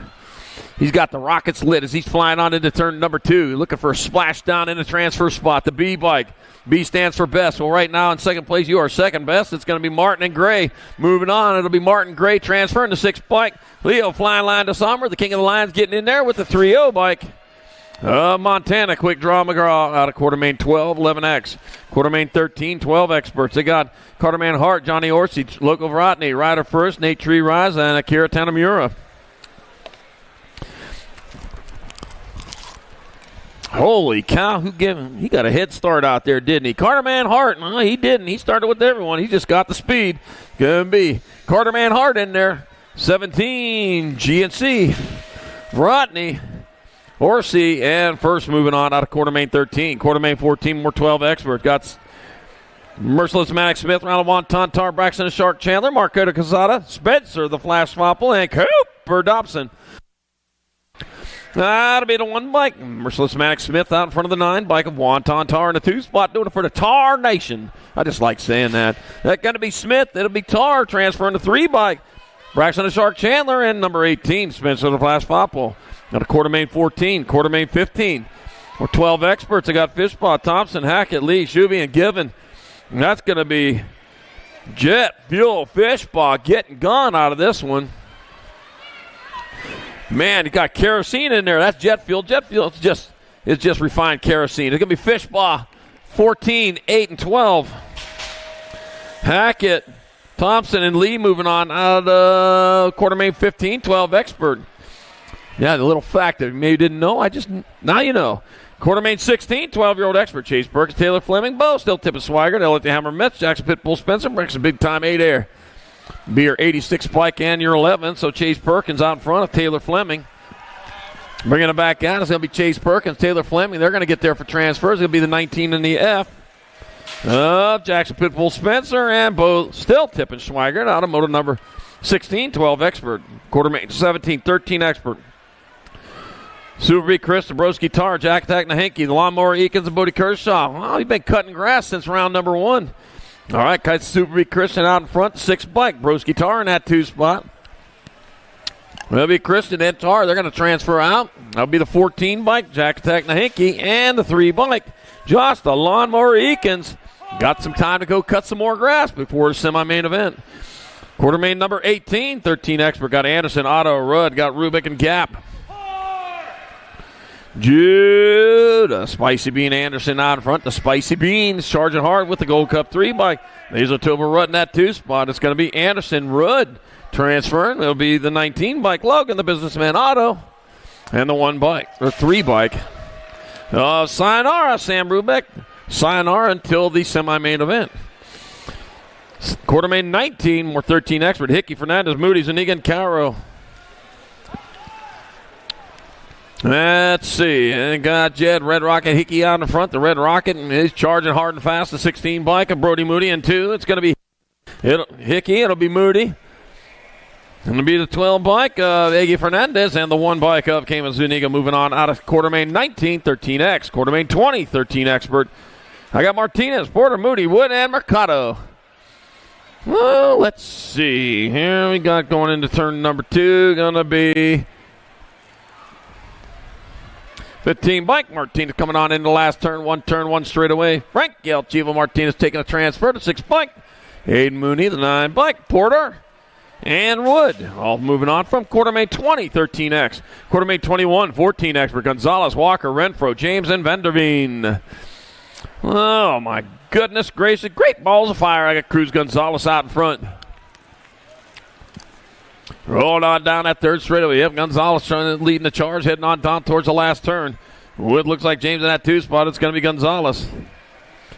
He's got the rockets lit as he's flying on into turn number 2. Looking for a splash down in the transfer spot. The B bike. B stands for best. Well, right now in second place, you are second best. It's going to be Martin and Gray. Moving on, it'll be Martin Gray transferring the 6th bike. Leo Flying Line DeSombre, the king of the lines, getting in there with the 3-0 bike. Montana Quick Draw McGraw out of Quartermain 12, 11X. Quartermain 13, 12 experts. They got Quartermain Hart, Johnny Orsi, Loco Vrotny, Ryder First, Nate Tree Rise, and Akira Tanamura. Holy cow, who gave him? He got a head start out there, didn't he? Quartermain Hart, no, he didn't. He started with everyone. He just got the speed. Gonna be Quartermain Hart in there. 17, GNC, Vrotny, Orsi, and first moving on out of Quartermain 13. Quartermain 14, more 12 experts. Got Merciless Maddox Smith, Ronald Wonton, Tar Braxton, and Shark Chandler, Marquetta Casada, Spencer, the Flash Swapple, and Cooper Dobson. That'll be the 1 bike. Merciless Maddox Smith out in front of the 9 bike of Wonton Tar in the 2 spot, doing it for the Tar Nation. I just like saying that. That's going to be Smith. It'll be Tar transferring the 3 bike. Braxton and Shark Chandler, and number 18, Spencer the Flash Popple. Got a Quartermain 14, Quartermain 15. Or 12 experts. I got Fishpaw, Thompson, Hackett, Lee, Shuby, and Given. And that's going to be Jet Fuel Fishpaw getting gone out of this one. Man, you got kerosene in there. That's jet fuel. Jet fuel is just refined kerosene. It's going to be Fishpaw 14, 8, and 12. Hackett, Thompson, and Lee moving on out of Quartermain 15, 12 expert. Yeah, the little fact that you maybe didn't know, now you know. Quartermain 16, 12-year-old expert. Chase Perkins, Taylor Fleming, Bo, still tipping Swigert, Elliot the Hammer Metz, Jackson Pitbull Spencer, breaks a big-time 8 air. Be your 86 bike and your 11, so Chase Perkins out in front of Taylor Fleming. Bringing it back out, it's going to be Chase Perkins, Taylor Fleming. They're going to get there for transfers. It'll be the 19 in the F. Jackson Pitbull Spencer, and Bo still tipping Swigert out of motor number 16, 12 expert. Quartermain 17, 13 expert. Super B. Chris, Dabrowski Tar, Jack Attack Nahenke, the Lawnmower Eakins, and Bodie Kershaw. Well, he's been cutting grass since round number 1. All right, Kite Super B. Christian out in front, 6 bike. Broski Tar in that 2 spot. That'll be Christian and Tar. They're going to transfer out. That'll be the 14 bike, Jack Attack Nahenke, and the 3 bike, Josh, the Lawnmower Eakins. Got some time to go cut some more grass before the semi-main event. Quartermain number 18, 13 expert. Got Anderson, Otto, Rudd, got Rubik, and Gap. Jude, Spicy Bean Anderson out in front. The Spicy Beans charging hard with the Gold Cup 3 bike. There's a Toba Rudd in that 2 spot. It's going to be Anderson, Rudd transferring. It'll be the 19 bike, Logan, the Businessman Auto, and the 1 bike, or 3 bike. Sayonara, Sam Rubek. Sayonara until the semi-main event. Quartermain 19, more 13 expert. Hickey, Fernandez, Moody, Zuniga, Caro. Let's see. And got Jed, Red Rocket, Hickey out in front. The Red Rocket is charging hard and fast. The 16 bike of Brody Moody in 2. It's going to be Hickey. It'll be Moody. It'll be the 12 bike of Iggy Fernandez and the 1 bike of Cayman Zuniga moving on out of Quartermain 19, 13X. Quartermain 20, 13 expert. I got Martinez, Porter, Moody, Wood, and Mercado. Well, let's see. Here we got going into turn number 2. Going to be 15 bike. Martinez coming on into the last turn. 1 straight away. Frank Chivo Martinez taking a transfer to 6 bike. Aiden Mooney, the 9 bike. Porter. and Wood. All moving on from Quartermain 20, 13X. Quartermain 21, 14X for Gonzalez, Walker, Renfro, James, and Vanderveen. Oh, my goodness gracious. Great balls of fire. I got Cruz Gonzalez out in front. Rolling on down that third straightaway. Yep, Gonzalez leading the charge, heading on down towards the last turn. Wood looks like James in that 2 spot. It's going to be Gonzalez.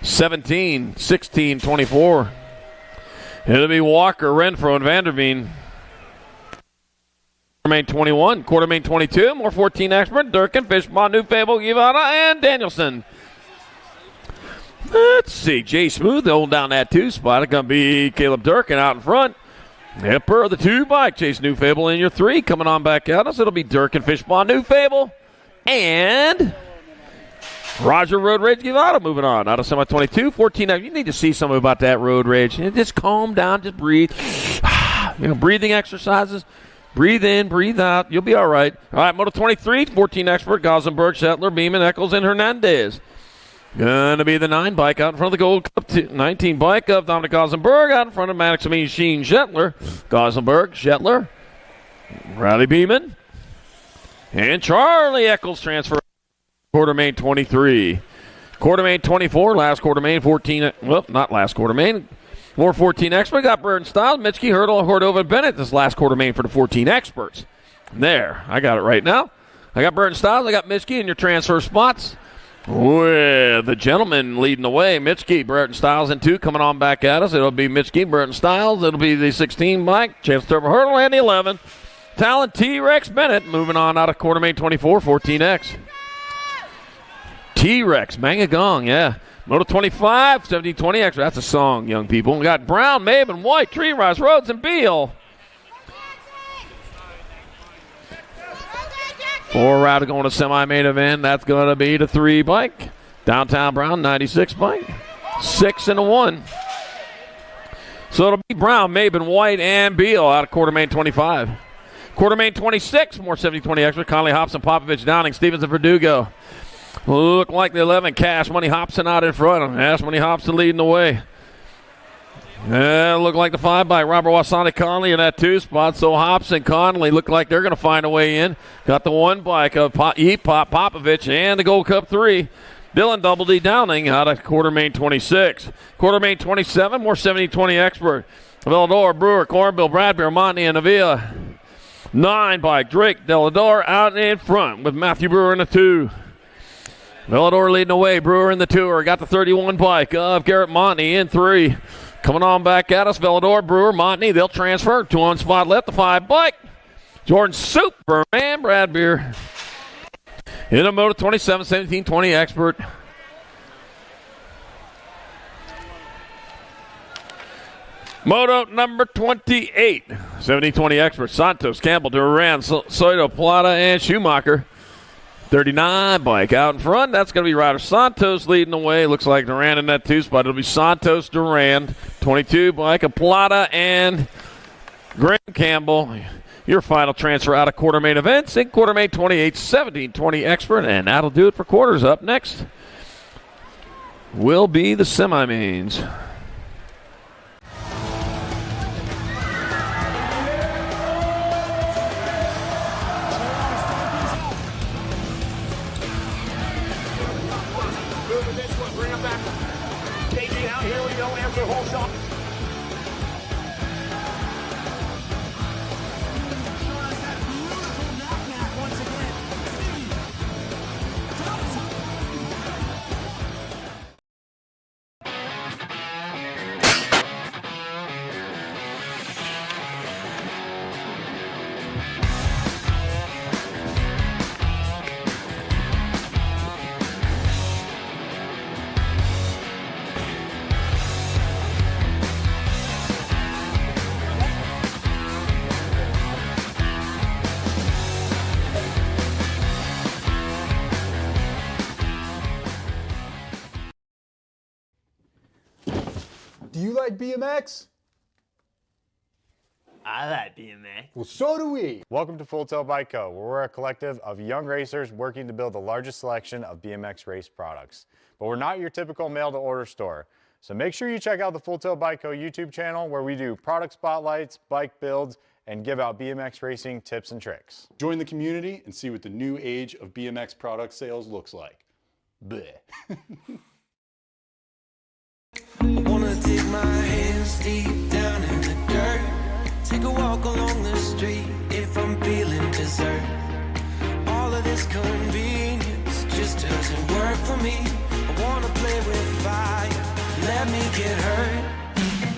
17, 16, 24. It'll be Walker, Renfro, and Vanderveen. Quartermain 21, Quartermain 22, more 14 expert, Durkin, Fishbaugh, New Fable, Givana, and Danielson. Let's see, Jay Smooth holding down that 2 spot. It's going to be Caleb Durkin out in front. Hipper, the 2 bike, Chase New Fable in your 3. Coming on back at us, it'll be Durkin, Fishbaugh, New Fable, and Roger Road Rage Givana moving on. Out of semi 22, 14. You need to see something about that Road Rage. Just calm down, just breathe. Breathing exercises. Breathe in, breathe out. You'll be all right. All right, Moto 23, 14 expert, Gossenberg, Shetler, Beeman, Eccles, and Hernandez. Going to be the 9 bike out in front of the Gold Cup. 19 bike of Dominic Gossenberg out in front of Maximilian Sheen Shetler. Gossenberg, Shetler, Riley Beeman, and Charlie Eccles transfer. Quartermain 23. Quartermain 24, last Quartermain 14. Well, not last Quartermain. More 14 experts. Got Burton Styles, Mitchke, Hurdle, Hordova, and Bennett. This last Quartermain for the 14 experts. There, I got it right now. I got Burton Styles, I got Mitchke in your transfer spots. With the gentleman leading the way, Mitchke, Burton Styles in 2 coming on back at us. It'll be Mitchke, Burton Styles. It'll be the 16 bike, Chance Turbo Hurdle, and the 11. Talent T-Rex Bennett moving on out of Quartermain 24, 14X. T-Rex, Manga Gong, yeah. Moto 25, 1720 extra. That's a song, young people. We got Brown, Maben, White, Tree Rise, Rhodes, and Beal. 4 route going to semi-main event. That's going to be the 3 bike. Downtown Brown, 96 bike. 6 and a 1. So it'll be Brown, Maben, White, and Beal out of Quartermain 25. Quartermain 26, more 7020 extra. Conley, Hobson, Popovich, Downing, Stevens, and Verdugo. Look like the 11. Cash Money Hobson out in front. Cash Money Hobson leading the way. Look like the 5 by Robert Wasani Conley in that 2 spot. So Hobson, Conley look like they're going to find a way in. Got the 1 bike of Popovich and the Gold Cup 3. Dylan Double D Downing out of Quartermain 26. Quartermain 27, more 70-20 expert. Velador, Brewer, Cornbill, Bradbury, Monty, and Avila. 9 bike Drake Delador out in front with Matthew Brewer in the 2. Velador leading the way. Brewer in the 2. Got the 31 bike of Garrett Monty in 3. Coming on back at us, Velador, Brewer, Monty. They'll transfer. 2 on spot left. The 5 bike. Jordan Superman Bradbury. In a Moto 27, 17, 20 expert. Moto number 28, 70-20 expert. Santos, Campbell, Duran, Soto, Plata, and Schumacher. 39 bike out in front. That's going to be Ryder Santos leading the way. Looks like Duran in that 2 spot. It'll be Santos, Duran, 22 bike of Plata, and Graham Campbell. Your final transfer out of Quartermain events in Quartermain 28, 17-20 expert. And that'll do it for quarters. Up next will be the semi-mains. Do you like BMX? I like BMX. Well, so do we. Welcome to Full Tilt Bike Co., where we're a collective of young racers working to build the largest selection of BMX race products. But we're not your typical mail-to-order store. So make sure you check out the Full Tilt Bike Co. YouTube channel where we do product spotlights, bike builds, and give out BMX racing tips and tricks. Join the community and see what the new age of BMX product sales looks like. Bleh. I wanna dig my hands deep down in the dirt. Take a walk along the street if I'm feeling dessert. All of this convenience just doesn't work for me. I wanna play with fire, let me get hurt.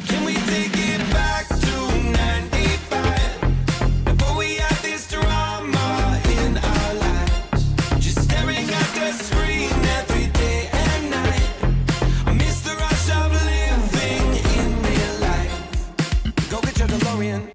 Can we take it back to 95? Before we had this drama in our lives, just staring at the screen every day and night. I miss the rush of living in real life. Go get your DeLorean.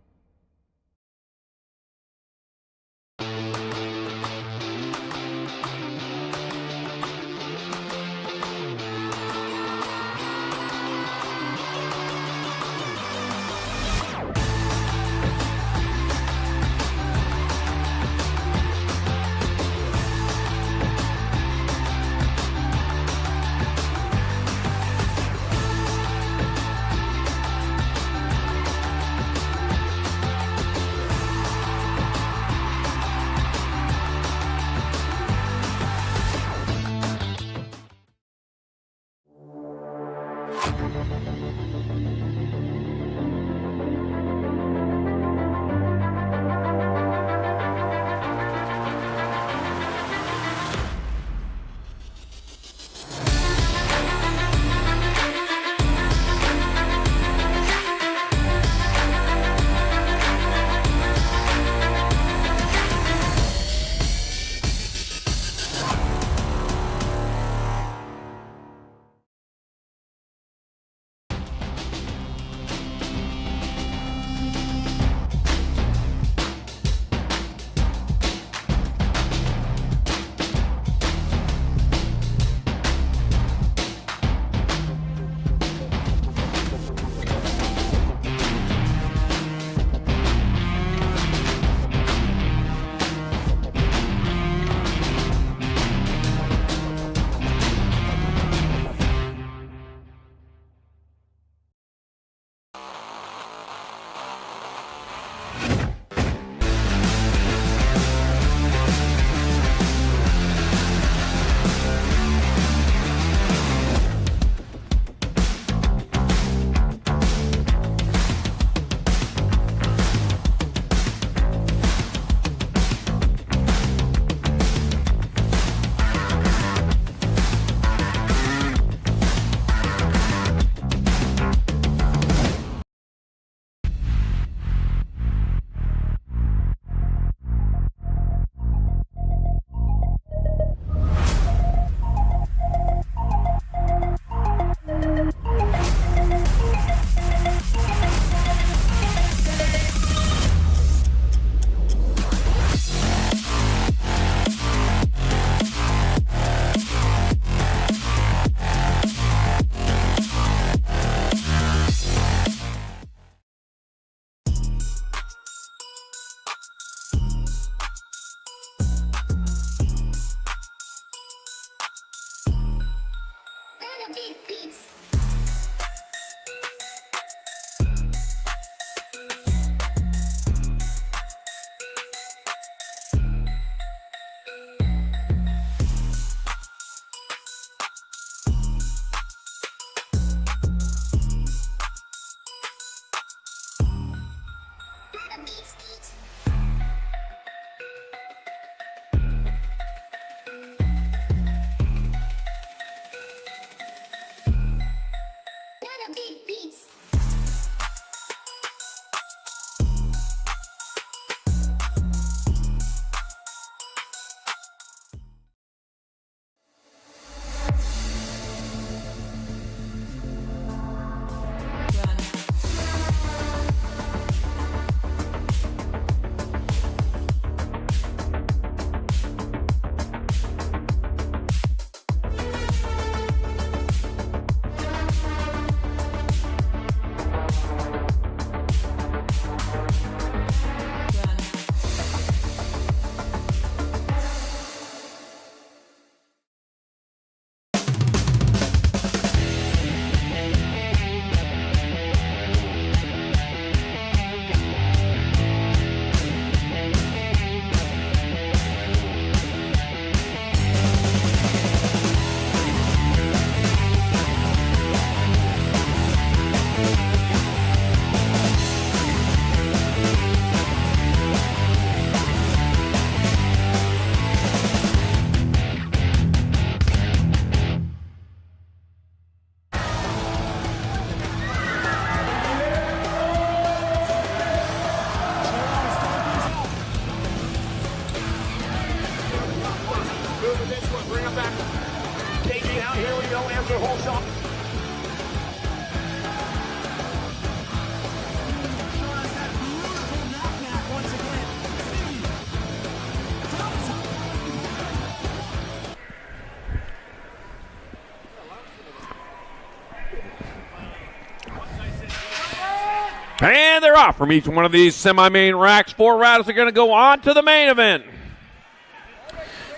And they're off from each one of these semi-main racks. 4 riders are going to go on to the main event.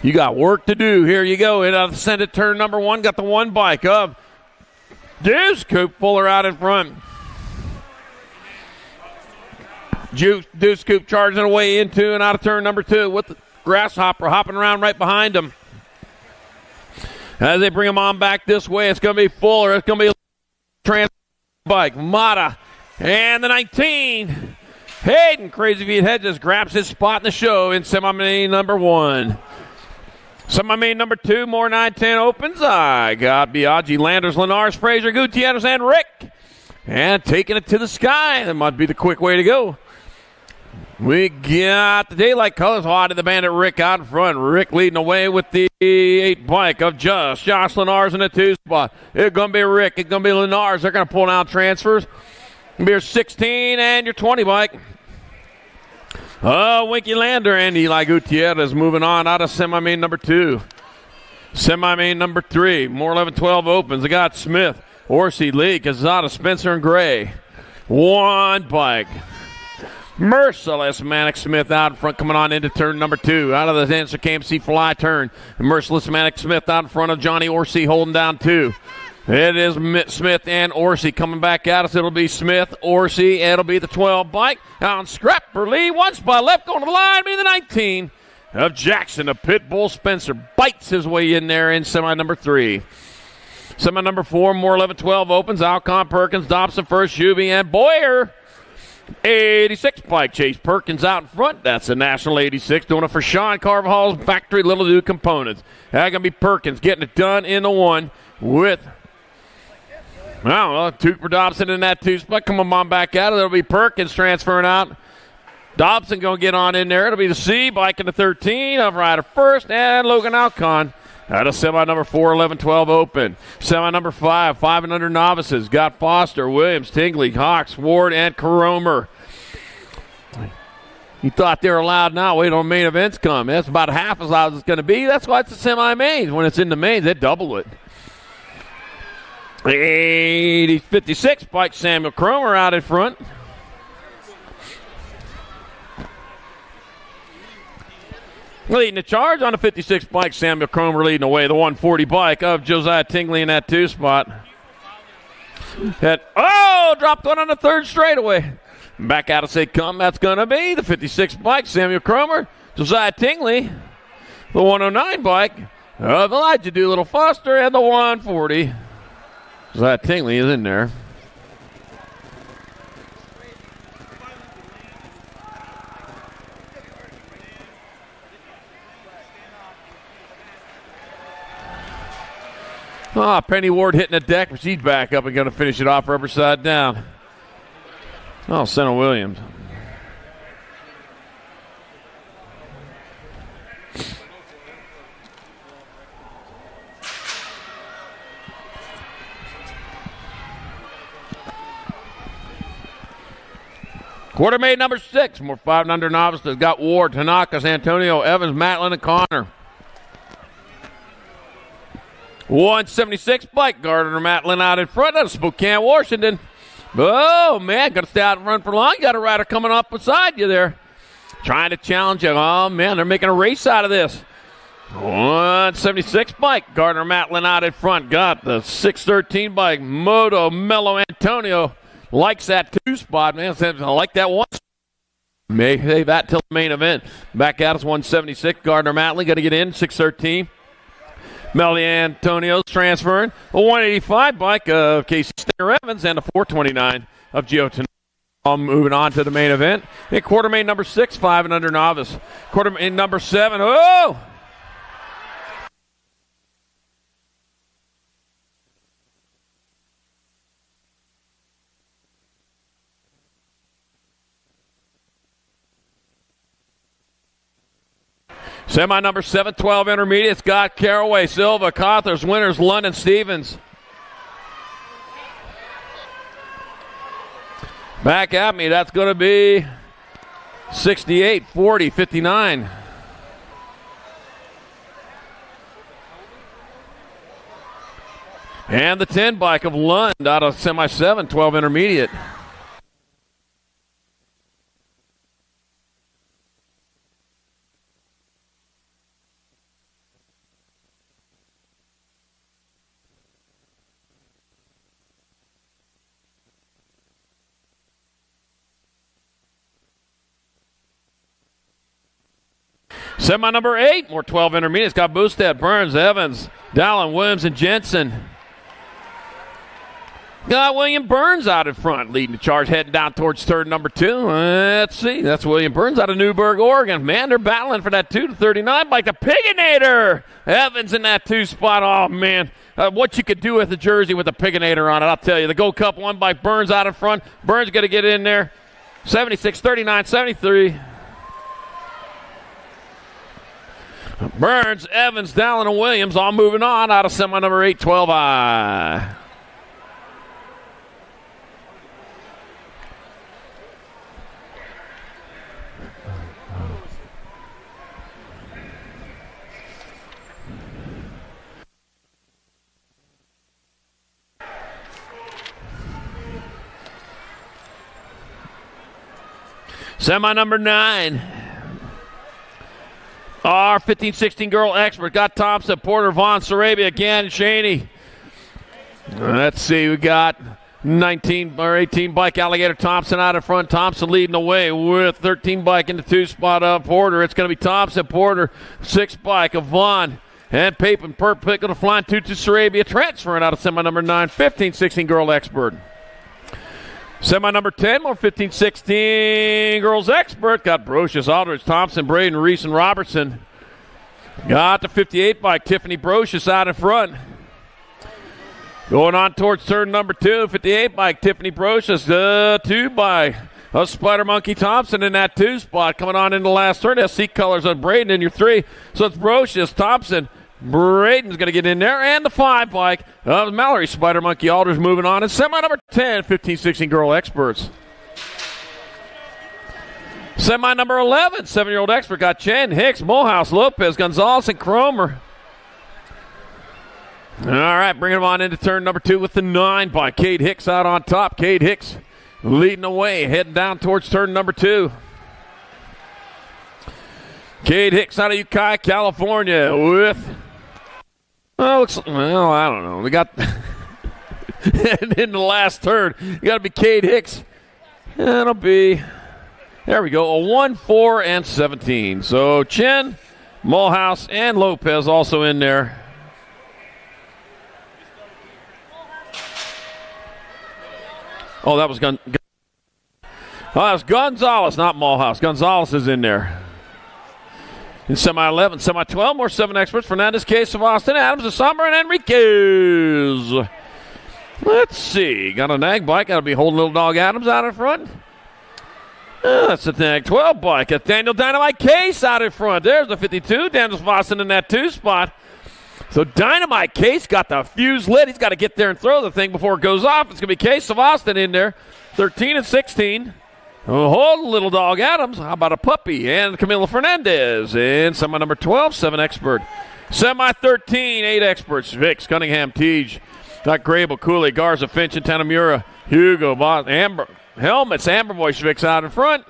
You got work to do. Here you go. In ascended turn number 1, got the 1 bike of Deuce Coupe Fuller out in front. Deuce Coupe charging away into and out of turn number 2 with the Grasshopper hopping around right behind him. As they bring him on back this way, it's going to be Fuller. It's going to be a trans bike. Mata. And the 19, Hayden Crazy Feet Hedges grabs his spot in the show in semi-main number 1. Semi-main number 2, more 9-10 opens. I got Biaggi, Landers, Lenars, Fraser, Gutierrez, and Rick. And taking it to the sky. That might be the quick way to go. We got the Daylight Colors hot in the Bandit Rick out in front. Rick leading away with the 8 bike of Josh Lenars in the 2 spot. It's going to be Rick. It's going to be Lenars. They're going to pull down transfers. Be your 16 and your 20 bike. Winky Lander and Eli Gutierrez moving on out of semi-main number 2. Semi-main number 3. More 11-12 opens. They got Smith, Orsi, Lee, Cazada, Spencer, and Gray. 1 bike. Merciless Manic Smith out in front coming on into turn number 2. Out of the Dancer KMC fly turn. Merciless Manic Smith out in front of Johnny Orsi holding down 2. It is Smith and Orsi coming back at us. It'll be Smith, Orsi, and it'll be the 12 bike. On Scrapper Lee, 1 spot left going to the line. Be the 19 of Jackson. A Pitbull Spencer bites his way in there in semi number 3. Semi number 4, more 11-12 opens. Alcon, Perkins, Dobson first, Shuby, and Boyer. 86 bike. Chase Perkins out in front. That's the National 86. Doing it for Sean Carvajal's Factory Little Dude Components. That's going to be Perkins getting it done in the 1 with... Well, Toot for Dobson in that 2 spot. Come on back out. It'll be Perkins transferring out. Dobson going to get on in there. It'll be the C bike in the 13 of Ryder first and Logan Alcon out of semi number 4, 11-12 open. Semi number 5, 5 and under novices. Got Foster, Williams, Tingley, Hawks, Ward, and Karomer. You thought they were allowed now. Wait on main events come. That's about half as loud as it's going to be. That's why it's a semi-mains. When it's in the mains, they double it. 56 bike Samuel Cromer out in front. Leading the charge on the 56 bike, Samuel Cromer leading away. The 140 bike of Josiah Tingley in that 2 spot. Dropped one on the 3rd straightaway. Back out as they come. That's going to be the 56 bike, Samuel Cromer, Josiah Tingley, the 109 bike of Elijah Doolittle Foster, and the 140. Josiah Tingley is in there. Penny Ward hitting the deck, but she's back up and going to finish it off rubber side down. Senna Williams. Quarter made number 6. More 5 and under novices. Got Ward, Tanaka, Antonio, Evans, Matlin, and Connor. 176 bike. Gardner Matlin out in front of Spokane, Washington. Oh, man, got to stay out and run for long. You got a rider coming up beside you there. Trying to challenge you. Oh, man, they're making a race out of this. 176 bike. Gardner Matlin out in front. Got the 613 bike. Moto Mello Antonio likes that 2 spot, man. I like that 1. May save that till the main event. Back out is 176. Gardner Matlin got to get in. 613. Melly Antonio's transferring. A 185 bike of Casey Stinger Evans and a 429 of Gio Tanaka. Moving on to the main event. In quarter main number 6, 5 and under novice. Quarter main number 7. Oh! Semi number 7, 12 intermediates. Got Caraway, Silva, Cothers, Winters, London, Stevens. Back at me, that's going to be 68, 40, 59. And the 10 bike of Lund out of semi-7, 12 intermediate. Semi number 8, more 12 intermediates. Got Boosted, Burns, Evans, Dallin, Williams, and Jensen. Got William Burns out in front, leading the charge, heading down towards turn number 2. Let's see. That's William Burns out of Newburgh, Oregon. Man, they're battling for that 2 to 39 bike. The Piginator. Evans in that 2 spot. Oh, man. What you could do with the jersey with the Piginator on it, I'll tell you. The Gold Cup 1 bike, Burns out in front. Burns got to get in there. 76, 39, 73. Burns, Evans, Dallin, and Williams all moving on out of semi number 8, 12I. Semi number 9. Our 15-16 girl expert got Thompson, Porter, Vaughn, Sarabia again, Shaney. Let's see, we got 19 or 18 bike Alligator Thompson out in front. Thompson leading the way with 13 bike in the 2 spot of Porter. It's going to be Thompson, Porter, 6 bike of Vaughn. And Papin, pick of the flying 2 to Sarabia, transferring out of semi number 9, 15-16 girl expert. Semi number 10, more 15-16 girls expert. Got Brocious, Aldridge, Thompson, Braden, Reese, and Robertson. Got the 58 bike, Tiffany Brocious out in front. Going on towards turn number 2, 58 bike, Tiffany Brocious, 2 bike. Spider Monkey Thompson in that 2 spot. Coming on in the last turn, SC colors on Braden in your 3. So it's Brocious, Thompson, Braden's going to get in there, and the 5 bike of Mallory Spider Monkey Alders moving on. And semi number 10, 15-16 girl experts. Semi number 11, 7-year-old expert got Chen, Hicks, Mulhouse, Lopez, Gonzalez, and Cromer. All right, bringing them on into turn number 2 with the 9 bike. Cade Hicks out on top. Cade Hicks leading the way, heading down towards turn number 2. Cade Hicks out of Ukiah, California with... well, I don't know. We got and in the last turn, you got to be Cade Hicks. That'll be, there we go, a 1, 4, and 17. So Chen, Mulhouse, and Lopez also in there. Oh, that was that was Gonzalez, not Mulhouse. Gonzalez is in there. In semi-11, semi-12, more 7 experts. Fernandez, Case of Austin, Adams, DeSommer, and Enriquez. Let's see. Got a nag bike. Got to be holding little dog Adams out in front. That's the nag 12 bike. Got Daniel Dynamite Case out in front. There's the 52. Daniel Vossen in that 2 spot. So Dynamite Case got the fuse lit. He's got to get there and throw the thing before it goes off. It's going to be Case of Austin in there. 13 and 16. Hold little dog Adams. How about a puppy? And Camilo Fernandez in semi number 12, 7 expert. Semi 13, 8 experts. Vicks, Cunningham, Teej. Got Grable, Cooley, Garza, Finch, and Tanamura. Hugo, Amber. Helmets, Amber Boy Schvicks out in front.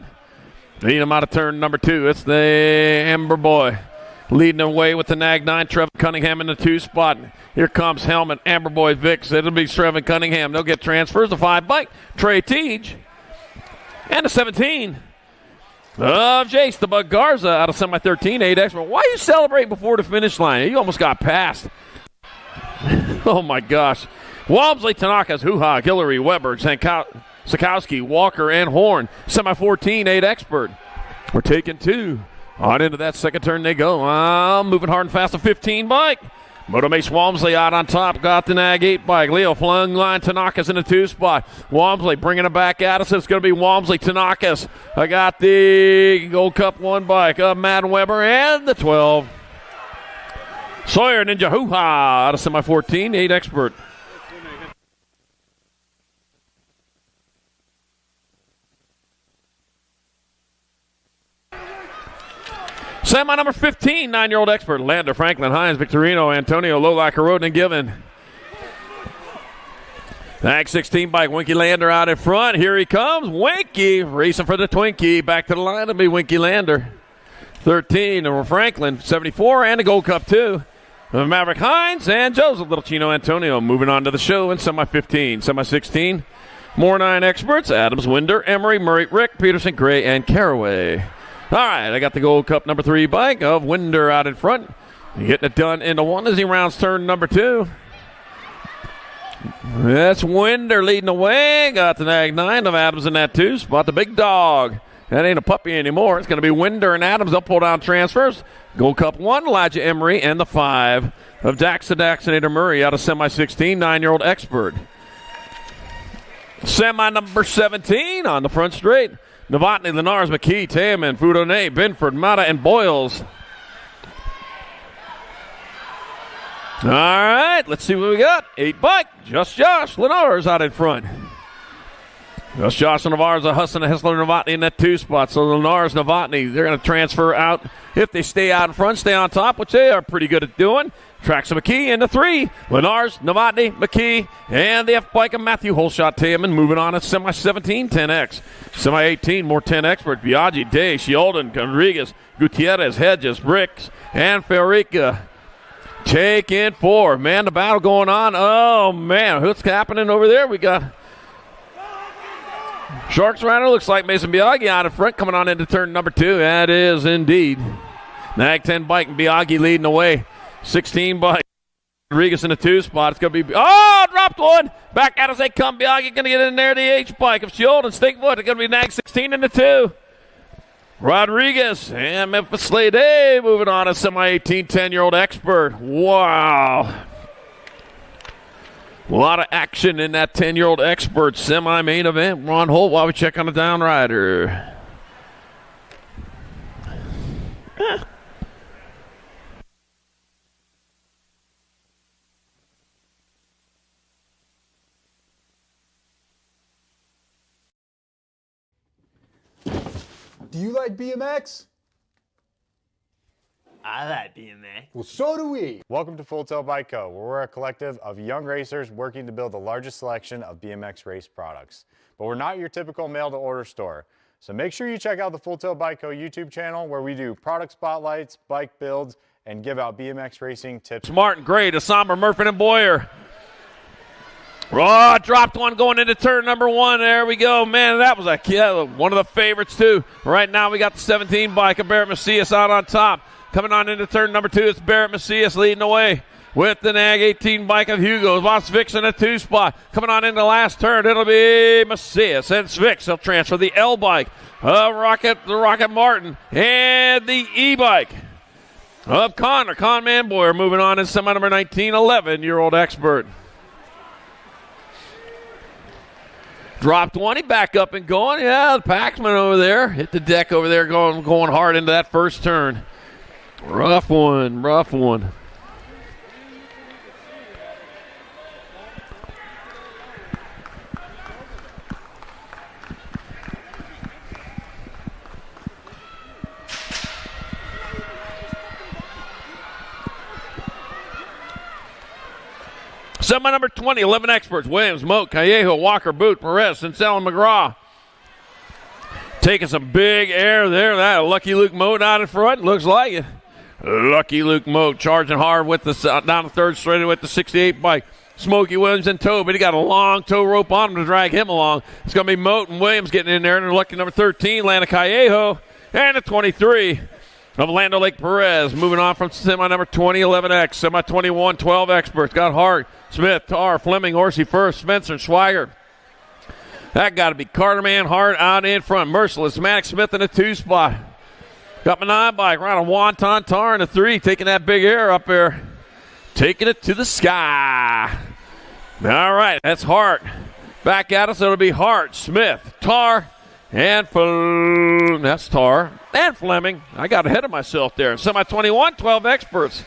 Leading them out of turn number 2. It's the Amber Boy. Leading the way with the Nag 9, Trevin Cunningham in the 2 spot. Here comes Helmet, Amber Boy, Vicks. It'll be Trevin Cunningham. They'll get transfers. The 5 bike, Trey Teej. And the 17 of Jace, the Bug Garza out of semi 13, 8 expert. Why are you celebrating before the finish line? You almost got passed. Oh, my gosh. Walmsley, Tanaka's Hoo-Ha, Guillory, Weber, Sikowski, Walker, and Horn. Semi 14, 8 expert. We're taking 2. On into that second turn they go. Moving hard and fast, a 15 bike. Moto Mace Walmsley out on top. Got the Nag 8 bike. Leo flung line. Tanaka's in the 2 spot. Walmsley bringing it back at us. It's going to be Walmsley. Tanaka's. I got the Gold Cup 1 bike of Matt Weber and the 12. Sawyer Ninja Hoo-Ha out of semi 14. 8 expert. Semi number 15, 9-year-old expert, Lander, Franklin, Hines, Victorino, Antonio, Lolacker, Roden, and Given. Ag 16 bike, Winky Lander out in front. Here he comes, Winky, racing for the Twinkie. Back to the line to be Winky Lander. 13, over Franklin, 74, and a Gold Cup, too. Maverick Hines and Joseph Little Chino Antonio moving on to the show in semi-15. Semi-16, more 9 experts, Adams, Winder, Emery, Murray, Rick, Peterson, Gray, and Caraway. All right, I got the Gold Cup number 3 bike of Winder out in front. Getting it done into 1 as he rounds turn number 2. That's Winder leading the way. Got the Nag 9 of Adams in that 2 spot. The big dog. That ain't a puppy anymore. It's going to be Winder and Adams. They'll pull down transfers. Gold Cup 1, Elijah Emery, and the 5 of Daxinator Murray out of semi-16, 9-year-old expert. Semi number 17 on the front straight. Novotny, Lenars, McKee, Taman, Foudonnet, Binford, Mata, and Boyles. All right, let's see what we got. 8 bike, Just Josh, Lenars out in front. Just Josh and Navarza, Husson, Hessler, Novotny in that 2 spot. So Lenars, Novotny, they're going to transfer out. If they stay out in front, stay on top, which they are pretty good at doing. Tracks of McKee in the 3. Lenars, Novotny, McKee, and the F-bike of Matthew Holshot Taman moving on at semi-17, 10X. Semi-18, more 10 expert. Biaggi, Day, Sheldon, Rodriguez, Gutierrez, Hedges, Bricks, and Federica. Take in 4. Man, the battle going on. Oh, man, what's happening over there? We got Sharks Rider. Looks like Mason Biaggi out in front coming on into turn number 2. That is indeed. Nag 10 bike and Biaggi leading the way. 16 bike. Rodriguez in the 2 spot. It's going to be. Oh, dropped one. Back out as they come. Biaggi going to get in there. The H bike of Shield and Stinkfoot. It's going to be Nag 16 in the 2. Rodriguez and Memphis Slade moving on a semi-18, 10-year-old expert. Wow. A lot of action in that 10-year-old expert semi-main event. Ron Holt while we check on the downrider. Do you like BMX? I like BMX. Well, so do we. Welcome to Full Tilt Bike Co., where we're a collective of young racers working to build the largest selection of BMX race products. But we're not your typical mail-to-order store. So make sure you check out the Full Tilt Bike Co. YouTube channel, where we do product spotlights, bike builds, and give out BMX racing tips. Martin Gray to Somber, Murphy, and Boyer. Oh, dropped one going into turn number 1. There we go. Man, that was one of the favorites, too. Right now, we got the 17 bike of Barrett Macias out on top. Coming on into turn number 2, it's Barrett Macias leading the way with the Nag 18 bike of Hugo. Voss Vicks in a 2 spot. Coming on into the last turn, it'll be Macias and Vicks. They'll transfer the L bike of the Rocket Martin and the E bike of Conman Boyer moving on in semi number 19, 11-year-old expert. Dropped one, he back up and going. Yeah, the Paxman over there. Hit the deck over there going hard into that first turn. Rough one, rough one. Semi number 20, 11 experts. Williams, Moat, Callejo, Walker, Boot, Perez, Sincel, and McGraw. Taking some big air there. That Lucky Luke Moat out in front. Looks like it. Lucky Luke Moat charging hard with the down the third straight with the 68 bike. Smokey Williams in tow, but he got a long tow rope on him to drag him along. It's going to be Moat and Williams getting in there. And lucky number 13, Lana Callejo. And the 23 of Lando Lake Perez. Moving on from semi number 20, 11X. Semi 21, 12 experts. Got Hart, Smith, Tar, Fleming, Horsey first, Spencer, and Schweiger. That got to be Carterman, Hart out in front. Merciless, Maddox Smith in a 2 spot. Got my 9 bike, right on Wonton Tar in a 3, taking that big air up there. Taking it to the sky. All right, that's Hart. Back at us, it'll be Hart, Smith, Tar, and that's Tar, and Fleming. I got ahead of myself there. Semi-21, 12 experts.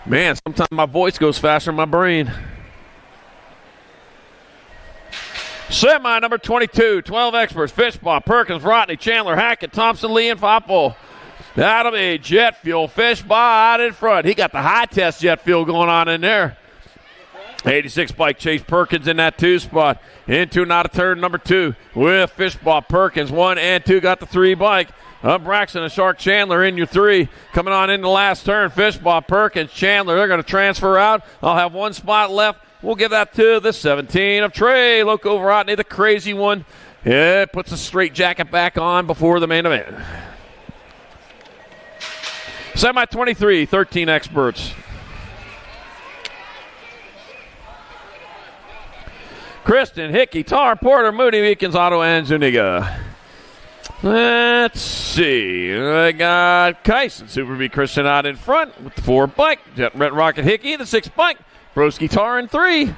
Man, sometimes my voice goes faster than my brain. Semi number 22, 12 experts. Fishbaugh, Perkins, Rodney, Chandler, Hackett, Thompson, Lee, and Fopple. That'll be Jet Fuel Fishbaugh out in front. He got the high test Jet Fuel going on in there. 86 bike Chase Perkins in that 2 spot. Into and out of turn number 2 with Fishbaugh. Perkins 1 and 2 got the 3 bike. Braxton and Shark Chandler in your 3. Coming on in the last turn. Fishbaugh, Perkins, Chandler. They're going to transfer out. I'll have 1 spot left. We'll give that to the 17 of Trey Loco Rodney, the crazy one. Yeah, puts a straight jacket back on before the main event. Semi-23, 13 experts. Kristen, Hickey, Tar, Porter, Moody, Weekends, Otto, and Zuniga. Let's see. I got Kyson, Super B, Christian out in front with the 4 bike. Jet Red Rocket, Hickey, the 6 bike. Broski, Tar in 3.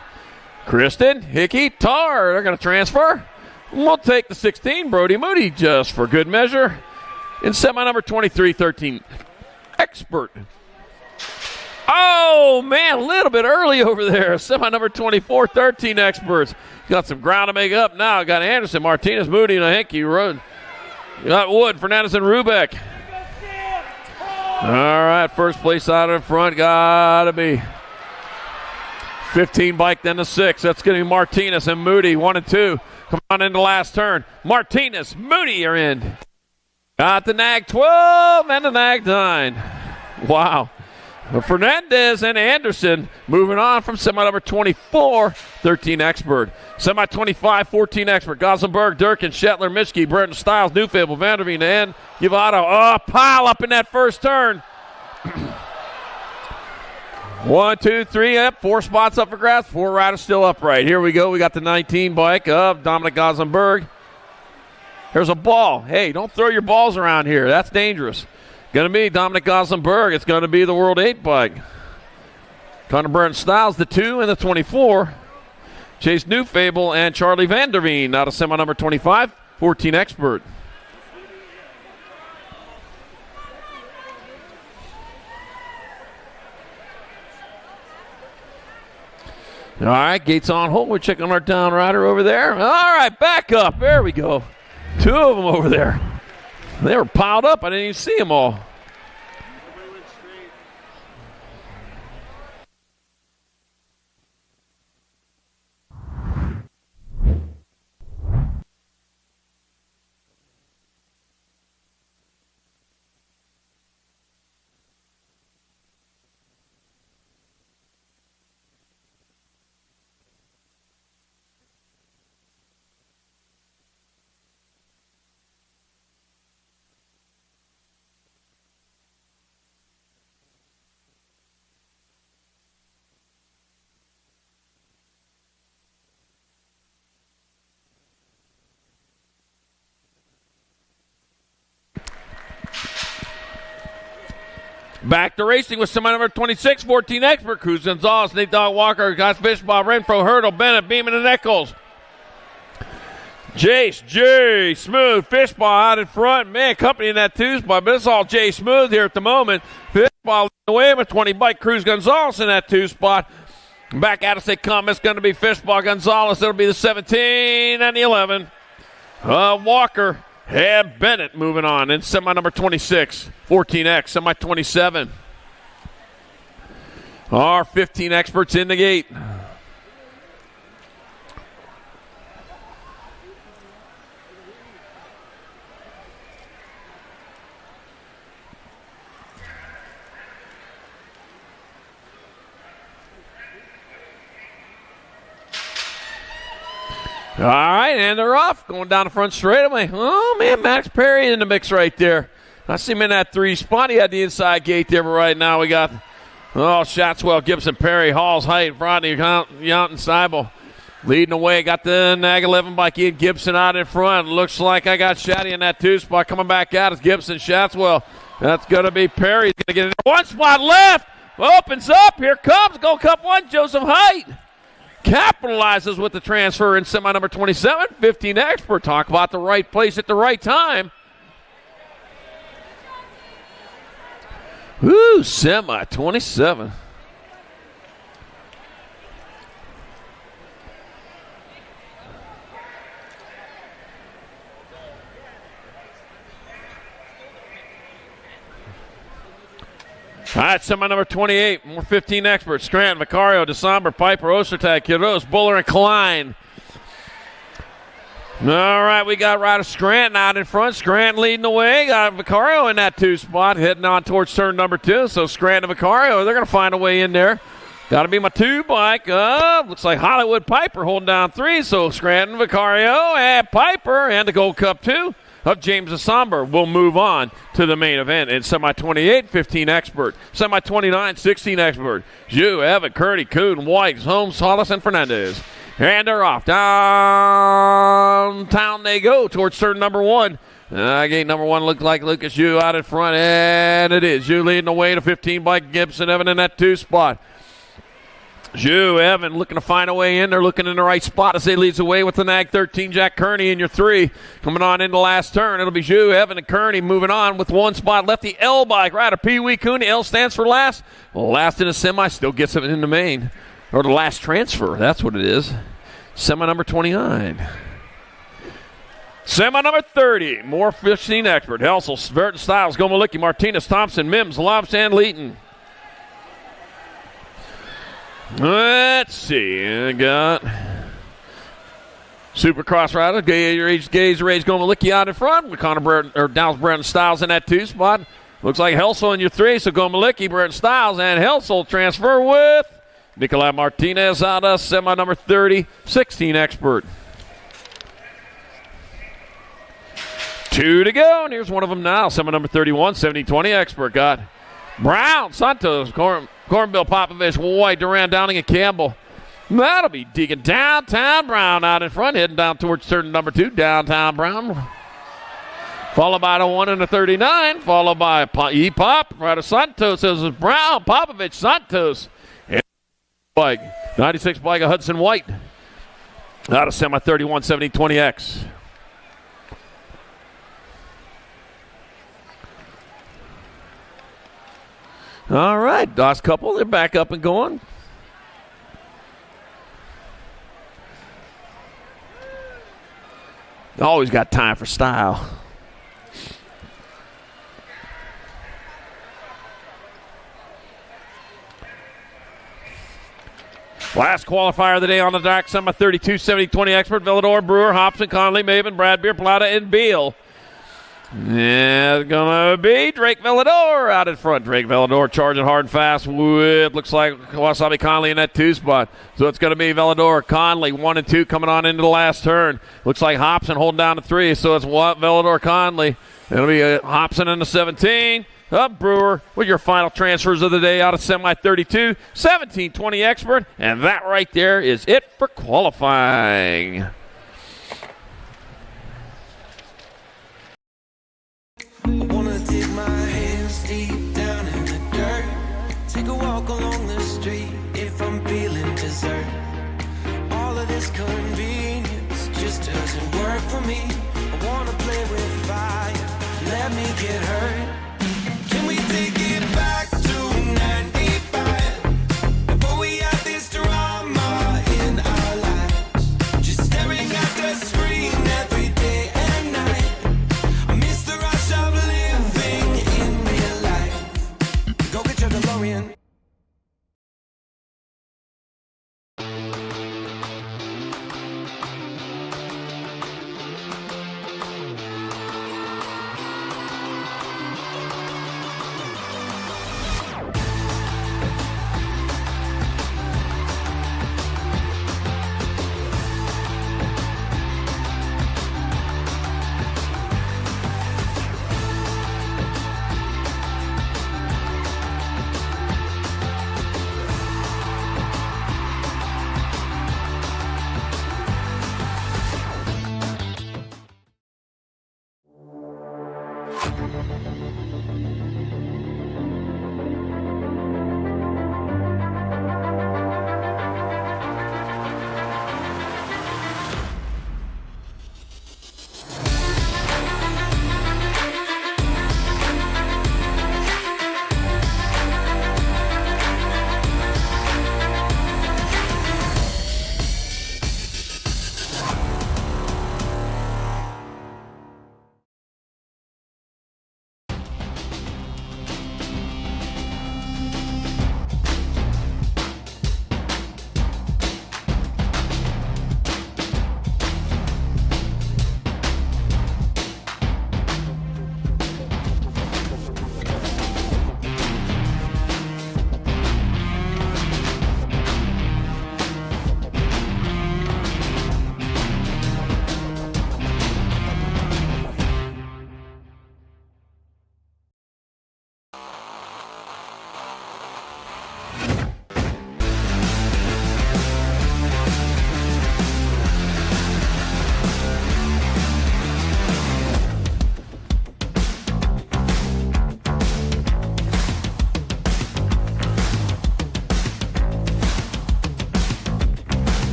Kristen, Hickey, Tar. They're going to transfer. We'll take the 16, Brody Moody, just for good measure. In semi number 23, 13. Expert. Oh, man, a little bit early over there. Semi number 24, 13 experts. Got some ground to make up now. Got Anderson, Martinez, Moody, and a Hickey. Got Wood, Fernandez, and Rubeck. All right, first place out in front. Got to be 15 bike, then the 6. That's going to be Martinez and Moody, 1 and 2. Come on into the last turn. Martinez, Moody are in. Got the nag 12 and the nag 9. Wow. Fernandez and Anderson moving on from semi number 24, 13 expert. Semi 25, 14 expert. Gossenberg, Durkin, Shetler, Mischke, Burton, Stiles, Newfable, Vanderveen, and Givato. Oh, pile up in that first turn. 1, 2, 3, yep, 4 spots up for grabs. 4 riders still upright. Here we go. We got the 19 bike of Dominic Gossenberg. There's a ball. Hey, don't throw your balls around here. That's dangerous. Going to be Dominic Gossenberg. It's going to be the World 8 bike. Connor Burton Stiles, the 2 and the 24. Chase Newfable and Charlie Vanderveen out of semi number 25, 14 expert. All right, gates on hold. We're checking our down rider over there. All right, back up. There we go. 2 of them over there. They were piled up. I didn't even see them all. Back to racing with semi number 26, 14 expert. Cruz Gonzalez, Nate Dog Walker, Gus Fishbaugh, Renfro, Hurdle, Bennett, Beeman, and Eccles. Jace, J. Smooth, Fishbaugh out in front. Man, company in that 2 spot, but it's all J. Smooth here at the moment. Fishbaugh leading the way with 20 bike. Cruz Gonzalez in that 2 spot. Back out of state come, it's going to be Fishbaugh, Gonzalez. It'll be the 17 and the 11. Walker. And Bennett moving on in semi number 26, 14X, semi 27. Our 15 experts in the gate. All right, and they're off, going down the front straightaway. Oh, man, Max Perry in the mix right there. I see him in that 3 spot. He had the inside gate there, but right now we got, Shatswell, Gibson, Perry, Halls, Height, Rodney, Yount, and Seibel leading the way. Got the Nag 11 bike in, Gibson out in front. Looks like I got Shatty in that 2 spot. Coming back out is Gibson, Shatswell. That's going to be Perry. He's going to get in there. 1 spot left. Opens up. Here comes Gold Cup 1, Joseph Height. Capitalizes with the transfer in semi number 27, 15 expert. Talk about the right place at the right time. Woo, semi 27. All right, semi number 28, more 15 experts. Scranton, Vicario, DeSomber, Piper, Ostertag, Quiroz, Buller, and Klein. All right, we got Ryder Scranton out in front. Scranton leading the way. Got Vicario in that 2 spot, heading on towards turn number 2. So Scranton and Vicario, they're going to find a way in there. Got to be my 2 bike. Looks like Hollywood Piper holding down 3. So Scranton, Vicario, and Piper, and the Gold Cup 2 of James DeSomber will move on to the main event in semi 28, 15 expert. Semi 29, 16 expert. Zhu, Evan, Curdy, Coon, White, Holmes, Hollis, and Fernandez. And they're off. Downtown they go towards turn number 1. Gate number 1 looked like Lucas Zhu out in front, and it is. Zhu leading the way to 15 by Gibson. Evan in that 2 spot. Zhu, Evan looking to find a way in. They're looking in the right spot as they leads the way with the nag 13, Jack Kearney in your 3. Coming on into last turn. It'll be Zhu, Evan, and Kearney moving on with 1 spot left. The L bike, right? A Pee Wee Cooney. L stands for last. Last in a semi, still gets it in the main. Or the last transfer, that's what it is. Semi number 29. Semi number 30, more 15 expert. Helsel, Verton, Styles, Gomalicki, Martinez, Thompson, Mims, Lobsand, Leeton. Let's see. I got Supercross rider, Gaze Rage, Gomalicki out in front. With Dallas Breton Styles in that 2 spot. Looks like Helsel in your 3, so Gomalicki, Breton Styles, and Helsel transfer with Nikolai Martinez out of semi number 30, 16 expert. 2 to go, and here's one of them now. Semi number 31, 70-20 expert. Got Brown, Santos, Cornbill, Popovich, White, Duran, Downing, and Campbell. That'll be digging downtown Brown out in front, heading down towards turn number 2, downtown Brown. Followed by the 1 and the 39, followed by E-Pop, right of Santos. This is Brown, Popovich, Santos. Bike, 96 bike of Hudson White. Out of semi 31, 70-20X. All right, last couple, they're back up and going. Always got time for style. Last qualifier of the day on the dark semi 32, 70-20 expert. Villador, Brewer, Hobson, Conley, Maven, Bradbeer, Plata, and Beal. Yeah, it's going to be Drake Villador out in front. Drake Villador charging hard and fast with, looks like Wasabi Conley in that 2 spot. So it's going to be Villador, Conley, 1 and 2 coming on into the last turn. Looks like Hobson holding down to 3, so it's Villador, Conley. It'll be Hobson in the 17. Up Brewer with your final transfers of the day out of semi 32, 17-20 expert, and that right there is it for qualifying. I wanna dig my hands deep down in the dirt, take a walk along the street if I'm feeling dessert. All of this convenience just doesn't work for me. I wanna play with fire, let me get hurt. Can we take it back to 95? Before we had this drama in our lives, just staring at the screen every day and night. I miss the rush of living in real life. Go get your DeLorean.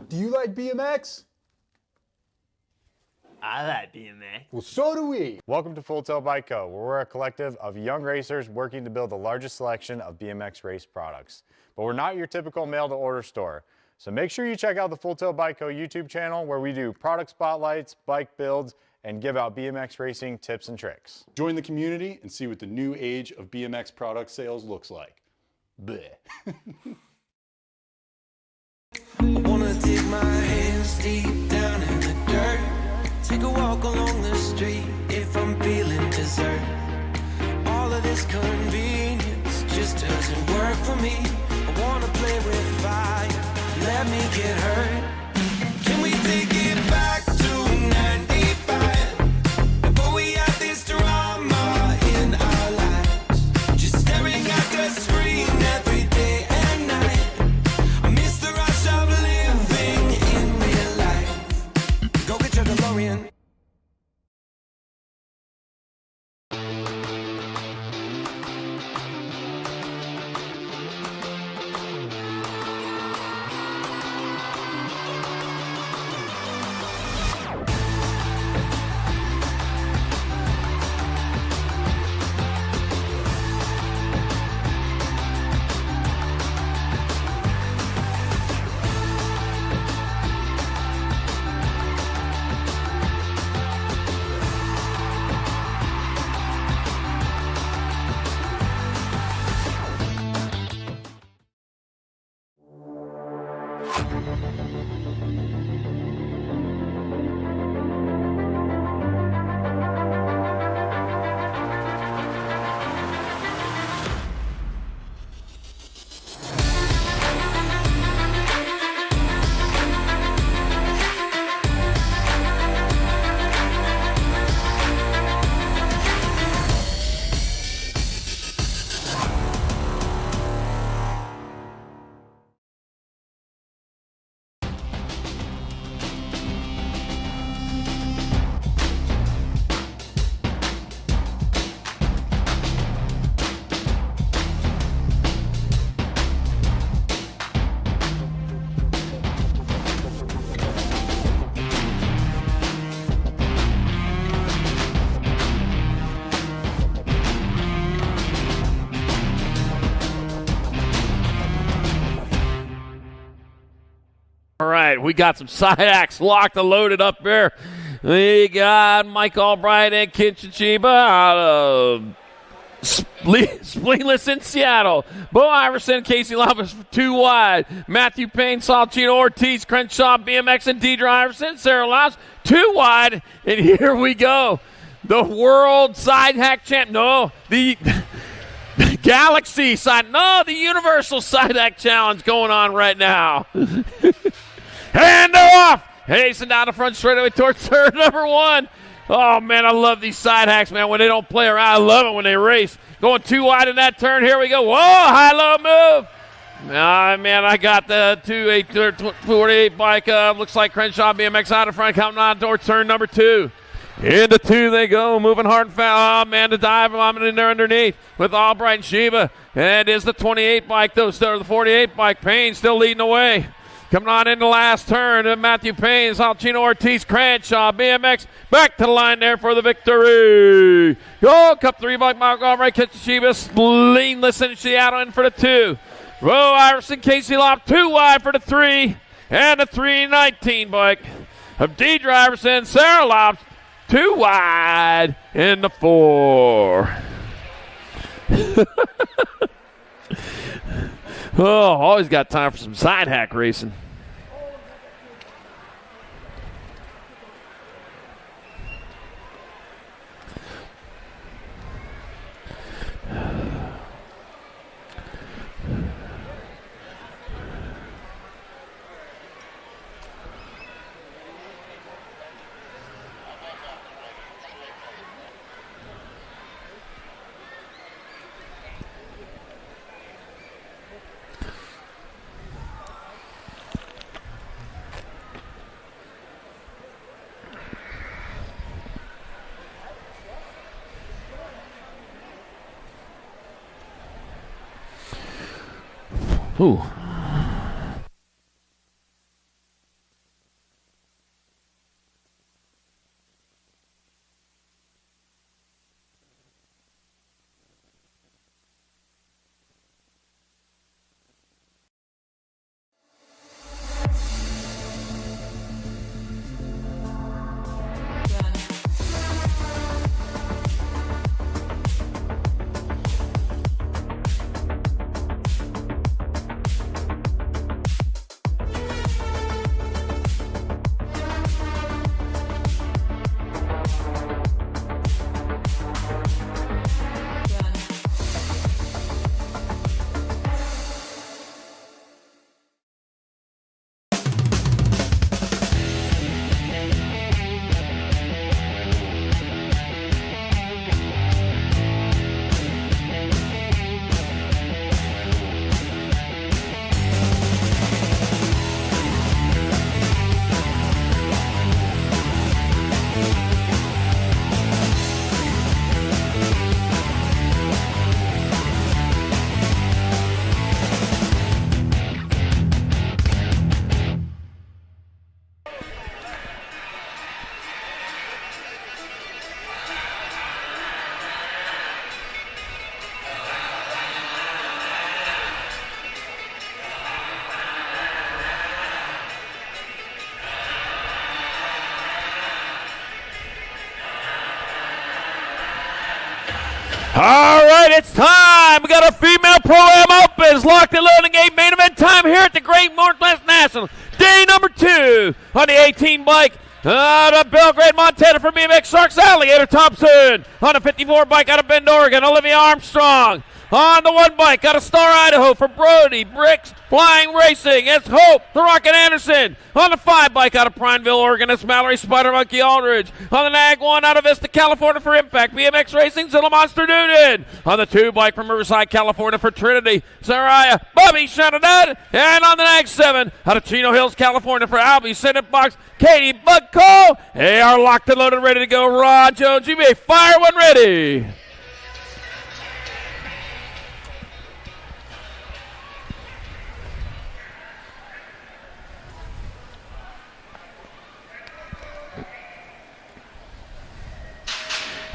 Do you like BMX? I like BMX. Well, so do we. Welcome to Full Tilt Bike Co., where we're a collective of young racers working to build the largest selection of BMX race products. But we're not your typical mail-to-order store. So make sure you check out the Full Tilt Bike Co. YouTube channel, where we do product spotlights, bike builds, and give out BMX racing tips and tricks. Join the community and see what the new age of BMX product sales looks like. Bleh. I wanna dig my hands deep down in the dirt. Take a walk along the street if I'm feeling dessert. All of this convenience just doesn't work for me. I wanna play with fire, let me get hurt. Can we take it back to 95? Before we had this drama in our lives, just staring at the screen every day and night. I miss the rush of living in real life. Go get your DeLorean. right, we got some side acts locked and loaded up there. We got Mike Albright and Kitchen Chiba out of Splingless in Seattle. Bo Iverson, Casey Lovis 2 wide. Matthew Payne, Saltino Ortiz, Crenshaw, BMX, and Deidre Iverson. Sarah Louse 2 wide. And here we go. The world side hack champ. No, the Galaxy side. No, the Universal side hack challenge going on right now. And they're off. Hasten down the front straightaway towards turn number 1. Oh, man, I love these side hacks, man, when they don't play around. I love it when they race. Going 2 wide in that turn. Here we go. Whoa, high-low move. Man, I got the 48 bike. Looks like Crenshaw BMX out in front, counting on towards turn number 2. Into 2 they go, moving hard and fast. Oh, man, the dive bombing in there underneath with Albright and Sheba. And it is the 28 bike, though, still the 48 bike. Payne still leading the way. Coming on in the last turn, Matthew Payne, Saltino Ortiz, Crenshaw, BMX, back to the line there for the victory. Go, Cup 3 bike, Mark Albright, Kitchishima, Splingless in Seattle in for the 2. Bo Iverson, Casey Lop, 2 wide for the 3. And the 319 bike of Deidre Iverson, Sarah Lops, 2 wide in the 4. Oh, always got time for some side hack racing. Ooh. All right, it's time. We got a female Pro-Am Opens locked and loading game main event time here at the Great Northwest National. Day number 2 on the 18 bike. Out of Belgrade, Montana for BMX Sharks, Alligator Thompson. On the 54 bike out of Bend, Oregon, Olivia Armstrong. On the 1 bike out of Star, Idaho for Brody Bricks Flying Racing. It's Hope the Rocket Anderson. On the 5 bike out of Prineville, Oregon, it's Mallory Spider Monkey Aldridge. On the Nag 1 out of Vista, California for Impact BMX Racing, Zilla Monster Noonan. On the 2 bike from Riverside, California for Trinity, Saraya Bobby Shanadad. And on the Nag 7 out of Chino Hills, California for Albie Senate Box, Katie Bud Cole. They are locked and loaded, ready to go. Ron Jones, you may fire when ready.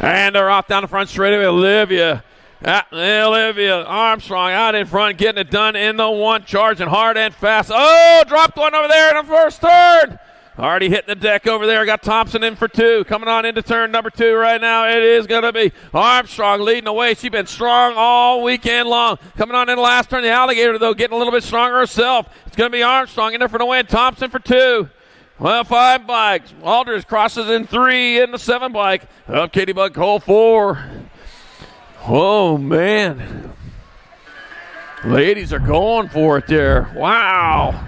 And they're off down the front straightaway. Olivia Olivia Armstrong out in front, getting it done in the one, charging hard and fast. Oh, dropped one over there in the first turn. Already hitting the deck over there. Got Thompson in for 2. Coming on into turn number 2 right now. It is going to be Armstrong leading the way. She's been strong all weekend long. Coming on in the last turn, the Alligator, though, getting a little bit stronger herself. It's going to be Armstrong in there for the win. Thompson for 2. Well, 5 bikes. Alders crosses in 3 in the 7 bike. Up Katie Buck, hole 4. Oh, man. Ladies are going for it there. Wow.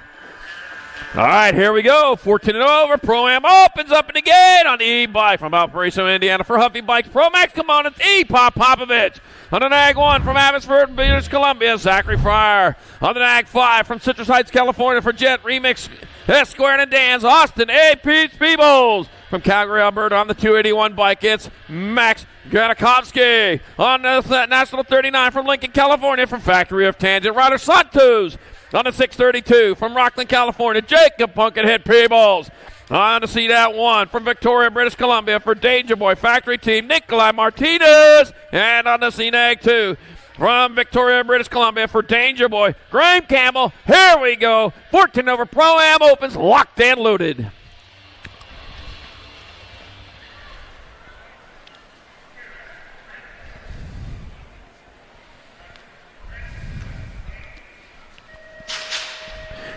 All right, here we go. 14 and over. Pro-Am opens up in the gate on the E-Bike from Valparaiso, Indiana. For Huffy Bikes Pro Max, come on, it's E-Pop Popovich. On the Nag 1 from Abbotsford, British Columbia, Zachary Fryer. On the Nag 5 from Citrus Heights, California, for Jet Remix, S-Squared and Dan's, Austin A. Peach Peebles. From Calgary, Alberta, on the 281 bike, it's Max Granakovsky. On the National 39 from Lincoln, California, from Factory of Tangent, Ryder Santos. On the 632 from Rockland, California, Jacob Pumpkinhead Peebles. On to see that 1 from Victoria, British Columbia, for Danger Boy Factory Team, Nikolai Martinez. And on the CNAG 2 from Victoria, British Columbia, for Danger Boy, Graham Campbell. Here we go. 14 over. Pro-Am opens, locked and loaded.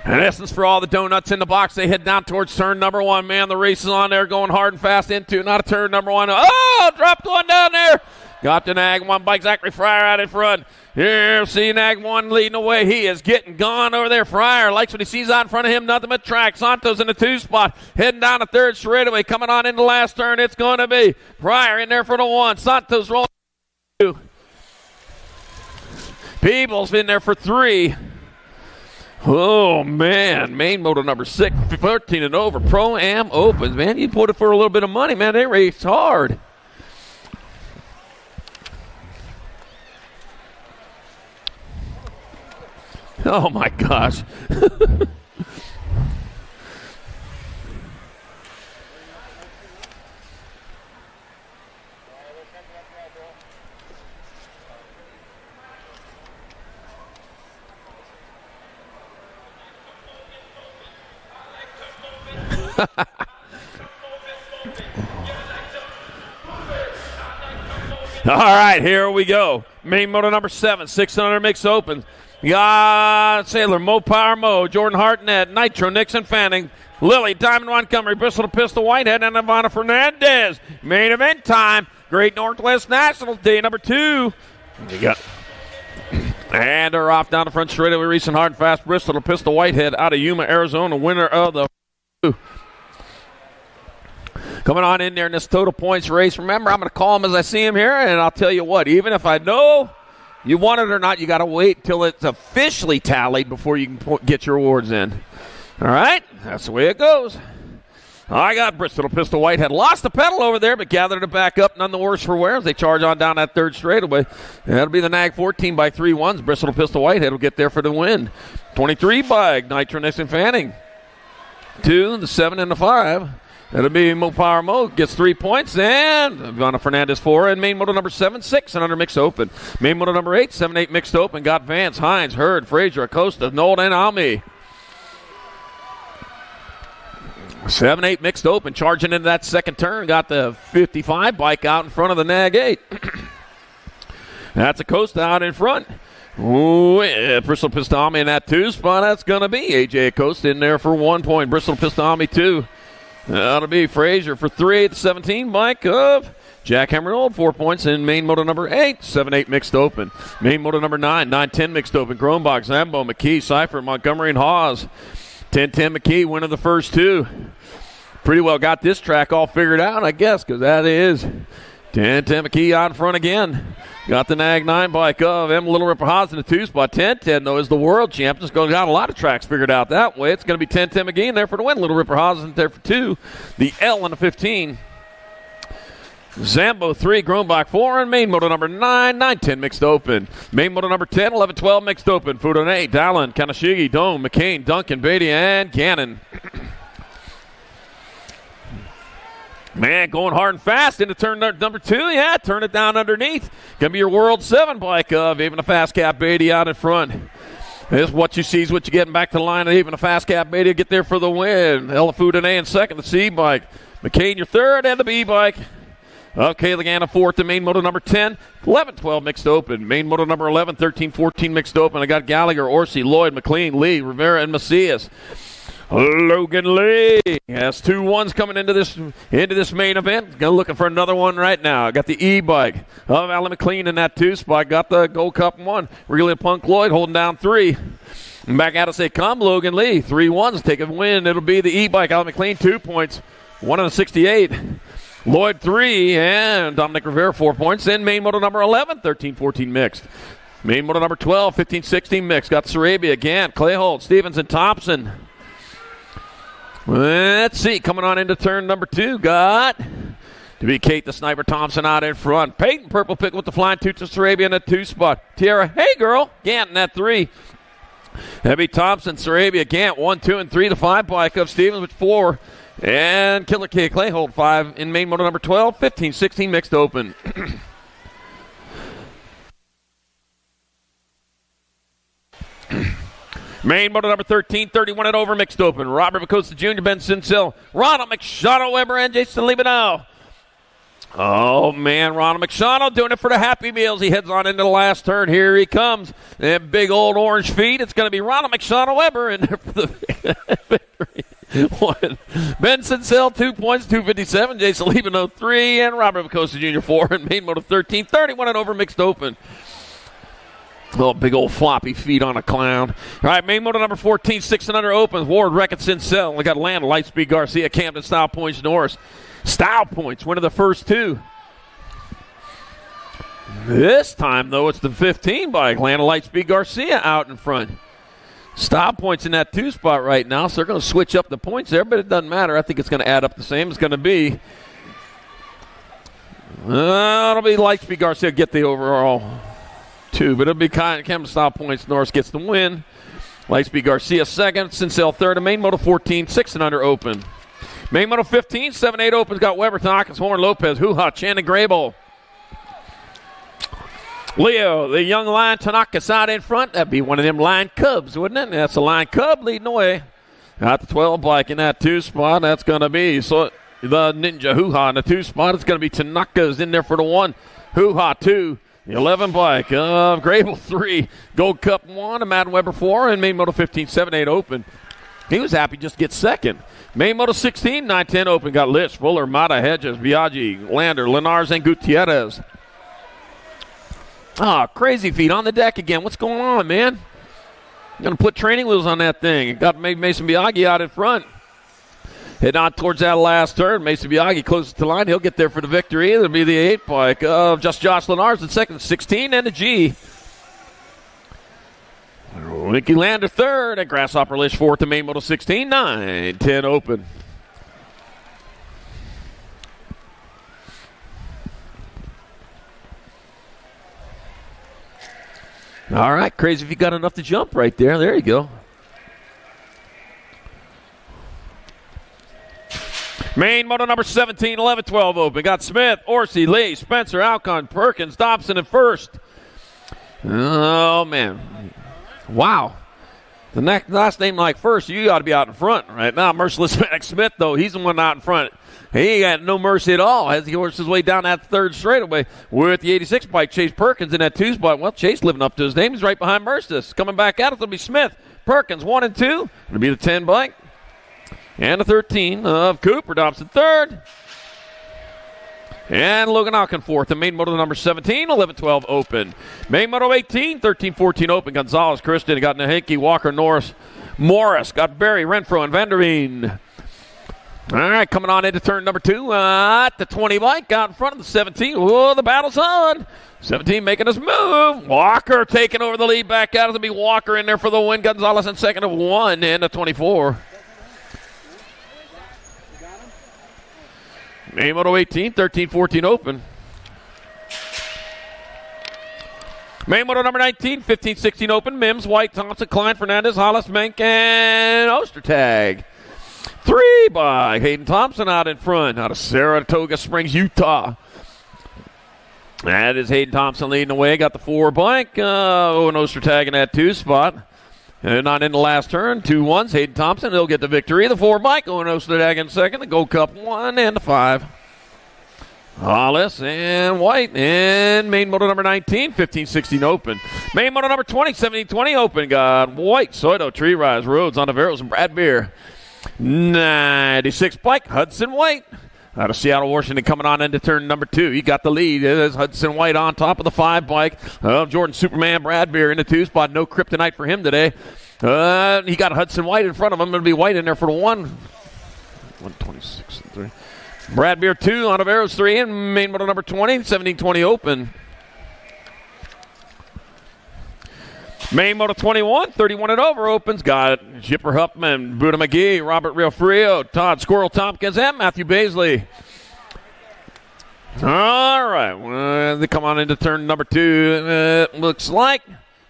In essence, for all the donuts in the box, they head down towards turn number 1. Man, the race is on there, going hard and fast into not a turn number 1. Oh, dropped one down there. Got the Nag 1 bike. Zachary Fryer out in front. Here, see Nag 1 leading the way. He is getting gone over there. Fryer likes what he sees out in front of him. Nothing but track. Santos in the 2 spot. Heading down the 3rd straightaway. Coming on in the last turn. It's going to be Fryer in there for the 1. Santos rolling 2. Peebles in there for 3. Oh, man. Main moto number 6, 13 and over. Pro-Am opens. Man, you put it for a little bit of money, man. They raced hard. Oh, my gosh. All right, here we go. Main moto number 7, 600 mix open. You got Sailor, Mo Power Mo, Jordan Hartnett, Nitro, Nixon Fanning, Lily, Diamond Montgomery, Bristol to Pistol Whitehead, and Ivana Fernandez. Main event time. Great Northwest Nationals Day number 2. You got and they're off down the front straightaway. Recent hard and fast Bristol to Pistol Whitehead out of Yuma, Arizona, winner of the coming on in there in this total points race. Remember, I'm going to call him as I see him here, and I'll tell you what, even if I know you want it or not, you got to wait till it's officially tallied before you can get your awards in. All right? That's the way it goes. I got Bristol Pistol Whitehead. Lost the pedal over there, but gathered it back up. None the worse for wear as they charge on down that 3rd straightaway. That'll be the Nag 14 by 3-1s. Bristol Pistol Whitehead will get there for the win. 23 by Nitro Nixon Fanning. 2, the 7, and the 5. That'll be Mo Power Mo gets 3 points, and Ivana Fernandez 4, and main moto number 7, 6, and under mixed open. Main moto number 8, 7, 8 mixed open. Got Vance, Hines, Hurd, Frazier, Acosta, Nold, and Almy. 7, 8 mixed open, charging into that 2nd turn. Got the 55 bike out in front of the Nag 8. That's Acosta out in front. Ooh, yeah, Bristol Pistol in that 2 spot. That's going to be A.J. Acosta in there for 1 point. Bristol Pistol 2. That'll be Frazier for 3 at the 17 bike of Jack Hammernold, 4 points in main moto number 8, 7-8 mixed open. Main moto number 9, 9-10 mixed open. Kronbach, Zambo, McKee, Seifert, Montgomery, and Hawes. 10-10 McKee, winning the first 2. Pretty well got this track all figured out, I guess, because that is 10-10 McKee out in front again. Got the Nag 9 bike of M. Little Ripper Haas in the 2 spot. 10-10, though, is the world champion. Got a lot of tracks figured out that way. It's going to be 10-10 McGee in there for the win. Little Ripper Haas in there for 2. The L in the 15. Zambo 3, Kronbach 4, and main moto number 9, 9-10 mixed open. Main moto number 10, 11-12 mixed open. Fudone, Dallin, Kanashigi, Dome, McCain, Duncan, Beatty, and Gannon. Man, going hard and fast into turn number 2. Yeah, turn it down underneath. Going to be your World 7 bike of even a fast cap Beatty out in front. This is what you see is what you get back to the line. Even a fast cap Beatty get there for the win. Elafudine in second, the C bike. McCain your third, and the B bike. Okay, Lagana fourth, the main moto number 10. 11-12 mixed open. Main moto number 11, 13-14 mixed open. I got Gallagher, Orsi, Lloyd, McLean, Lee, Rivera, and Macias. Logan Lee has 2 1s coming into this main event. Looking for another one right now. Got the E-bike of Alan McLean in that 2 spot. Got the Gold Cup 1. Really Punk Lloyd holding down 3. And back out to say, come Logan Lee. 3 1s, take a win. It'll be the E-bike. Alan McLean 2 points. 1 on 68. Lloyd 3 and Dominic Rivera 4 points. Then main moto number 11, 13-14 mixed. Main moto number 12, 15-16 mixed. Got Sarabia, Gant, Clayholt, Stevens, and Thompson. Let's see, coming on into turn number 2, got to be Kate the Sniper Thompson out in front. Peyton Purple Pick with the flying toot to Sarabia in that 2 spot. Tierra, hey girl, Gant in that 3. Heavy Thompson, Sarabia, Gant 1, 2, and 3. The 5 bike of Stevens with 4. And Killer K Clayhold 5 in main moto number 12, 15-16 mixed open. Main moto number 13, 31 and over, mixed open. Robert Macosta Jr., Ben Sincil, Ronald McShadow Weber, and Jason Libanow. Oh, man, Ronald McShadow doing it for the Happy Meals. He heads on into the last turn. Here he comes. And big old orange feet. It's going to be Ronald McShadow Weber in there for the victory. 1. Ben Sincil, 2 points, 257. Jason Libanow, 3. And Robert Macosta Jr., 4. And main moto 13, 31 and over, mixed open. Oh, big old floppy feet on a clown. All right, main moto number 14, 6 and under opens. Ward, Reckitt, Sincel. We got Land, Lightspeed, Garcia, Camden, Style Points, Norris. Style Points, winning the first 2. This time, though, it's the 15 bike. Land, Lightspeed, Garcia out in front. Style Points in that 2 spot right now, so they're going to switch up the points there, but it doesn't matter. I think it's going to add up the same. It's going to be, it'll be Lightspeed, Garcia get the overall 2, but it'll be Camden Style Points. Norris gets the win. Lightspeed Garcia second. Sincel third. And main moto 14, 6 and under open. Main moto 15, 7-8 opens. Got Weber, Tanakas, Horn, Lopez, Hoo-Ha, Chan, and Grable. Leo, the young Lion Tanakas out in front. That'd be one of them Lion Cubs, wouldn't it? That's a Lion Cub leading the way. Got the 12 bike in that 2 spot. That's going to be the Ninja Hoo-Ha in the 2 spot. It's going to be Tanakas in there for the 1. Hoo-Ha 2. The 11 bike of Grable 3, Gold Cup 1, and Madden Weber 4, and main moto 15, 7-8 open. He was happy just to get second. Main moto 16, 9-10 open. Got Litch, Fuller, Mata, Hedges, Biaggi, Lander, Linares, and Gutierrez. Crazy feet on the deck again. What's going on, man? Going to put training wheels on that thing. Got Mason Biaggi out in front. Heading on towards that last turn. Mason Biaggi closes to the line. He'll get there for the victory. It'll be the 8 bike of just Josh Linares in second, 16, and a G. Mickey Lander third, and Grasshopper Lish fourth to main moto 16, 9-10 open. All right, crazy if you got enough to jump right there. There you go. Main moto number 17, 11-12 open. Got Smith, Orsi, Lee, Spencer, Alcon, Perkins, Dobson in first. Oh, man. Wow. The last name like first, you got to be out in front right now. Merciless Max Smith, though, he's the one out in front. He ain't got no mercy at all as he works his way down that third straightaway with the 86 bike. Chase Perkins in that 2 spot. Well, Chase living up to his name. He's right behind Mercis. Coming back out, it'll be Smith. Perkins, 1 and 2. It'll be the 10 bike. And the 13 of Cooper Dobson third. And Logan Alkin fourth. The main moto number 17, 11-12 open. Main moto 18, 13-14 open. Gonzalez, Christian, got Nahinki, Walker, Norris, Morris, got Barry, Renfro, and Vanderveen. All right, coming on into turn number 2. The 20 bike out in front of the 17. Oh, the battle's on. 17 making his move. Walker taking over the lead back out. It'll be Walker in there for the win. Gonzalez in second of 1 and a 24. Main moto 18, 13-14 open. Main moto number 19, 15-16 open. Mims, White, Thompson, Klein, Fernandez, Hollis, Menk, and Ostertag. 3 by Hayden Thompson out in front, out of Saratoga Springs, Utah. That is Hayden Thompson leading the way. Got the 4 bike. Owen Oster tagging that 2 spot. And on in the last turn, 2-1s. Hayden Thompson, he'll get the victory. The 4 bike, Owen Oster tagging second. The Gold Cup 1 and the 5. Hollis and White and main moto number 19, 15-16 open. Main moto number 20, 17-20 open. Got White, Soito, Tree Rise, Rhodes, on the Veros, and Brad Beer. 96 bike, Hudson White. Out of Seattle, Washington, coming on into turn number 2. He got the lead. It is Hudson White on top of the 5 bike of Jordan Superman Brad Beer in the 2 spot. No kryptonite for him today. He got Hudson White in front of him. Going to be White in there for the 1. 126 and 3. Brad Beer 2, on of Arrows 3, and main moto number 20, 17-20 open. Main moto 21, 31 and over opens. Got Chipper Huffman, Buddha McGee, Robert Riofrio, Todd Squirrel Tompkins, and Matthew Baisley. All right, they come on into turn number 2. Looks like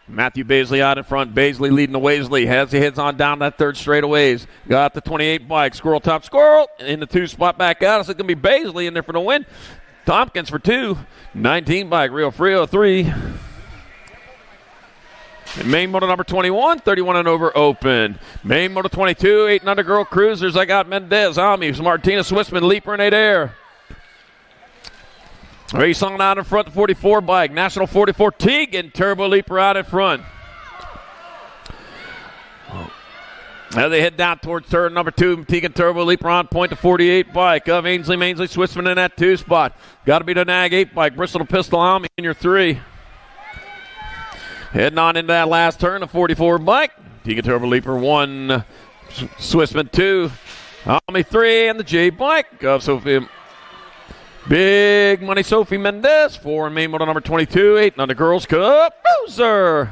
Matthew Baisley out in front. Baisley leading the Waisley. Has he heads on down that 3rd straightaways. Got the 28 bike. Squirrel top Squirrel in the 2 spot back out. It's going to be Baisley in there for the win. Tompkins for 2. 19 bike. Rio Frio 3. And main moto number 21, 31 and over open. Main moto 22, 8 and under girl cruisers. I got Mendez, Almies, Martinez, Swissman, Leaper, and 8 Race on out in front, the 44 bike. National 44 Teagan, Turbo Leaper out in front. Now they head down towards turn number 2. Teagan Turbo Leaper on point, to 48 bike of Ainsley, Mainsley, Swissman in that 2 spot. Got to be the Nag 8 bike. Bristol Pistol Almy in your 3. Heading on into that last turn, the 44 bike. Teagan Turbo Leaper 1, Swissman 2, Almy 3, and the J bike of Sophie. Big Money Sophie Mendez, 4 in main moto number 22, 8 on the Girls Cup Cruiser.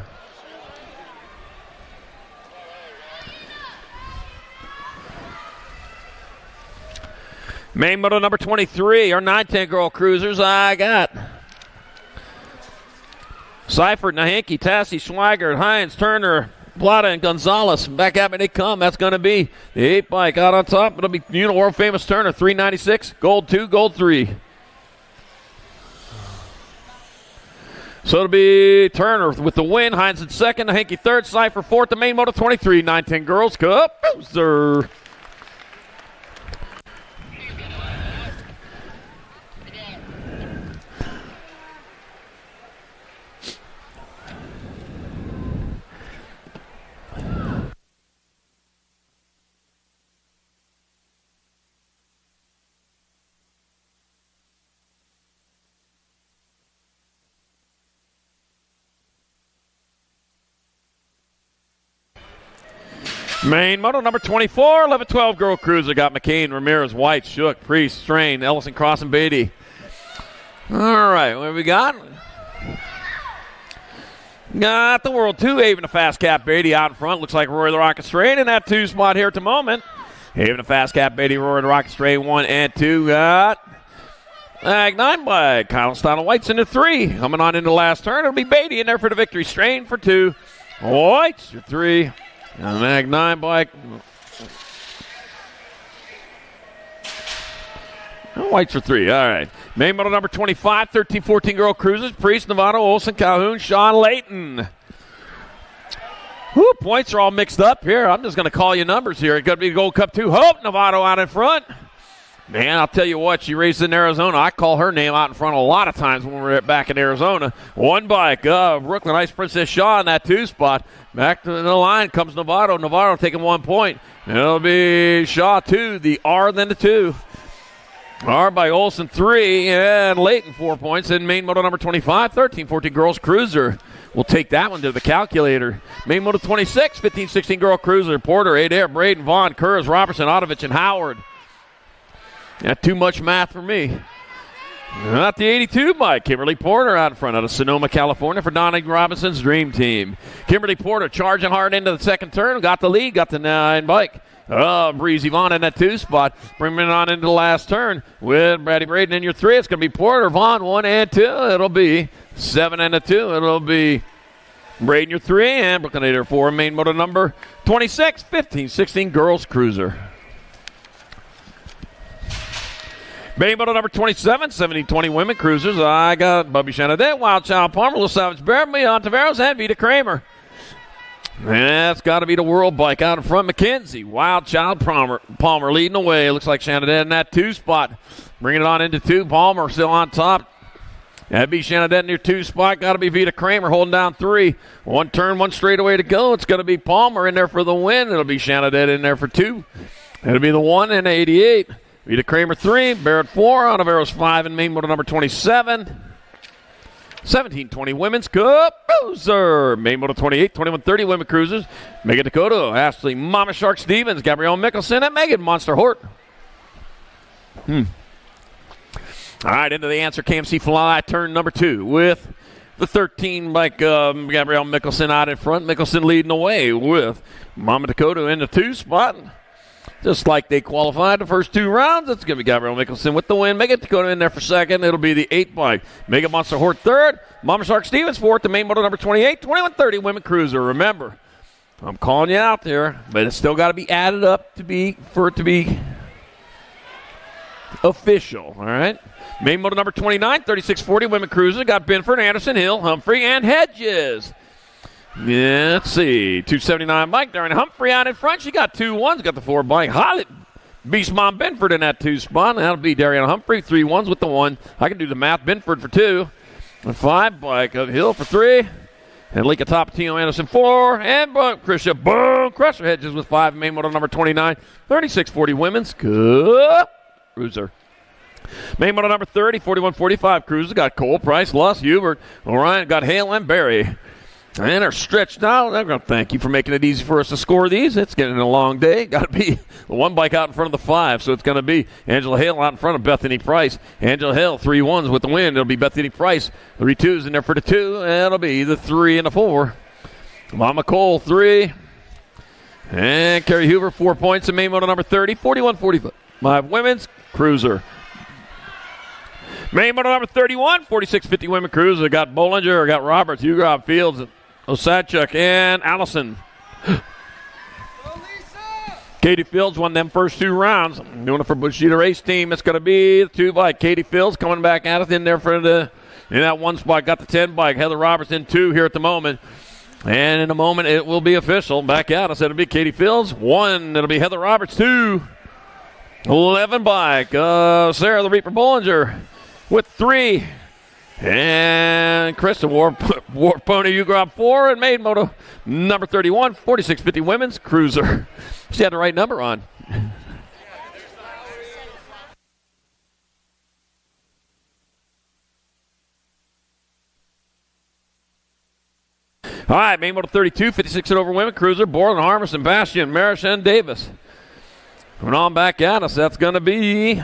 Main moto number 23, our 910 girl cruisers. I got Seifert, Nahanke, Tassie, Schweigert, Hines, Turner, Plata, and Gonzalez. Back at me they come. That's going to be the 8 bike out on top. It'll be world famous Turner, 396, gold 2, gold 3. So it'll be Turner with the win. Hines in second, Nahanke third, Seifert fourth. The main moto 23, 910 girls cup booster. Main moto number 24, 11-12 girl cruiser. Got McCain, Ramirez, White, Shook, Priest, Strain, Ellison, Cross, and Beatty. All right, what have we got? Got the World 2, Haven, the Fast Cap, Beatty out in front. Looks like Roy the Rocket Strain in that 2 spot here at the moment. Haven, the Fast Cap, Beatty, Roy the Rocket Strain 1 and 2. Got Ag 9 by Kyle Stein White's in the 3. Coming on into the last turn, it'll be Beatty in there for the victory. Strain for 2. White's your 3. And Mag 9 bike. Whites for 3. All right. Main model number 25, 13-14 girl cruisers. Priest, Novato, Olson, Calhoun, Sean Layton. Whoo, points are all mixed up here. I'm just going to call you numbers here. It's going to be Gold Cup 2. Hope, Novato out in front. Man, I'll tell you what, she raced in Arizona. I call her name out in front a lot of times when we were back in Arizona. 1 bike, Brooklyn Ice Princess Shaw in that 2 spot. Back to the line comes Novato. Novato taking 1 point. It'll be Shaw 2, the R then the 2. R by Olson 3, and Layton 4 points. And main moto number 25, 13-14 girls cruiser. We'll take that one to the calculator. Main moto 26, 15-16 girl cruiser. Porter, Adair, Braden, Vaughn, Kurz, Robertson, Odovich, and Howard. Not too much math for me. Not the 82 bike. Kimberly Porter out in front out of Sonoma, California for Donnie Robinson's Dream Team. Kimberly Porter charging hard into the second turn. Got the lead. Got the 9 bike. Breezy Vaughn in that 2 spot. Bringing it on into the last turn with Brady Braden in your 3. It's going to be Porter, Vaughn 1 and 2. It'll be 7 and a 2. It'll be Braden your 3 and Brooklyn 4. Main motor number 26, 15-16 girls cruiser. Main model number 27, 1720 women cruisers. I got Bubby Shanadette, Wild Child Palmer, Little Savage Bear, Leon Taveros, and Vita Kramer. And that's got to be the World Bike out in front. McKenzie, Wild Child Palmer leading the way. Looks like Shanadette in that 2 spot. Bringing it on into 2. Palmer still on top. That'd be Shanadette in your 2 spot. Got to be Vita Kramer holding down 3. 1 turn, 1 straightaway to go. It's going to be Palmer in there for the win. It'll be Shanadette in there for 2. It'll be the 1 and 88. Vita Kramer 3, Barrett 4, Onaveros 5, and main model number 27. 1720 Women's Cup Cruiser. Main model 28, 2130 Women Cruisers. Megan Dakota, Ashley Mama Shark Stevens, Gabrielle Mickelson, and Megan Monster Hort. All right, into the Answer KMC Fly, turn number 2 with the 13 bike, Gabrielle Mickelson out in front. Mickelson leading the way with Mama Dakota in the 2 spot. Just like they qualified the first 2 rounds, it's going to be Gabrielle Mickelson with the win. Megan Dakota in there for 2nd. It'll be the 8 bike. Megan Monster Hort 3rd. Mama Shark Stevens 4th. The main model number 28, 2130 Women Cruiser. Remember, I'm calling you out there, but it's still got to be added up for it to be official. All right. Main model number 29, 3640 Women Cruiser. Got Binford, Anderson, Hill, Humphrey, and Hedges. Yeah, let's see. 279 bike. Darren Humphrey out in front. She got 2 1s. Got the 4 bike. Holly Beast Mom Binford in that 2 spot. That'll be Darian Humphrey. 3 1s with the 1. I can do the math. Binford for 2. A 5 bike of Hill for 3. And Lika Topatino Anderson 4. And Krisha Boom Crusher Hedges with 5. Main model number 29. 3640 Women's Cup Cruiser. Main model number 30. 4145 Cruiser. Got Cole, Price, Luss, Hubert, Orion. Got Hale and Barry. And they're stretched out. I'm going to thank you for making it easy for us to score these. It's getting a long day. Got to be the 1 bike out in front of the 5. So it's going to be Angela Hale out in front of Bethany Price. Angela Hale, 3 1s with the win. It'll be Bethany Price. 3 2s in there for the 2. And it'll be the 3 and the 4. Mama Cole, 3. And Carrie Hoover, 4 points in main model number 30. 41-45 Women's Cruiser. Main model number 31, 4650 Women Cruiser. Got Bollinger, got Roberts, Ugrab, Fields, Osachuk, and Allison. Katie Fields won them first 2 rounds. Doing it for Bushido Race Team. It's going to be the 2 bike. Katie Fields coming back at it in there for in that 1 spot. Got the 10 bike. Heather Roberts in 2 here at the moment. And in a moment it will be official. Back out. I said it'll be Katie Fields. 1. It'll be Heather Roberts. 2. 11 bike. Sarah the Reaper Bollinger with 3. And Krista War Pony Ugrab 4 and main moto number 31, 4650 Women's Cruiser. She had the right number on. All right, main moto 32, 56 and over Women Cruiser. Borland, Harmison, Bastian, Marish, and Davis. Coming on back at us, that's going to be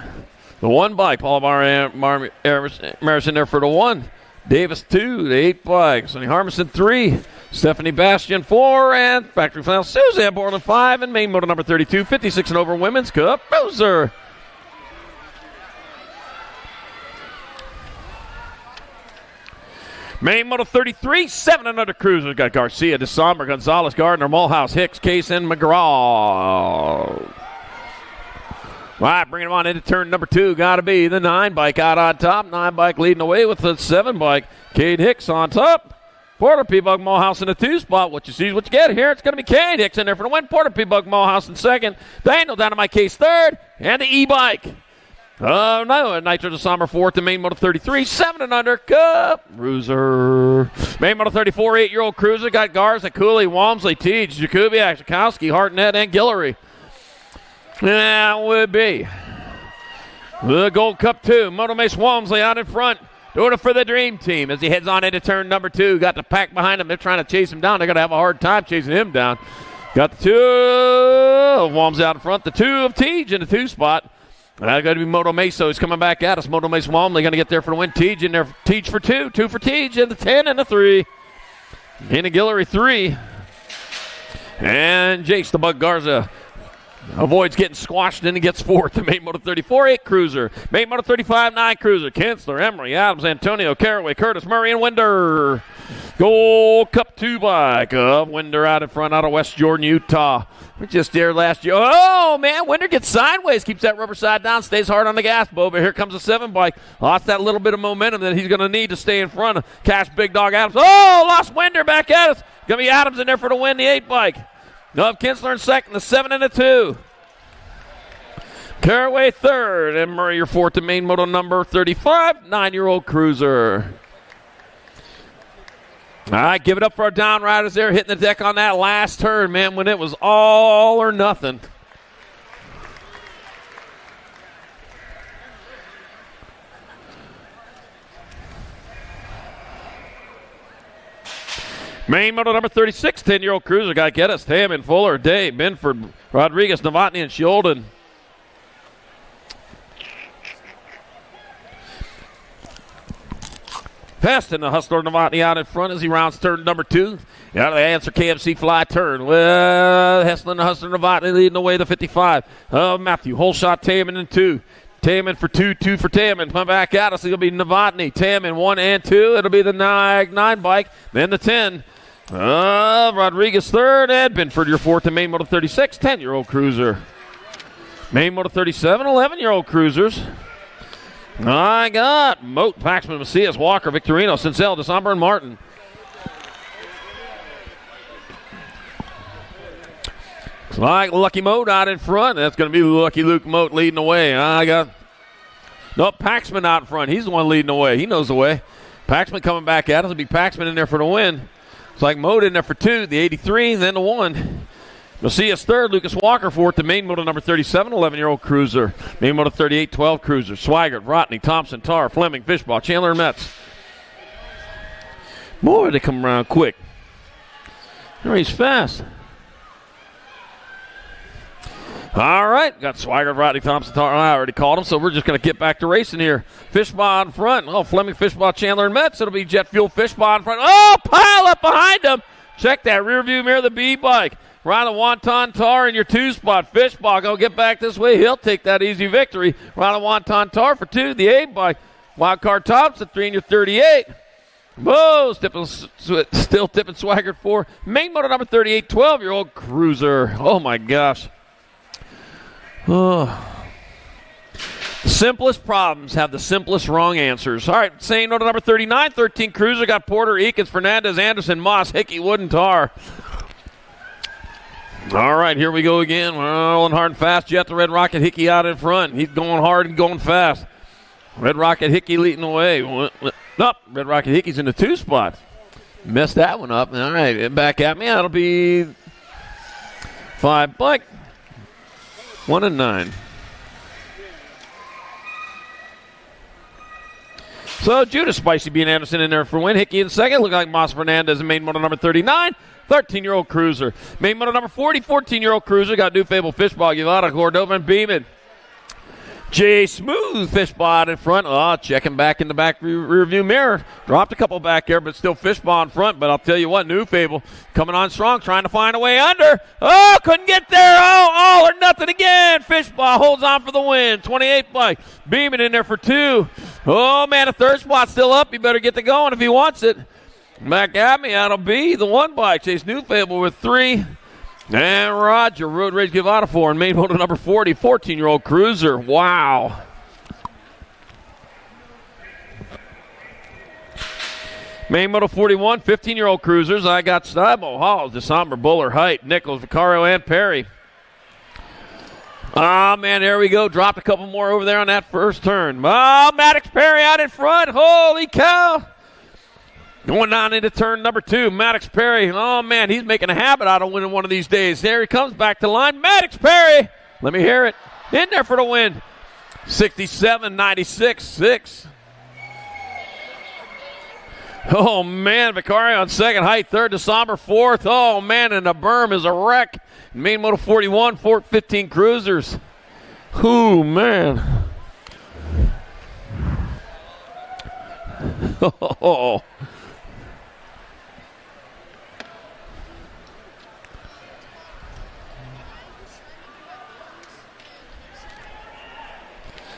the 1 bike. Paul Marison there for the 1. Davis 2, the 8 bike. Sonny Harmison 3. Stephanie Bastian 4. And factory final Suzanne Borland 5. And main moto number 32, 56 and over Women's Cup Cruiser. Main moto 33, 7 and under Cruiser. Got Garcia, DeSomber, Gonzalez, Gardner, Mulhouse, Hicks, Case, and McGraw. All right, bringing them on into turn number 2. Got to be the 9 bike out on top. 9 bike leading away with the 7 bike. Cade Hicks on top. Porter P-Bug Mulhouse in the 2 spot. What you see is what you get here. It's going to be Cade Hicks in there for the win. Porter P-Bug Mulhouse in 2nd. Daniel Dynamite Case 3rd. And the E-bike. Oh, no. Nitro DeSomber 4th. The main moto 33. 7 and under Cup Cruiser. Main moto 34. 8-year-old Cruiser. Got Garza, Cooley, Walmsley, Teach, Jakubiak, Zukowski, Hartnett, and Guillory. That would be the Gold Cup 2. Moto Mace Walmsley out in front. Doing it for the Dream Team as he heads on into turn number 2. Got the pack behind him. They're trying to chase him down. They're going to have a hard time chasing him down. Got the 2 of Walmsley out in front. The 2 of Teej in the 2 spot. That's going to be Moto Mace, so he's coming back at us. Moto Mace Walmsley going to get there for the win. Teej in there. Teej for 2. 2 for Teej. And the 10 and the 3. Hannah Guillory 3. And Jace the Bug Garza avoids getting squashed and he gets 4th. The main moto 34, 8 Cruiser. Main moto 35, 9 Cruiser. Kinsler, Emery, Adams, Antonio, Caraway, Curtis, Murray, and Winder. Gold Cup 2 bike of Winder out in front out of West Jordan, Utah. We just there last year. Oh, man, Winder gets sideways, keeps that rubber side down, stays hard on the gas, Bo. But here comes the 7 bike. Lost that little bit of momentum that he's going to need to stay in front of Cash Big Dog Adams. Oh, lost Winder back at us. Going to be Adams in there for the win, the 8 bike. Nov Kinsler in second, the 7 and the 2. Caraway third, and Murray your fourth to main moto number 35, 9-year-old cruiser. All right, give it up for our down riders there, hitting the deck on that last turn, man, when it was all or nothing. Main moto number 36, 10-year-old cruiser. Got to get us. Taman, Fuller, Day, Benford, Rodriguez, Novotny, and Shulden. Pest and the Hustler Novotny out in front as he rounds turn number 2. Out of the Answer KFC fly turn. Well, Hessler and the Hustler Novotny leading the way to 55. Matthew, whole shot, Taman in 2. Taman for 2, 2 for Taman. Come back at us. It'll be Novotny. Taman 1 and 2. It'll be the 9 bike. Then the 10. Rodriguez third. And Benford your fourth to main moto 36. 10-year-old cruiser. Main moto 37. 11-year-old cruisers. I got Moat, Paxman, Macias, Walker, Victorino, Sincel, DeSomber, and Martin. Looks like Lucky Moat out in front. That's going to be Lucky Luke Moat leading the way. I got Paxman out in front. He's the one leading the way. He knows the way. Paxman coming back at us. It'll be Paxman in there for the win. It's like Moat in there for 2, the 83, then the 1. Macias third, Lucas Walker fourth, the main moto number 37, 11-year-old cruiser. Main moto 38, 12 cruiser. Swigert, Rotney, Thompson, Tarr, Fleming, Fishbaugh, Chandler, Metz. Boy, they come around quick. He's fast. All right, got Swigert, Rotney, Thompson, Tarr. I already called him, so we're just going to get back to racing here. Fishbaugh in front. Oh, Fleming, Fishbaugh, Chandler, and Metz. It'll be Jet Fuel, Fishbaugh in front. Oh, pile up behind him. Check that rear view mirror of the B bike. Ryan Wonton Tar in your 2 spot. Fishbaugh, go get back this way. He'll take that easy victory. Ryan Wonton Tar for 2, the 8 bike. Wildcard Thompson, 3 in your 38. Whoa, still tipping Swigert 4. Main moto number 38, 12-year-old cruiser. Oh, my gosh. Oh. The simplest problems have the simplest wrong answers. All right, same note number 39, 13 cruiser. Got Porter, Eakins, Fernandez, Anderson, Moss, Hickey, Wood, and Tar. All right, here we go again. We're rolling hard and fast. Jet the Red Rocket Hickey out in front. He's going hard and going fast. Red Rocket Hickey leading the way. Nope, Red Rocket Hickey's in the 2 spot. Messed that one up. All right, back at me. That'll be 5 bike. 1 and 9. So Judas Spicy being Anderson in there for win. Hickey in second. Look like Moss Fernandez in main moto number 39. 13-year-old cruiser. Main moto number 40, 14-year-old cruiser. Got New Fable, Fishbaugh, Givada, Cordova, and Beeman. Jay Smooth, Fishbaugh in front. Oh, checking back in the back rear view mirror. Dropped a couple back there, but still Fishbaugh in front. But I'll tell you what, New Fable coming on strong, trying to find a way under. Oh, couldn't get there. Oh, all or nothing again. Fishbaugh holds on for the win. 28 bike. Beeman in there for 2. Oh, man, a 3rd spot still up. He better get to going if he wants it. Back at me, that'll be the 1 bike. Chase New Fable with 3. And Roger, Road Rage Givada 4. And main moto number 40, 14-year-old cruiser. Wow. Main moto 41, 15-year-old cruisers. I got Stibo, Hall, DeSomber, Buller, Height, Nichols, Vicario, and Perry. Oh, man, there we go. Dropped a couple more over there on that first turn. Oh, Maddox Perry out in front. Holy cow. Going down into turn number 2, Maddox Perry. Oh, man, he's making a habit out of winning one of these days. There he comes back to line. Maddox Perry. Let me hear it. In there for the win. 67-96-6. Oh, man, Vicario on second. Height third. DeSomber fourth. Oh, man, and the berm is a wreck. Main moto 41, 15 cruisers. Ooh, man. Oh.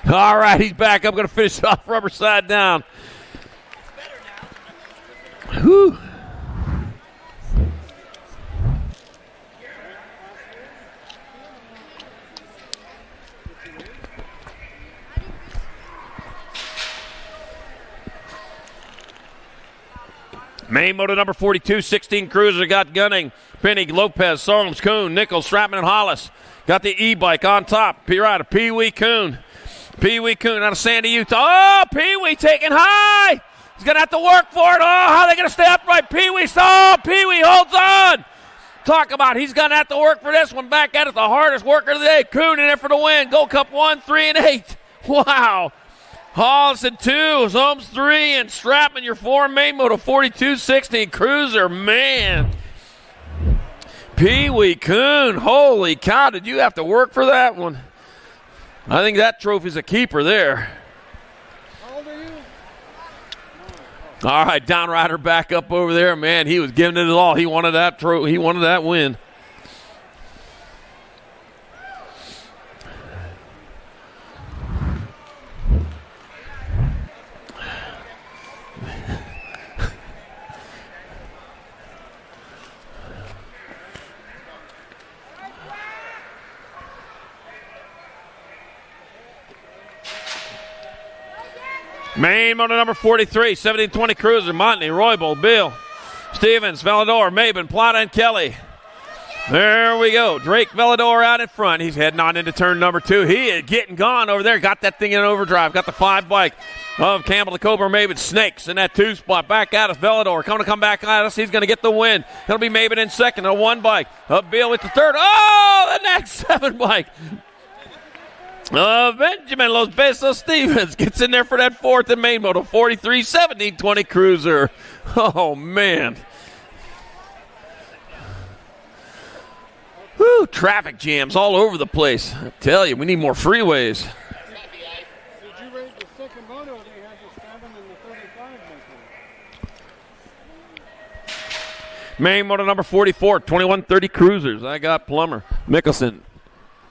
All right, he's back. I'm going to finish off rubber side down. Whew. Main moto number 42, 16 Cruiser, got Gunning, Penny, Lopez, Solms, Kuhn, Nichols, Stratman, and Hollis. Got the e-bike on top. Rider, Pee-wee Kuhn. Pee-wee Kuhn out of Sandy, Utah. Oh, Pee-wee taking high. He's going to have to work for it. Oh, how are they going to stay upright? Pee-wee, oh, Pee-wee holds on. Talk about he's going to have to work for this one. Back at it, the hardest worker of the day. Kuhn in there for the win. Gold Cup 1, 3, and 8. Wow. Hollis in 2, Solms 3, and Stratman your 4. Main moto 42, 16 Cruiser. Man. Pee-wee Kuhn, holy cow, did you have to work for that one? I think that trophy's a keeper there. How old are you? All right, Downrider back up over there. Man, he was giving it all. He wanted that he wanted that win. Main motor number 43, 1720 Cruiser, Montney, Roybal, Bill, Stevens, Velador, Maben, Plata, and Kelly. There we go. Drake Velador out in front. He's heading on into turn number 2. He is getting gone over there. Got that thing in overdrive. Got the 5 bike of Campbell, the Cobra, Maben, Snakes in that 2 spot. Back at us, Velador. Coming to come back at us. He's going to get the win. It'll be Maben in second. A 1 bike. Bill with the third. Oh, the next 7 bike. Benjamin Los Besos Stevens gets in there for that 4th in main moto 43, 1720 Cruiser. Oh, man. Whew, traffic jams all over the place. I tell you, we need more freeways. Did you rate the second moto? They had the 7 and the 35 bike. Main moto number 44, 2130 Cruisers. I got Plummer, Mickelson,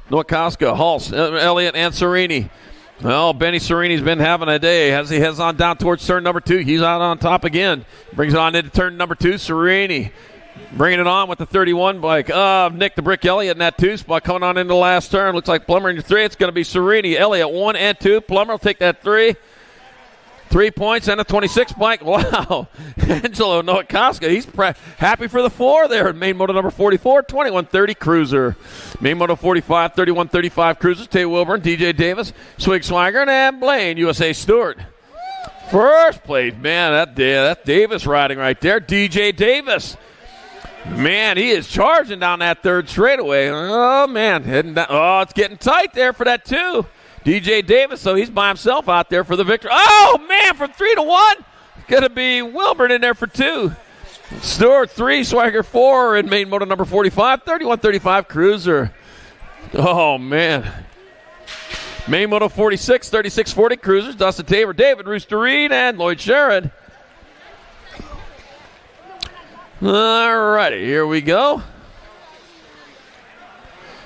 Nowakowska, Hulse, Elliott, and Serini. Well, Benny Serini's been having a day as he heads on down towards turn number 2. He's out on top again. Brings it on into turn number 2. Serini bringing it on with the 31 bike of Nick the Brick Elliott in that 2 spot. Coming on into the last turn. Looks like Plummer in your 3. It's going to be Serini. Elliott 1 and 2. Plummer will take that 3. 3 points and a 26 bike. Wow. Angelo Nowakowska, he's happy for the 4 there in main moto number 44, 2130 Cruiser. Main moto 45, 3135 Cruisers. Tay Wilburn, DJ Davis, Swig Swigert, and Blaine, USA Stewart. First place, man, that Davis riding right there. DJ Davis. Man, he is charging down that 3rd straightaway. Oh, man. Heading down. Oh, it's getting tight there for that 2. DJ Davis, so he's by himself out there for the victory. Oh, man, from 3 to 1. Going to be Wilburn in there for 2. Stewart 3, Swagger 4 in main moto number 45, 3135 Cruiser. Oh, man. Main moto 46, 3640 Cruisers. Dustin Tabor, David Rooster Reed, and Lloyd Sherrod. All righty, here we go.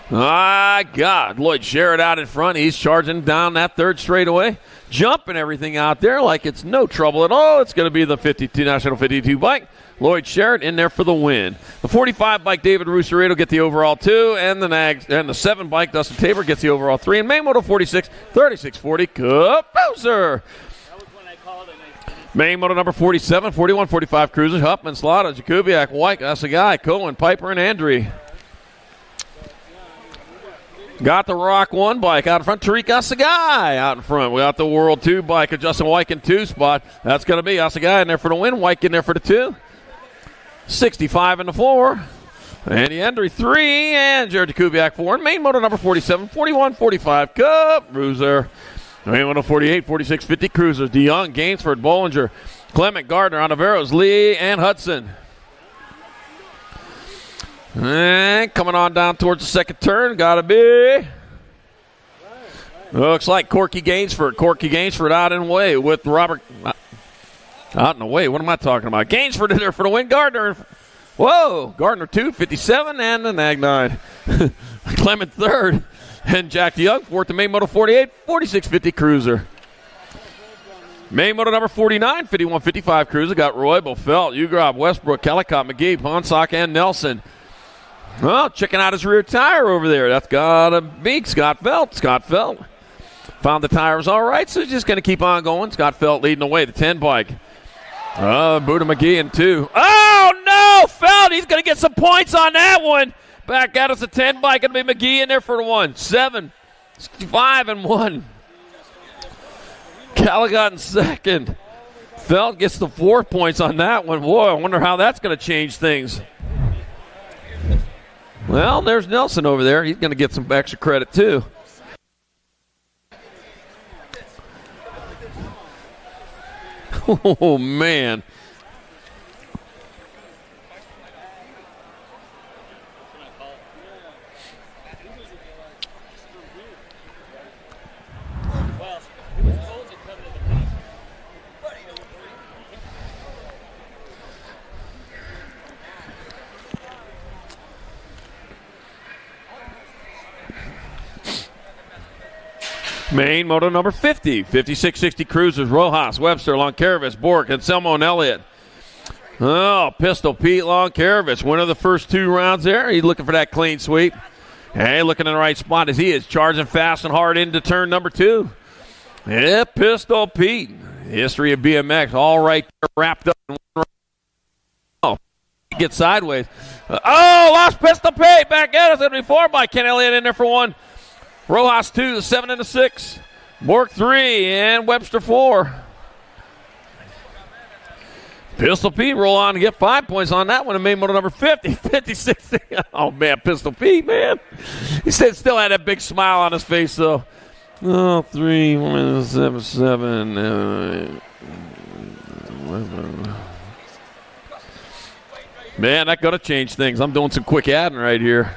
My God, Lloyd Sherrod out in front. He's charging down that 3rd straightaway, jumping everything out there like it's no trouble at all. It's going to be the 52 National 52 bike. Lloyd Sherrod in there for the win. The 45 bike, David Roosterate will get the overall 2, and the 7 bike, Dustin Tabor, gets the overall 3. And main moto 46, 3640 Cup Bowser. Main moto number 47, 41, 45 Cruisers. Huffman, Slaughter, Jakubiak, White, Asagai, Cohen, Piper, and Andre. Got the Rock 1 bike out in front. Tariq Asagai out in front. We got the World 2 bike of Justin White in 2 spot. That's going to be Asagai in there for the win. White in there for the 2. 65 in the 4. Andy Andre 3. And Jared Jakubiak 4. Main moto number 47, 41, 45 Cup Cruiser. Main moto 48, 46, 50 Cruisers. DeYoung, Gainsford, Bollinger, Clement, Gardner, Onaveros, Lee, and Hudson. And coming on down towards the 2nd turn, gotta be. Looks like Corky Gainsford. Corky Gainsford out in the way with Robert. Out in the way. What am I talking about? Gainsford in there for the win. Gardner. Whoa. Gardner 2, 57, and the Nag 9. Clement 3rd. And Jack DeYoung 4th to main moto 48, 4650 Cruiser. Main moto number 49, 5155 Cruiser. Got Roybal, Felt, Ugrob, Westbrook, Calicott, McGee, Ponsock, and Nelson. Well, checking out his rear tire over there. That's got to be Scott Felt. Scott Felt found the tire was all right, so he's just going to keep on going. Scott Felt leading the way, the 10 bike. Buddha McGee in 2. Oh, no! Fouled. He's going to get some points on that one. Back out as a 10 bike. Going to be McGee in there for the 1. 7, 5, and 1. Callaghan in second. Feld gets the 4 points on that one. Boy, I wonder how that's going to change things. Well, there's Nelson over there. He's going to get some extra credit, too. Oh, man. Main moto number 50, 5660 Cruisers, Rojas, Webster, Lonkerovich, Bork, Anselmo, and Elliott. Oh, Pistol Pete Lonkerovich, winner of the first 2 rounds there. He's looking for that clean sweep. Hey, looking in the right spot as he is charging fast and hard into turn number 2. Yeah, Pistol Pete. History of BMX, all right there, wrapped up in one round. Oh, get sideways. Lost Pistol Pete. Back at us. It'll be 4 by Ken Elliott in there for 1. Rojas 2, the 7 and the 6. Bork 3, and Webster 4. Pistol Pete roll on to get 5 points on that one and made motor number 50, 56. Oh, man, Pistol Pete, man. He still had that big smile on his face, though. 3, 1, 7, 7. Man, that gotta change things. I'm doing some quick adding right here.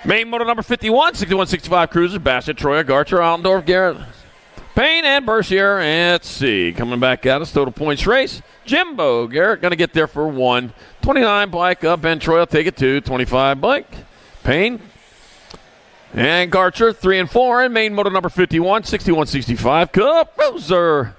Main motor number 51, 6165 Cruisers, Bassett, Troyer, Garcher, Altendorf, Garrett, Payne, and Bercier. And let's see, coming back at us, total points race. Jimbo Garrett going to get there for 1. 29 bike up, Ben Troy will take it 2. 25 bike. Payne and Garcher, 3 and 4. And main motor number 51, 6165 Cup Roser.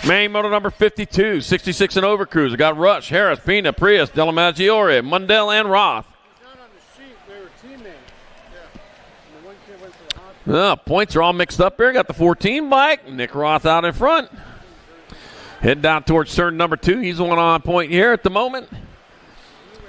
Main motor number 52, 66 and over Cruiser. Got Rush, Harris, Pina, Prius, Delamagiore, Mundell, and Roth. Points are all mixed up here. Got the 14 bike. Nick Roth out in front. Heading down towards turn number 2. He's the one on point here at the moment.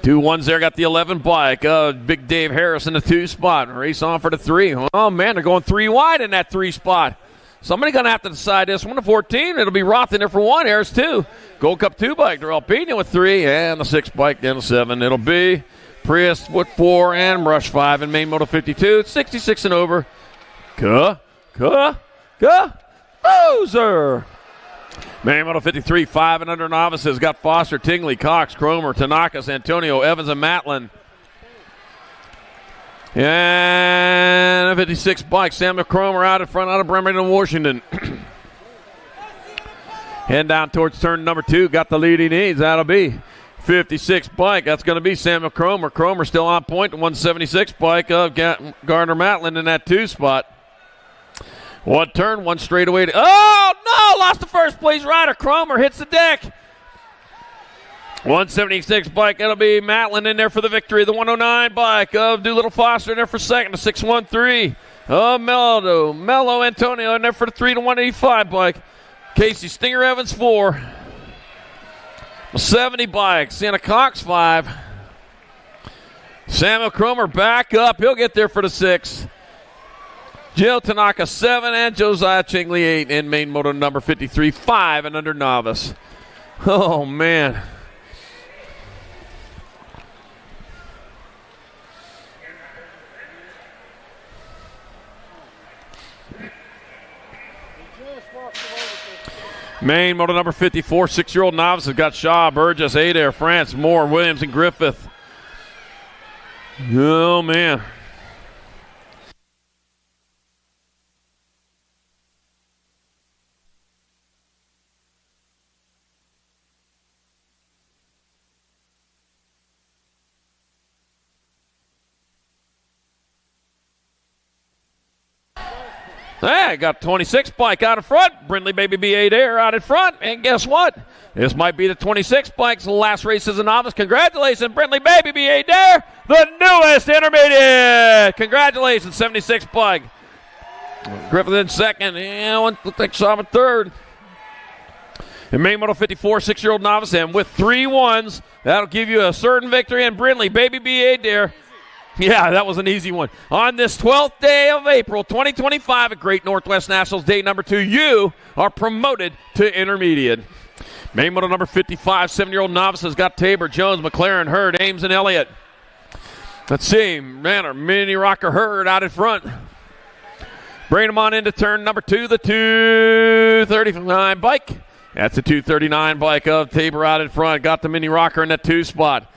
2 1s there. Got the 11 bike. Big Dave Harris in the 2 spot. Race on for the 3. Oh, man, they're going 3 wide in that 3 spot. Somebody's going to have to decide this one. The 14, it'll be Roth in there for 1. Harris 2. Gold Cup 2 bike. They're all beating with 3. And the 6 bike down to 7. It'll be Prius with 4 and Rush 5 in main moto 52. 66 and over. Loser. Main moto 53, 5 and under novices. Got Foster, Tingley, Cox, Cromer, Tanakas, Antonio, Evans, and Matlin. And a 56 bike, Samuel Cromer out in front, out of Bremerton, Washington. Heading down towards turn number 2, got the lead he needs. That'll be 56 bike. That's going to be Samuel Cromer. Cromer still on point. The 176 bike of Gardner Matlin in that 2 spot. 1 turn, 1 straightaway. Oh, no! Lost the first place rider. Cromer hits the deck. 176 bike. That'll be Matlin in there for the victory. The 109 bike of Doolittle Foster in there for second. The 613. Oh, Mello Antonio in there for the 3 to 185 bike. Casey Stinger Evans 4. 70 bike. Santa Cox 5. Samuel Cromer back up. He'll get there for the 6. Jill Tanaka 7 and Josiah Chingley 8 in main moto number 53, 5 and under novice. Oh, man. Main moto number 54, 6-year-old novice has got Shaw, Burgess, Adair, France, Moore, Williams, and Griffith. Oh, man. Hey, got 26 bike out in front. Brindley Baby B8 Air out in front. And guess what? This might be the 26 bike's last race as a novice. Congratulations, Brindley Baby B8 Air, the newest intermediate. Congratulations, 76 bike. Griffith in second. Yeah, one looks like Shaw third. And main model 54, 6-year-old novice. And with 3 1s, that'll give you a certain victory. And Brindley Baby B8 Air. Yeah, that was an easy one. On this 12th day of April 2025 at Great Northwest Nationals, day number 2, you are promoted to intermediate. Main model number 55, 7-year-old novice has got Tabor, Jones, McLaren, Hurd, Ames, and Elliott. Let's see, man, our mini rocker Hurd out in front. Bring them on into turn number 2, the 239 bike. That's the 239 bike of Tabor out in front. Got the mini rocker in that 2 spot.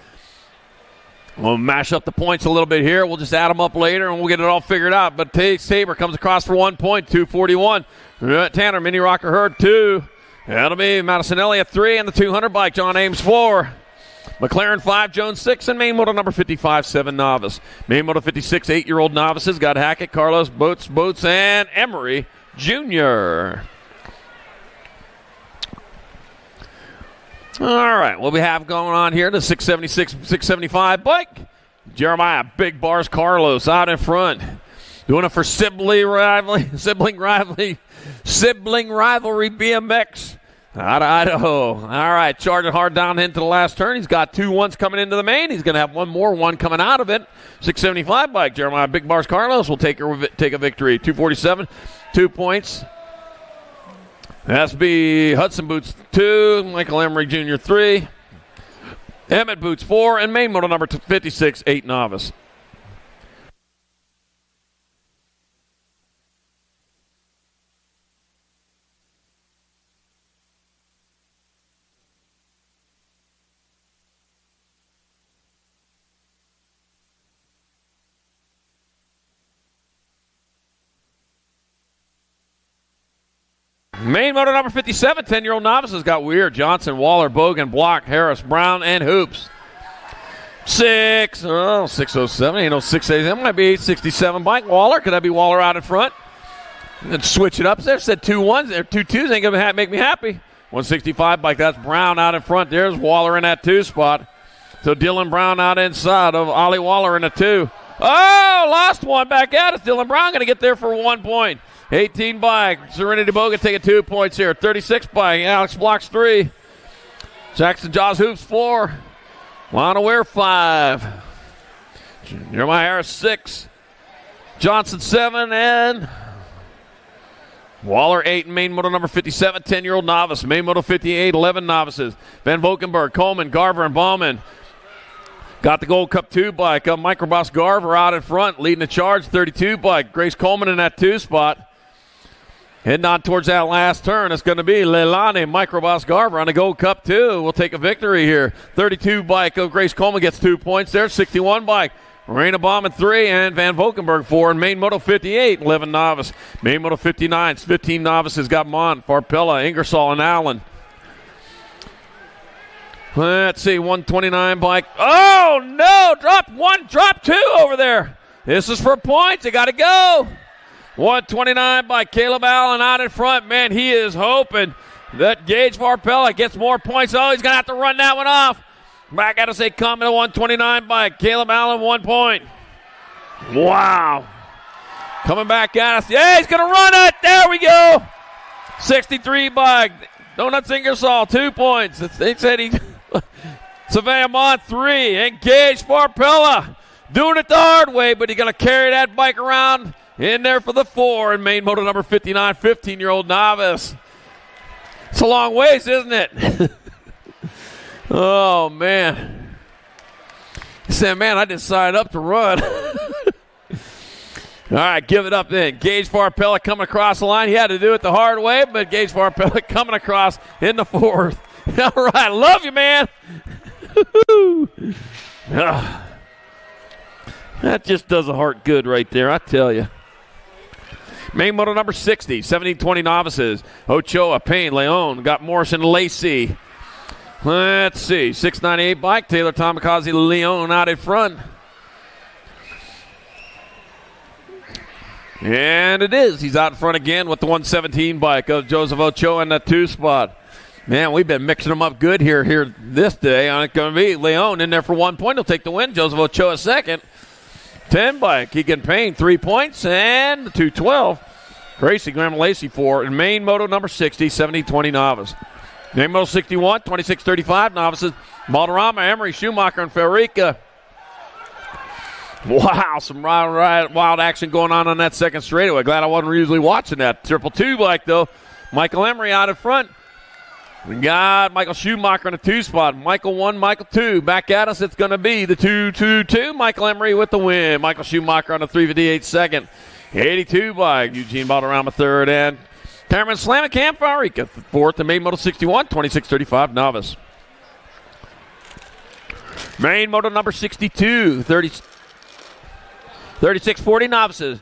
We'll mash up the points a little bit here. We'll just add them up later, and we'll get it all figured out. But Tabor comes across for 1 point, 241. Tanner, mini rocker Hurd, 2. That'll be Madison Elliott, 3, and the 200 bike, John Ames, 4. McLaren, 5, Jones, 6, and main model number 55, 7 novice. Main model 56, 8-year-old novices got Hackett, Carlos, Boats, and Emery Jr. All right, what we have going on here, the 676, 675 bike. Jeremiah, Big Bars, Carlos out in front. Doing it for sibling rivalry BMX out of Idaho. All right, charging hard down into the last turn. He's got 2 1s coming into the main. He's going to have one more one coming out of it. 675 bike, Jeremiah, Big Bars, Carlos will take a victory. 247, 2 points. That's be Hudson Boots 2, Michael Emery Jr. 3, Emmett Boots 4, and main model number 56, 8 novice. Main motor number 57, 10-year-old novices got Weir, Johnson, Waller, Bogan, Block, Harris, Brown, and Hoops. 607, ain't no 680. That might be 867 bike. Waller, could that be Waller out in front? And switch it up there. Said 2 1s there. 2 2s ain't going to make me happy. 165 bike, that's Brown out in front. There's Waller in that 2 spot. So Dylan Brown out inside of Ollie Waller in a 2. Oh, lost one back at us. Dylan Brown going to get there for 1 point. 18 bike, Serenity Bogan taking 2 points here. 36 bike, Alex Blocks 3. Jackson Jaws Hoops 4. Lana Ware 5. Jeremiah Harris 6. Johnson 7. And Waller 8. And main motor number 57, 10-year-old novice. Main motor 58, 11 novices. Van Valkenburg, Coleman, Garver, and Bauman. Got the Gold Cup 2 bike. Microboss Garver out in front, leading the charge. 32 bike. Grace Coleman in that 2 spot. Heading on towards that last turn, it's going to be Leilani, Microboss Garver on the Gold Cup 2. We'll take a victory here. 32 bike of Grace Coleman gets 2 points there. 61 bike. Raina Bauman 3 and Van Valkenburg 4. And main moto 58, 11 novice. Main moto 59, 15 novices got Mont, Farpella, Ingersoll, and Allen. Let's see, 129 bike. Oh, no, drop 1, drop 2 over there. This is for points. They got to go. 129 by Caleb Allen out in front. Man, he is hoping that Gage Farpella gets more points. Oh, he's going to have to run that one off. Back at us, they come to 129 by Caleb Allen, 1 point. Wow. Coming back at us. Yeah, he's going to run it. There we go. 63 by Donuts Ingersoll, 2 points. They said he... Savannah Mont 3. Engage Farpella. Doing it the hard way, but he's going to carry that bike around in there for the 4. And main motor number 59, 15-year-old novice. It's a long ways, isn't it? Oh, man. He said, man, I just signed up to run. All right, give it up then. Gage Farpella coming across the line. He had to do it the hard way, but Gage Farpella coming across in the 4th. All right, love you, man. That just does a heart good right there, I tell you. Main motor number 60, 1720 novices. Ochoa, Payne, Leon, got Morrison, Lacey. Let's see, 698 bike, Taylor Tomikaze, Leon out in front. And it is. He's out in front again with the 117 bike of Joseph Ochoa in that 2 spot. Man, we've been mixing them up good here this day. It's going to be Leon in there for 1 point. He'll take the win. Joseph Ochoa second. 10 bike. Keegan Payne 3 points. And the 212. Gracie Graham Lacey for in main moto number 60, 70-20 novice. Main moto 61, 26-35 novices. Balderrama, Emery, Schumacher, and Federica. Wow, some wild action going on that second straightaway. Glad I wasn't usually watching that. 222 bike, though. Michael Emery out in front. We got Michael Schumacher in the 2 spot. Michael 1, Michael 2. Back at us, it's going to be the 2-2-2. Michael Emery with the win. Michael Schumacher on the 358 second. 82 bike. Eugene Balderrama third. And Cameron Slamacam Farica fourth. The main moto 61, 26-35 novice. Main moto number 62, 36-40 novices.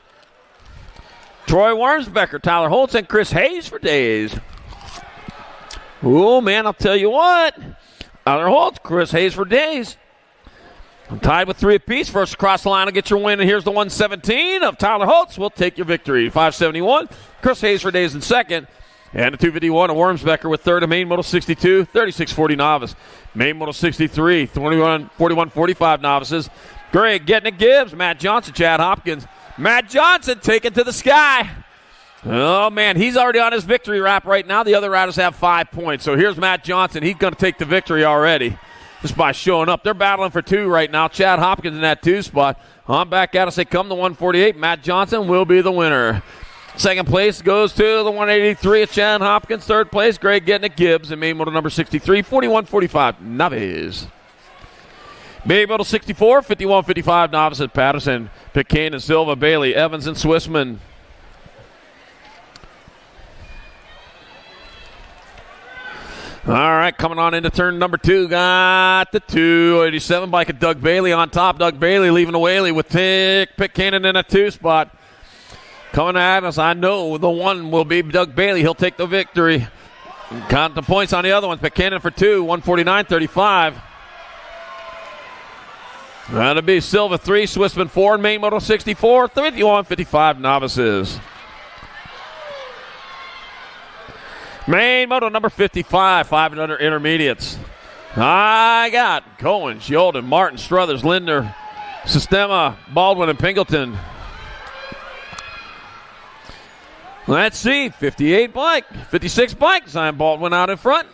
Troy Wormsbecker, Tyler Holtz, and Chris Hayes for days. Oh, man, I'll tell you what. Tyler Holtz, Chris Hayes for days. I'm tied with 3 apiece. First across the line will get your win, and here's the 117 of Tyler Holtz. Will take your victory. 571, Chris Hayes for days in second. And the 251 of Wormsbecker with third. A main moto 62, 36-40 novice. Main moto 63, 41-45 novices. Greg getting it Gibbs. Matt Johnson, Chad Hopkins. Matt Johnson taken to the sky. Oh, man, he's already on his victory lap right now. The other riders have 5 points. So here's Matt Johnson. He's going to take the victory already just by showing up. They're battling for 2 right now. Chad Hopkins in that 2 spot. On back at us. They come to 148. Matt Johnson will be the winner. Second place goes to the 183 of Chad Hopkins. Third place, Greg getting it Gibbs in main moto number 63, 41-45 novice. Main moto 64, 51-55 novices. Patterson, Pitcairn, and Silva, Bailey, Evans, and Swissman. All right, coming on into turn number 2. Got the 287 bike of Doug Bailey on top. Doug Bailey leaving the whaley with Pitcairn in a 2 spot. Coming at us, I know the one will be Doug Bailey. He'll take the victory. Count the points on the other ones. Pitcairn for 2, 149-35. That'll be Silva 3, Swissman 4, and main moto 64, 51-55 novices. Main moto number 55, 5 and under intermediates. I got Cohen, Sheldon, Martin, Struthers, Linder, Sistema, Baldwin, and Pingleton. Let's see, 58 bike, 56 bike. Zion Baldwin out in front.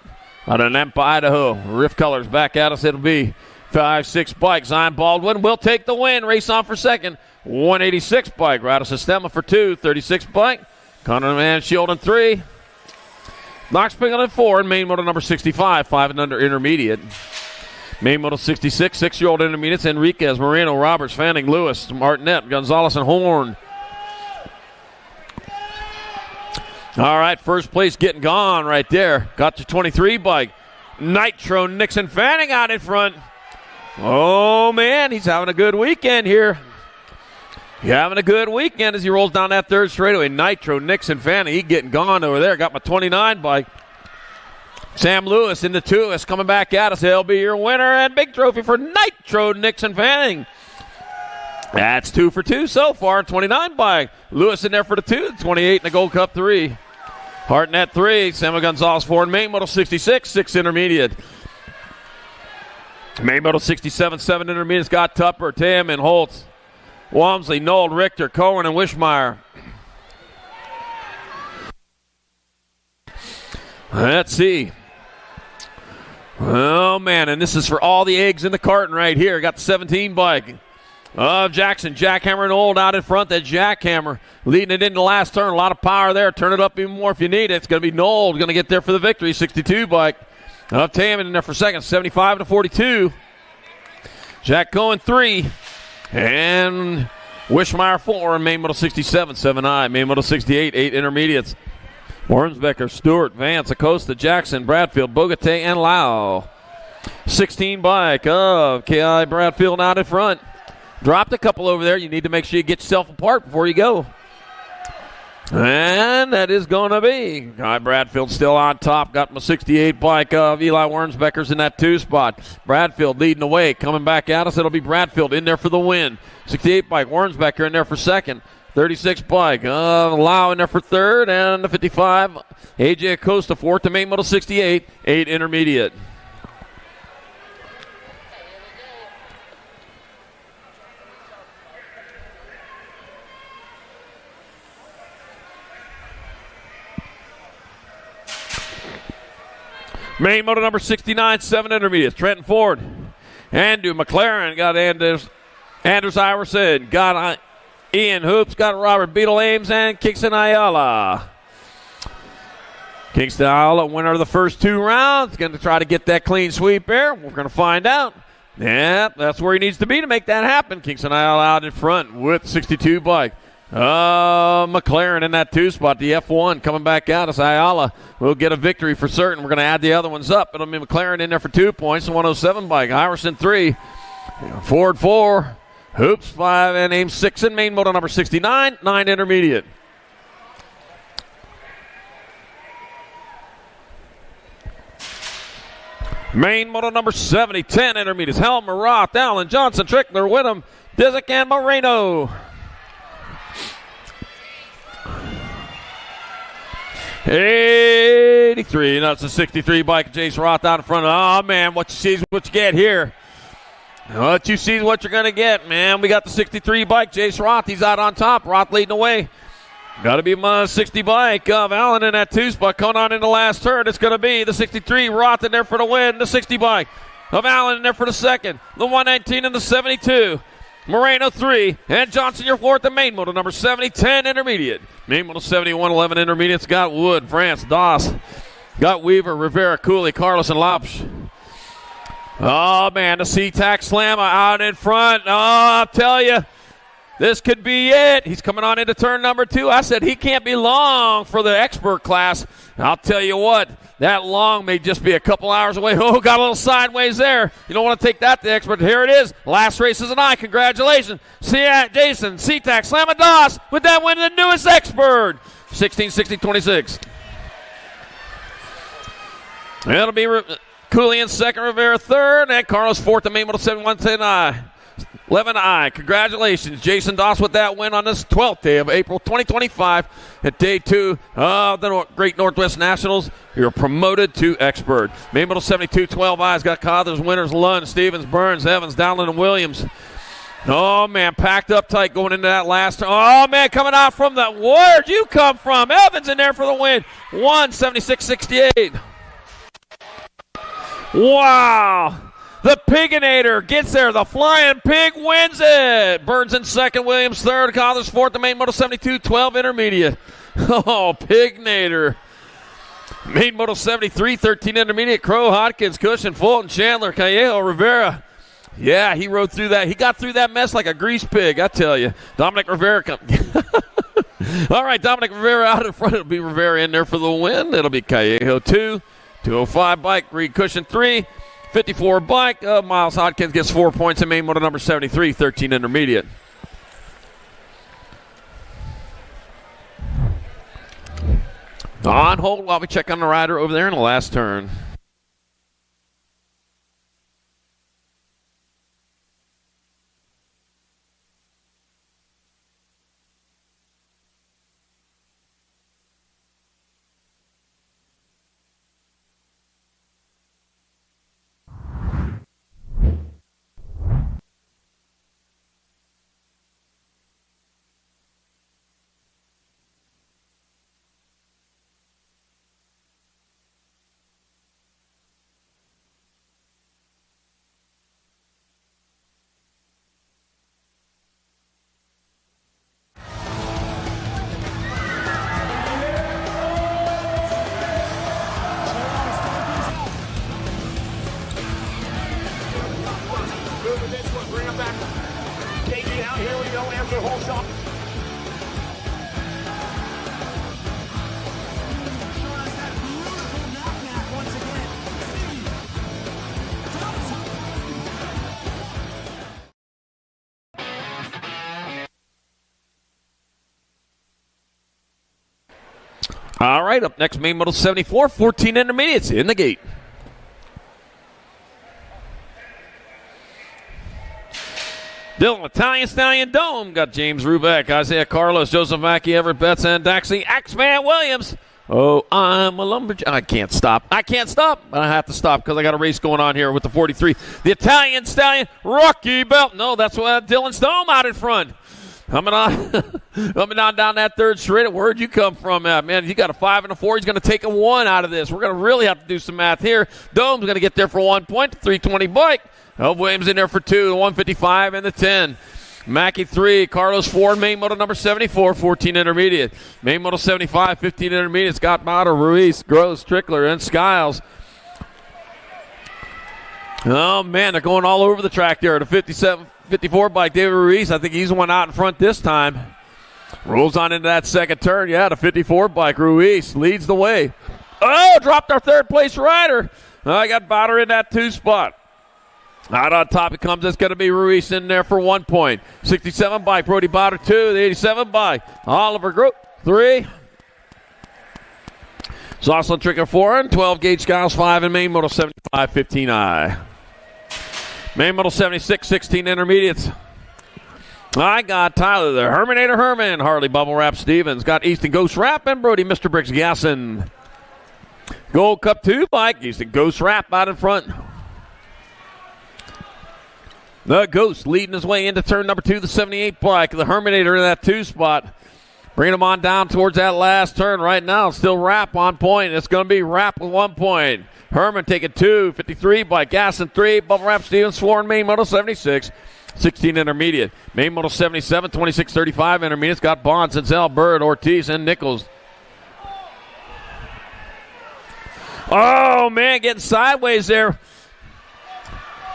Out of Nampa, Idaho. Riff Colors back at us. It'll be 5-6 bike. Zion Baldwin will take the win. Race on for second. 186 bike. Rado Sistema for 2. 36 bike. Connor Man Sheldon 3. Knox Pingleton 4. And main moto number 65. 5 and under intermediate. Main moto 66. 6-year-old intermediates. Enriquez, Moreno, Roberts, Fanning, Lewis, Martinet, Gonzalez, and Horn. All right, first place getting gone right there. Got your 23 bike. Nitro Nixon Fanning out in front. Oh, man, he's having a good weekend here. He's having a good weekend as he rolls down that third straightaway. Nitro Nixon Fanning, he getting gone over there. Got my 29 bike. Sam Lewis in the 2 is coming back at us. He'll be your winner, and big trophy for Nitro Nixon Fanning. That's 2 for 2 so far. 29 bike. Lewis in there for the 2. 28 in the Gold Cup 3. Hartnett 3. Samuel Gonzalez 4. And main moto 66. 6 intermediate. Main moto 67. 7 intermediates. Got Tupper, Tam, and Holtz. Walmsley, Noel, Richter, Cohen, and Wishmeyer. Let's see. Oh, man. And this is for all the eggs in the carton right here. Got the 17 bike. Jackson, Jackhammer and Old out in front. That Jackhammer leading it into the last turn. A lot of power there. Turn it up even more if you need it. It's going to be Noel going to get there for the victory. 62 bike. Tammon in there for second. 75-42. Jack Cohen 3. And Wishmeyer 4. And main moto 67. 7I. Main moto 68. 8 intermediates. Wormsbecker, Stewart, Vance, Acosta, Jackson, Bradfield, Bogate, and Lau. 16 bike of K.I. Bradfield out in front. Dropped a couple over there. You need to make sure you get yourself apart before you go. And that is going to be Guy Bradfield still on top. Got my 68 bike of Eli Wormsbecker's in that 2 spot. Bradfield leading the way. Coming back at us, it'll be Bradfield in there for the win. 68 bike, Wormsbecker in there for second. 36 bike. Lau in there for third, and the 55. AJ Acosta fourth to main model 68. 8 intermediate. Main motor number 69, 7 intermediates. Trenton Ford. Andrew McLaren got Anders Iverson. Got Ian Hoops. Got Robert Beetle Ames and Kingston Ayala. Kingston Ayala, winner of the first 2 rounds. Going to try to get that clean sweep here. We're going to find out. Yeah, that's where he needs to be to make that happen. Kingston Ayala out in front with 62 bike. McLaren in that 2 spot. The F1 coming back out as Ayala will get a victory for certain. We're going to add the other ones up. It'll be McLaren in there for 2 points. The 107 bike. Iverson 3. Ford 4. Hoops 5 and Ames 6 in main motor number 69. 9 intermediate. Main motor number 70. 10 intermediates. Helmer, Roth, Allen, Johnson, Trickler, Whittam, Disick, and Moreno. 83. That's a 63 bike. Jace Roth out in front. Oh, man, what you see is what you get here. What you see is what you're going to get, man. We got the 63 bike. Jace Roth, he's out on top. Roth leading the way. Got to be my 60 bike of Allen in that 2 spot. Coming on in the last turn. It's going to be the 63. Roth in there for the win. The 60 bike of Allen in there for the second. The 119 and the 72. Moreno 3, and Johnson your fourth, the main motor number 70, 10 intermediate. Main motor 71, 11 intermediates. Got Wood, France, Doss. Got Weaver, Rivera, Cooley, Carlos, and Lopes. Oh, man, the C-Tac Slammer out in front. Oh, I'll tell you, this could be it. He's coming on into turn number 2. I said he can't be long for the expert class. I'll tell you what, that long may just be a couple hours away. Oh, got a little sideways there. You don't want to take that to expert. Here it is. Last race is an eye. Congratulations. Jason C-Tac Slamados with that win, the newest expert. 16-16-26. It'll be Cooley in second, Rivera third, and Carlos fourth, the main model 71-10 11I. Congratulations, Jason Doss, with that win on this 12th day of April 2025 at day 2 of the Great Northwest Nationals. You're promoted to expert. Main model 72, 12I's got Cothers, winners, Lund, Stevens, Burns, Evans, Dowland, and Williams. Oh, man, packed up tight going into that last turn. Oh, man, coming out from the, where'd you come from? Evans in there for the win. 176-68. Wow. The Piginator gets there. The Flying Pig wins it. Burns in second, Williams third, Collins fourth, the main moto 72, 12 intermediate. Oh, Piginator. Main moto 73, 13 intermediate. Crow, Hodkins, Cushion, Fulton, Chandler, Callejo, Rivera. Yeah, he rode through that. He got through that mess like a grease pig, I tell you. Dominic Rivera. All right, Dominic Rivera out in front. It'll be Rivera in there for the win. It'll be Callejo 2, 205 bike, Reed Cushion 3. 54 bike. Miles Hodkins gets 4 points in main motor number 73, 13 intermediate. On hold while we check on the rider over there in the last turn. All right, up next, main model 74, 14 intermediates in the gate. Dylan Italian Stallion Dome. Got James Rubeck, Isaiah Carlos, Joseph Mackey, Everett Betts, and Daxley Axeman Williams. Oh, I'm a lumberjack. I can't stop. But I have to stop because I got a race going on here with the 43. The Italian Stallion Rocky Belt. No, that's what Dylan Stone out in front. Coming on down that third straight. Where'd you come from, man? You got a 5 and a 4. He's going to take a 1 out of this. We're going to really have to do some math here. Dome's going to get there for 1 point. 320 bike. Williams in there for 2. The 155 and the 10. Mackey 3, Carlos 4, main moto number 74, 14 intermediate. Main moto 75, 15 intermediate. Scott Mater, Ruiz, Gross, Trickler, and Skiles. Oh, man, they're going all over the track there. The 54 bike, David Ruiz. I think he's the one out in front this time. Rolls on into that second turn. Yeah, the 54 bike, Ruiz leads the way. Oh, dropped our third place rider. I got Mater in that 2 spot. Out on top it comes. It's going to be Ruiz in there for 1 point. 67 bike, Brody Botter 2. The 87 bike, Oliver Group 3. Zoslin Tricker 4 and 12 gauge Skiles 5 and main moto 75 15I. Main moto 76 16 intermediates. I got Tyler the Herminator Herman, Harley Bubble Wrap Stevens, got Easton Ghost Wrap and Brody Mr. Bricks Gasson. Gold Cup 2 bike, Easton Ghost Wrap out in front. The Ghost leading his way into turn number 2, the 78 bike. The Herminator in that 2 spot. Bringing him on down towards that last turn right now. Still Wrap on point. It's going to be Wrap with 1 point. Herman taking 2, 53 bike. Gasson 3, Bubble Wrap Stevens 4, and main moto 76. 16 intermediate. Main moto 77, 26, 35 intermediates. Got Bond, Zenzel, Bird, Ortiz, and Nichols. Oh, man, getting sideways there.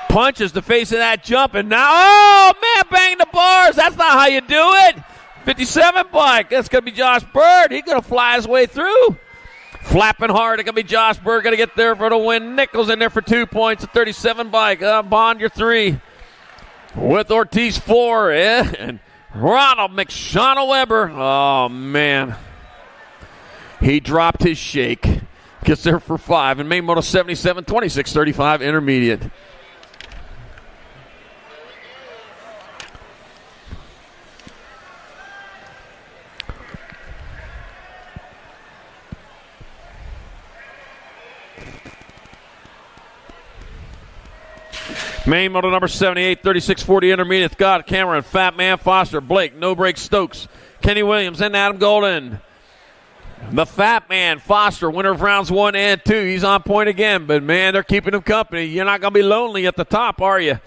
Punches the face of that jump, and now, oh, man, bang the bars. That's not how you do it. 57 bike. That's going to be Josh Bird. He's going to fly his way through. Flapping hard. It's going to be Josh Bird going to get there for the win. Nichols in there for 2 points. A 37 bike. Bond, your 3. With Ortiz 4. And Ronald McShauna Weber. Oh, man. He dropped his shake. Gets there for 5. And main moto 77, 26, 35 intermediate. Main moto number 78, 3640 intermediate. Scott Cameron, Fat Man Foster, Blake, No Break Stokes, Kenny Williams, and Adam Golden. The Fat Man Foster, winner of rounds 1 and 2. He's on point again, but man, they're keeping him company. You're not going to be lonely at the top, are you?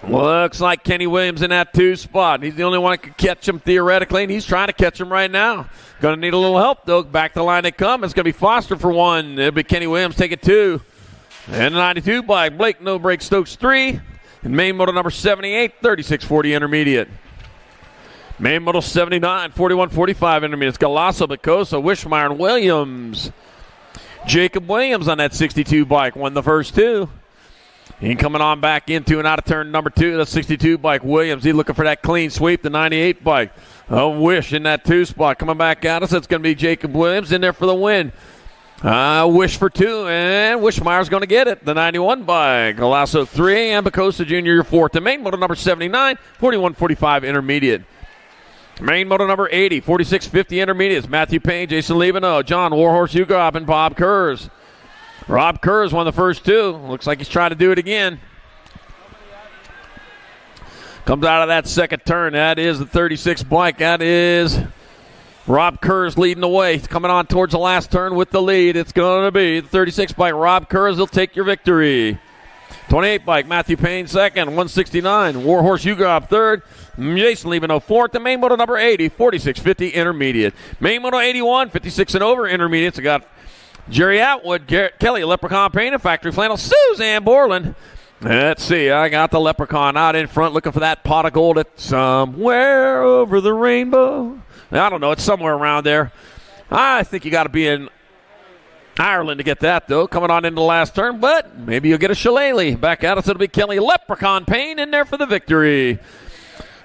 Looks like Kenny Williams in that 2 spot. He's the only one that can catch him theoretically, and he's trying to catch him right now. Going to need a little help, though. Back to the line they come. It's going to be Foster for 1. It'll be Kenny Williams taking 2. And the 92 by Blake No Break Stokes 3. And main moto number 78, 3640 intermediate. Main moto 79, 4145 intermediate. It's Galasso, Bacosa, Wishmeyer, and Williams. Jacob Williams on that 62 bike won the first 2. He coming on back into and out of turn number 2. The 62 bike Williams. He's looking for that clean sweep. The 98 bike. Wish in that 2 spot. Coming back at us. It's going to be Jacob Williams in there for the win. Wish for 2, and Wishmeyer's going to get it. The 91 by Galasso 3, and Bacosa Jr. your 4th. The main moto number 79, 4145 intermediate. Main moto number 80, 4650 intermediates. Matthew Payne, Jason Lebano, John Warhorse Hugop, and Bob Kurz. Rob Kurz won the first 2. Looks like he's trying to do it again. Comes out of that second turn. That is the 36 bike. That is Rob Kurz leading the way. He's coming on towards the last turn with the lead. It's going to be the 36 bike. Rob Kurz will take your victory. 28 bike, Matthew Payne second. 169, Warhorse Hugop third. Jason Lebano fourth. The main moto number 80, 4650 intermediate. Main moto 81, 56 and over intermediates. I got Jerry Atwood, Kelly Leprechaun Payne, and Factory Flannel, Suzanne Borland. Let's see, I got the Leprechaun out in front looking for that pot of gold at somewhere over the rainbow. I don't know. It's somewhere around there. I think you got to be in Ireland to get that, though, coming on into the last turn. But maybe you'll get a shillelagh. Back at us, it'll be Kelly Leprechaun Payne in there for the victory.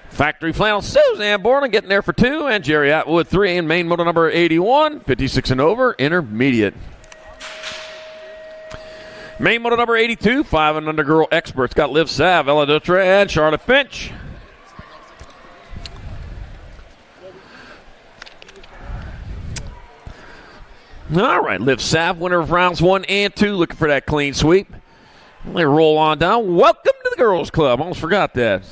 Factory Flannel, Suzanne Borland getting there for 2. And Jerry Atwood 3. And main moto number 81, 56 and over, intermediate. Main model number 82, 5 and under girl experts. Got Liv Sav, Ella Dutra, and Charlotte Finch. All right, Liv Sav, winner of rounds 1 and 2, looking for that clean sweep. They roll on down. Welcome to the girls' club. Almost forgot that.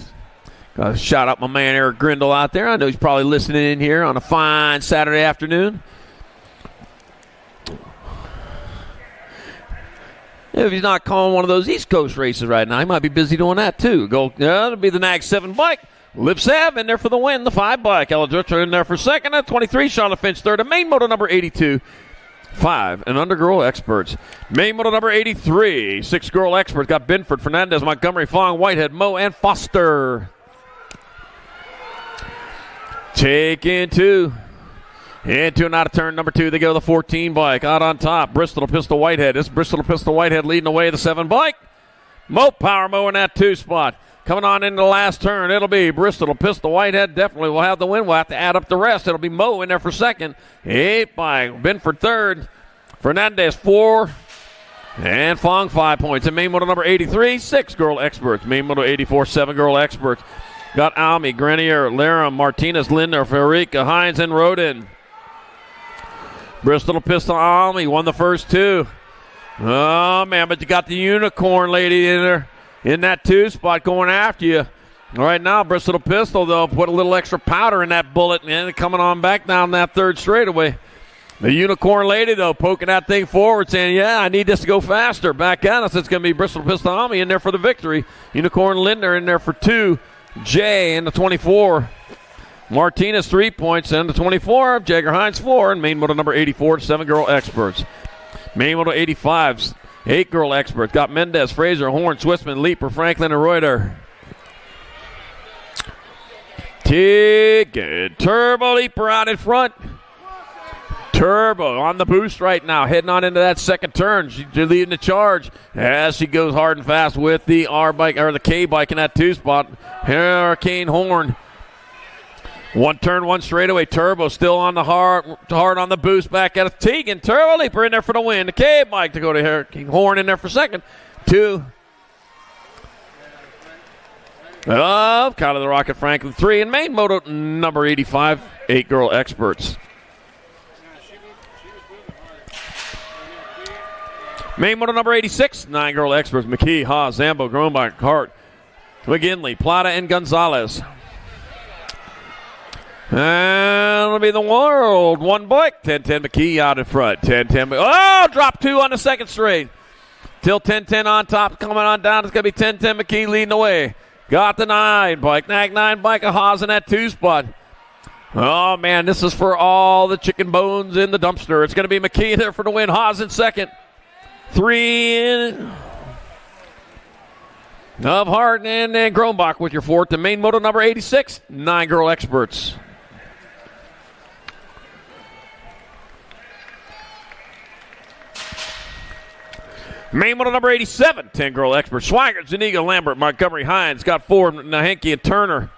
Got to shout out my man Eric Grindle out there. I know he's probably listening in here on a fine Saturday afternoon. If he's not calling one of those East Coast races right now, he might be busy doing that too. It'll be the Nag 7 bike. Liv Sav in there for the win. The 5 bike. Ella Dutcher in there for second. At 23, Charlotte Finch third. And main motor number 82, 5 and under girl experts. Main motor number 83, 6 girl experts. Got Binford, Fernandez, Montgomery, Fong, Whitehead, Moe, and Foster. Taking 2. Into and out of turn number 2, they go the 14 bike. Out on top, Bristol to Pistol Whitehead. This Bristol to Pistol Whitehead leading away the 7 bike. Power Moe in that 2 spot. Coming on into the last turn, it'll be Bristol to Pistol Whitehead. Definitely will have the win. We'll have to add up the rest. It'll be Moe in there for second. 8 bike. Binford third. Fernandez 4. And Fong 5 points. And main motor number 83, 6 girl experts. Main motor 84, 7 girl experts. Got Almy, Grenier, Laram, Martinez, Lindner, Farica, Hines, and Rodin. Bristol Pistol Almy won the first 2. Oh, man, but you got the unicorn lady in there in that 2 spot going after you. Right now, Bristol Pistol, though, put a little extra powder in that bullet and coming on back down that 3rd straightaway. The unicorn lady, though, poking that thing forward, saying, yeah, I need this to go faster. Back at us, it's going to be Bristol Pistol Almy in there for the victory. Unicorn Lindner in there for 2. Jay in the 24. Martinez 3 points and the 24. Jagger Hines 4. And main motor number 84, 7 girl experts. Main motor 85, 8 girl experts. Got Mendez, Fraser, Horn, Swissman, Leaper, Franklin, and Reuter. Ticket. Turbo Leaper out in front. Turbo on the boost right now, heading on into that second turn. She's leading the charge as she goes hard and fast with the R bike or the K bike in that 2 spot. Hurricane Horn. 1 turn, 1 straightaway. Turbo still on the hard on the boost back at a Teagan. Turbo Leaper in there for the win. The K bike to go to Hurricane Horn in there for second. 2. Kind of the Rocket Franklin 3 and main moto number 85, 8 girl experts. Main motor number 86, 9 girl experts. McKee, Haas, Zambo, Grombach, Hart, McGinley, Plata, and Gonzalez. And it'll be the world 1 bike. 10-10 McKee out in front. 10-10. Oh, drop 2 on the second straight. Till 10-10 on top. Coming on down. It's going to be 10-10 McKee leading the way. Got the 9 bike. Nag 9 bike of Haas in that 2 spot. Oh, man, this is for all the chicken bones in the dumpster. It's going to be McKee there for the win. Haas in second. 3 of Hart and Grombach with your 4th. The main moto number 86, 9 girl experts. Main moto number 87, 10 girl experts. Swigert, Zuniga, Lambert, Montgomery, Hines. Got 4, Nahenke and Turner.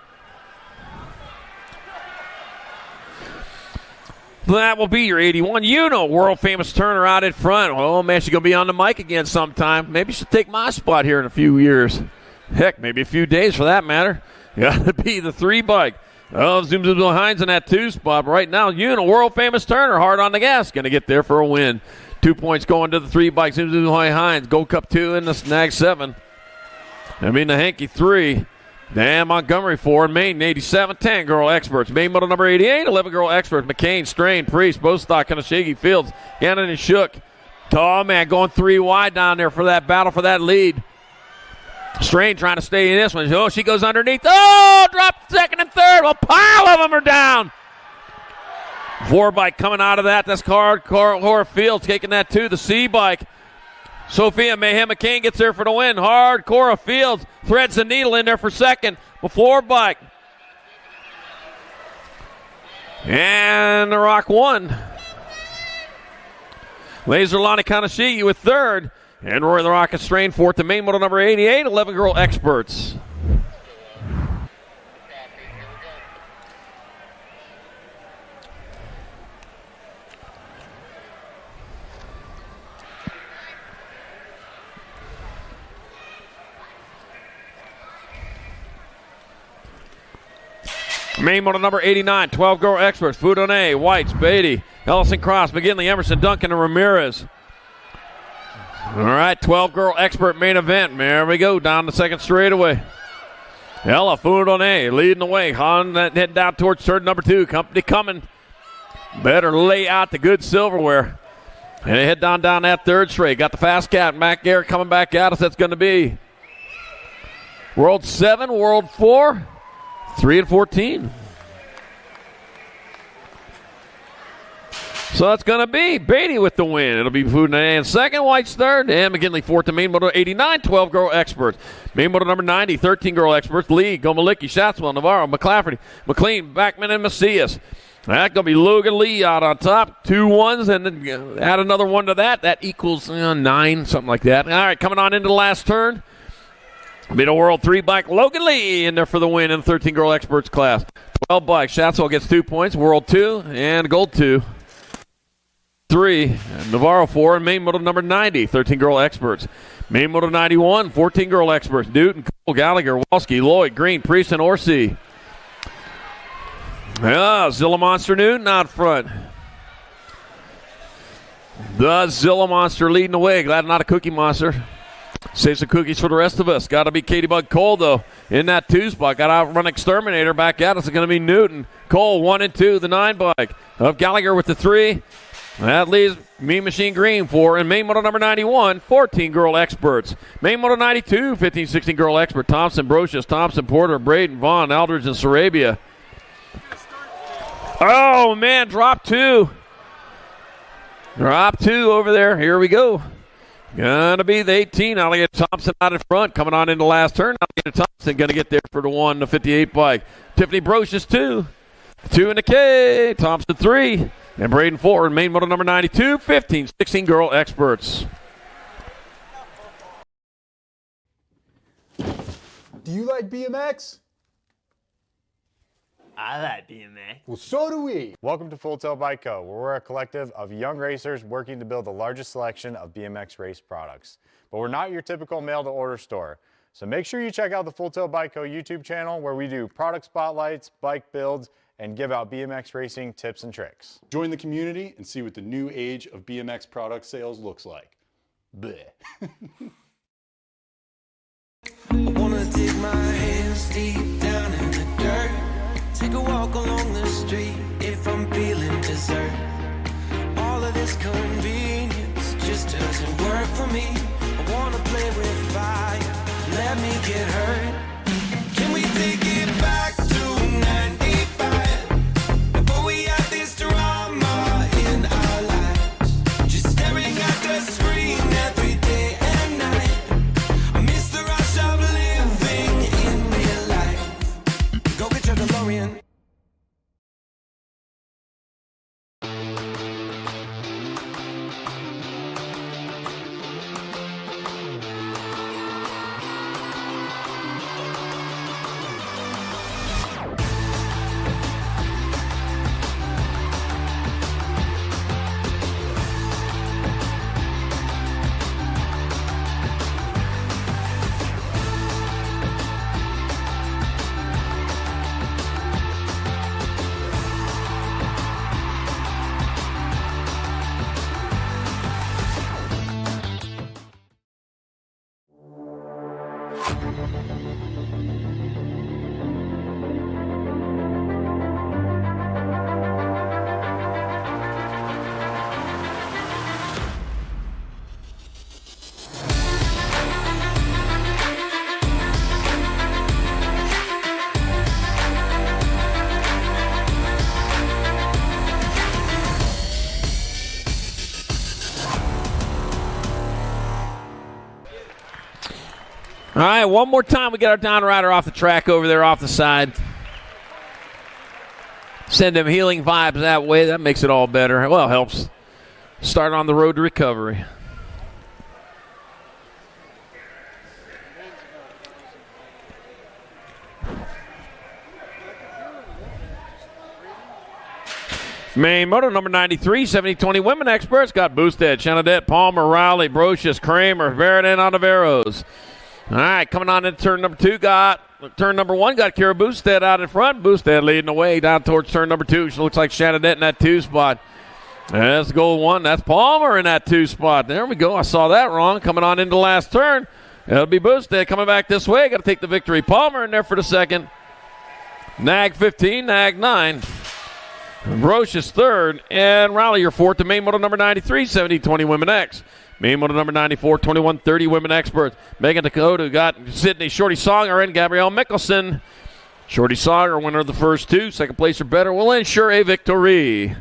That will be your 81. You know, world famous Turner out in front. Oh, man, she's going to be on the mic again sometime. Maybe she'll take my spot here in a few years. Heck, maybe a few days for that matter. Got to be the 3 bike. Oh, Zoom Hines in that 2 spot. Right now, you know, world famous Turner hard on the gas. Going to get there for a win. 2 points going to the 3 bike. Zoom Hines. Gold Cup 2 in the Snag 7. I mean, the Hankey 3. Dan Montgomery 4 and Maine 87, 10 girl experts. Main moto number 88, 11 girl experts. McCain, Strain, Priest, Bostock, Kanashigi, Fields, Gannon, and Shook. Oh, man, going 3 wide down there for that battle for that lead. Strain trying to stay in this one. Oh, she goes underneath. Oh, dropped 2nd and 3rd. A pile of them are down. 4 bike coming out of that. That's Hardcore Fields taking that too. The C bike. Sophia Mayhem McCain gets there for the win. Hardcore Fields threads the needle in there for second. Before bike. And the Rock 1. Laser Lonnie Kanashigi with 3rd. And Roy the Rocket Strain 4th. The main moto number 88, 11 girl experts. Main motor number 89, 12 girl experts. Foudonnet, Whites, Beatty, Ellison Cross, McGinley, Emerson, Duncan, and Ramirez. All right, 12 girl expert main event. There we go, down the second straightaway. Ella Foudonnet leading the way. On heading down towards turn number 2. Company coming. Better lay out the good silverware. And they head down that third straight. Got the fast cat, Matt Garrett, coming back at us. That's going to be World 7, World 4, 3 and 14. So that's going to be Beatty with the win. It'll be Foudonnet in second, White's third, and McGinley fourth to main motor 89, 12 girl experts. Main motor number 90, 13 girl experts. Lee, Gomalicki, Shatswell, Navarro, McClafferty, McLean, Backman, and Macias. That's going to be Logan Lee out on top. 2 1s, and then add another one to that. That equals 9, something like that. All right, coming on into the last turn. Middle World 3 bike, Logan Lee in there for the win in the 13 girl experts class. 12 bike, Shatswell gets 2 points. World 2 and Gold 2. 3, Navarro 4, and main motor number 90, 13 girl experts. Main motor 91, 14 girl experts. Newton, Cole, Gallagher, Walski, Lloyd, Green, Priest, and Orsi. Zilla Monster Newton out front. The Zilla Monster leading the way. Glad not a Cookie Monster. Save some cookies for the rest of us. Got to be Katie Bug Cole, though, in that 2 spot. Got to outrun Exterminator. Back at us. It's going to be Newton. Cole, 1 and 2, the 9 bike. Of Gallagher with the 3. That leaves Mean Machine Green 4, and main motor number 91, 14 girl experts. Main motor 92, 15, 16 girl expert. Thompson, Brocious, Thompson, Porter, Braden, Vaughn, Aldridge, and Sarabia. Oh, man, drop 2. Drop 2 over there. Here we go. Gonna be the 18. Alligator Thompson out in front. Coming on into the last turn. Alligator Thompson gonna get there for the 1, the 58 bike. Tiffany Brocious 2. 2 in the K. Thompson 3. And Braden 4 in main motor number 92, 15, 16 girl experts. Do you like BMX? I like BMX. Well, so do we. Welcome to Full Tilt Bike Co., where we're a collective of young racers working to build the largest selection of BMX race products. But we're not your typical mail-to-order store. So make sure you check out the Full Tilt Bike Co. YouTube channel, where we do product spotlights, bike builds, and give out BMX racing tips and tricks. Join the community and see what the new age of BMX product sales looks like. Bleh. I wanna dig my hands deep down in the dirt. Take a walk along the street if I'm feeling dessert. All of this convenience just doesn't work for me. I wanna play with fire, let me get hurt. Can we take it back to 95? Before we had this drama in our lives, just staring at the screen every day and night. I miss the rush of living in real life. Go get your DeLorean. All right, one more time. We get our down rider off the track over there off the side. Send them healing vibes that way. That makes it all better. Well, helps start on the road to recovery. Main motor number 93, 70-20 women experts. Got Boosted, Shanadette, Palmer, Rowley, Brocious, Kramer, Veridan, Ontiveros. All right, coming on into turn number 2, got turn number 1, got Kara Boostad out in front. Boostad leading the way down towards turn number 2. She looks like Shanadette in that 2 spot. That's goal 1. That's Palmer in that 2 spot. There we go. I saw that wrong. Coming on into the last turn. It'll be Boostad coming back this way. Got to take the victory. Palmer in there for the second. Nag 15, Nag 9. Roche is third. And Rowley, your fourth. The main moto number 93, 70-20 Women X. Main moto number 94, 21-30 Women Experts. Megan Dakota got Sydney Shorty Songer and Gabrielle Mickelson. Shorty Songer, winner of the first 2. Second place or better will ensure a victory.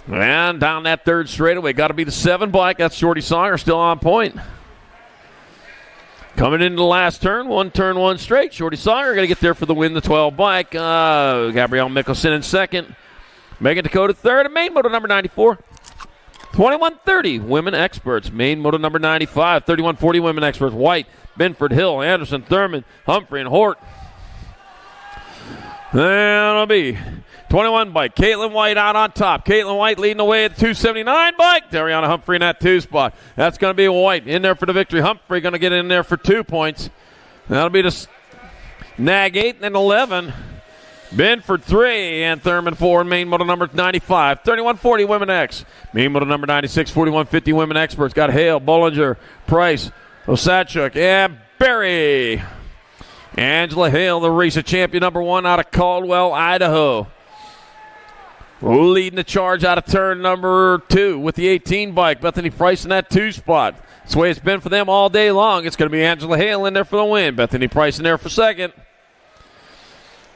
And down that third straightaway, got to be the 7 bike. That's Shorty Songer still on point. Coming into the last turn, 1 straight. Shorty Songer going to get there for the win, the 12 bike. Gabrielle Mickelson in second. Megan Dakota third. And main moto number 94, 21-30 Women Experts. Main moto number 95, 31-40 Women Experts. White, Benford, Hill, Anderson, Thurman, Humphrey, and Hort. That'll be 21 bike. Caitlin White out on top. Caitlin White leading the way at the 279 bike. Dariana Humphrey in that 2 spot. That's going to be White in there for the victory. Humphrey going to get in there for 2 points. That'll be the Nag 8 and 11. Benford 3 and Thurman 4 in main moto number 95. 31-40 Women X. Main moto number 96, 41-50 Women Experts. Got Hale, Bollinger, Price, Osachuk, and Berry. Angela Hale, the race champion number 1 out of Caldwell, Idaho. Leading the charge out of turn number 2 with the 18 bike. Bethany Price in that 2 spot. That's the way it's been for them all day long. It's going to be Angela Hale in there for the win. Bethany Price in there for second.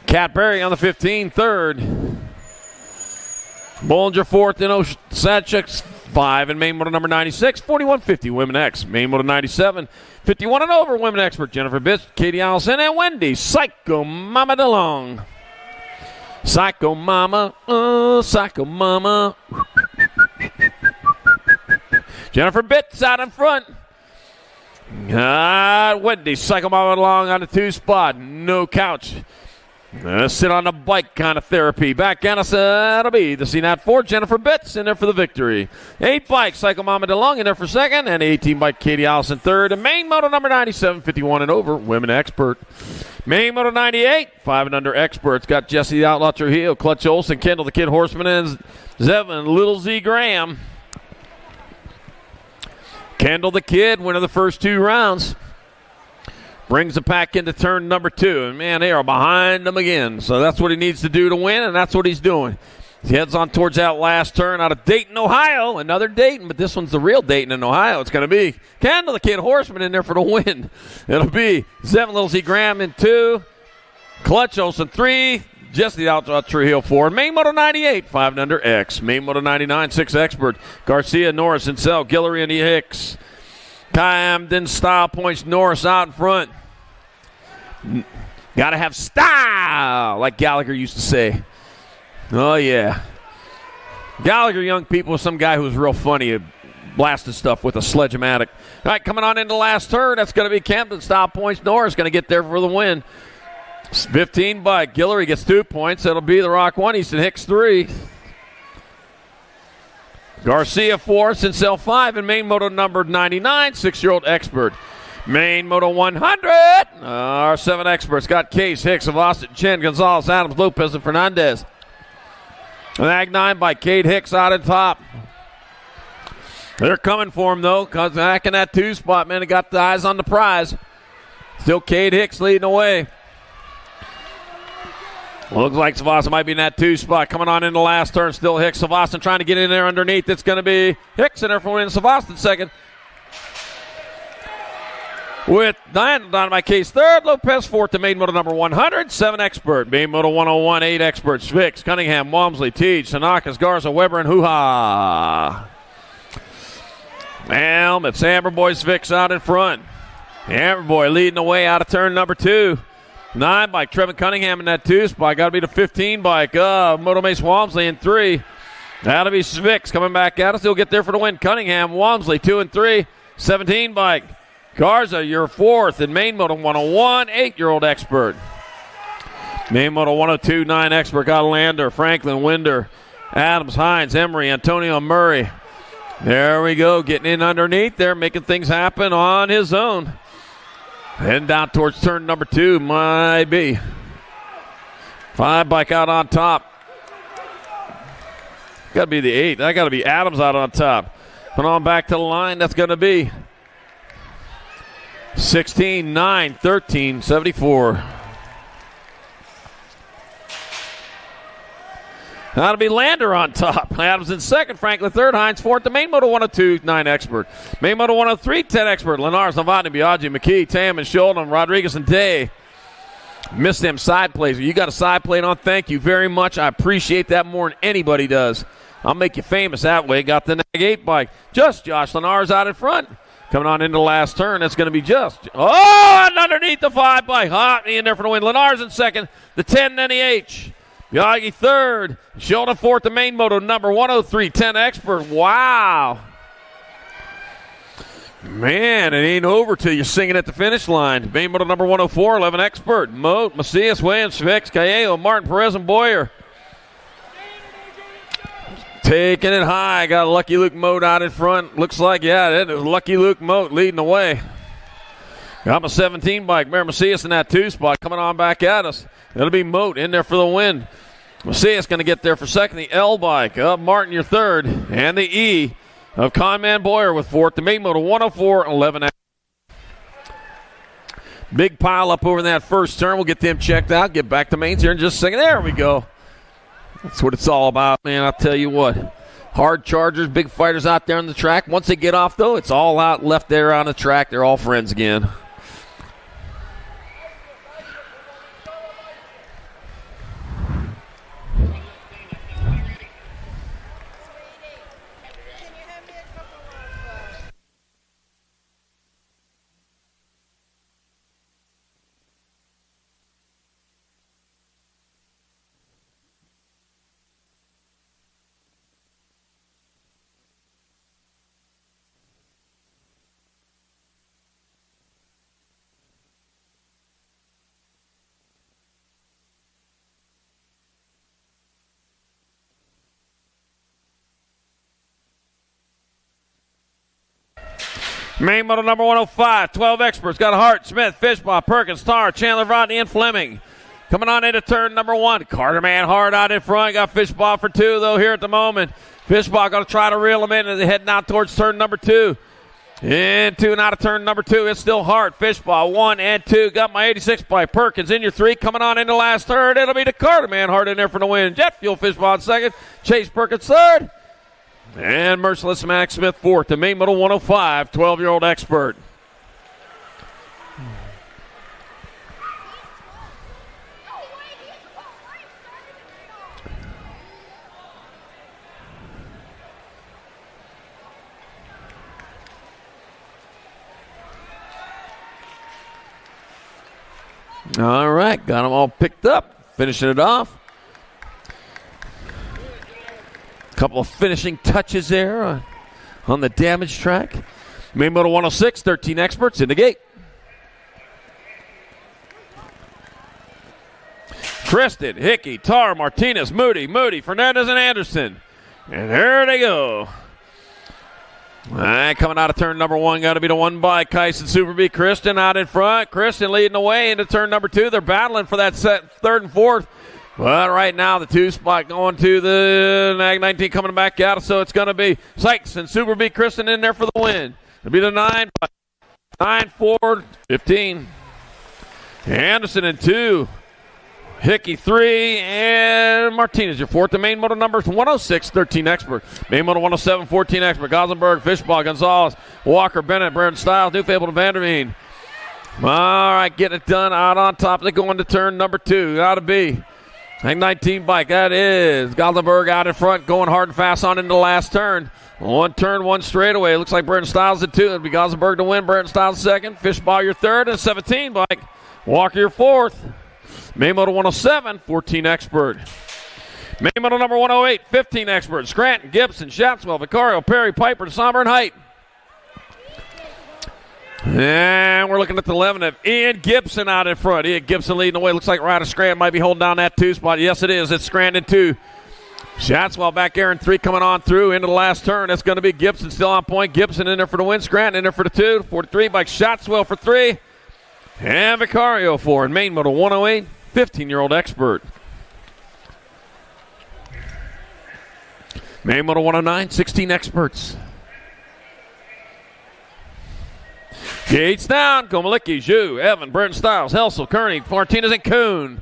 Kat Berry on the 15, third. Bollinger fourth and Osachuk 5 in main moto number 96, 41-50 Women X. Main moto 97, 51 and over Women Expert. Jennifer Bitch, Katie Allison, and Wendy Psycho Mama DeLong. Psycho Mama, Psycho Mama. Jennifer Bitts out in front. Wendy Psycho Mama DeLong on the 2 spot. No couch. Sit on the bike kind of therapy. Back on us, that'll be the C-Nat 4. Jennifer Bitts in there for the victory. 8 bike, Psycho Mama DeLong in there for second. And 18 bike, Katie Allison third. And main moto number 97, 51 and over, Women Expert. Main moto 98, 5 and under Experts. Got Jesse the Outlaw Trujillo, Clutch Olson, Kendall the Kid Horseman, and Zevin Little Z Graham. Kendall the Kid, winner of the first 2 rounds. Brings the pack into turn number 2. And, man, they are behind them again. So that's what he needs to do to win, and that's what he's doing. He heads on towards that last turn out of Dayton, Ohio. Another Dayton, but this one's the real Dayton in Ohio. It's going to be Kendall, the Kid Horseman, in there for the win. It'll be Zevin Little Z Graham in 2. Clutch Olson 3. Jesse the Outlaw Trujillo 4. Main moto 98, 5 and under X. Main moto 99, 6 Expert. Garcia, Norris, and Sell. Guillory and Hicks. Camden style points Norris out in front. Got to have style, like Gallagher used to say. Oh, yeah. Gallagher, young people, was some guy who was real funny. Blasted stuff with a sledge-o-matic. All right, coming on into the last turn. That's going to be Camden style points. Norris going to get there for the win. 15 by Guillory gets 2 points. That'll be the Rock 1. Easton Hicks 3. Garcia 4. Sincel 5. And main moto number 99, 6-year-old Expert. Main moto 100. Our 7 Experts got Case, Hicks, Avosset, Chen, Gonzalez, Adams, Lopez, and Fernandez. Mag 9 by Cade Hicks out on top. They're coming for him, though, because back in that 2 spot, man, they got the eyes on the prize. Still Cade Hicks leading the way. Looks like Savassan might be in that 2 spot. Coming on in the last turn, still Hicks. Savassan trying to get in there underneath. It's going to be Hicks in there for winning. Savassan second. With Diana Dynamite Case third, Lopez fourth to main moto number 100, 7 Expert. Main moto 101, 8 Experts. Vicks, Cunningham, Walmsley, Teach, Sanakas, Garza, Weber, and Hoo-Ha. Well, it's Amber Boy's Vicks out in front. Amber Boy leading the way out of turn number 2. 9 bike, Trevin Cunningham in that 2 spot. Got to be the 15 bike, Moto Mace Walmsley in 3. That'll be Vicks coming back at us. He'll get there for the win. Cunningham, Walmsley 2 and 3. 17 bike. Garza, your 4th in main moto 101, 8-year-old Expert. Main moto 102, 9 Expert. Got Lander, Franklin, Winder, Adams, Hines, Emery, Antonio Murray. There we go, getting in underneath there, making things happen on his own. Heading down towards turn number 2, might be. 5 bike out on top. Got to be the 8. That got to be Adams out on top. Put on back to the line. That's going to be 16, 9, 13, 74. That'll be Lander on top. Adams in second. Franklin third. Hines fourth. The main moto 102, 9 Expert. Main moto 103, 10 Expert. Lenars, Novotny, Biaggi, McKee, Tam, and Sholden, Rodriguez, and Day. Missed them side plays. You got a side plate on. Thank you very much. I appreciate that more than anybody does. I'll make you famous that way. Got the Nag 8 bike. Just Josh Lenars out in front. Coming on into the last turn. That's going to be just. Oh, and underneath the 5 bike. Hot in there for the win. Lenars in second. The 10 and the H. Biaggi third. Sholden fourth. The main moto number 103. 10 Expert. Wow. Man, it ain't over till you're singing at the finish line. Main moto number 104. 11 Expert. Moat, Macias, Williams, Fix, Callejo, Martin, Perez, and Boyer. Taking it high. Got a Lucky Luke Moat out in front. Looks like, yeah, it was Lucky Luke Moat leading the way. Got my 17 bike. Mary Macias in that 2 spot coming on back at us. It'll be Moat in there for the win. Macias going to get there for second. The L bike up. Martin, your third. And the E of Conman Boyer with fourth. The main moto 104, 11. Big pile up over in that first turn. We'll get them checked out. Get back to mains here in just a second. There we go. That's what it's all about, man. I'll tell you what. Hard chargers, big fighters out there on the track. Once they get off, though, it's all out left there on the track. They're all friends again. Main moto number 105, 12 Experts. Got Hart, Smith, Fishbaugh, Perkins, Tar, Chandler, Rodney, and Fleming. Coming on into turn number 1. Carterman hard out in front. Got Fishbaugh for 2, though, here at the moment. Fishbaugh going to try to reel him in as they head out towards turn number 2. Into and out of turn number 2. It's still Hart. Fishbaugh 1 and 2. Got my 86 by Perkins in your 3. Coming on into last third. It'll be the Carterman hard in there for the win. Jet Fuel Fishbaugh in second. Chase Perkins third. And Merciless Max Smith fourth. The main moto 105, 12-year-old Expert. All right, got them all picked up. Finishing it off. Couple of finishing touches there on the damage track. Main moto 106, 13 Experts in the gate. Kristen, Hickey, Tar, Martinez, Moody, Fernandez, and Anderson. And there they go. All right, coming out of turn number 1, got to be the 1 by Kyson Super B. Kristen out in front. Kristen leading the way into turn number 2. They're battling for that set, 3rd and 4th. But right now, the 2 spot going to the Nag 19 coming back out. So it's going to be Sykes and Super B. Kristen in there for the win. It'll be the 9, 4, 15. Anderson in 2. Hickey 3. And Martinez, your 4th. The main moto numbers 106, 13 Expert. Main moto 107, 14 Expert. Gossenberg, Fishbaugh, Gonzalez, Walker, Bennett, Brandon Stiles, New Fable, and Vanderveen. All right, getting it done out on top. They go into turn number 2. Got to be Nag 19 bike, that is Gossenberg out in front, going hard and fast on into the last turn. 1 turn, 1 straightaway. Looks like Brandon Stiles at 2. It'll be Gossenberg to win. Brandon Stiles second. Fishbaugh your 3rd, and 17 bike. Walker your 4th. Main moto 107, 14 Expert. Main moto number 108, 15 Expert. Scranton, Gibson, Shatswell, Vicario, Perry, Piper, Somber, and Height. And we're looking at the 11 of Ian Gibson out in front. Ian Gibson leading the way. Looks like Ryder Scranton might be holding down that 2 spot. Yes, it is. It's Scranton 2. Shatswell back there in 3 coming on through into the last turn. That's going to be Gibson still on point. Gibson in there for the win. Scranton in there for the 2. 43 by Shatswell for 3. And Vicario for in main moto 108, 15-year-old expert. Main moto 109, 16 experts. Gates down. Komalicki, Zhu, Evan, Burton Stiles, Helsel, Kearney, Martinez, and Kuhn.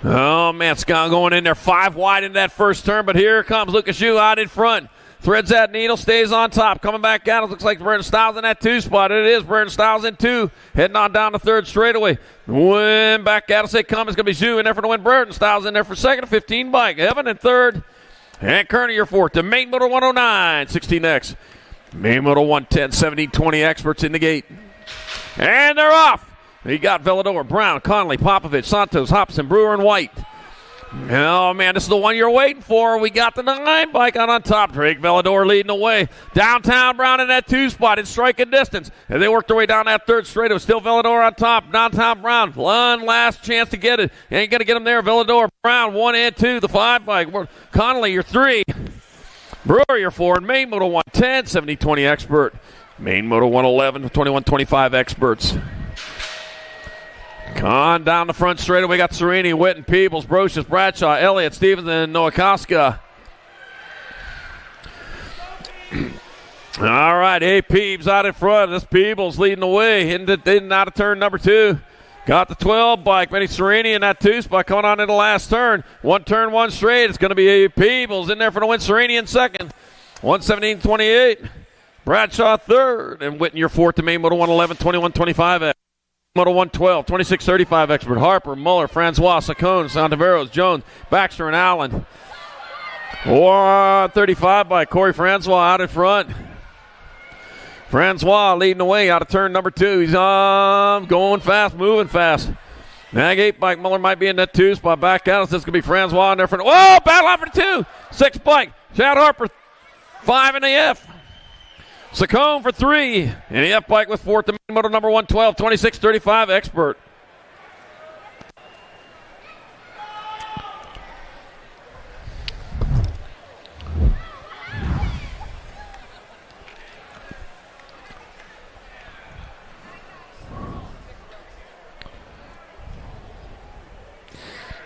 Oh, man, Scott going in there 5 wide in that first turn, but here comes Lucas Zhu out in front. Threads that needle, stays on top. Coming back out, it looks like Burton Stiles in that 2 spot. It is Burton Stiles in 2. Heading on down the 3rd straightaway. When back out, they come. It's going to be Zhu in there for the win. Burton Stiles in there for 2nd, 15 bike. Evan in 3rd. And Kearney, your 4th. To main motor 109, 16X. Main motor 110, 17, 20 experts in the gate. And they're off. You got Vellador, Brown, Connolly, Popovich, Santos, Hobson, Brewer, and White. Oh, man, this is the one you're waiting for. We got the 9 bike on top. Drake Vellador leading the way. Downtown Brown in that 2 spot in striking distance. And they worked their way down that 3rd straight. It was still Vellador on top. Downtown Brown, one last chance to get it. Ain't going to get him there. Vellador, Brown, 1 and 2, the 5 bike. Connolly, your 3. Brewer, your 4. And main moto 110, 70-20 expert. Main moto 111, 21-25 experts. On down the front straight, we got Serini, Witten, Peebles, Brocious, Bradshaw, Elliott, Stevens, and Noah Koska. All right, Peebles out in front. This Peebles leading the way in out of turn number 2. Got the 12 bike, Benny Serini in that 2 spot coming on in the last turn. 1 turn, 1 straight. It's going to be Peebles in there for the win. Serini in 2nd. 117.28. Bradshaw 3rd. And Witten your 4th to main moto 111, 21-25. Moto 112, 26-35 expert. Harper, Muller, Francois, Saccone, Santaveros, Jones, Baxter, and Allen. 135 by Corey Francois out in front. Francois leading the way out of turn number 2. He's going fast, moving fast. Nag 8 bike. Muller might be in that 2 spot. Back out. This is going to be Francois in there for whoa! Battle out for 2. 6 bike. Chad Harper, 5 in the F. Saccone for 3. And the F bike with 4th to main moto number 112, 26-35 expert.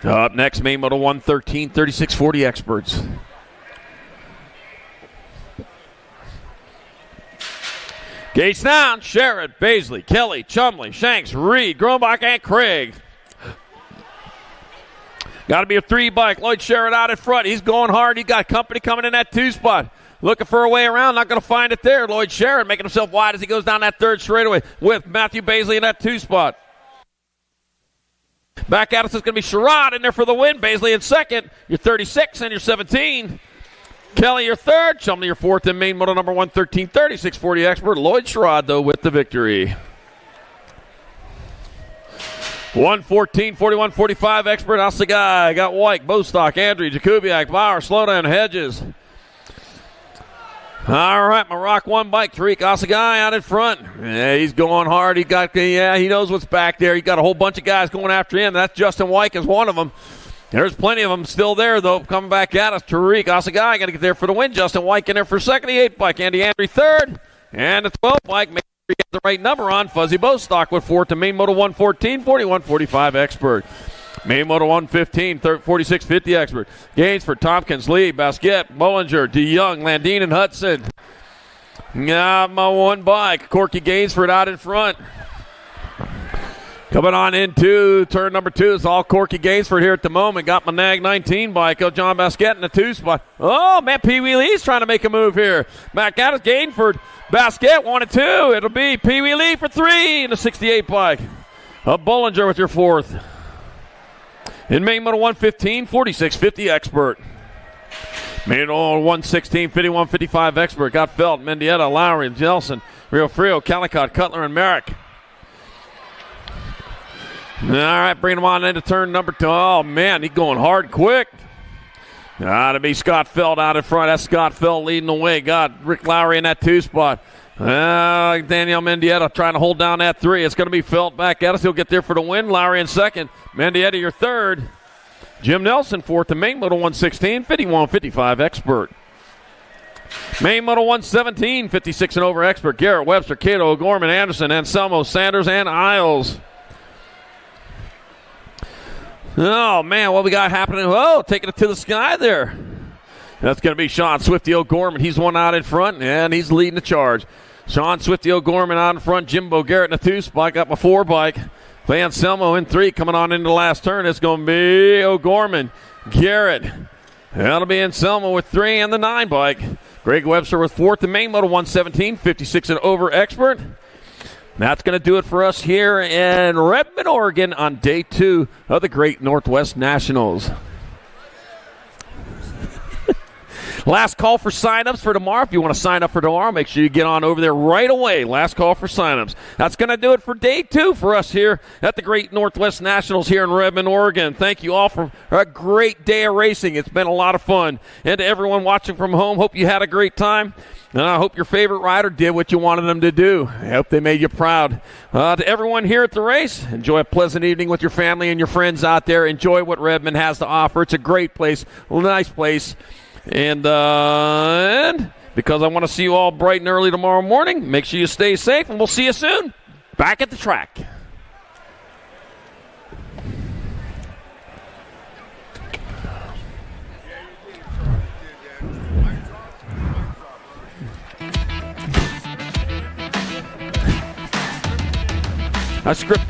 Up next, main moto 113, 36-40 experts. Gates down, Sherrod, Baisley, Kelly, Chumley, Shanks, Reed, Grombach, and Craig. Got to be a 3 bike. Lloyd Sherrod out in front. He's going hard. He got company coming in that 2 spot. Looking for a way around. Not going to find it there. Lloyd Sherrod making himself wide as he goes down that 3rd straightaway with Matthew Baisley in that 2 spot. Back at us is going to be Sherrod in there for the win. Baisley in 2nd. You're 36 and you're 17. Kelly, your 3rd. Chumley, your 4th in main moto number 113, 36-40 expert. Lloyd Sherrod, though, with the victory. 114, 41, 45 expert. That's the guy. Got White, Bostock, Andrew, Jakubiak, Bauer, Slowdown, Hedges. All right, my Rock 1 bike. Tariq Asagai out in front. Yeah, he's going hard. He knows what's back there. He got a whole bunch of guys going after him. That's Justin White is one of them. There's plenty of them still there, though, coming back at us. Tariq Asagai got to get there for the win. Justin White in there for 2nd. The 8 bike. Andy Andrew 3rd. And the 12 bike. Make sure you get the right number on. Fuzzy Bostock with 4th to main moto 114, 41-45 expert. Main moto 115, 46-50 expert. Gainsford, Tompkins, Lee, Basquette, Bollinger, DeYoung, Landine, and Hudson. My 1 bike. Corky Gainsford out in front. Coming on into turn number 2. It's all Corky Gainsford here at the moment. Got my Nag 19 bike. John Basquette in the 2 spot. Oh, man, Pee Wee Lee's trying to make a move here. Back out of Gainsford. Basquette 1 and 2. It'll be Pee Wee Lee for 3 in the 68 bike. Bollinger with your 4th. In main moto 115, 46-50 expert. Main moto 116, 51-55 expert. Got Felt, Mendieta, Lowry, Nelson, Rio Frio, Calicott, Cutler, and Merrick. All right, bring him on into turn number 2. Oh, man, he's going hard and quick. Got to be Scott Felt out in front. That's Scott Felt leading the way. Got Rick Lowry in that 2 spot. Daniel Mendieta trying to hold down that 3. It's going to be Felt back at us. He'll get there for the win. Lowry in 2nd. Mendieta your 3rd. Jim Nelson 4th to main moto 116, 51-55 expert. Main Moto 117, 56 and over expert. Garrett, Webster, Cato, O'Gorman, Anderson, Anselmo, Sanders, and Isles. Oh, man, what we got happening? Oh, taking it to the sky there. That's going to be Sean Swifty O'Gorman. He's one out in front, and he's leading the charge. Sean Swifty O'Gorman out in front. Jimbo Garrett in the 2 spot. Got my 4 bike. Clay Anselmo in 3 coming on into the last turn. It's going to be O'Gorman, Garrett. That'll be Anselmo with 3 and the 9 bike. Greg Webster with 4th in Main Moto 117, 56 and over expert. That's going to do it for us here in Redmond, Oregon on day 2 of the Great Northwest Nationals. Last call for sign-ups for tomorrow. If you want to sign up for tomorrow, make sure you get on over there right away. Last call for sign-ups. That's going to do it for day 2 for us here at the Great Northwest Nationals here in Redmond, Oregon. Thank you all for a great day of racing. It's been a lot of fun. And to everyone watching from home, hope you had a great time. And I hope your favorite rider did what you wanted them to do. I hope they made you proud. To everyone here at the race, enjoy a pleasant evening with your family and your friends out there. Enjoy what Redmond has to offer. It's a great place, a nice place. And because I want to see you all bright and early tomorrow morning, make sure you stay safe, and we'll see you soon back at the track. I script.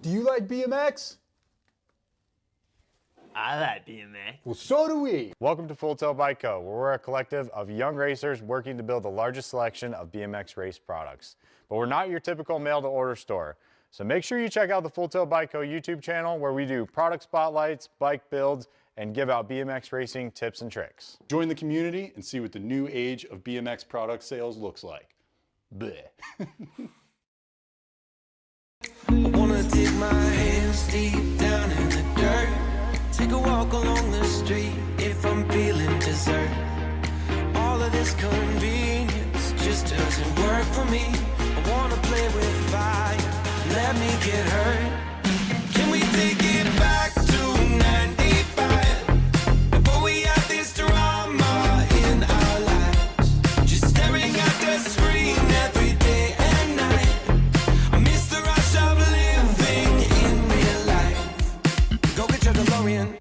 Do you like BMX? I like BMX. Well, so do we. Welcome to Full Tilt Bike Co., where we're a collective of young racers working to build the largest selection of BMX race products. But we're not your typical mail-to-order store. So make sure you check out the Full Tilt Bike Co. YouTube channel, where we do product spotlights, bike builds, and give out BMX racing tips and tricks. Join the community and see what the new age of BMX product sales looks like. Bleh. I wanna dig my hands deep down in the dirt. Take a walk along the street if I'm feeling dessert. All of this convenience just doesn't work for me. I wanna play with fire, let me get hurt. Can we take it back to 95? Before we had this drama in our lives, just staring at the screen every day and night. I miss the rush of living in real life. Go get your DeLorean.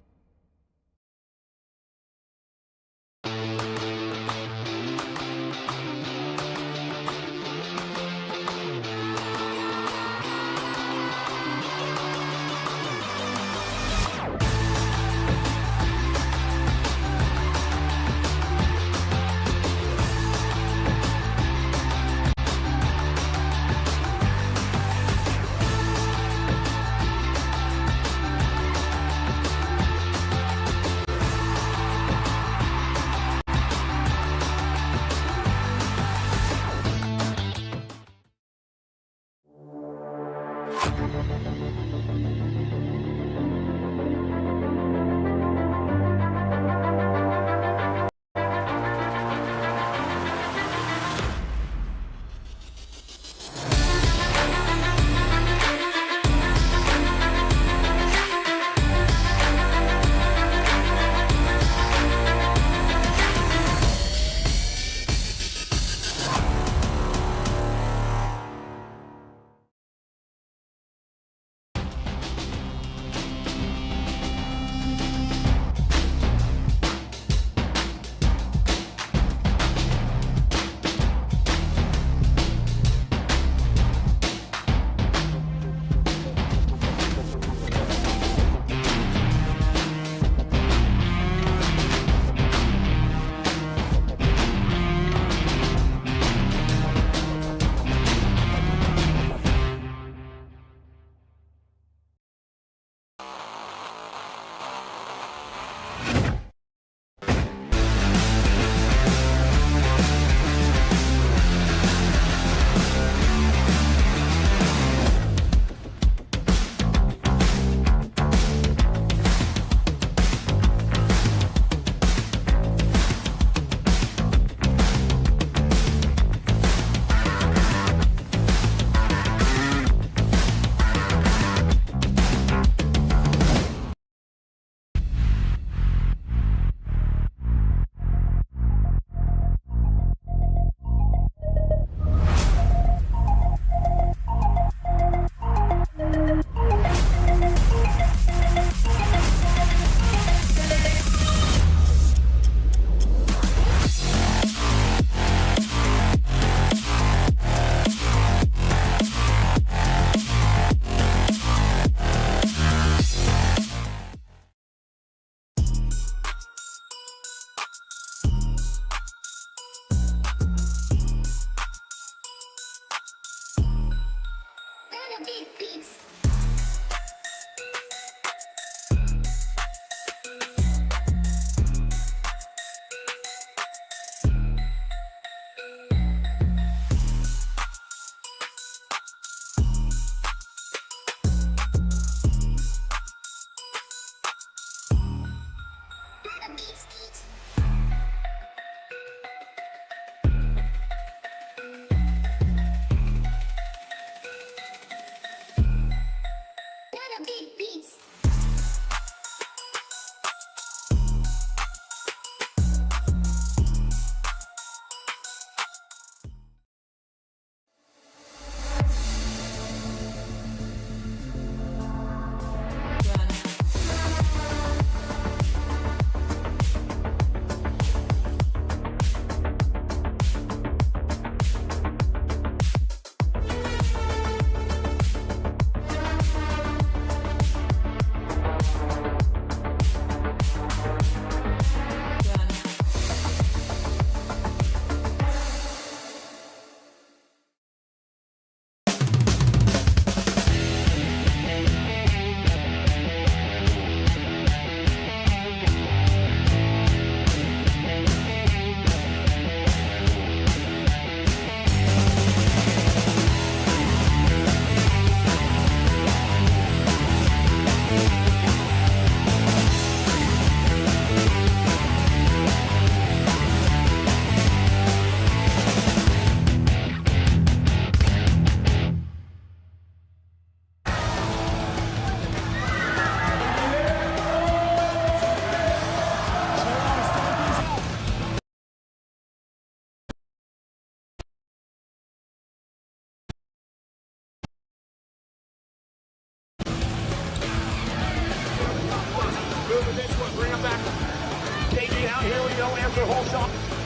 Here we go, answer whole shot.